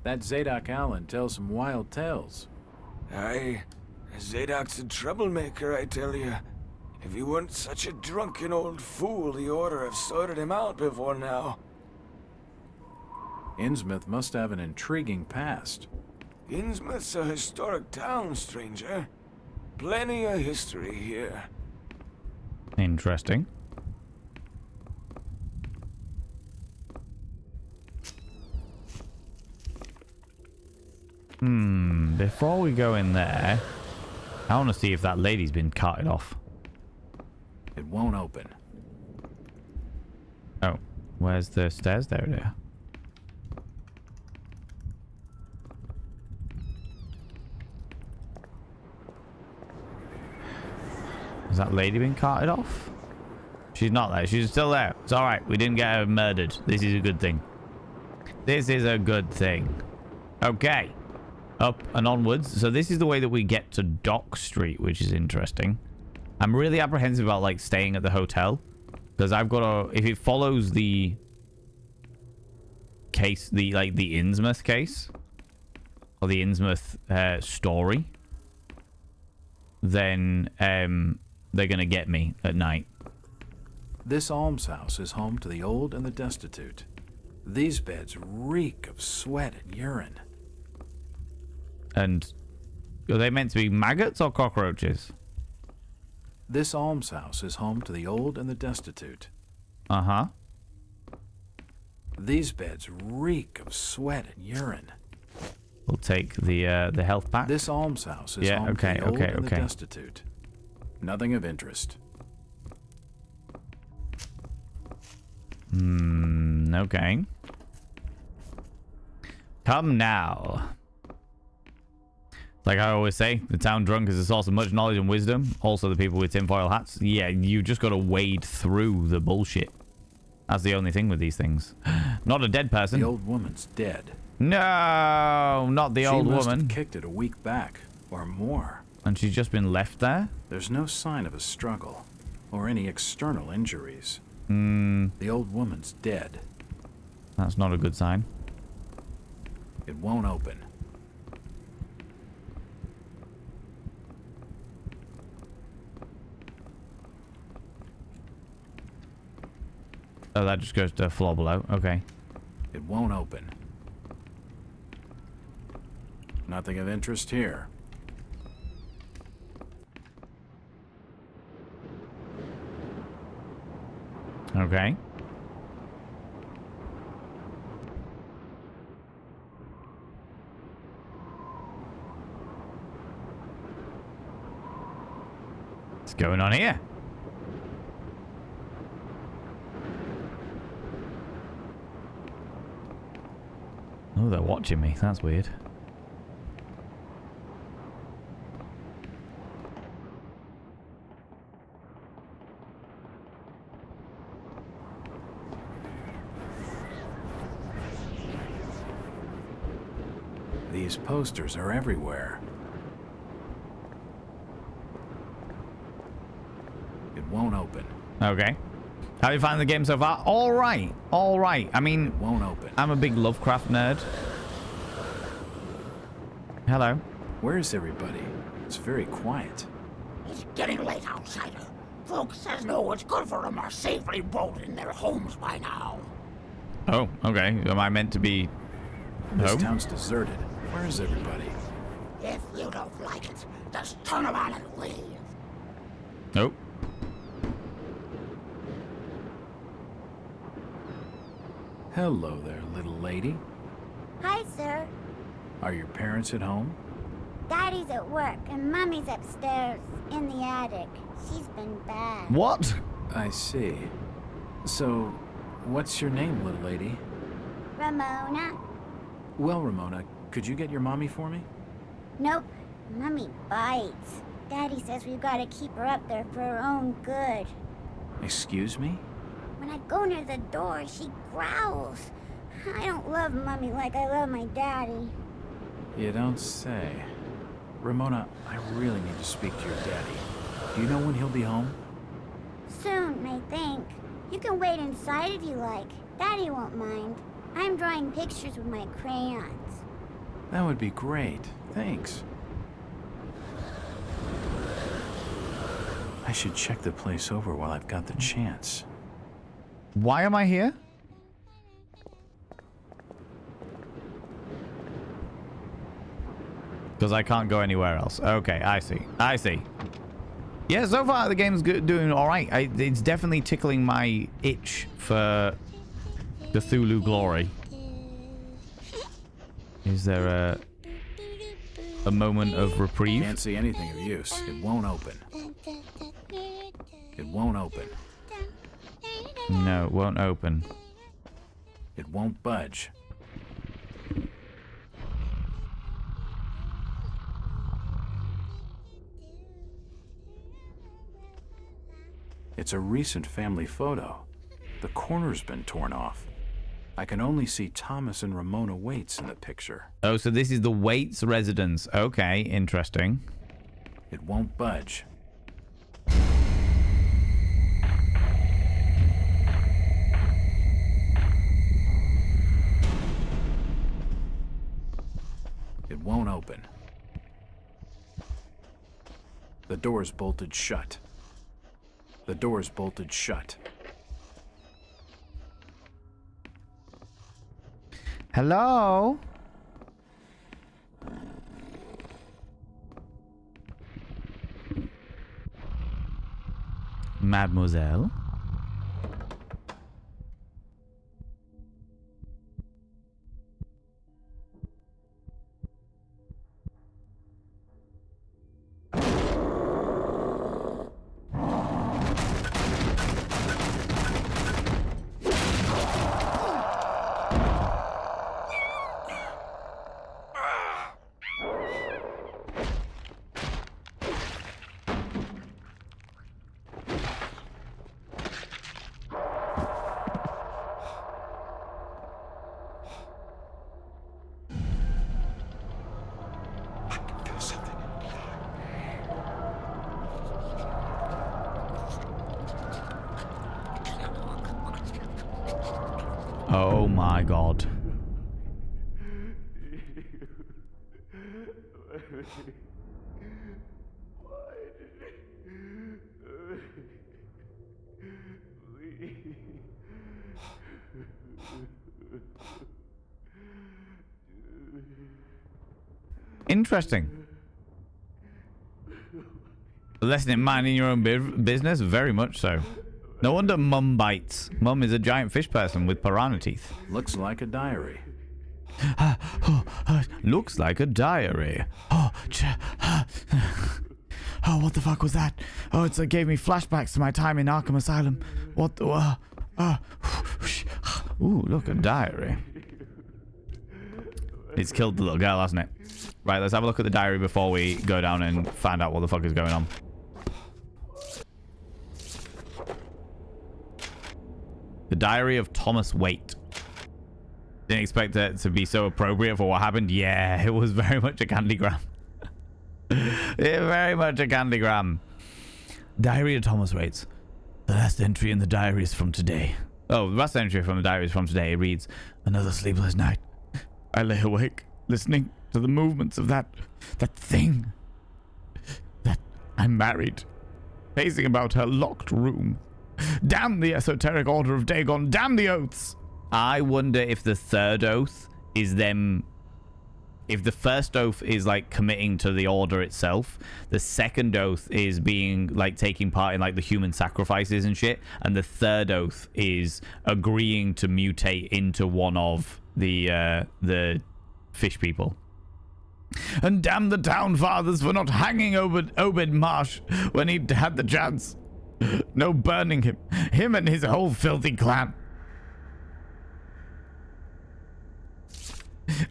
That Zadok Allen tells some wild tales. Aye, Zadok's a troublemaker, I tell you. If he weren't such a drunken old fool, he ought to have sorted him out before now. Innsmouth must have an intriguing past. Innsmouth's a historic town, stranger. Plenty of history here. Interesting. Before we go in there, I want to see if that lady's been carted off. It won't open. Oh, where's the stairs? There they are. Has that lady been carted off? She's not there. She's still there. It's alright. We didn't get her murdered. This is a good thing. This is a good thing. Okay. Up and onwards. So this is the way that we get to Dock Street, which is interesting. I'm really apprehensive about like staying at the hotel because I've got to, if it follows the case, the Innsmouth case or the Innsmouth story, then they're gonna get me at night. This almshouse is home to the old and the destitute. These beds reek of sweat and urine. And are they meant to be maggots or cockroaches? This almshouse is home to the old and the destitute. Uh-huh. These beds reek of sweat and urine. We'll take the health pack. This almshouse is yeah, home okay, to the old okay, and okay. the destitute. Nothing of interest. Okay. Come now. Like I always say, the town drunk is a source of much knowledge and wisdom. Also, the people with tinfoil hats. Yeah, you just got to wade through the bullshit. That's the only thing with these things. Not a dead person. The old woman's dead. No, not the old She must woman. have kicked it a week back, or more. And she's just been left there? There's no sign of a struggle, or any external injuries. The old woman's dead. That's not a good sign. It won't open. Oh, that just goes to the floor below. Okay. It won't open. Nothing of interest here. Okay. What's going on here? Oh, they're watching me. That's weird. These posters are everywhere. It won't open. Okay. How do you find the game so far? All right. All right. I mean, it won't open. I'm a big Lovecraft nerd. Hello. Where is everybody? It's very quiet. It's getting late, outsider. Folks says no what's good for them are safely bolted in their homes by now. Oh, okay. Am I meant to be This home? town's deserted. Where is everybody? If you don't like it, just turn around and leave. Nope. Hello there, little lady. Hi, sir. Are your parents at home? Daddy's at work and Mommy's upstairs in the attic. She's been bad. What? I see. So, what's your name, little lady? Ramona? Well, Ramona, could you get your mommy for me? Nope. Mommy bites. Daddy says we've got to keep her up there for her own good. Excuse me? When I go near the door, she growls. I don't love Mommy like I love my daddy. You don't say. Ramona, I really need to speak to your daddy. Do you know when he'll be home? Soon, I think. You can wait inside if you like. Daddy won't mind. I'm drawing pictures with my crayons. That would be great. Thanks. I should check the place over while I've got the chance. Why am I here? Because I can't go anywhere else. Okay, I see. I see. Yeah, so far the game's doing all right. It's definitely tickling my itch for Cthulhu glory. Is there a moment of reprieve? Can't see anything of use. It won't open. It won't open. No, it won't open. It won't budge. It's a recent family photo. The corner's been torn off. I can only see Thomas and Ramona Waits in the picture. Oh, so this is the Waits residence. Okay, interesting. It won't budge. It won't open. The door's bolted shut. The door's bolted shut. Hello? Mademoiselle? Oh my god. Interesting. A lesson in minding your own business? Very much so. No wonder Mum bites. Mum is a giant fish person with piranha teeth. Looks like a diary. Looks like a diary. Oh, what the fuck was that? Oh, it gave me flashbacks to my time in Arkham Asylum. What the... ooh, look, a diary. It's killed the little girl, hasn't it? Right, let's have a look at the diary before we go down and find out what the fuck is going on. The Diary of Thomas Waite. Didn't expect it to be so appropriate for what happened. Yeah, it was very much a candygram. Very much a candygram. Diary of Thomas Waite. The last entry in the diary is from today. Oh, the last entry from the diary is from today. It reads, another sleepless night. I lay awake, listening to the movements of that thing. That I'm married. Pacing about her locked room. Damn the esoteric order of Dagon. Damn the oaths. I wonder if the third oath is them... If the first oath is like committing to the order itself, the second oath is being like taking part in like the human sacrifices and shit, and the third oath is agreeing to mutate into one of the fish people. And damn the town fathers for not hanging Obed Marsh when he had the chance. No burning him and his whole filthy clan.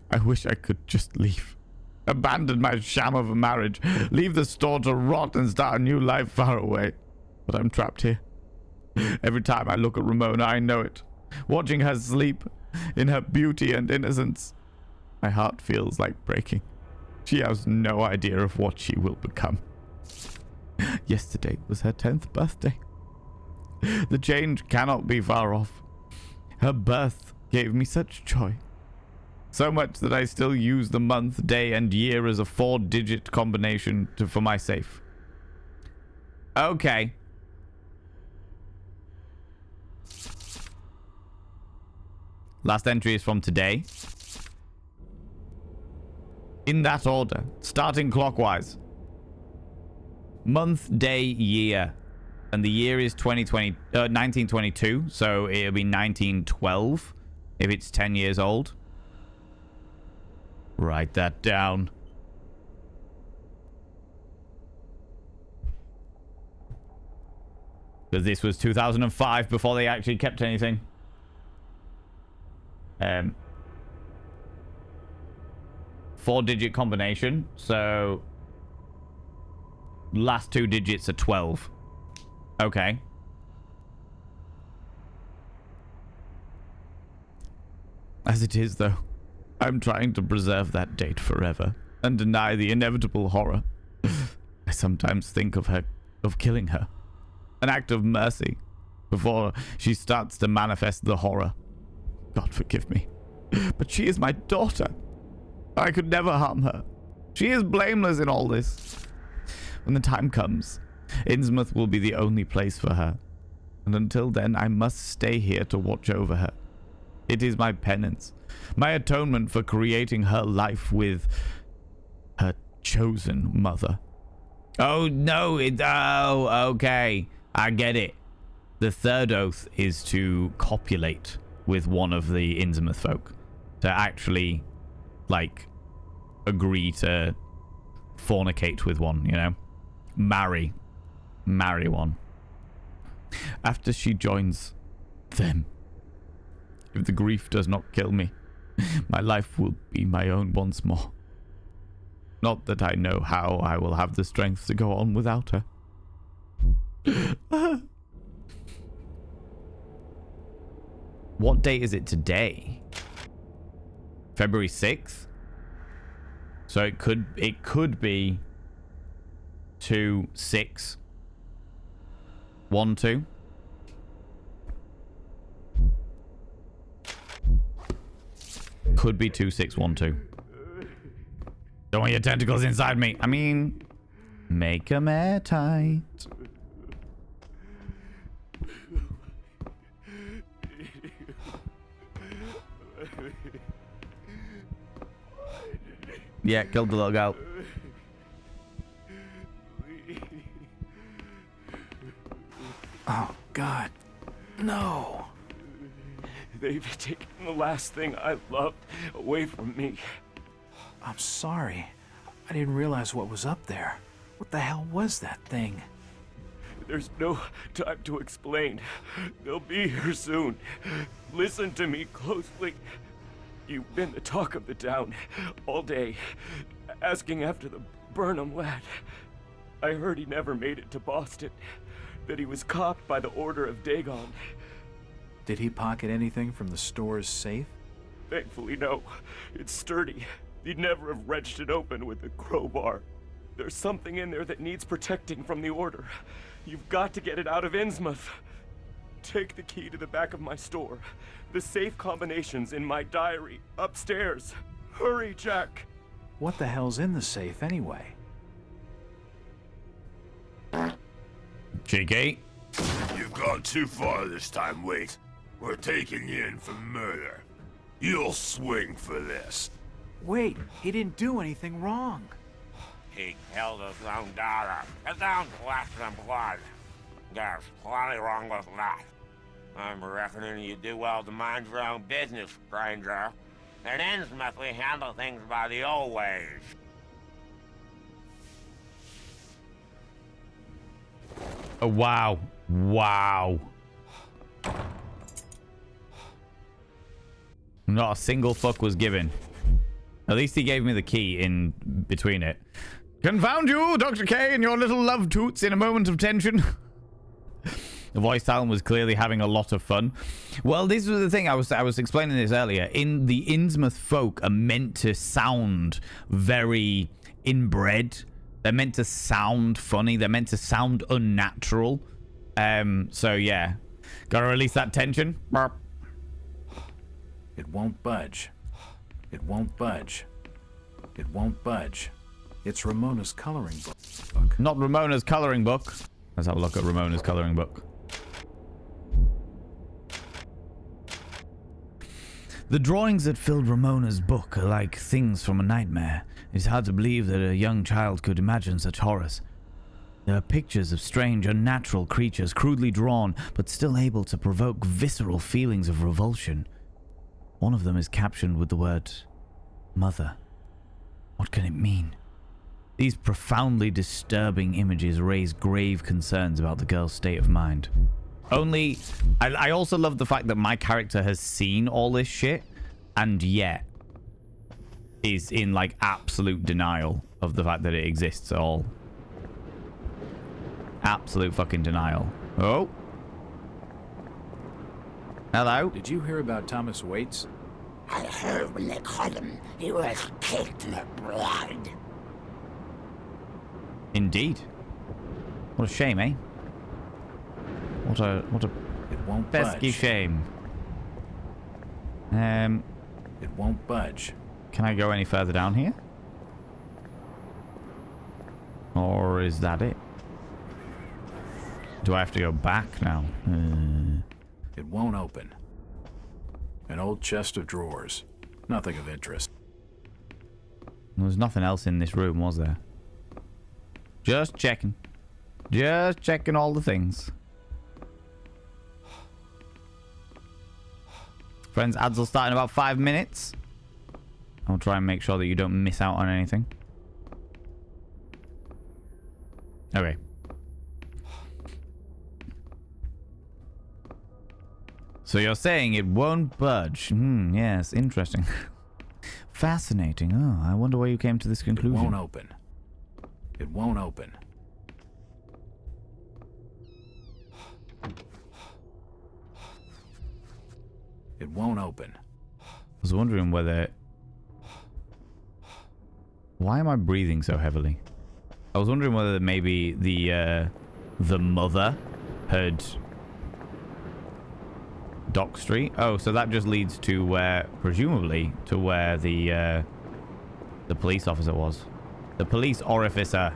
I wish I could just leave. Abandon my sham of a marriage. Leave the store to rot and start a new life far away. But I'm trapped here. Every time I look at Ramona, I know it. Watching her sleep in her beauty and innocence, my heart feels like breaking. She has no idea of what she will become. Yesterday was her 10th birthday. The change cannot be far off. Her birth gave me such joy. So much that I still use the month, day, and year as a 4-digit combination for my safe. Okay. Last entry is from today. In that order, starting clockwise. Month, day, year. And the year is 1922, so it'll be 1912 if it's 10 years old. Write that down. Because this was 2005 before they actually kept anything. 4-digit combination, so last 2 digits are 12. Okay. As it is, though, I'm trying to preserve that date forever and deny the inevitable horror. I sometimes think of killing her. An act of mercy before she starts to manifest the horror. God forgive me. But she is my daughter. I could never harm her. She is blameless in all this. When the time comes, Innsmouth will be the only place for her. And until then, I must stay here to watch over her. It is my penance, my atonement for creating her life with her chosen mother. Oh, no. Oh, okay. I get it. The third oath is to copulate with one of the Innsmouth folk. To actually, like, agree to fornicate with one, you know? Marry one. After she joins them, if the grief does not kill me, my life will be my own once more. Not that I know how I will have the strength to go on without her. What date is it today? February 6th? So it could be 2-6-1-2. Could be 2612. Don't want your tentacles inside me. I mean, make them airtight. Yeah, killed the little girl. Oh, God. No. They've taken the last thing I loved away from me. I'm sorry. I didn't realize what was up there. What the hell was that thing? There's no time to explain. They'll be here soon. Listen to me closely. You've been the talk of the town all day, asking after the Burnham lad. I heard he never made it to Boston, that he was caught by the order of Dagon. Did he pocket anything from the store's safe? Thankfully, no. It's sturdy. He'd never have wrenched it open with a crowbar. There's something in there that needs protecting from the order. You've got to get it out of Innsmouth. Take the key to the back of my store. The safe combination's in my diary, upstairs. Hurry, Jack. What the hell's in the safe anyway? Cheeky. You've gone too far this time, Wait. We're taking you in for murder. You'll swing for this. Wait, he didn't do anything wrong. He killed his own daughter. His own flesh and blood. There's plenty wrong with that. I'm reckoning you do well to mind your own business, stranger. In Innsmouth, we handle things by the old ways. Oh, wow. Wow. Not a single fuck was given. At least he gave me the key in between it. Confound you, Dr. K, and your little love toots in a moment of tension. The voice talent was clearly having a lot of fun. Well, this was the thing. I was explaining this earlier. In the Innsmouth folk are meant to sound very inbred. They're meant to sound funny. They're meant to sound unnatural. So yeah. Gotta release that tension. Burp. It won't budge. It won't budge. It won't budge. It's Ramona's coloring book. Not Ramona's coloring book. Let's have a look at Ramona's coloring book. The drawings that filled Ramona's book are like things from a nightmare. It's hard to believe that a young child could imagine such horrors. There are pictures of strange, unnatural creatures, crudely drawn, but still able to provoke visceral feelings of revulsion. One of them is captioned with the word, Mother. What can it mean? These profoundly disturbing images raise grave concerns about the girl's state of mind. Only, I also love the fact that my character has seen all this shit, and yet is in, like, absolute denial of the fact that it exists at all. Absolute fucking denial. Oh. Hello? Did you hear about Thomas Waits? I heard when they caught him, he was caked in blood. Indeed. What a shame, eh? What a it won't pesky budge. shame. It won't budge. Can I go any further down here? Or is that it? Do I have to go back now? It won't open. An old chest of drawers. Nothing of interest. There was nothing else in this room, was there? Just checking. Just checking all the things. Friends, ads will start in about 5 minutes. I'll try and make sure that you don't miss out on anything. Okay. So you're saying it won't budge? Yes, interesting. Fascinating. Oh, I wonder where you came to this conclusion. It won't open. It won't open. It won't open. I was wondering whether... Why am I breathing so heavily? I was wondering whether maybe the mother had Dock Street. Oh, so that just leads to where, presumably, to where the police officer was. The police orificer.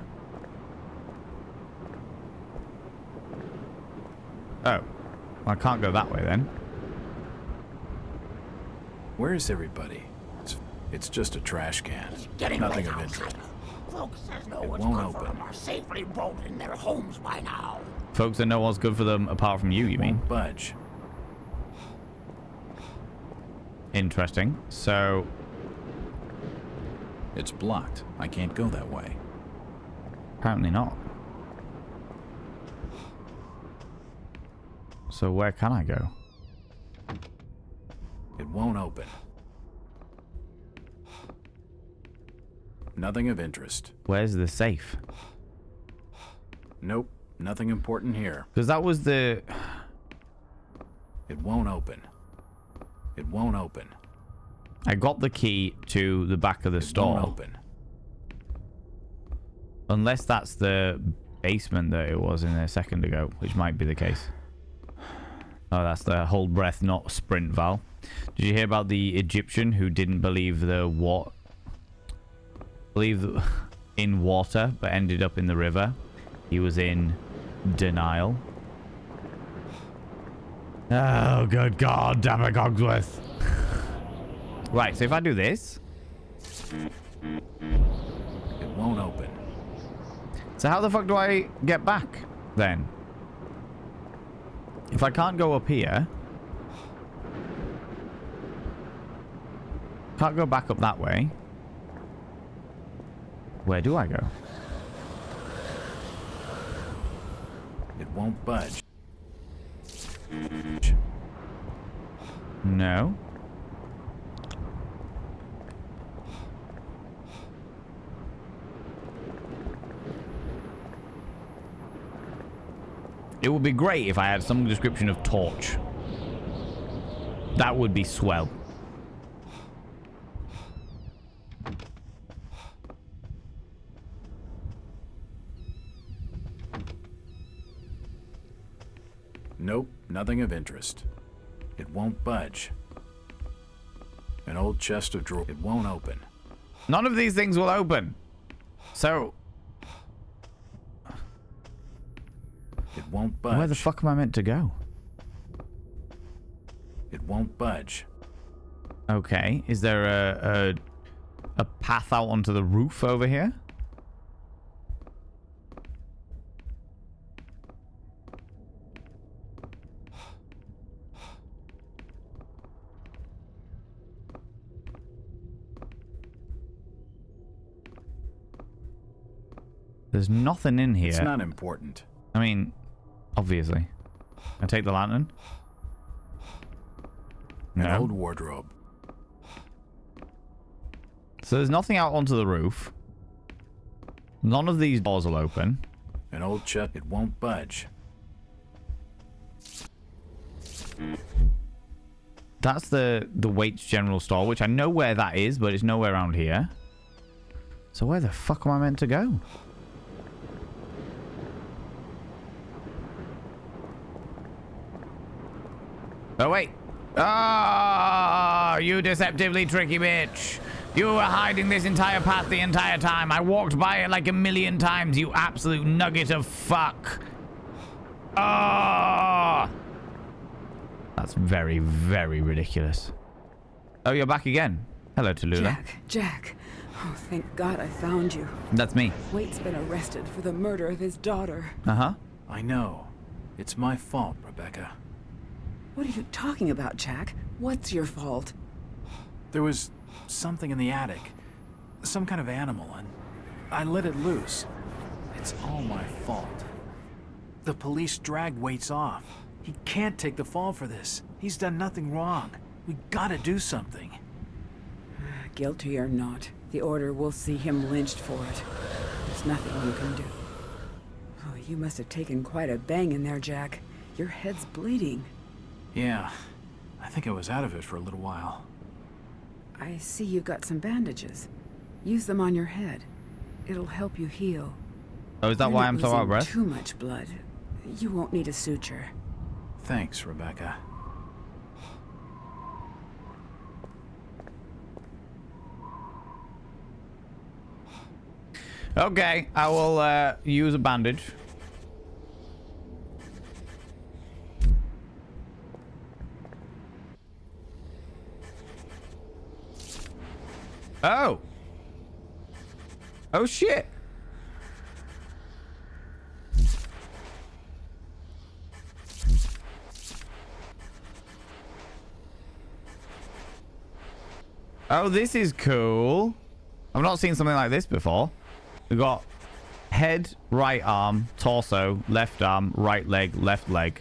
Oh. I can't go that way then. Where is everybody? It's just a trash can. Nothing of interest. Folks that know It what's won't good for open. them are safely bolted in their homes by now. Folks that know what's good for them apart from you mean? Won't budge. Interesting. So... It's blocked. I can't go that way. Apparently not. So where can I go? It won't open. Nothing of interest. Where's the safe? Nope. Nothing important here. Because that was the... It won't open. It won't open. I got the key to the back of the store. It won't open. Unless that's the basement that it was in there a second ago, which might be the case. Oh, that's the hold breath, not sprint, Val. Did you hear about the Egyptian who didn't believe in water, but ended up in the river? He was in denial. Oh, good God, damn it, Cogsworth. Right, so if I do this... It won't open. So how the fuck do I get back, then? If I can't go up here... Can't go back up that way. Where do I go? It won't budge. No. It would be great if I had some description of torch. That would be swell. Nope, nothing of interest. It won't budge. An old chest of drawers. It won't open. None of these things will open. So... It won't budge. Where the fuck am I meant to go? It won't budge. Okay, is there a path out onto the roof over here? There's nothing in here. It's not important. I mean, obviously. I take the lantern. An old wardrobe. So there's nothing out onto the roof. None of these doors will open. An old chest. It won't budge. That's the Waits General Store, which I know where that is, but it's nowhere around here. So where the fuck am I meant to go? Oh, wait. Ah, you deceptively tricky bitch. You were hiding this entire path the entire time. I walked by it like a million times, you absolute nugget of fuck. Ah. That's very, very ridiculous. Oh, you're back again. Hello, Tallulah. Jack. Oh, thank God I found you. That's me. Waite's been arrested for the murder of his daughter. Uh-huh. I know. It's my fault, Rebecca. What are you talking about, Jack? What's your fault? There was something in the attic. Some kind of animal, and I let it loose. It's all my fault. The police dragged Waits off. He can't take the fall for this. He's done nothing wrong. We gotta do something. Guilty or not, the order will see him lynched for it. There's nothing you can do. Oh, you must have taken quite a bang in there, Jack. Your head's bleeding. Yeah, I think I was out of it for a little while. I see you've got some bandages. Use them on your head. It'll help you heal. Oh, is that why I'm so out of breath? Too much blood. You won't need a suture. Thanks, Rebecca. Okay, I will use a bandage. Oh. Oh shit. Oh, this is cool. I've not seen something like this before. We've got head, right arm, torso, left arm, right leg, left leg.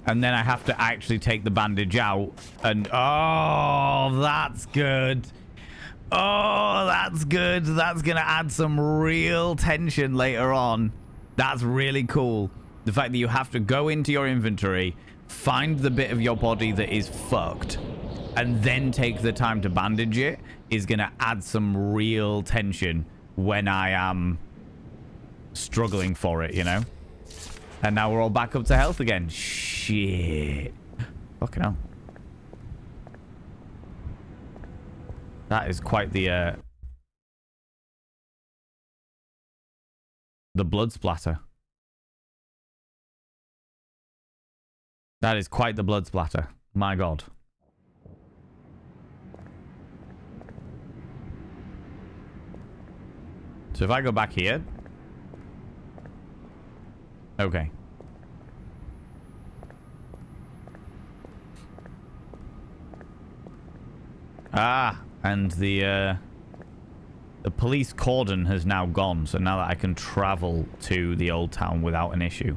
And then I have to actually take the bandage out. And oh, that's good. Oh, that's good. That's going to add some real tension later on. That's really cool. The fact that you have to go into your inventory, find the bit of your body that is fucked, and then take the time to bandage it is going to add some real tension when I am struggling for it, you know? And now we're all back up to health again. Shit. Fucking hell. That is quite the blood splatter. That is quite the blood splatter. My God. So if I go back here. Okay. Ah, and the police cordon has now gone, so now that I can travel to the old town without an issue.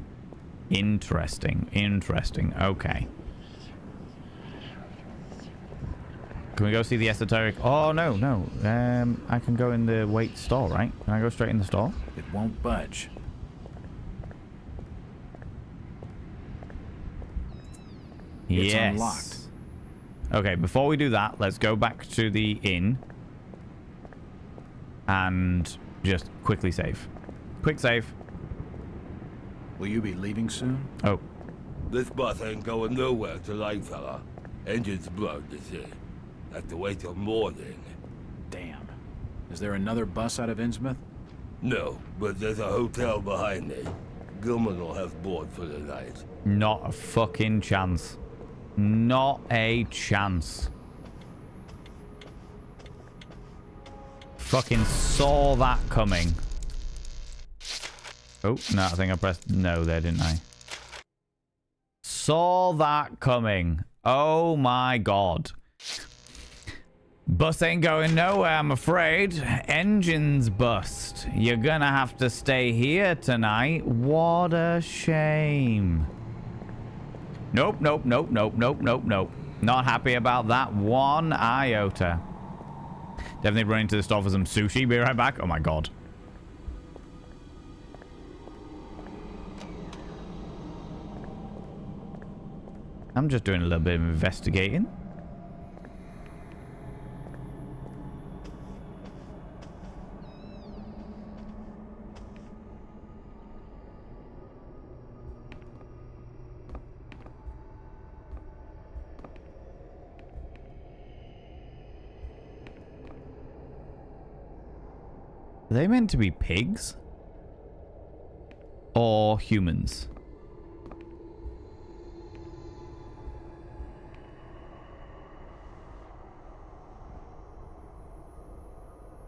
Interesting, interesting. Okay. Can we go see the esoteric? Oh, no, no. I can go in the wait store, right? Can I go straight in the store? It won't budge. It's unlocked. Okay, before we do that, let's go back to the inn and just quickly save. Quick save. Will you be leaving soon? Oh. This bus ain't going nowhere tonight, fella. Engine's blown, you see. Have to wait till morning. Damn. Is there another bus out of Innsmouth? No, but there's a hotel behind me. Gilman will have board for the night. Not a fucking chance. Not a chance. Fucking saw that coming. Oh, no, I think I pressed no there, didn't I? Saw that coming. Oh my God. Bus ain't going nowhere, I'm afraid. Engine's bust. You're gonna have to stay here tonight. What a shame. Nope, nope, nope, nope, nope, nope, nope. Not happy about that one iota. Definitely running to the store for some sushi. Be right back. Oh my God. I'm just doing a little bit of investigating. Are they meant to be pigs? Or humans?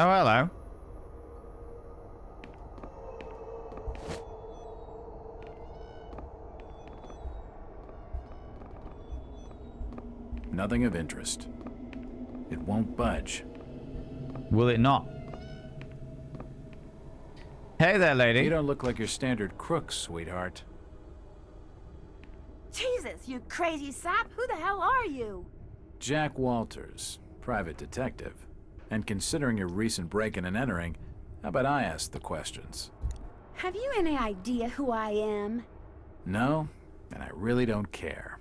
Oh, hello. Nothing of interest. It won't budge. Will it not? Hey there, lady. You don't look like your standard crook, sweetheart. Jesus, you crazy sap! Who the hell are you? Jack Walters, private detective. And considering your recent break-in and entering, how about I ask the questions? Have you any idea who I am? No, and I really don't care.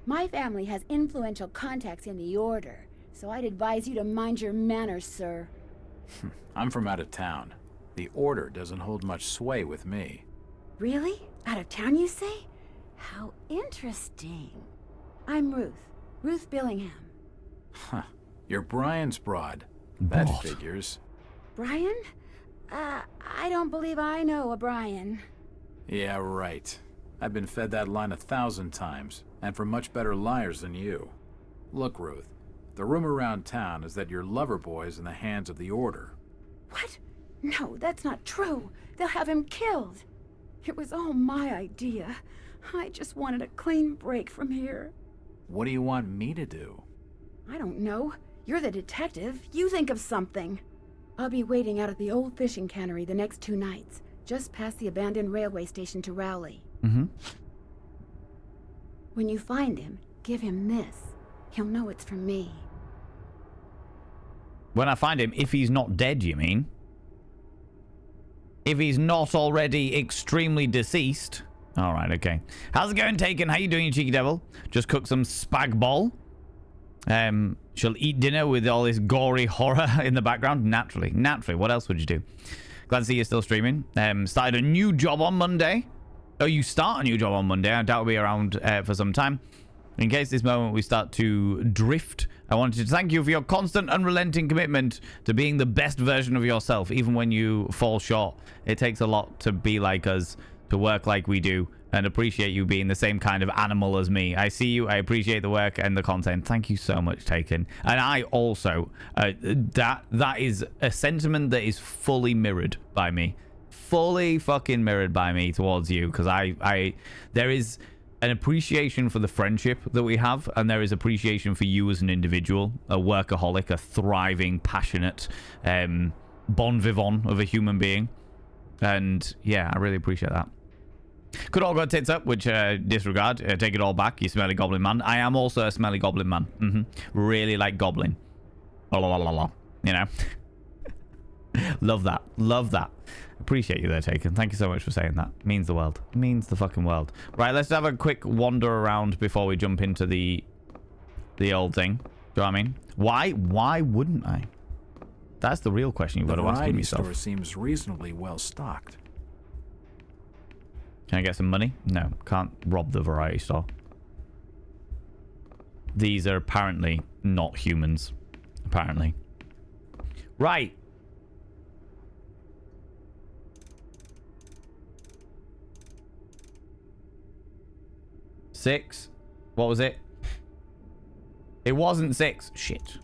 My family has influential contacts in the Order, so I'd advise you to mind your manners, sir. I'm from out of town. The Order doesn't hold much sway with me. Really? Out of town, you say? How interesting. I'm Ruth. Ruth Billingham. Huh. You're Brian's broad. That What? figures. Brian? I don't believe I know a Brian. Yeah, right. I've been fed that line 1,000 times, and from much better liars than you. Look, Ruth, the rumor around town is that your lover boy is in the hands of the Order. What? No, that's not true. They'll have him killed. It was all my idea. I just wanted a clean break from here. What do you want me to do? I don't know. You're the detective. You think of something. I'll be waiting out at the old fishing cannery the next 2 nights, just past the abandoned railway station to Rowley. Mm-hmm. When you find him, give him this. He'll know it's from me. When I find him, if he's not dead, you mean? If he's not already extremely deceased. All right, okay. How's it going, Taken? How you doing, you cheeky devil? Just cooked some spag bol. She'll eat dinner with all this gory horror in the background. Naturally. What else would you do? Glad to see you're still streaming. Started a new job on Monday. Oh, you start a new job on Monday. I doubt we'll be around for some time. In case this moment we start to drift, I wanted to thank you for your constant, unrelenting commitment to being the best version of yourself, even when you fall short. It takes a lot to be like us, to work like we do, and appreciate you being the same kind of animal as me. I see you. I appreciate the work and the content. Thank you so much, Taken. And I also, that is a sentiment that is fully mirrored by me. Fully fucking mirrored by me towards you, because there is an appreciation for the friendship that we have, and there is appreciation for you as an individual, a workaholic, a thriving, passionate, bon vivant of a human being. And yeah, I really appreciate that. Could all go tits up, which disregard. Take it all back, you smelly goblin man. I am also a smelly goblin man. Really like goblin. La la la la. You know. Love that. Love that. Appreciate you there, Taken. Thank you so much for saying that. Means the world. Means the fucking world. Right, let's have a quick wander around before we jump into the old thing. Do you know what I mean? Why wouldn't I? That's the real question you've got to ask yourself. The variety store seems reasonably well stocked. Can I get some money? No, can't rob the variety store. These are apparently not humans. Apparently. Right. Six. What was it? It wasn't 6. Shit.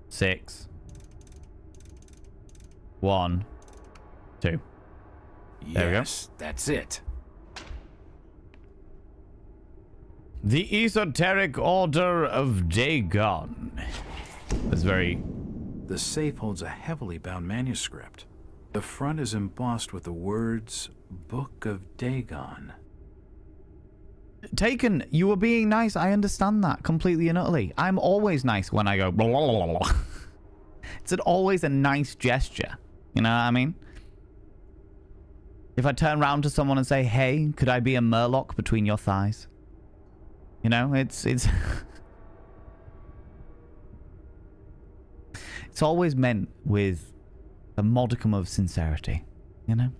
Six. 1, 2. There we go. Yes, that's it. The Esoteric Order of Dagon. That's very... The safe holds a heavily bound manuscript. The front is embossed with the words, Book of Dagon. Taken, you were being nice. I understand that completely and utterly. I'm always nice when I go... Blah, blah, blah, blah. It's always a nice gesture. You know what I mean? If I turn around to someone and say, hey, could I be a murloc between your thighs? You know, it's... it's always meant with a modicum of sincerity, you know?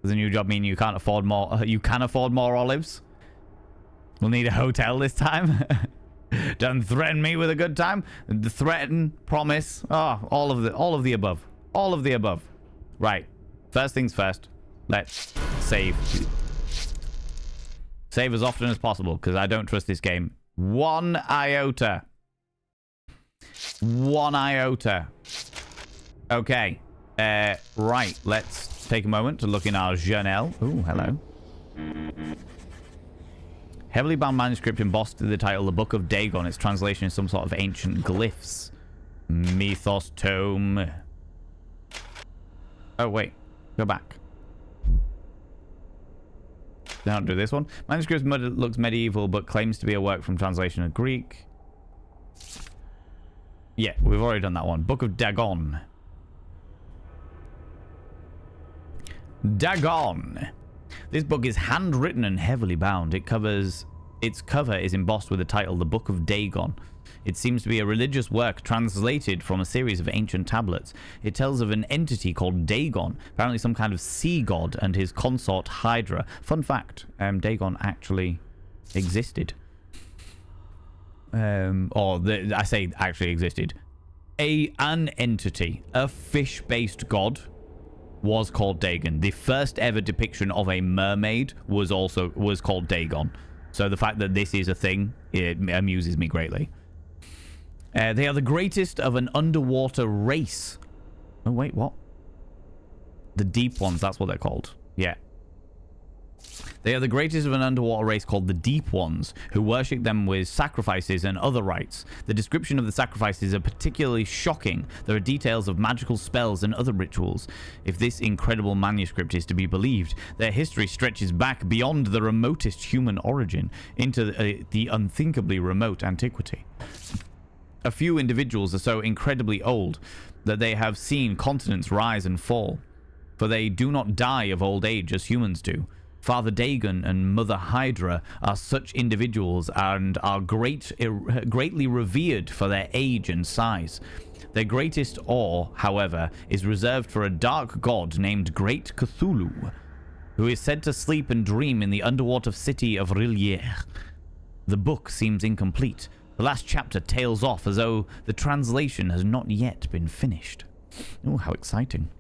Does a new job mean you can't afford more... you can afford more olives? We'll need a hotel this time? Don't threaten me with a good time. Threaten, promise. Oh, all of the above. All of the above. Right. First things first. Let's save. Save as often as possible, because I don't trust this game. 1 iota. 1 iota. Okay. Right. Let's take a moment to look in our journal. Ooh, hello. Heavily bound manuscript embossed to the title, The Book of Dagon. Its translation is some sort of ancient glyphs. Mythos tome. Oh, wait. Go back. Don't do this one. Manuscript looks medieval, but claims to be a work from translation of Greek. Yeah, we've already done that one. Book of Dagon. Dagon. This book is handwritten and heavily bound. It covers its cover is embossed with the title The Book of Dagon. It seems to be a religious work translated from a series of ancient tablets. It tells of an entity called Dagon, apparently some kind of sea god, and his consort Hydra. Fun fact, Dagon actually existed. I say actually existed. An entity, a fish-based god, was called Dagon. The first ever depiction of a mermaid was called Dagon. So the fact that this is a thing, it amuses me greatly. They are the greatest of an underwater race. Oh, wait, what? The deep ones, that's what they're called. Yeah. They are the greatest of an underwater race called the Deep Ones, who worship them with sacrifices and other rites. The description of the sacrifices are particularly shocking. There are details of magical spells and other rituals. If this incredible manuscript is to be believed, their history stretches back beyond the remotest human origin into the unthinkably remote antiquity. A few individuals are so incredibly old that they have seen continents rise and fall, for they do not die of old age as humans do. Father Dagon and Mother Hydra are such individuals and are greatly revered for their age and size. Their greatest awe, however, is reserved for a dark god named Great Cthulhu, who is said to sleep and dream in the underwater city of Rillier. The book seems incomplete. The last chapter tails off as though the translation has not yet been finished. Oh, how exciting.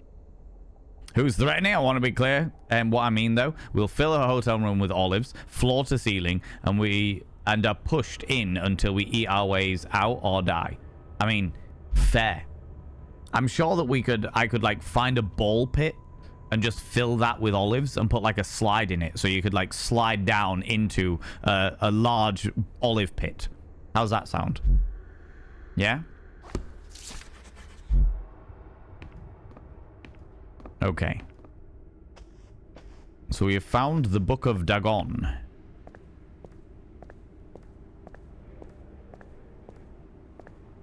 Who's threatening? I want to be clear. What I mean, though, we'll fill a hotel room with olives, floor to ceiling, and are pushed in until we eat our ways out or die. I mean, fair. I'm sure that I could like find a ball pit and just fill that with olives and put like a slide in it, so you could like slide down into a large olive pit. How's that sound? Yeah? Okay. So we have found the Book of Dagon.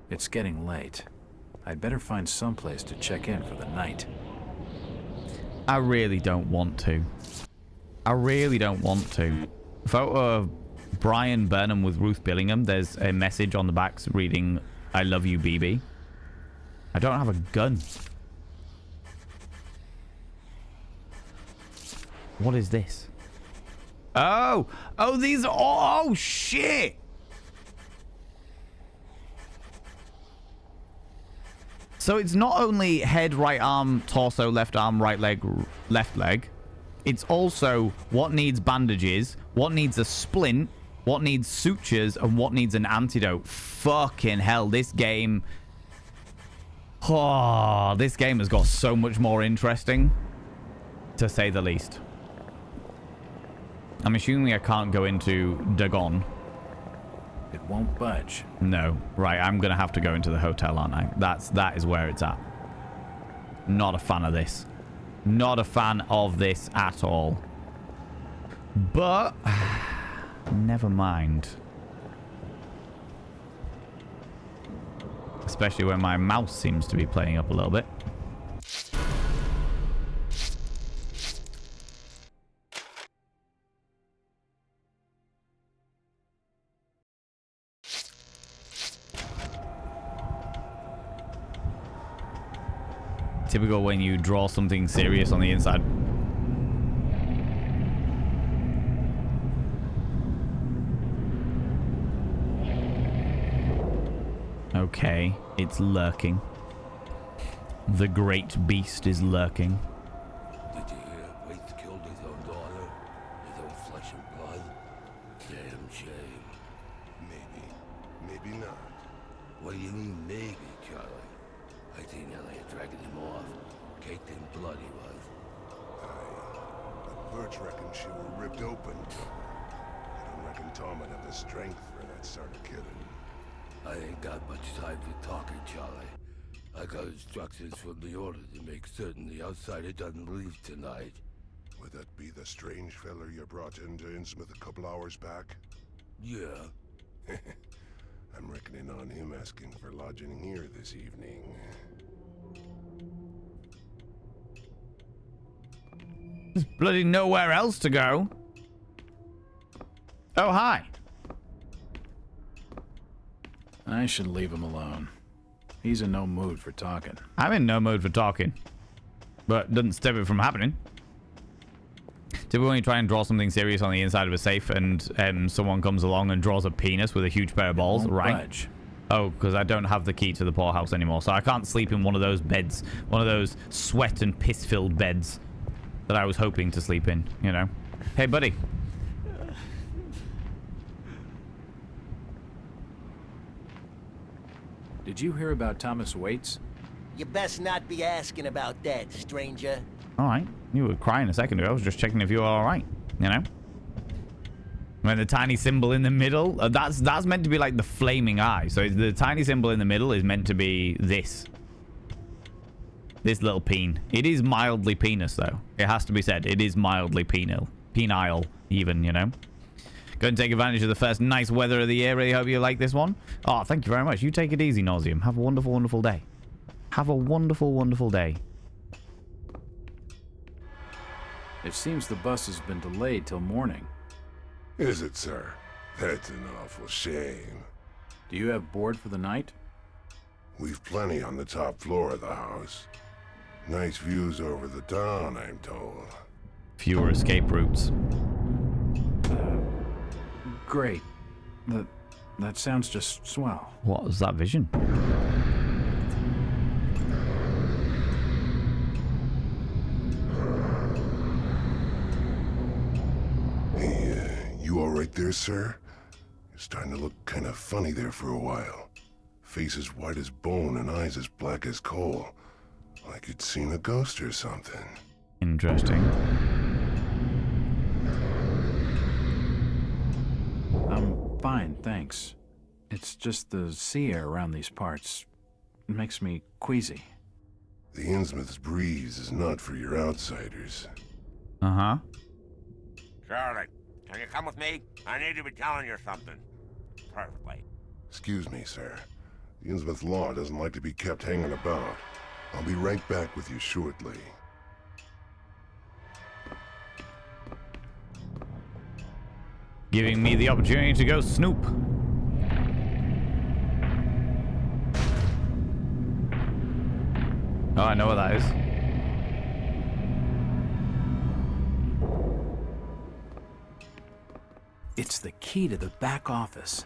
It's getting late. I'd better find someplace to check in for the night. I really don't want to. I really don't want to. Photo of Brian Burnham with Ruth Billingham. There's a message on the back reading, "I love you, BB." I don't have a gun. What is this? Oh, these are oh shit. So it's not only head, right arm, torso, left arm, right leg, left leg. It's also what needs bandages, what needs a splint, what needs sutures, and what needs an antidote. Fucking hell, this game. Oh, this game has got so much more interesting, to say the least. I'm assuming I can't go into Dagon. It won't budge. No. Right, I'm going to have to go into the hotel, aren't I? That is where it's at. Not a fan of this. Not a fan of this at all. But never mind. Especially when my mouse seems to be playing up a little bit. Typical when you draw something serious on the inside. Okay, it's lurking. The great beast is lurking. Did you hear Waite killed his own daughter? His own flesh and blood? Damn shame. Maybe not. What do you mean maybe, Charlie? I seen Elliot dragging him off. Caked in blood he was. Aye. Birch reckons she were ripped open. I don't reckon Tom would have the strength for that sort of killing. I ain't got much time for talking, Charlie. I got instructions from the order to make certain the outsider doesn't leave tonight. Would that be the strange feller you brought into Innsmouth a couple hours back? Yeah. I'm reckoning on him asking for lodging here this evening. There's bloody nowhere else to go. Oh, hi. I should leave him alone. He's in no mood for talking. I'm in no mood for talking. But doesn't stop it from happening. Typically when you try and draw something serious on the inside of a safe and someone comes along and draws a penis with a huge pair of balls, right? Budge. Oh, because I don't have the key to the poorhouse anymore, so I can't sleep in one of those beds. One of those sweat and piss-filled beds that I was hoping to sleep in, you know? Hey, buddy. Did you hear about Thomas Waits? You best not be asking about that, stranger. Alright. You were crying a second ago. I was just checking if you were alright, you know? When the tiny symbol in the middle, that's meant to be like the flaming eye. So the tiny symbol in the middle is meant to be this. This little peen. It is mildly penis, though. It has to be said. It is mildly penile. Penile, even, you know? Go and take advantage of the first nice weather of the year. Really hope you like this one. Oh, thank you very much. You take it easy, Nauseum. Have a wonderful, wonderful day. Have a wonderful, wonderful day. It seems the bus has been delayed till morning. Is it, sir? That's an awful shame. Do you have board for the night? We've plenty on the top floor of the house. Nice views over the town, I'm told. Fewer escape routes. Great. That sounds just swell. What was that vision? Hey, you all right there, sir? You're starting to look kind of funny there for a while. Face as white as bone and eyes as black as coal. Like you'd seen a ghost or something. Interesting. I'm fine, thanks. It's just the sea air around these parts. It makes me queasy. The Innsmouth's breeze is not for your outsiders. Uh-huh. Charlie, can you come with me? I need to be telling you something. Perfectly. Excuse me, sir. The Innsmouth law doesn't like to be kept hanging about. I'll be right back with you shortly. Giving me the opportunity to go snoop. Oh, I know what that is. It's the key to the back office.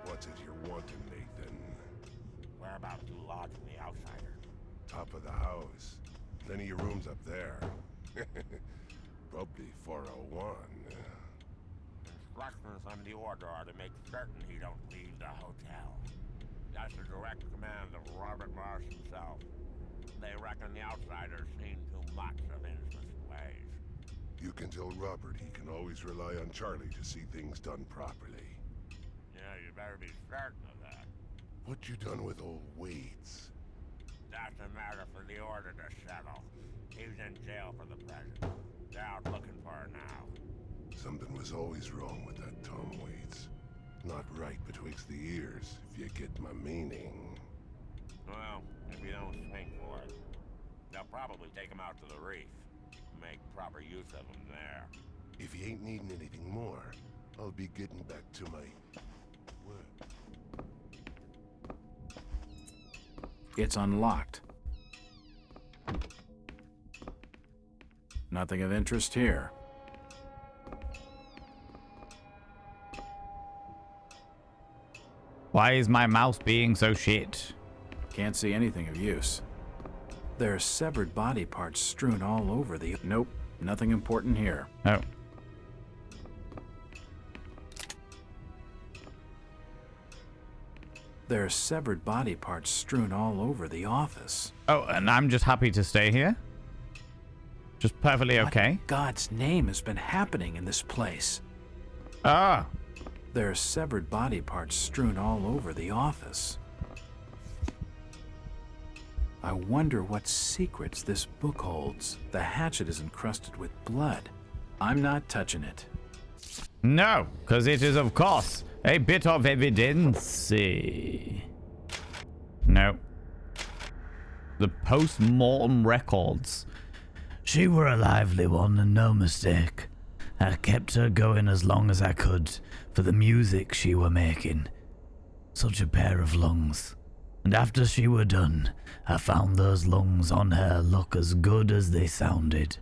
What's it you're wanting, Nathan? Whereabouts you lodging the outsider? Top of the house. Plenty of rooms up there. Probably 401. Instructions on the order are to make certain he don't leave the hotel. That's the direct command of Robert Marsh himself. They reckon the outsider's seen too much of Innsmouth's ways. You can tell Robert he can always rely on Charlie to see things done properly. Yeah, you better be certain of that. What you done with old Waits? That's a matter for the order to settle. He's in jail for the present. They're out looking for her now. Something was always wrong with that Tom Waits. Not right betwixt the ears, if you get my meaning. Well, if you don't swing for it, they'll probably take him out to the reef. Make proper use of him there. If you ain't needing anything more, I'll be getting back to my work. It's unlocked. Nothing of interest here. Why is my mouse being so shit? Can't see anything of use. There are severed body parts strewn all over the... Nope, nothing important here. Oh. There are severed body parts strewn all over the office. Oh, and I'm just happy to stay here? Just perfectly okay? What in God's name has been happening in this place? Ah. There are severed body parts strewn all over the office. I wonder what secrets this book holds. The hatchet is encrusted with blood. I'm not touching it. No, because it is, of course, a bit of evidence. No. The post-mortem records. She were a lively one and no mistake. I kept her going as long as I could for the music she were making. Such a pair of lungs. And after she were done, I found those lungs on her look as good as they sounded.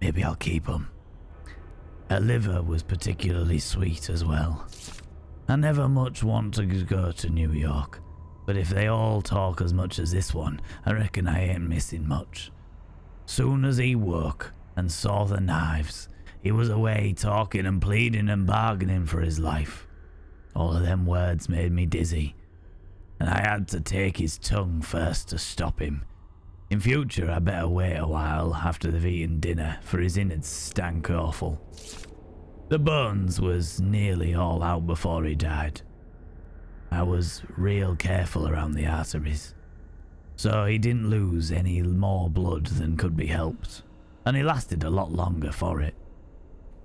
Maybe I'll keep 'em. Her liver was particularly sweet as well. I never much want to go to New York, but if they all talk as much as this one, I reckon I ain't missing much. Soon as he woke and saw the knives, he was away talking and pleading and bargaining for his life. All of them words made me dizzy, and I had to take his tongue first to stop him. In future, I better wait a while after they've eaten dinner, for his innards stank awful. The bones was nearly all out before he died. I was real careful around the arteries, so he didn't lose any more blood than could be helped, and he lasted a lot longer for it.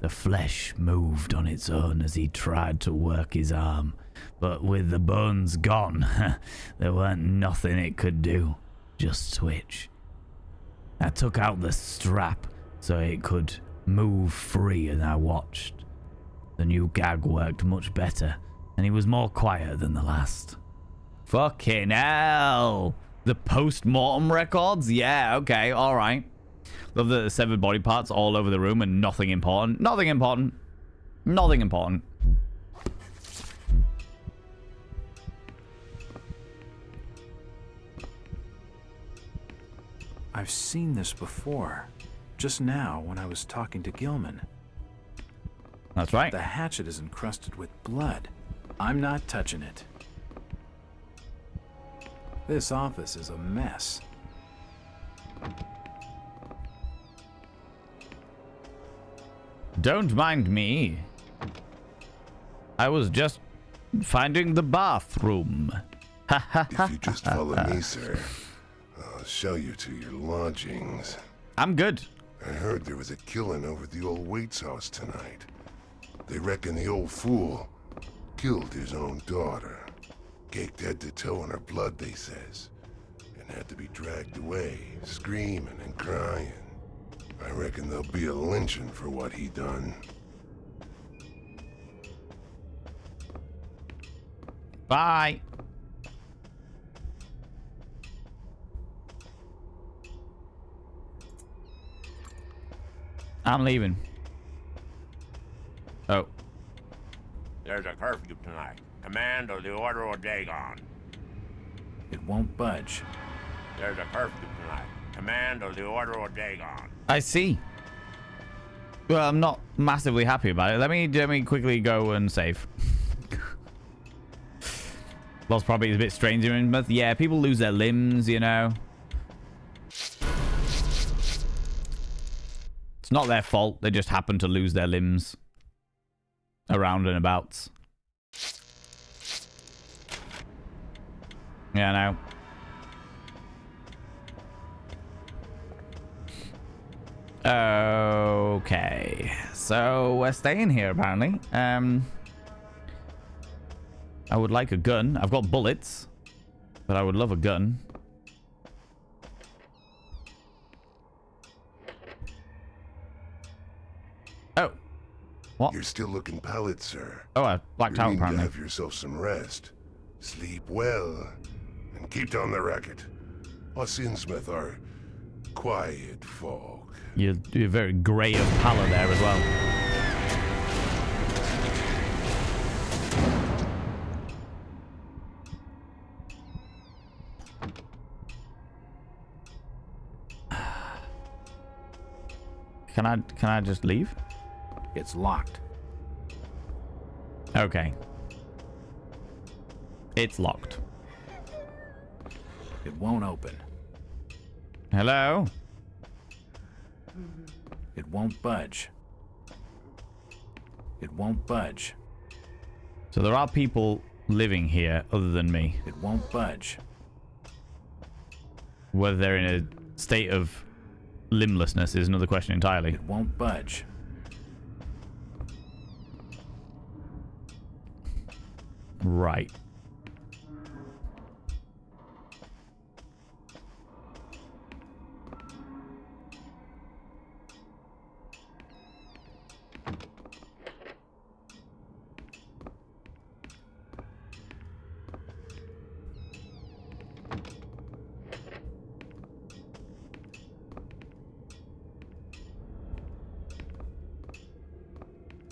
The flesh moved on its own as he tried to work his arm, but with the bones gone, there weren't nothing it could do, just twitch. I took out the strap so it could move free and I watched. The new gag worked much better, and he was more quiet than the last. Fucking hell! The post-mortem records? Yeah, okay, alright. Love the severed body parts all over the room and nothing important. Nothing important. Nothing important. I've seen this before. Just now when I was talking to Gilman. That's right. The hatchet is encrusted with blood. I'm not touching it. This office is a mess. Don't mind me. I was just finding the bathroom. If you just follow me, sir, I'll show you to your lodgings. I'm good. I heard there was a killing over at the old Waite's house tonight. They reckon the old fool killed his own daughter. Caked head to toe in her blood, they says. And had to be dragged away, screaming and crying. I reckon there'll be a lynching for what he done. Bye. I'm leaving. Oh. There's a curfew tonight. Command of the Order of Dagon. It won't budge. There's a curfew tonight. Command of the Order of Dagon. I see. Well, I'm not massively happy about it. Let me quickly go and save. Lost property is a bit strange in Innsmouth. Yeah, people lose their limbs, you know. It's not their fault. They just happen to lose their limbs around and about. Yeah, no. Okay, so we're staying here apparently. I would like a gun. I've got bullets, but I would love a gun. Oh, what? You're still looking pallid, sir. Oh, I blacked out You need to apparently. have yourself some rest. Sleep well, and keep down the racket. Us Innsmouth are quiet folk. You're very grey of pallor there as well. Can I just leave? It's locked. Okay. It's locked. It won't open. Hello? It won't budge. It won't budge. So there are people living here other than me. It won't budge. Whether they're in a state of limblessness is another question entirely. It won't budge. Right.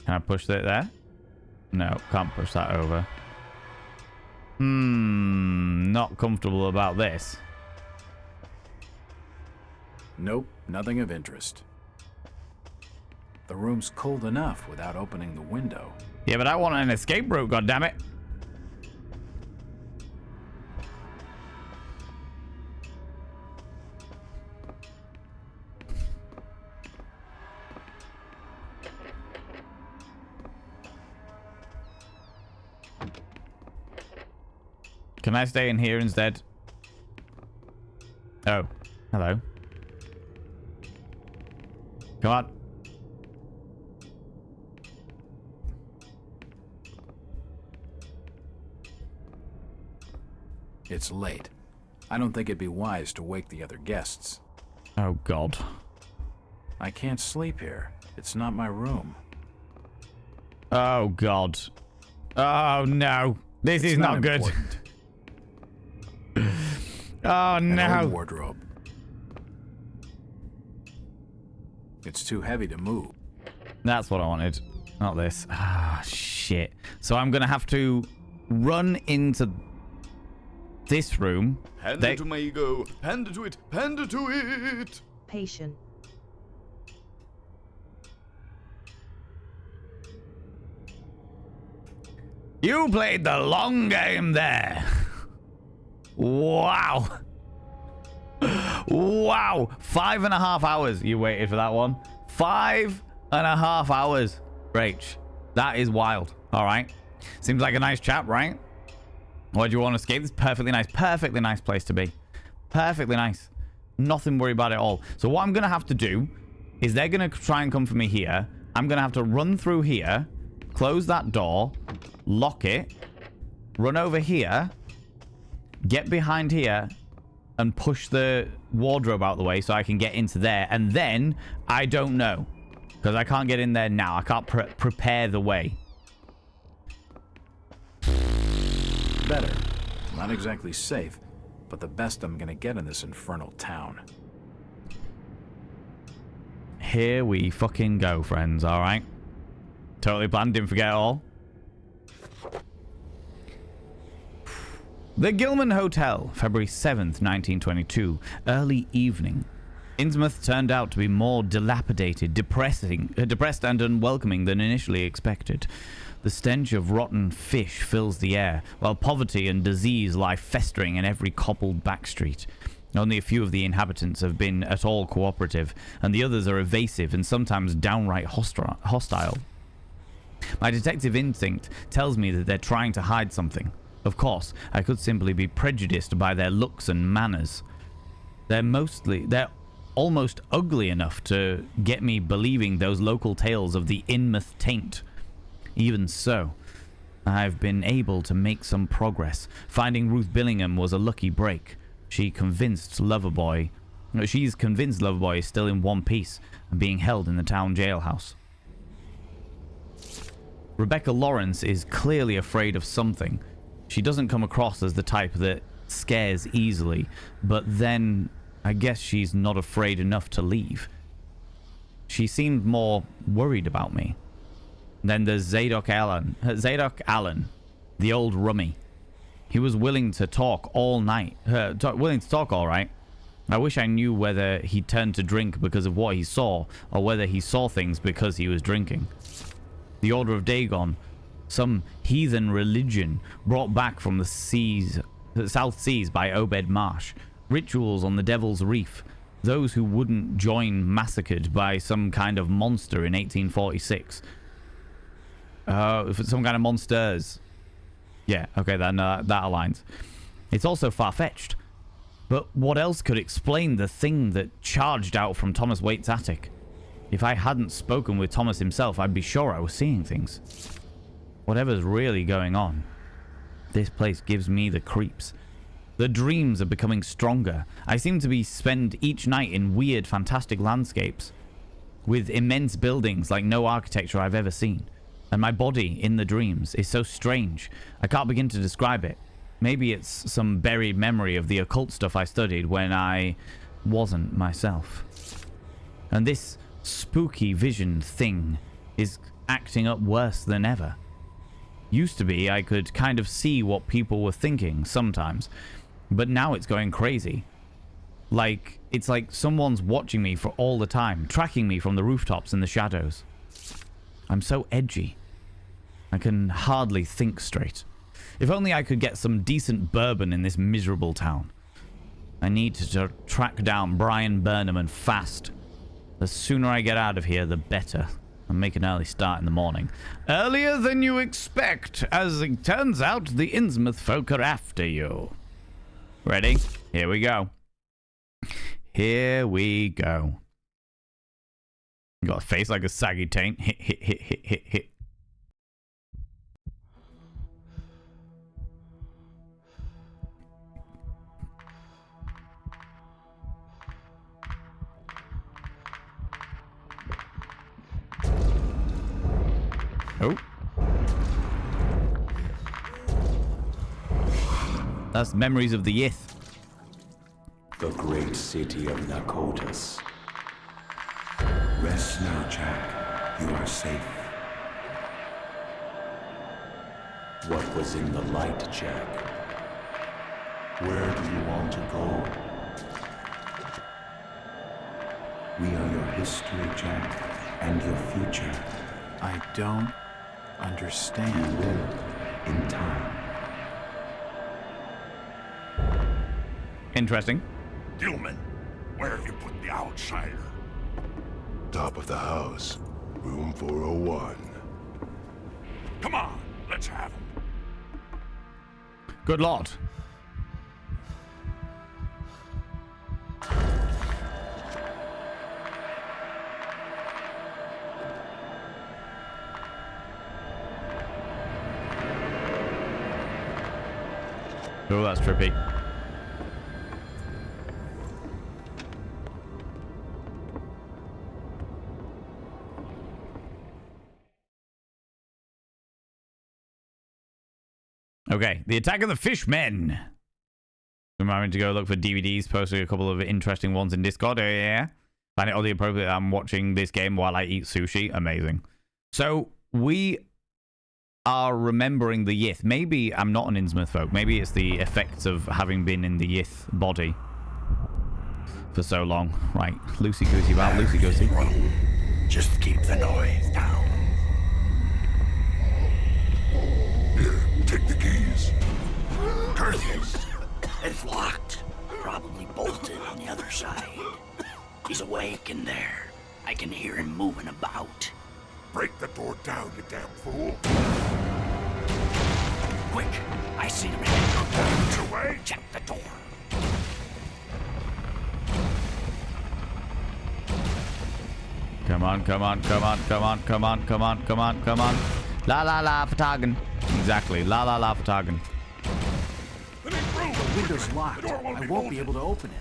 Can I push it there? No, can't push that over. Not comfortable about this. Nope, nothing of interest. The room's cold enough without opening the window. Yeah, but I want an escape route, goddammit. Can I stay in here instead? Oh, hello. Come on. It's late. I don't think it'd be wise to wake the other guests. Oh, God. I can't sleep here. It's not my room. Oh, God. Oh, no. This is not good. Oh, no. An old wardrobe. It's too heavy to move. That's what I wanted. Not this. Ah, shit. So I'm going to have to run into this room. Hand it to my ego. Hand it to it. Hand it to it. Patient. You played the long game there. Wow. Wow. 5.5 hours you waited for that one. 5.5 hours. Rach, that is wild. All right. Seems like a nice chap, right? Why do you want to escape? It's perfectly nice place to be. Perfectly nice. Nothing worry about it at all. So what I'm going to have to do is they're going to try and come for me here. I'm going to have to run through here, close that door, lock it, run over here, get behind here, and push the wardrobe out of the way so I can get into there. And then, I don't know. Because I can't get in there now. I can't prepare the way. Better. Not exactly safe, but the best I'm gonna get in this infernal town. Here we fucking go, friends, alright? Totally planned, didn't forget it all. The Gilman Hotel, February 7th, 1922. Early evening. Innsmouth turned out to be more dilapidated, depressed and unwelcoming than initially expected. The stench of rotten fish fills the air, while poverty and disease lie festering in every cobbled back street. Only a few of the inhabitants have been at all cooperative, and the others are evasive and sometimes downright hostile. My detective instinct tells me that they're trying to hide something. Of course, I could simply be prejudiced by their looks and manners. They're almost ugly enough to get me believing those local tales of the Innsmouth taint. Even so, I've been able to make some progress. Finding Ruth Billingham was a lucky break. She's convinced Loverboy is still in one piece and being held in the town jailhouse. Rebecca Lawrence is clearly afraid of something. She doesn't come across as the type that scares easily, but then I guess she's not afraid enough to leave. She seemed more worried about me. Then there's Zadok Allen, the old rummy. He was willing to talk all night, willing to talk all right. I wish I knew whether he turned to drink because of what he saw, or whether he saw things because he was drinking. The Order of Dagon, some heathen religion brought back from the South Seas by Obed Marsh. Rituals on the Devil's Reef. Those who wouldn't join massacred by some kind of monster in 1846. Some kind of monsters. Yeah, okay, that aligns. It's also far-fetched. But what else could explain the thing that charged out from Thomas Waite's attic? If I hadn't spoken with Thomas himself, I'd be sure I was seeing things. Whatever's really going on, this place gives me the creeps. The dreams are becoming stronger. I seem to spend each night in weird, fantastic landscapes with immense buildings like no architecture I've ever seen. And my body in the dreams is so strange. I can't begin to describe it. Maybe it's some buried memory of the occult stuff I studied when I wasn't myself. And this spooky vision thing is acting up worse than ever. Used to be, I could kind of see what people were thinking sometimes, but now it's going crazy. Like, it's like someone's watching me for all the time, tracking me from the rooftops in the shadows. I'm so edgy. I can hardly think straight. If only I could get some decent bourbon in this miserable town. I need to track down Brian Burnham, and fast. The sooner I get out of here, the better. And make an early start in the morning. Earlier than you expect, as it turns out the Innsmouth folk are after you. Ready? Here we go. Here we go. Got a face like a saggy taint. Hit, hit, hit, hit, hit, hit. Oh. That's memories of the Yith. The great city of Nakotas. Rest now, Jack. You are safe. What was in the light, Jack? Where do you want to go? We are your history, Jack, and your future. I don't understand. You will, in time. Interesting. Gilman, where have you put the outsider? Top of the house, room 401. Come on, let's have him. Good lord. Oh, that's trippy. Okay, the Attack of the Fishmen. Reminding to go look for DVDs, posting a couple of interesting ones in Discord. Oh, yeah. Find it oddly appropriate that I'm watching this game while I eat sushi. Amazing. So, we are remembering the Yith. Maybe I'm not an Innsmouth folk. Maybe it's the effects of having been in the Yith body for so long. Right, loosey-goosey about loosey-goosey. Just keep the noise down. Here, take the keys. Curtis, it's locked. Probably bolted on the other side. He's awake in there. I can hear him moving about. Break the door down, you damn fool. Quick, I see him head. Away. Check the door. Come on, come on, come on, come on, come on, come on, come on, come on. La la la, Fatagan. Exactly, la la la, Fatagan. The window's locked. I won't be able to open it.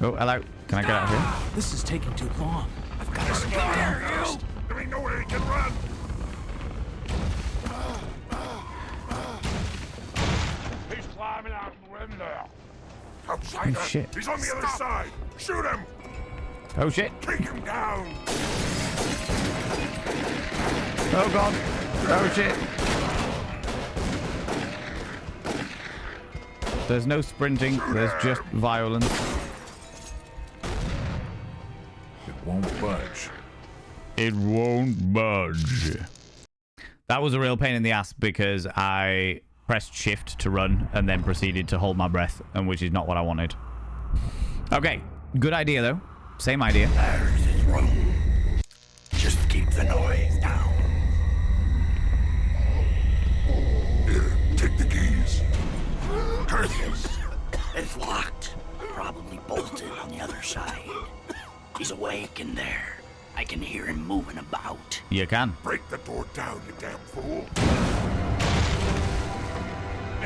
Oh, hello. Can I get out of here? This is taking too long. I've got to slow There down you first. There ain't nowhere he can run. He's climbing out the window. Outsider. Oh, shit. He's on the other side. Shoot him. Oh, shit. Take him down. Oh, God. Oh, shit. There's no sprinting. There's just violence. It won't budge. It won't budge. That was a real pain in the ass because I pressed shift to run and then proceeded to hold my breath, and which is not what I wanted. Okay, good idea though. Same idea. There's his room. Just keep the noise down. Here, take the keys. Curtis, it's locked. Probably bolted on the other side. He's awake in there. I can hear him moving about. You can. Break the door down, you damn fool.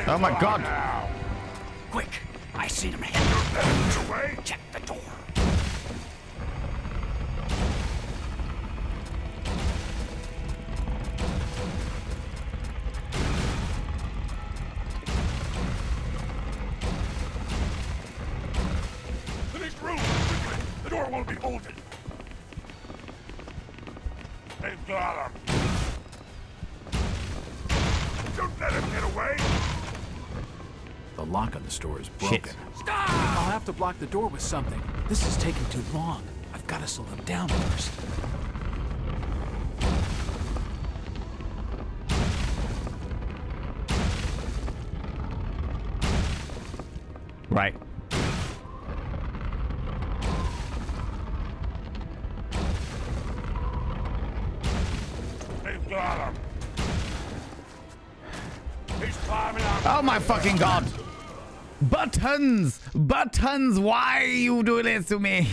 Oh my God. Now. Quick, I seen him head. Away. Check the door. The next room. Quickly. The door will be bolted. They've got him. Don't let him get away. The lock on the store is broken. Stop! I'll have to block the door with something. This is taking too long. I've got to slow them down first. Right. They've got him. He's climbing up. Oh my fucking god. Buttons! Buttons! Why are you doing this to me?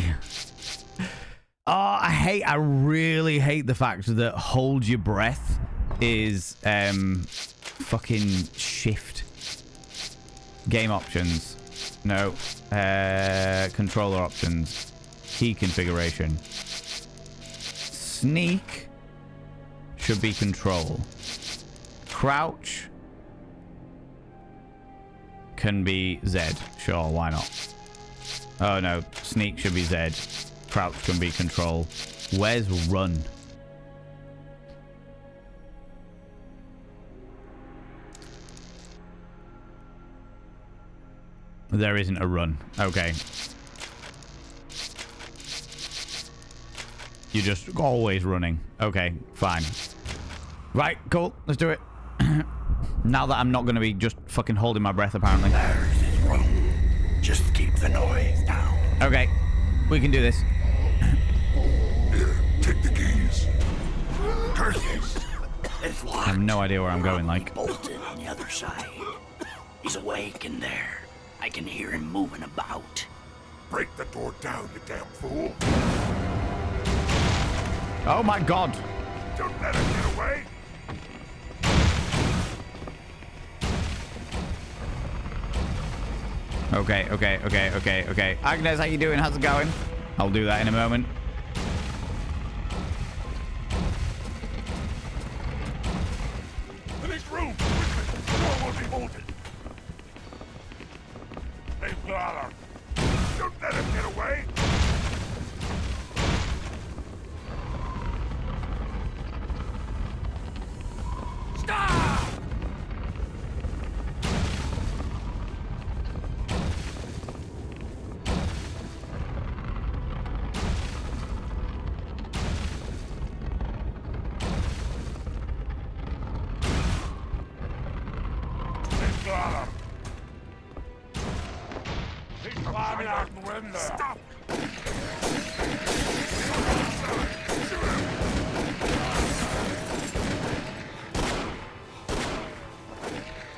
Oh, I really hate the fact that hold your breath is fucking shift. Game options. No. Controller options. Key configuration. Sneak should be control. Crouch can be Z. Sure, why not? Oh no, sneak should be Z. Crouch can be control. Where's run? There isn't a run. Okay. You're just always running. Okay, fine. Right, cool. Let's do it. Now that I'm not going to be just fucking holding my breath, apparently. There's his room. Just keep the noise down. Okay, we can do this. Here, take the keys. Curses! It's locked. I have no idea where I'm going, like. Bolted on the other side. He's awake in there. I can hear him moving about. Break the door down, you damn fool. Oh my god. Don't let him get away. Okay. Agnes, how you doing? How's it going? I'll do that in a moment. The next room. Quickly. The door will be bolted. They've got him. Don't let him get away. Stop! They've got him. He's climbing out the window. Stop!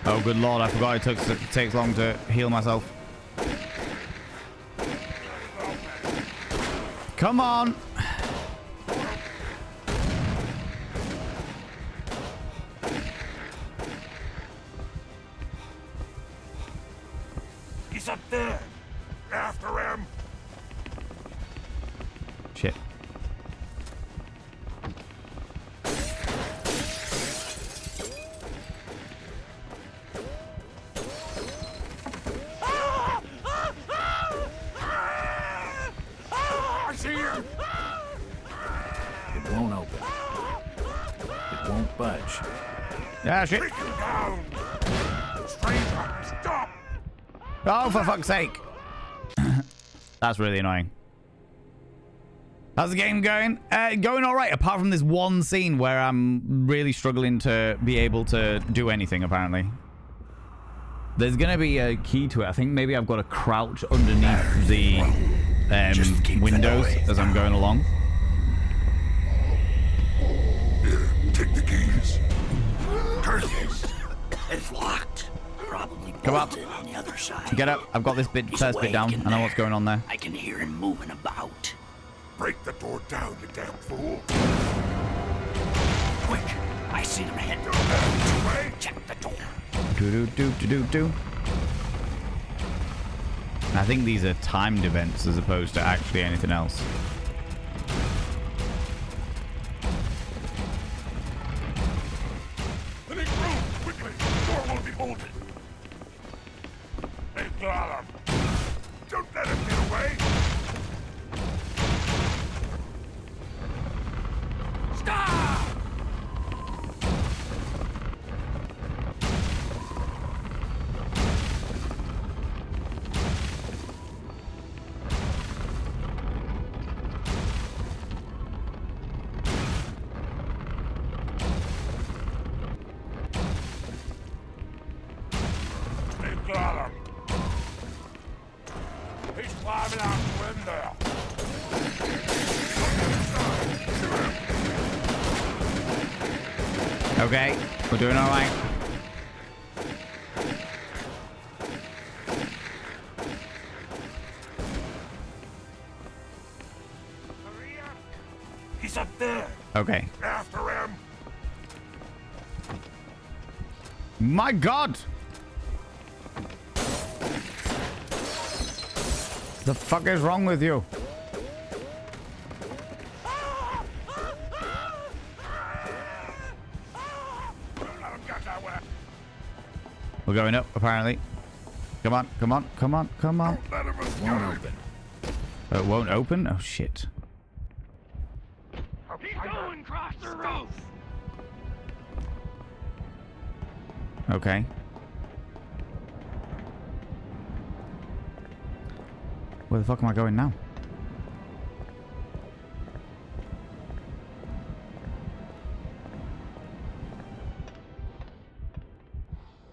Oh, good lord, I forgot it takes long to heal myself. Come on! He's up there. After him. Shit. I see you. It won't open. It won't budge. Ah, shit. Take him down. Stranger, stop. Oh, for fuck's sake. That's really annoying. How's the game going? Going all right, apart from this one scene where I'm really struggling to be able to do anything, apparently. There's going to be a key to it. I think maybe I've got to crouch underneath the windows as I'm going along. Here, take the keys. Curses! It's locked. Probably Come up. bolted on the other side. Get up. I've got this bit, first bit down. I know what's going on there. I can hear him moving about. Break the door down, you damn fool. Quick! I see him ahead. Away. Check the door. Do. I think these are timed events as opposed to actually anything else. The next room, quickly. The door will be bolted. They've got him. Don't let him get away. Okay, we're doing all right. He's up there. Okay. After him. My God! The fuck is wrong with you? We're going up, apparently. Come on, come on, come on, come on. Won't open. Oh, it won't open? Oh, shit. He's going across the roof. Okay. Where the fuck am I going now?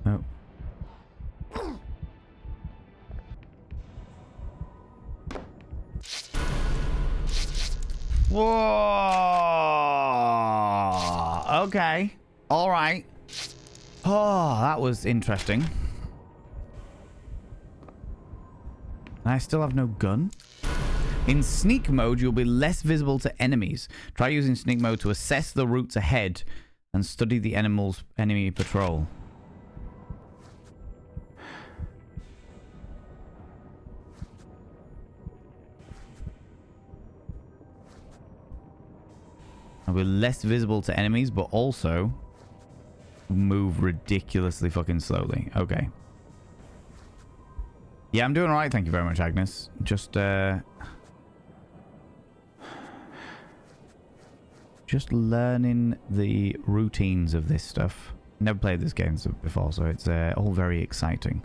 Oh. Whoa! Okay. All right. Oh, that was interesting. I still have no gun. In sneak mode, you'll be less visible to enemies. Try using sneak mode to assess the routes ahead and study the enemy patrol. I'll be less visible to enemies, but also move ridiculously fucking slowly. Okay. Yeah, I'm doing all right. Thank you very much, Agnes. Just learning the routines of this stuff. Never played this game before, so it's all very exciting.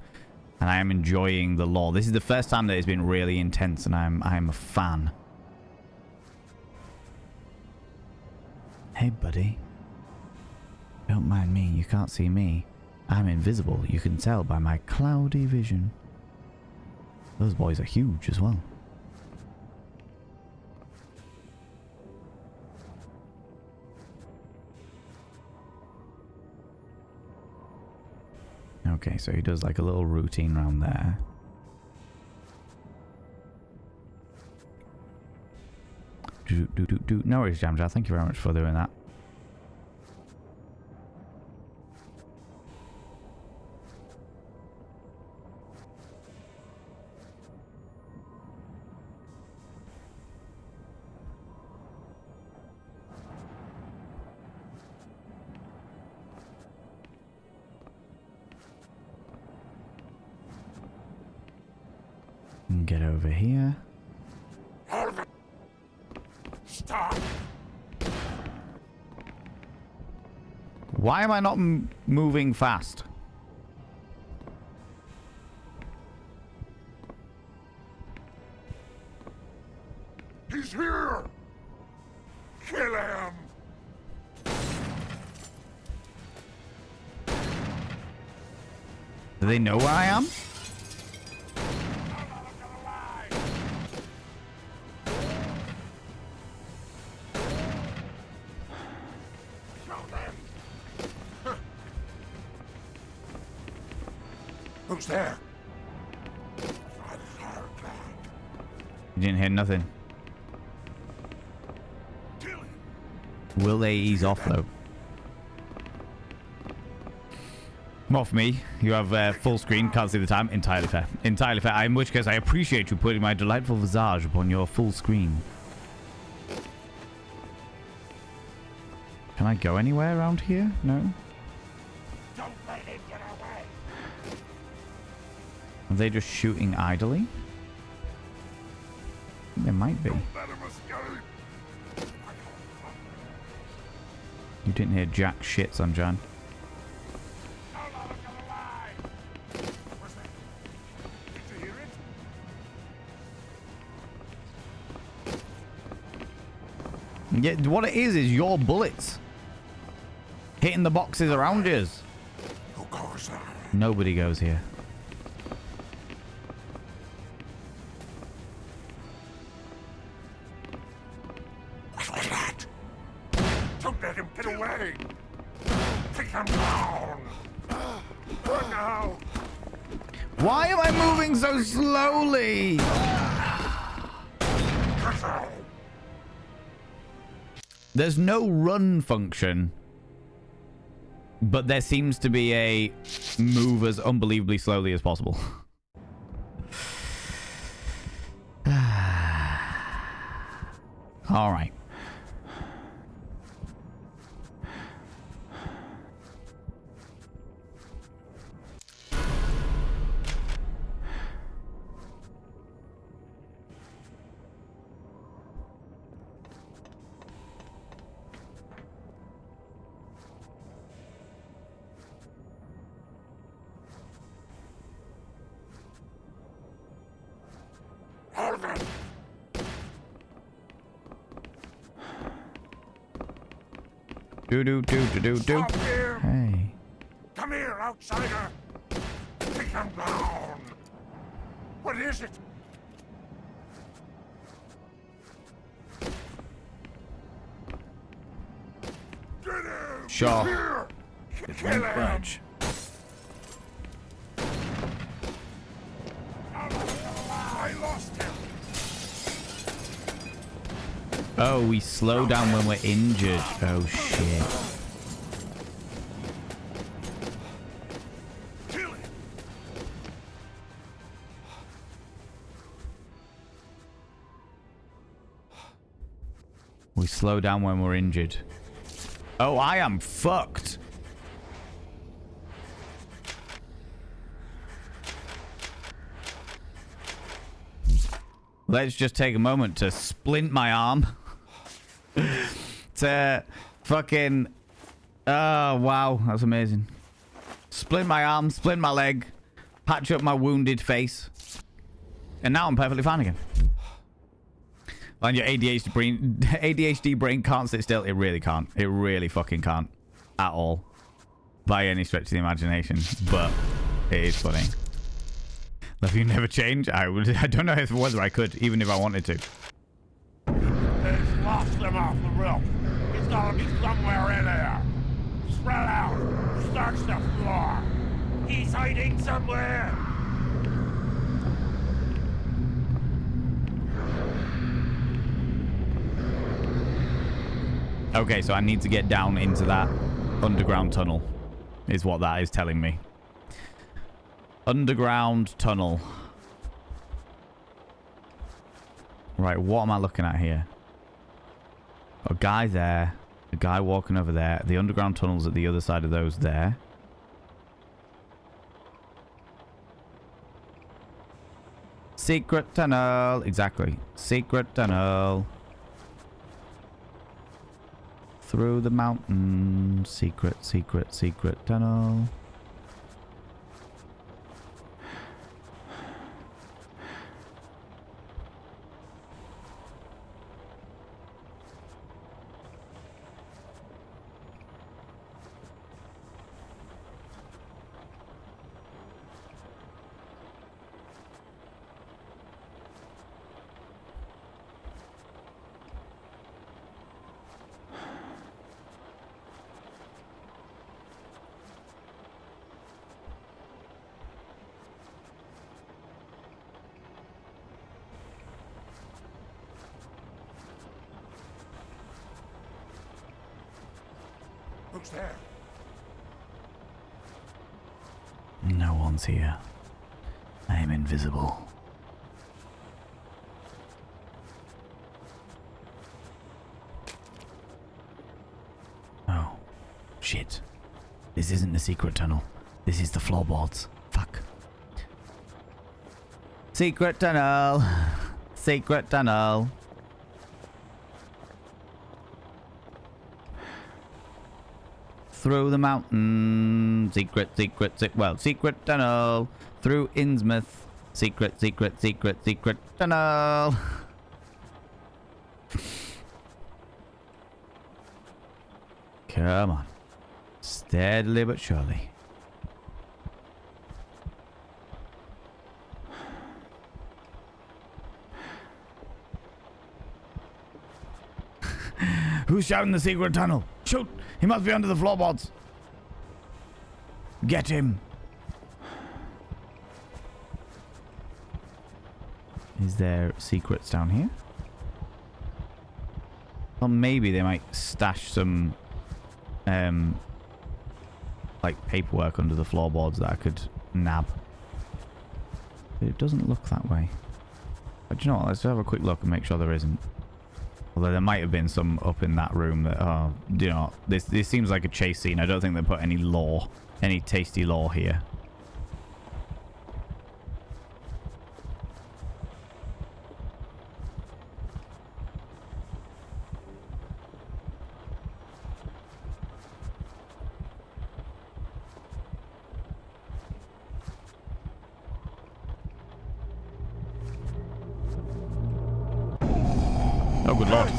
And I am enjoying the lore. This is the first time that it's been really intense, and I'm a fan. Hey, buddy. Don't mind me. You can't see me. I'm invisible. You can tell by my cloudy vision. Those boys are huge as well. Okay, so he does like a little routine around there. No worries, Jamjar. Thank you very much for doing that. Get over here. Stop. Why am I not moving fast? He's here. Kill him. Do they know where I am? Who's there? You didn't hear nothing. Will they ease off though? Off me. You have full screen, can't see the time. Entirely fair. Entirely fair. In which case, I appreciate you putting my delightful visage upon your full screen. Can I go anywhere around here? No? Don't let him get away. Are they just shooting idly? There might be. You didn't hear jack shit, Sunjan. Yeah, what it is your bullets hitting the boxes around us. Who goes there? Nobody goes here. What was that? Don't let him get away. Take him down! What now? Why am I moving so slowly? There's no run function, but there seems to be a move as unbelievably slowly as possible. All right. Do. Hey. Come here, outsider! Take him down! What is it? Get him! Sure. It won't budge. I lost him! Oh, we slow down when we're injured. Oh, shit. We slow down when we're injured. Oh, I am fucked. Let's just take a moment to splint my arm. To fucking... Oh, wow. That's amazing. Splint my arm, splint my leg, patch up my wounded face. And now I'm perfectly fine again. And your ADHD brain can't sit still. It really can't. It really fucking can't. At all. By any stretch of the imagination. But it is funny. If you never change, I don't know whether I could, even if I wanted to. They've lost him off the roof. He's gotta be somewhere in there. Spread out. Search the floor. He's hiding somewhere. Okay, so I need to get down into that underground tunnel, is what that is telling me. Underground tunnel. Right, what am I looking at here? A guy there. A guy walking over there. The underground tunnel's at the other side of those there. Secret tunnel. Exactly. Secret tunnel. Through the mountain. Secret, secret, secret tunnel. Who's there? No one's here. I am invisible. Oh. Shit. This isn't the secret tunnel. This is the floorboards. Fuck. Secret tunnel. Secret tunnel. Through the mountain. Secret, secret tunnel. Through Innsmouth. Secret, secret, secret, secret tunnel. Come on. Steadily but surely. Who's shouting the secret tunnel? Shoot! He must be under the floorboards. Get him! Is there secrets down here? Well, maybe they might stash some, like paperwork under the floorboards that I could nab. But it doesn't look that way. But you know what? Let's have a quick look and make sure there isn't. Although there might have been some up in that room that, oh, you know, this seems like a chase scene. I don't think they put any lore, any tasty lore here. Oh, good lord.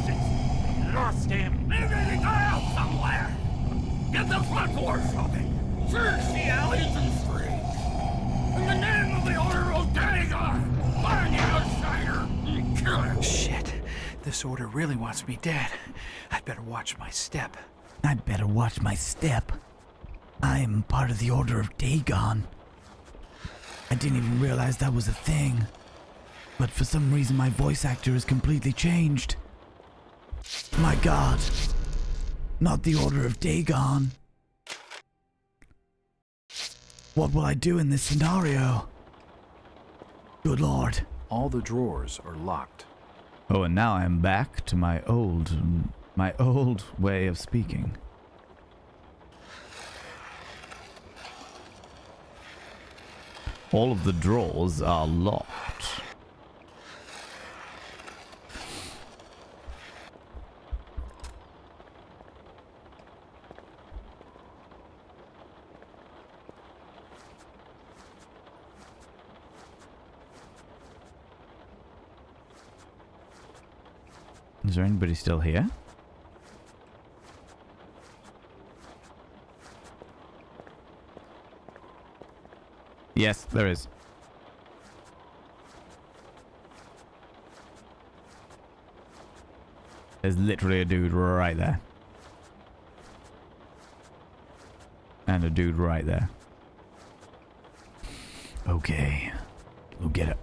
Lost him. Maybe he got out somewhere. Get the front doors open. Search the alleys and streets. In the name of the Order of Dagon, find the outsider and kill him. Shit. This order really wants me dead. I'd better watch my step. I'd better watch my step. I'm part of the Order of Dagon. I didn't even realize that was a thing. But for some reason my voice actor has completely changed. My god. Not the Order of Dagon. What will I do in this scenario? Good lord. All the drawers are locked. Oh, and now I'm back to my old way of speaking. All of the drawers are locked. Is there anybody still here? Yes, there is. There's literally a dude right there. And a dude right there. Okay. We'll get it.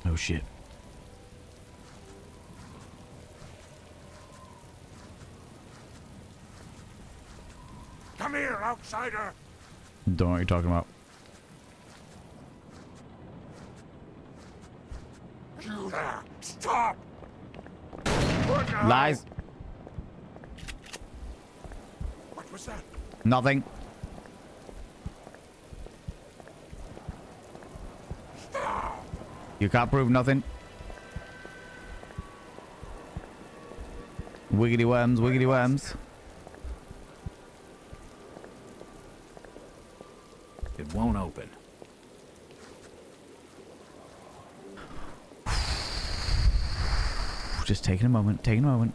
Oh shit. Come here, outsider. Don't know what you're talking about. You there. Stop. Lies. What was that? Nothing. Stop. You can't prove nothing. Wiggity worms, wiggity worms. It won't open. Just taking a moment, taking a moment.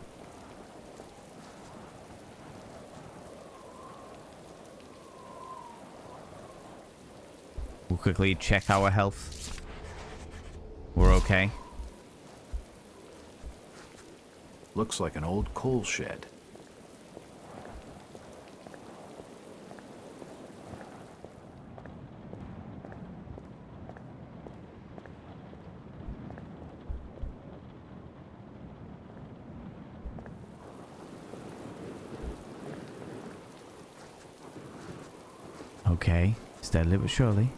We'll quickly check our health. We're okay. Looks like an old coal shed. Okay, steadily but surely.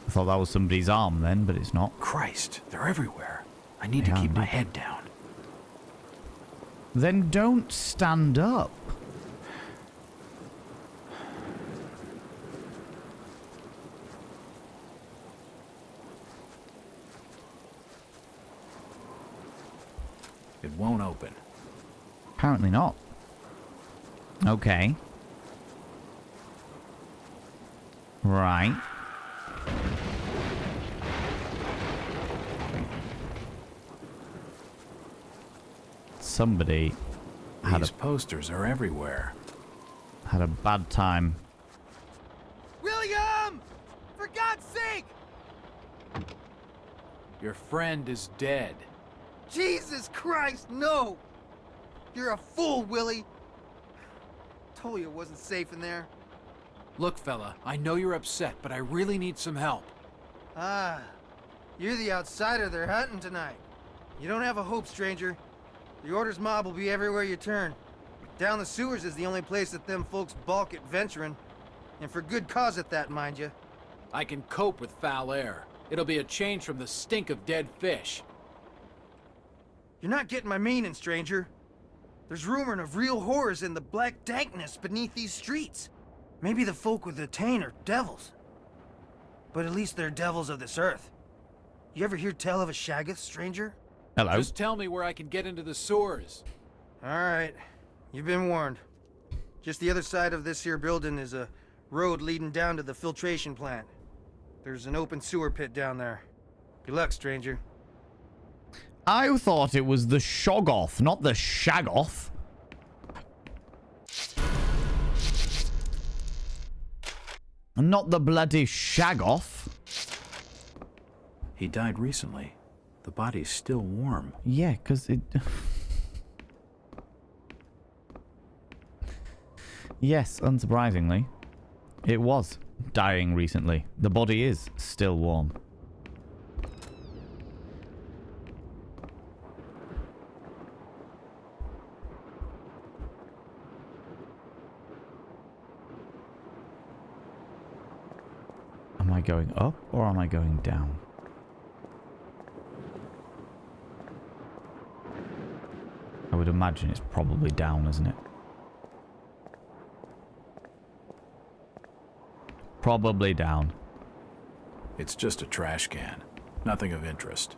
I thought that was somebody's arm then, but it's not. Christ, they're everywhere. I need to keep my head down. Then don't stand up. It won't open. Apparently not. Okay. Right. Somebody had These posters are everywhere. Had a bad time. William! For God's sake! Your friend is dead. Jesus Christ, no! You're a fool, Willie. Told you it wasn't safe in there. Look, fella, I know you're upset, but I really need some help. Ah, you're the outsider they're hunting tonight. You don't have a hope, stranger. The Order's mob will be everywhere you turn. Down the sewers is the only place that them folks balk at venturing. And for good cause at that, mind you. I can cope with foul air. It'll be a change from the stink of dead fish. You're not getting my meaning, stranger. There's rumoring of real horrors in the black dankness beneath these streets. Maybe the folk with the Tain are devils. But at least they're devils of this earth. You ever hear tell of a Shaggoth, stranger? Hello. Just tell me where I can get into the sewers. All right. You've been warned. Just the other side of this here building is a road leading down to the filtration plant. There's an open sewer pit down there. Good luck, stranger. I thought it was the Shoggoth, not the Shaggoth. Not the bloody Shaggoth. He died recently. The body's still warm. Yeah, because it... Yes, unsurprisingly. It was dying recently. The body is still warm. Am I going up or am I going down? I would imagine it's probably down, isn't it? Probably down. It's just a trash can. Nothing of interest.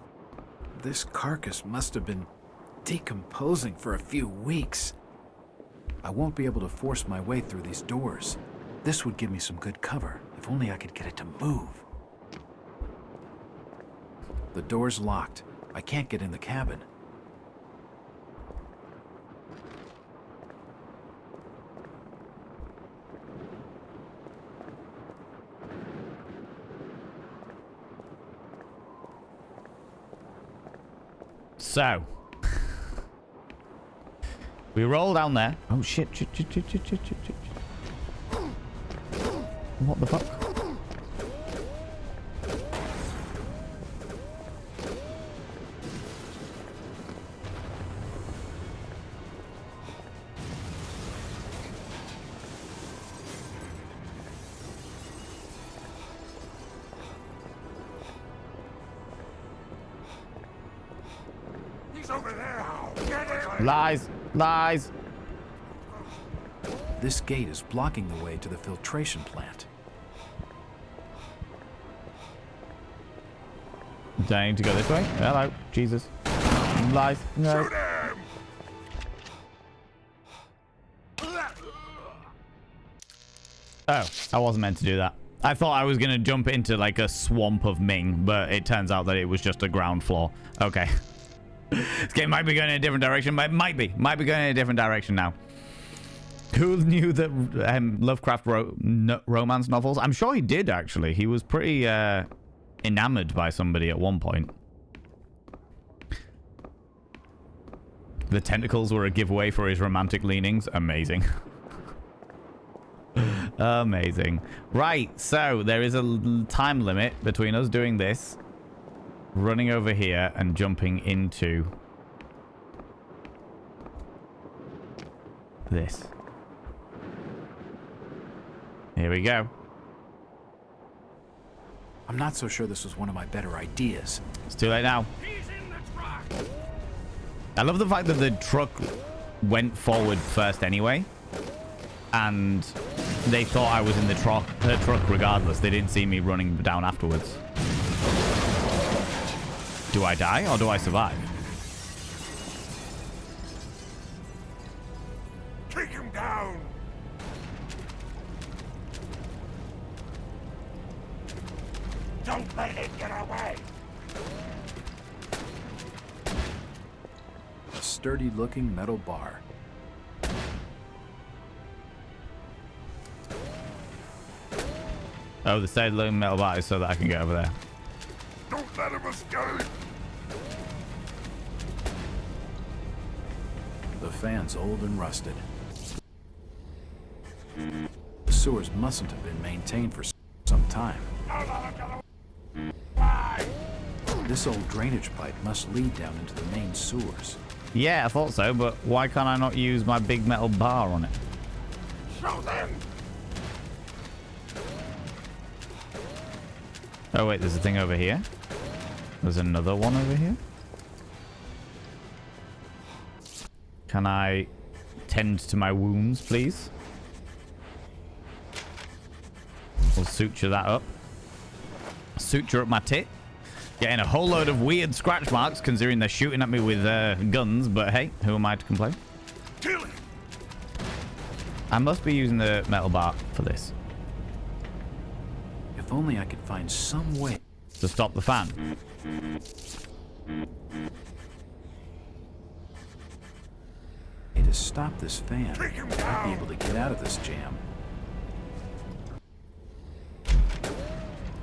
This carcass must have been decomposing for a few weeks. I won't be able to force my way through these doors. This would give me some good cover, if only I could get it to move. The door's locked. I can't get in the cabin. So, we roll down there. Oh shit, shit. What the fuck? Lies! Lies! This gate is blocking the way to the filtration plant. Do I need to go this way? Hello, Jesus. Lies. No. Oh, I wasn't meant to do that. I thought I was going to jump into like a swamp of Ming, but it turns out that it was just a ground floor. Okay. This game might be going in a different direction, but it might be going in a different direction now. Who knew that Lovecraft wrote romance novels? I'm sure he did, actually. He was pretty enamored by somebody at one point. The tentacles were a giveaway for his romantic leanings. Amazing. Amazing. Right, so there is a time limit between us doing this, running over here, and jumping into this. Here we go. I'm not so sure this was one of my better ideas. It's too late now. I love the fact that the truck went forward first anyway, and they thought I was in the truck regardless. They didn't see me running down afterwards. Do I die or do I survive? Take him down! Don't let it get away! A sturdy-looking metal bar. Oh, the steady metal bar is so that I can get over there. Don't let him escape! The fan's old and rusted. The sewers mustn't have been maintained for some time. This old drainage pipe must lead down into the main sewers. Yeah, I thought so, but why can't I not use my big metal bar on it? Show them! Oh wait, there's a thing over here. There's another one over here. Can I tend to my wounds, please? We'll suture that up. Suture up my tit. Getting a whole load of weird scratch marks, considering they're shooting at me with guns, but hey, who am I to complain? Kill him! I must be using the metal bar for this. If only I could find some way to stop the fan. To stop this fan, I'd be able to get out of this jam.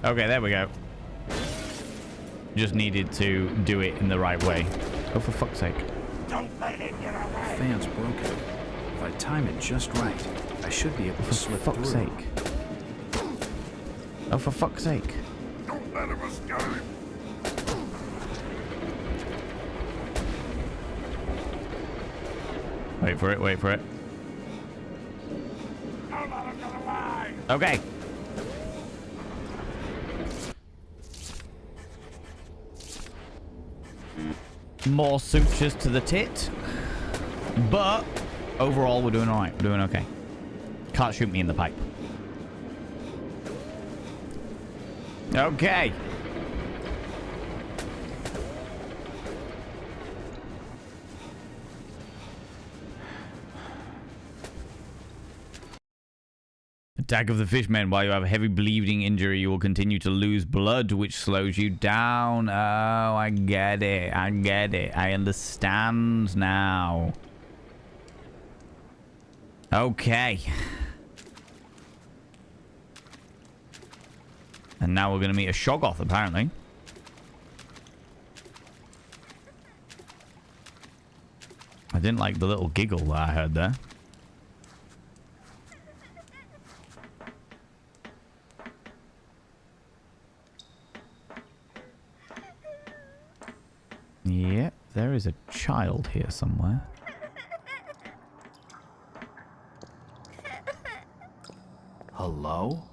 Okay, there we go. Just needed to do it in the right way. Oh, for fuck's sake. Don't let it get away! The fan's broken. If I time it just right, I should be able to slip through. For fuck's sake. Oh, for fuck's sake. Don't let him escape! Wait for it, wait for it. Don't let him get away! Okay. More sutures to the tit. But overall, we're doing alright. We're doing okay. Can't shoot me in the pipe. Okay. Attack of the fishmen. While you have a heavy bleeding injury, you will continue to lose blood, which slows you down. Oh, I get it. I get it. I understand now. Okay. And now we're going to meet a Shoggoth, apparently. I didn't like the little giggle that I heard there. Yep, there is a child here somewhere. Hello?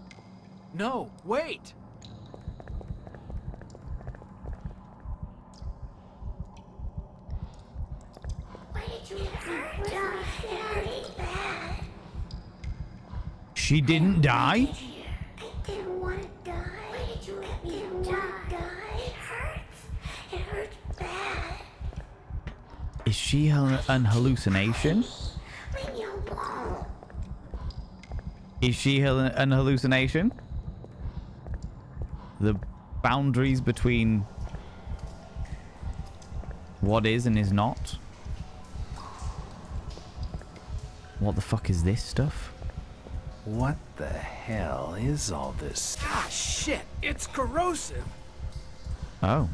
No, wait! She didn't die? I didn't want to die. Why did you let me die? It hurts. It hurts bad. Is she an hallucination? Leave me alone. Is she an hallucination? The boundaries between what is and is not? What the fuck is this stuff? What the hell is all this? Ah, shit! It's corrosive! Oh.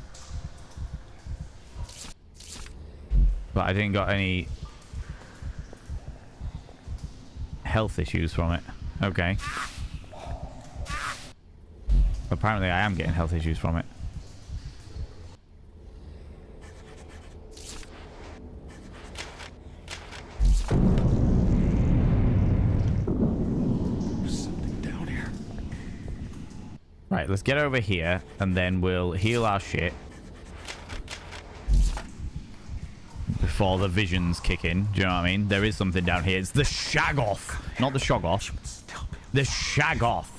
But I didn't got any health issues from it. Okay. Apparently I am getting health issues from it. Right, let's get over here, and then we'll heal our shit before the visions kick in. Do you know what I mean? There is something down here. It's the Shoggoth, not the Shoggoth. The Shoggoth.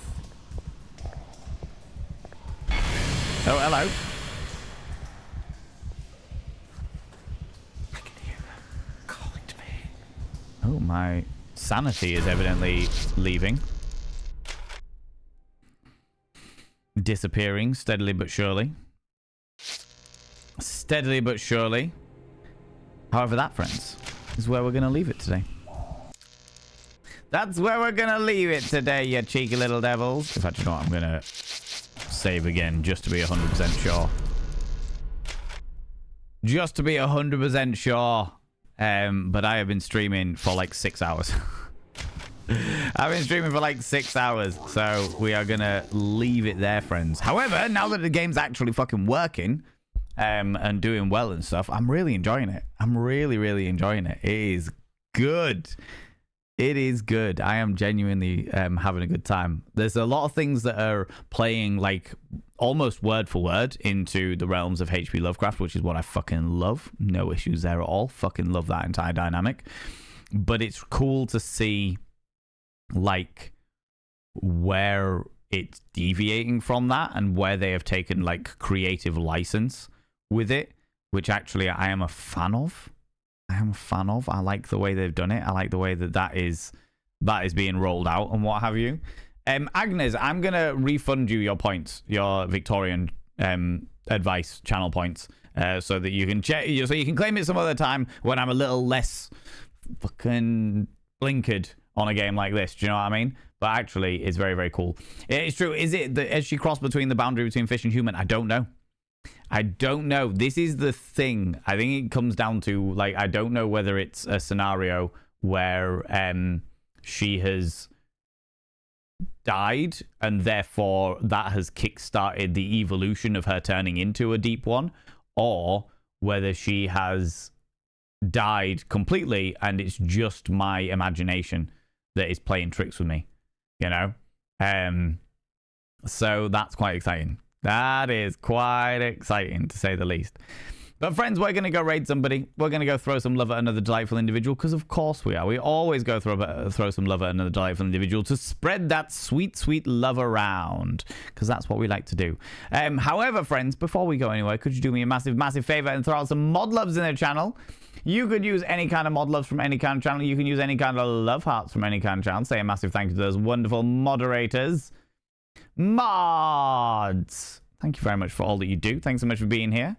Oh, hello. I can hear them calling to me. Oh, my sanity is evidently leaving. Disappearing steadily but surely. Steadily but surely. However, that, friends, is where we're going to leave it today. That's where we're going to leave it today, you cheeky little devils. In fact, you know what? I'm going to save again just to be 100% sure. Just to be 100% sure. But I have been streaming for like 6 hours. I've been streaming for like 6 hours. So we are going to leave it there, friends. However, now that the game's actually fucking working and doing well and stuff, I'm really enjoying it. I'm really, really enjoying it. It is good. It is good. I am genuinely having a good time. There's a lot of things that are playing like almost word for word into the realms of H.P. Lovecraft, which is what I fucking love. No issues there at all. Fucking love that entire dynamic. But it's cool to see like where it's deviating from that and where they have taken like creative license with it, which actually I am a fan of. I like the way they've done it. I like the way that is being rolled out and what have you. Agnes, I'm gonna refund you your points, your Victorian advice channel points, so that you can so you can claim it some other time when I'm a little less fucking blinkered on a game like this. Do you know what I mean? But actually, it's very, very cool. It's true. Is it as she crossed between the boundary between fish and human? I don't know. This is the thing. I think it comes down to like I don't know whether it's a scenario where she has died and therefore that has kickstarted the evolution of her turning into a deep one, or whether she has died completely and it's just my imagination that is playing tricks with me, you know. So that's quite exciting. That is quite exciting, to say the least. But friends, we're going to go raid somebody. We're going to go throw some love at another delightful individual, because of course we are. We always go throw some love at another delightful individual to spread that sweet, sweet love around, because that's what we like to do. However, friends, before we go anywhere, could you do me a massive, massive favor and throw out some mod loves in the channel? You could use any kind of mod loves from any kind of channel. You can use any kind of love hearts from any kind of channel. Say a massive thank you to those wonderful moderators. Mods, thank you very much for all that you do. Thanks so much for being here.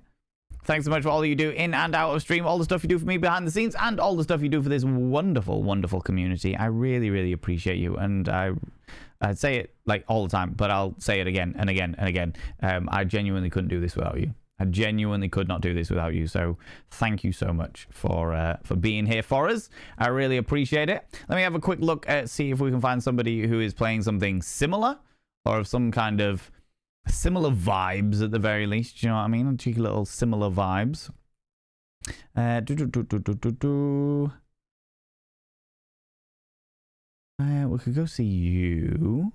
Thanks so much for all that you do in and out of stream, all the stuff you do for me behind the scenes, and all the stuff you do for this wonderful, wonderful community. I really, really appreciate you, and I'd say it like all the time, but I'll say it again and again and again. I genuinely couldn't do this without you. I genuinely could not do this without you. So thank you so much for being here for us. I really appreciate it. Let me have a quick look at see if we can find somebody who is playing something similar, or of some kind of similar vibes at the very least. You know what I mean? Cheeky little similar vibes. We could go see you.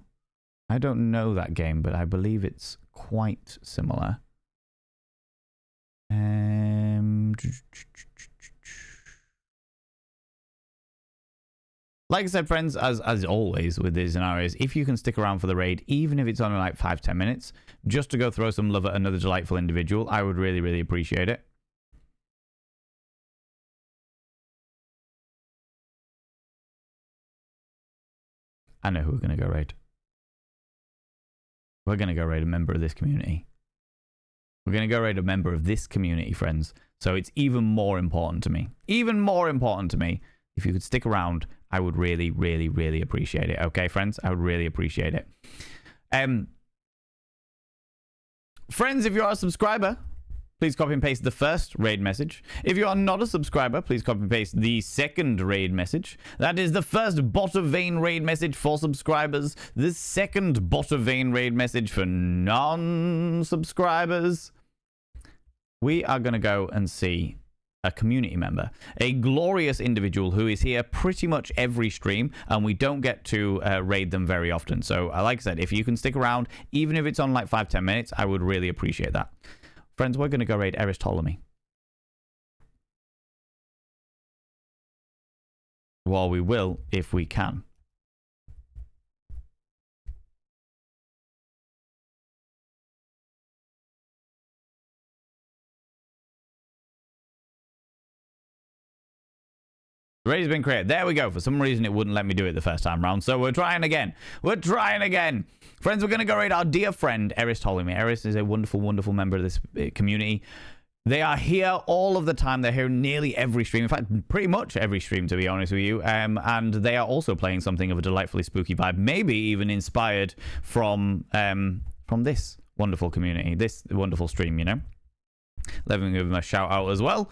I don't know that game, but I believe it's quite similar. Like I said, friends, as always with these scenarios, if you can stick around for the raid, even if it's only like 5-10 minutes, just to go throw some love at another delightful individual, I would really, really appreciate it. I know who we're going to go raid. We're going to go raid a member of this community. We're going to go raid a member of this community, friends. So it's even more important to me. Even more important to me. If you could stick around, I would really, really, really appreciate it. Okay, friends? I would really appreciate it. Friends, if you're a subscriber, please copy and paste the first raid message. If you are not a subscriber, please copy and paste the second raid message. That is the first bot of vein raid message for subscribers. The second bot of vein raid message for non-subscribers. We are going to go and see a community member, a glorious individual who is here pretty much every stream, and we don't get to raid them very often. So like I said, if you can stick around, even if it's on like 5-10 minutes, I would really appreciate that. Friends, we're going to go raid Eris Ptolemy. Well, we will if we can. The raid has been created. There we go. For some reason, it wouldn't let me do it the first time round. So we're trying again. We're trying again. Friends, we're going to go raid our dear friend, Eris Ptolemy. Eris is a wonderful, wonderful member of this community. They are here all of the time. They're here nearly every stream. In fact, pretty much every stream, to be honest with you. And they are also playing something of a delightfully spooky vibe, maybe even inspired from this wonderful community, this wonderful stream, you know? Let me give them a shout out as well.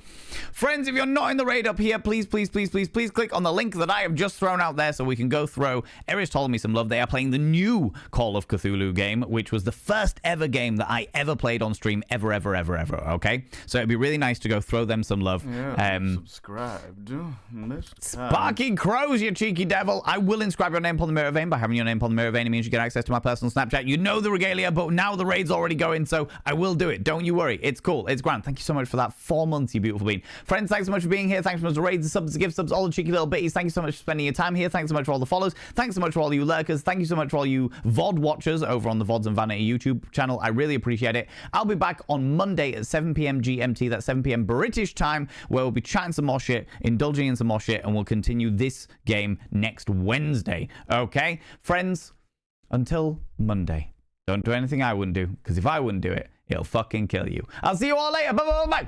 Friends, if you're not in the raid up here, please click on the link that I have just thrown out there so we can go through. Eris told me some love. They are playing the new Call of Cthulhu game, which was the first ever game that I ever played on stream ever, okay? So it'd be really nice to go throw them some love. Yeah, subscribed. Sparky Crows, you cheeky devil. I will inscribe your name upon the Mirror Vein. By having your name upon the Mirror Vein, it means you get access to my personal Snapchat. You know the regalia, but now the raid's already going, so I will do it. Don't you worry. It's cool. It's grand. Thank you so much for that 4 months, you beautiful being. Friends, thanks so much for being here. Thanks so much for raids, subs, gift subs, all the cheeky little bitties. Thank you so much for spending your time here. Thanks so much for all the follows. Thanks so much for all you lurkers. Thank you so much for all you VOD watchers over on the VODs and Vanity YouTube channel. I really appreciate it. I'll be back on Monday at 7 p.m. GMT. That's 7 p.m. British time, where we'll be chatting some more shit, indulging in some more shit, and we'll continue this game next Wednesday. Okay? Friends, until Monday, don't do anything I wouldn't do, because if I wouldn't do it, it'll fucking kill you. I'll see you all later. Bye.